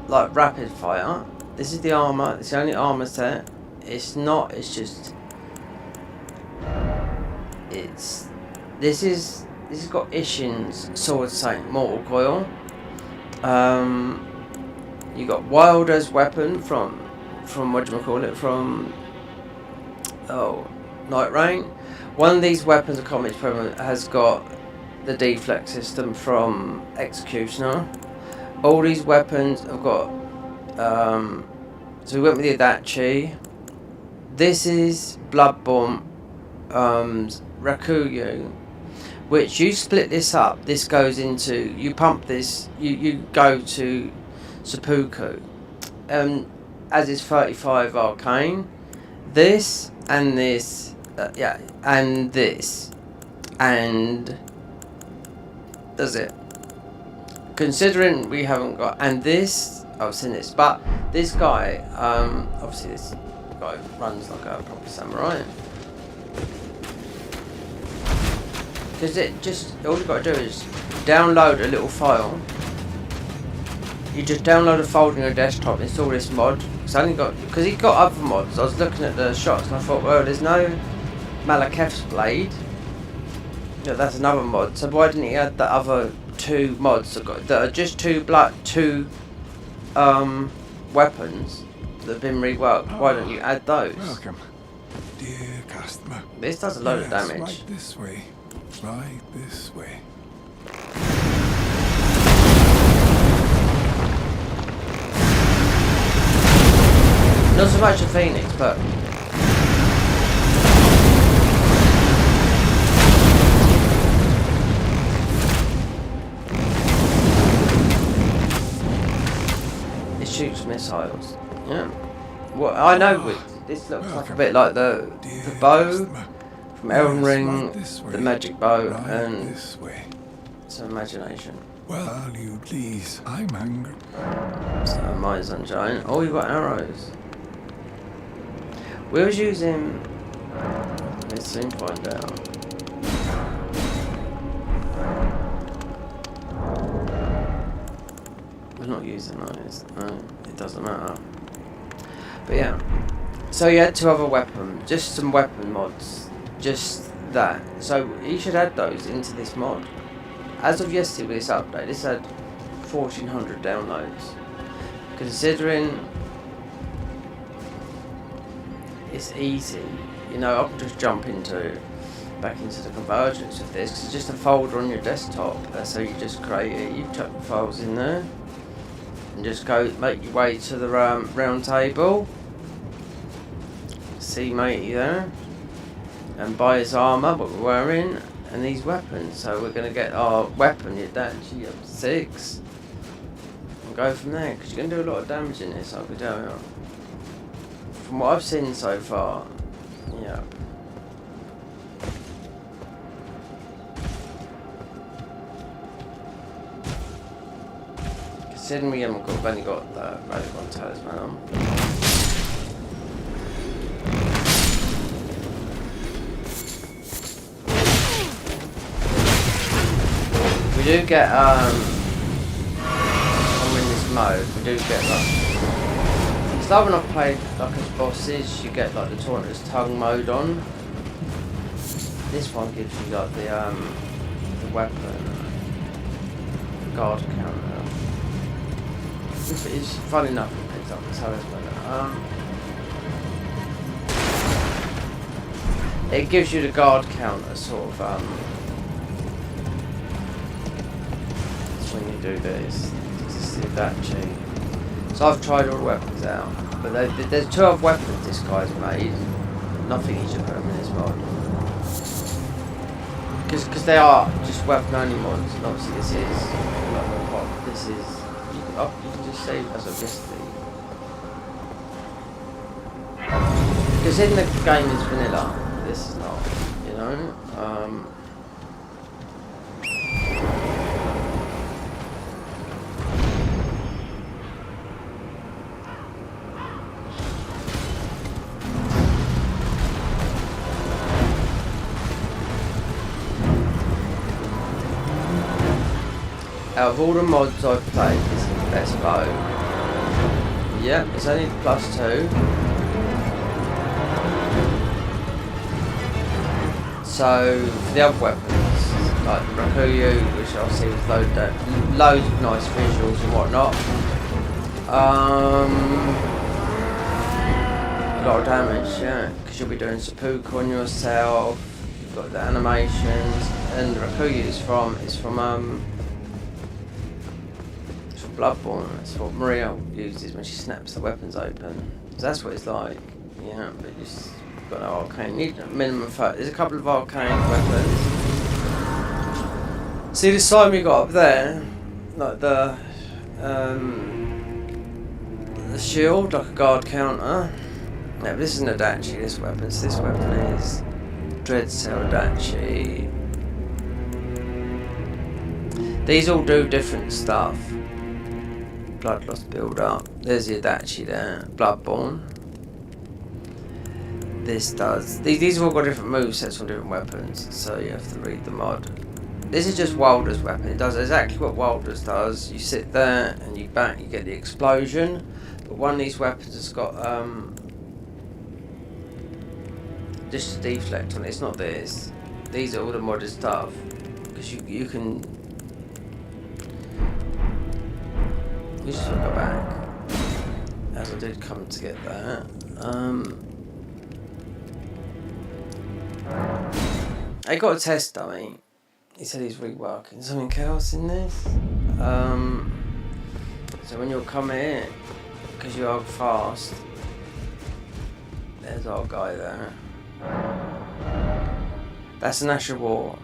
like rapid fire. This is the armor. It's the only armor set. It's not. It's just. It's. This has got Ishin's Sword Saint Mortal Coil. You got Wilder's weapon from whatchamacallit, from Night Rain. One of these weapons of Comets has got the deflect system from Executioner. All these weapons have got so we went with the Adachi. This is Bloodborne Rakuyu, which you split this up. This goes into, you pump this, you go to seppuku, as is 35 arcane. This and this, and this, and does it. Considering we haven't got, and this, I've seen this, but this guy, obviously this guy runs like a proper samurai. Because all you've got to do is download a little file. You just download a folder on your desktop, install this mod. Because he's got other mods. I was looking at the shots and I thought, well, there's no Malakef's blade. Yeah, that's another mod. So why didn't he add the other two mods that are just two weapons that have been reworked? Why don't you add those? Welcome, dear customer. This does a load of Yes, damage. Right this way. Right this way. Not so much a Phoenix, but it shoots missiles. Yeah. Well, I know this looks like a bit like the bow from Elden Ring, the magic bow, and some imagination. Well, you please. I'm hungry. So my sunshine. Oh, you got arrows. We was using. Let's soon find out. We're not using those. No, it doesn't matter. But yeah. So you had 2 other weapons, just some weapon mods, just that. So you should add those into this mod. As of yesterday with this update, this had 1,400 downloads. Considering it's easy, you know, I can just jump back into the convergence of this, 'cause it's just a folder on your desktop. That's how you just create it. You chuck the files in there and just go make your way to the round table. See matey there, and buy his armour, what we're wearing, and these weapons. So we're going to get our weapon, your Dachi, up to 6. And go from there, because you're going to do a lot of damage in this, I could tell you. From what I've seen so far, yeah. Considering we haven't got, only got the Radical Talisman on. We do get, when in this mode, we do get like, it's like when I've played like as bosses, you get like the Torrent's Tongue mode on. This one gives you like the weapon, guard counter. It's fun enough to pick up the talisman. It gives you the guard counter sort of when you do this. Just do that cheat. So I've tried all the weapons out, but there's 12 weapons this guy's made. Nothing he should put them in this mod. Because they are just weapon only mods, and obviously this is this is you can just save as of yesterday. Because in the game is vanilla, this is not, you know. Out of all the mods I've played, this is the best bow. Yep, it's only +2. So, for the other weapons, like Rakuyu, which obviously was loads of nice visuals and whatnot. A lot of damage, yeah, because you'll be doing seppuku on yourself. You've got the animations, and Rakuyu is from Bloodborne. That's what Maria uses when she snaps the weapons open. So that's what it's like. Yeah, but you've got no arcane. You need a minimum 30. There's a couple of arcane weapons. See the sign we got up there? Like the shield, like a guard counter. Yeah, but this isn't a Dachi, this weapon. So this weapon is Dread Cell Dachi. These all do different stuff. Blood loss build up. There's the Adachi there. Bloodborne. This does. These have all got different movesets from different weapons, so you have to read the mod. This is just Wilder's weapon. It does exactly what Wilder's does. You sit there and you bang, you get the explosion. But one of these weapons has got just a deflect on it. It's not this. These are all the modded stuff because you can. We just go back, as I did come to get that. I got a test dummy. He said he's reworking something else in this. So when you'll come in, because you are fast, there's our guy there. That's an Asher War.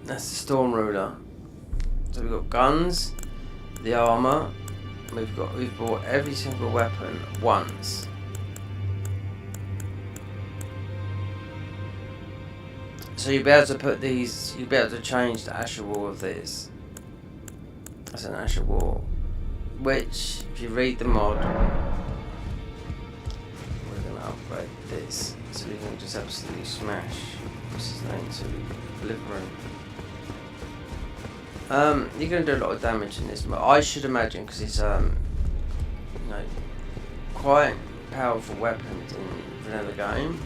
That's the Storm Ruler. So we've got guns, the armour, we've bought every single weapon once. So you'll be able to put these, you'll be able to change the Asher War of this. That's an Asher War. Which, if you read the mod, we're going to upgrade this. So we can just absolutely smash, what's his name, to Oblivion. You're going to do a lot of damage in this mod. I should imagine, because it's, quite powerful weapons in vanilla game.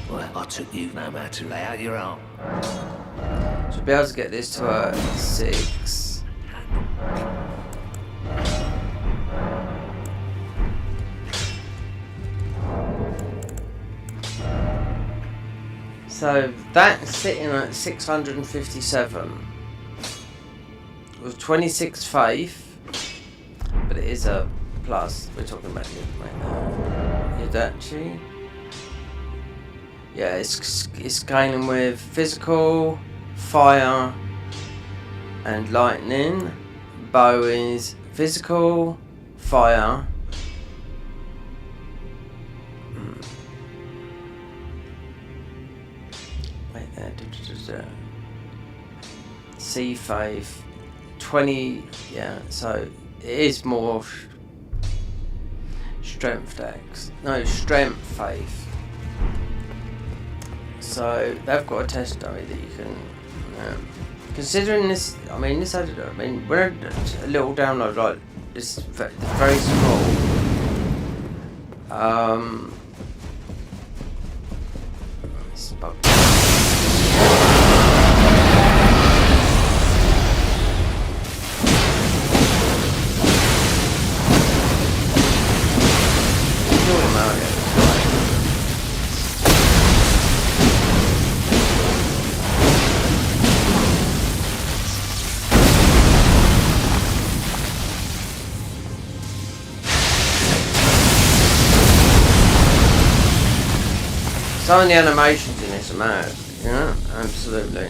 Well, I took you no matter lay out your arm. So be able to get this to a 6. So that's sitting at 657 with 26 faith, but it is a plus. We're talking about Yadachi. Yeah, it's scaling with physical, fire, and lightning. Bow is physical, fire. Wait there. C5, 20. Yeah, so it is more strength dex. No, strength faith. So they've got a test dummy that you can. Considering this, I mean, we're a little download like this, very small. It's about some of the animations in this are mad, you know? Absolutely.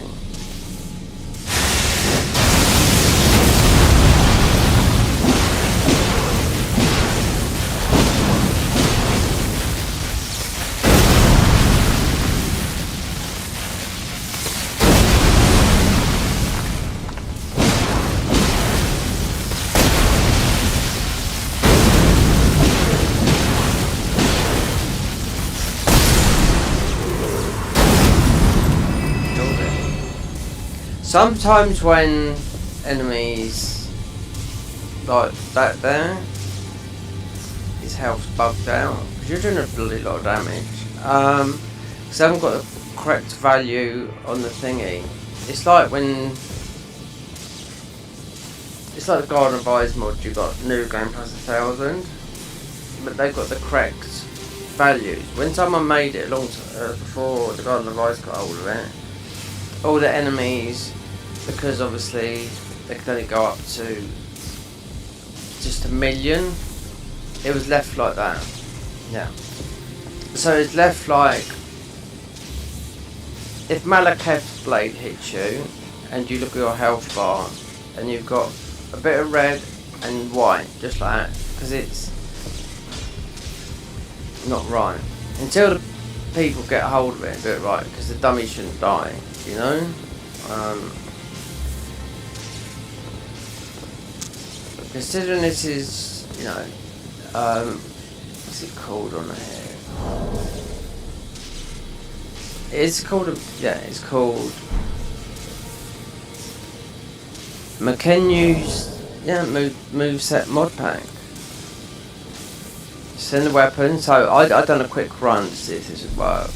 Sometimes when enemies like that there, his health's bugged out, because you're doing a bloody lot of damage. Because I haven't got the correct value on the thingy. It's like when, it's like the Garden of Eyes mod, you got new game plus 1,000, but they've got the correct values. When someone made it a long time before the Garden of Eyes got hold of it, all the enemies, because obviously they could only go up to just 1 million, it was left like that. Yeah. So it's left like, if Malekith's blade hits you and you look at your health bar and you've got a bit of red and white, just like that, because it's not right. Until the people get a hold of it and do it right, because the dummy shouldn't die, you know? Considering this is, you know, what's it called on here? It's called it's called McKenyu's moveset mod pack. Send the weapon. So I done a quick run to see if this would work.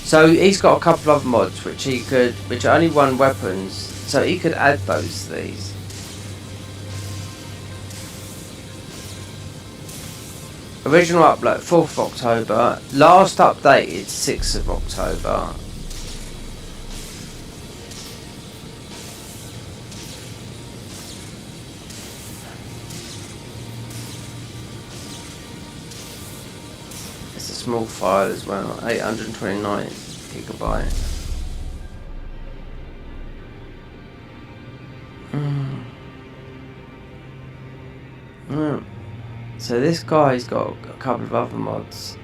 So he's got a couple of mods which are only one weapons, so he could add those to these. Original upload 4th of October. Last updated 6th of October. It's a small file as well, 829 gigabyte. So this guy's got a couple of other mods.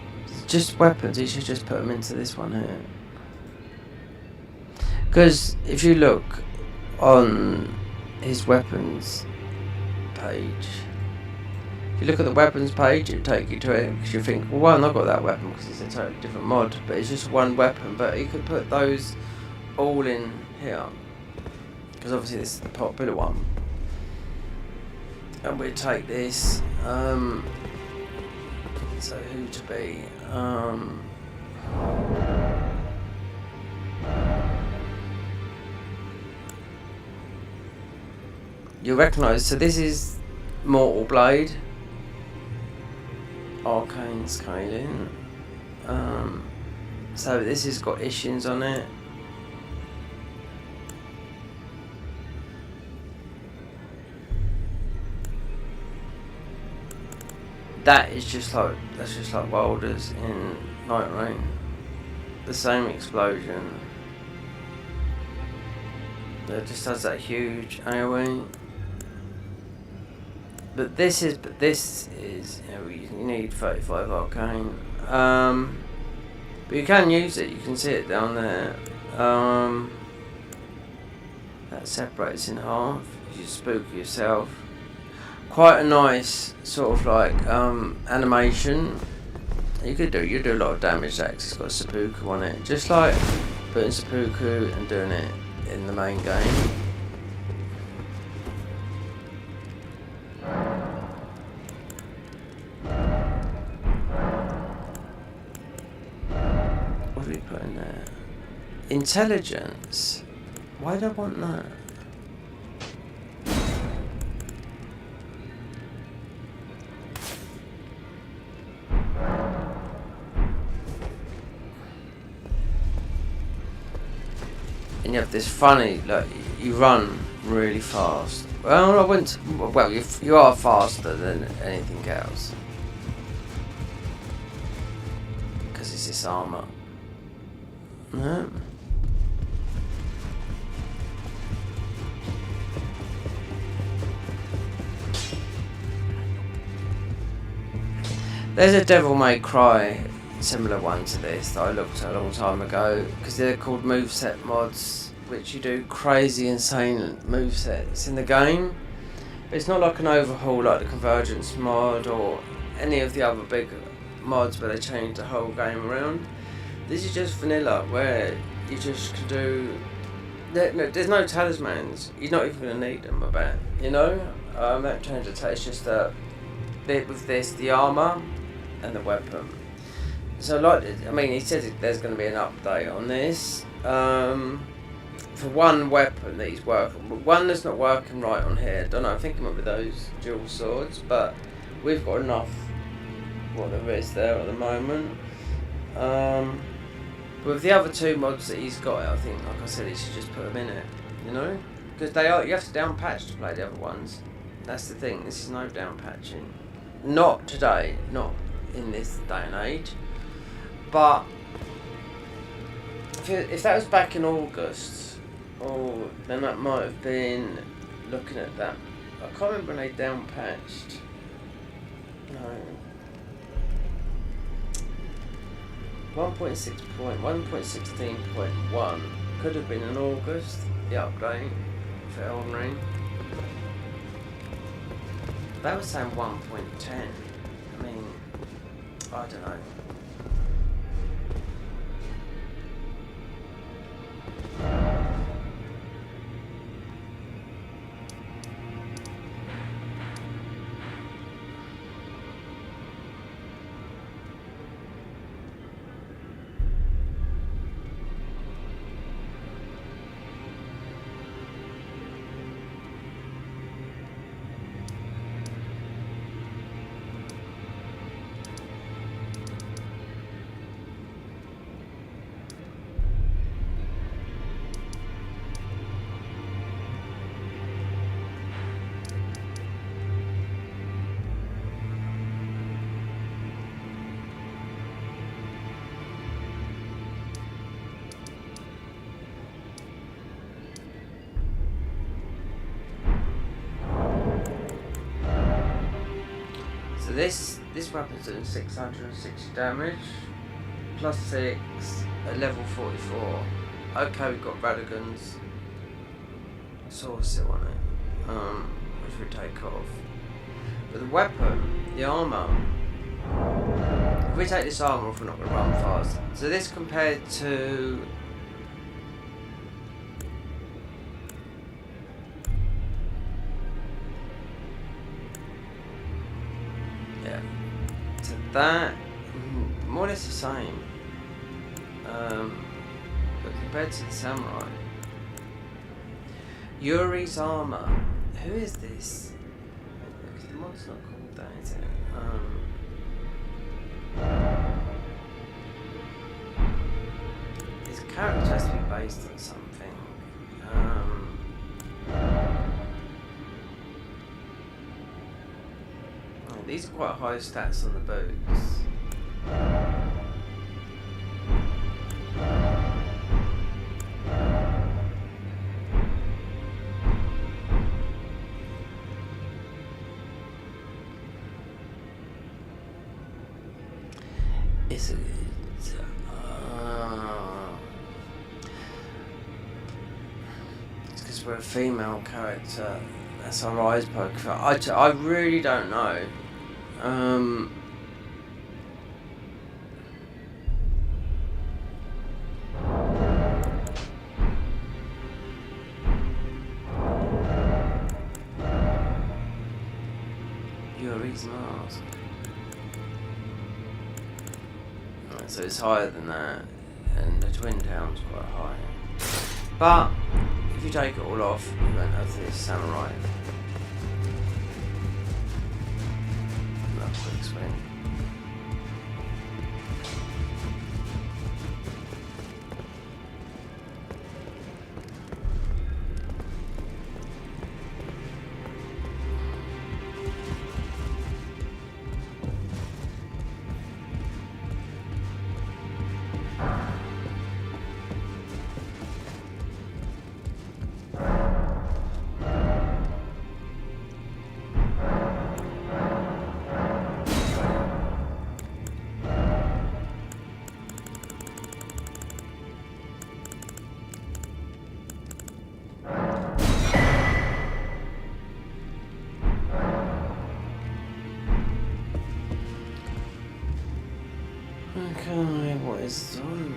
Just weapons, he should just put them into this one here. Because if you look on his weapons page, if you look at the weapons page, it'll take you to it, because you think, well, why have I got that weapon? Because it's a totally different mod, but it's just one weapon. But you could put those all in here, because obviously this is the popular one. And we'll take this, so who to be, you'll recognise, so this is Mortal Blade, Arcane Scaling, so this has got Issues on it. That is just like, that's just like Wilders in Night Rain. The same explosion. It just has that huge AoE. But this is, you know, you need 35 arcane. But you can use it, you can see it down there. That separates in half. You spook yourself. Quite a nice sort of like animation. You do a lot of damage there 'cause it's got seppuku on it. Just like putting seppuku and doing it in the main game. What do we put in there? Intelligence. Why do I want that? And you have this funny, like, you run really fast. Well, I wouldn't. Well, you are faster than anything else because it's this armor. No. There's a Devil May Cry similar one to this that I looked at a long time ago, because they're called moveset mods, which you do crazy insane movesets in the game. But it's not like an overhaul like the Convergence mod or any of the other big mods where they change the whole game around. This is just vanilla, where you just can do, there's no talismans, you're not even going to need them, I bet, you know. That change of taste, just that bit with this, the armour and the weapon. So like, I mean, he says there's going to be an update on this. For one weapon that he's working, but one that's not working right on here. Don't know, I think it might be those dual swords, but we've got enough what there is there at the moment. But with the other two mods that he's got, I think, like I said, he should just put them in it, you know? Because they are, you have to down patch to play the other ones. That's the thing, this is no down patching. Not today, not in this day and age. But if that was back in August, then that might have been looking at that. I can't remember when they down patched. No. 1.16.1 could have been in August, the update for Elden Ring. That was saying 1.10. I mean, I don't know. this weapon's doing 660 damage, plus 6 at level 44. Okay, we've got Radagon's sword still on it, which we take off. But the weapon, the armour, if we take this armour off, we're not going to run fast. So this compared to... yeah, to that, more or less the same. But compared to the samurai, Yuri's armour, who is this? Because the mod's not called that, is it? His character has to be based on something. These are quite high stats on the boots. It's because we're a female character. That's our eyes poke. I really don't know. Yuri's mask. So it's higher than that, and the Twin Town's quite high. But if you take it all off, you won't have this samurai. That's quick swing. Okay, what is done?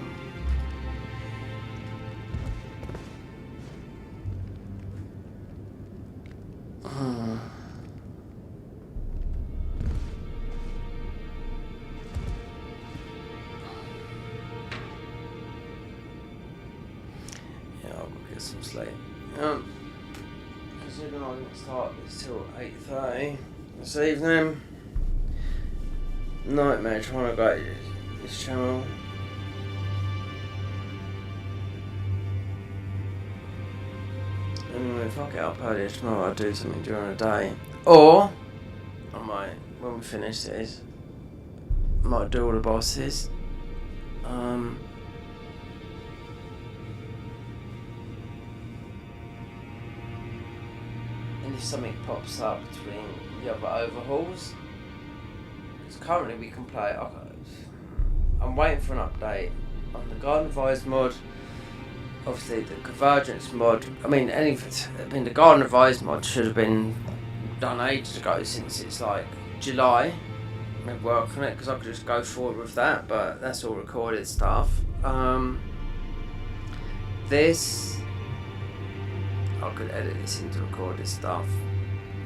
Yeah, I'll get some sleep. Considering I didn't start this till 8:30 this evening. Nightmare trying to go this channel. Anyway, if I get up earlier tomorrow, I'll do something during the day. Or, I might, when we finish this, I might do all the bosses. And if something pops up between the other overhauls, because currently we can play. I'm waiting for an update on the Garden of Eyes mod. Obviously, the Convergence mod. The Garden of Eyes mod should have been done ages ago, since it's like July. I've worked on it because I could just go forward with that, but that's all recorded stuff. This, I could edit this into recorded stuff.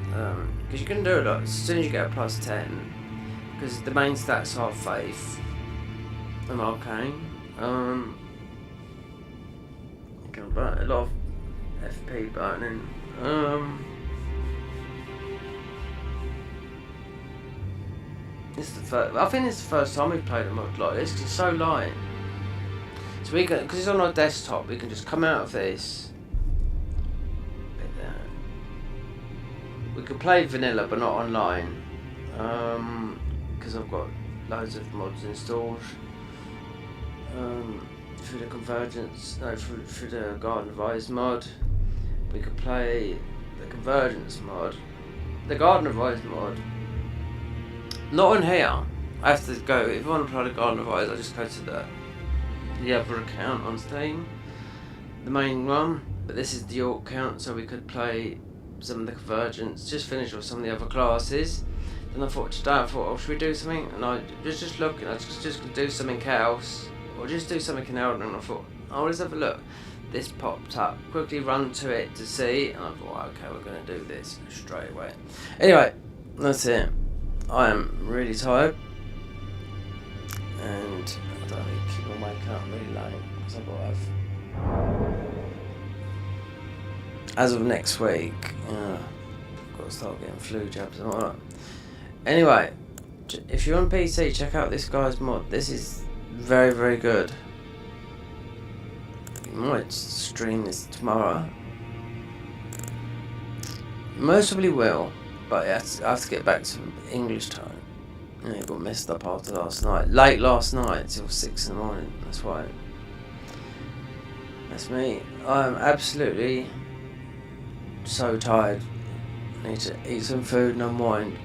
Because you can do it as soon as you get a +10. Because the main stats are Faith and Arcane. You can burn a lot of FP burning. This is the first. I think it's the first time we've played a mod like this because it's so light. So we can, because it's on our desktop, we can just come out of this. We could play vanilla, but not online. Because I've got loads of mods installed. Through the Convergence, through the Garden of Eyes mod, we could play the Convergence mod. The Garden of Eyes mod Not on here. I have to go, if I want to play the Garden of Ice, I just go to the other account on Steam. The main one. But this is the York account, so we could play some of the Convergence, just finish with some of the other classes. Then I thought today, oh, should we do something? And I was just looking, I was just going to do something else. Or just do something in Elden, and I thought, oh, let's have a look. This popped up, quickly run to it to see, and I thought, okay, we're going to do this straight away. Anyway, that's it. I am really tired, and I don't really keep on waking up really late, because I've got to have... As of next week, I've got to start getting flu jabs and all that. Anyway, if you're on PC, check out this guy's mod. This is very, very good. You might stream this tomorrow. Most probably will, but I have to get back to English time. You know, it got messed up after last night. Late last night, till 6 in the morning. That's why. That's me. I'm absolutely so tired. I need to eat some food and unwind.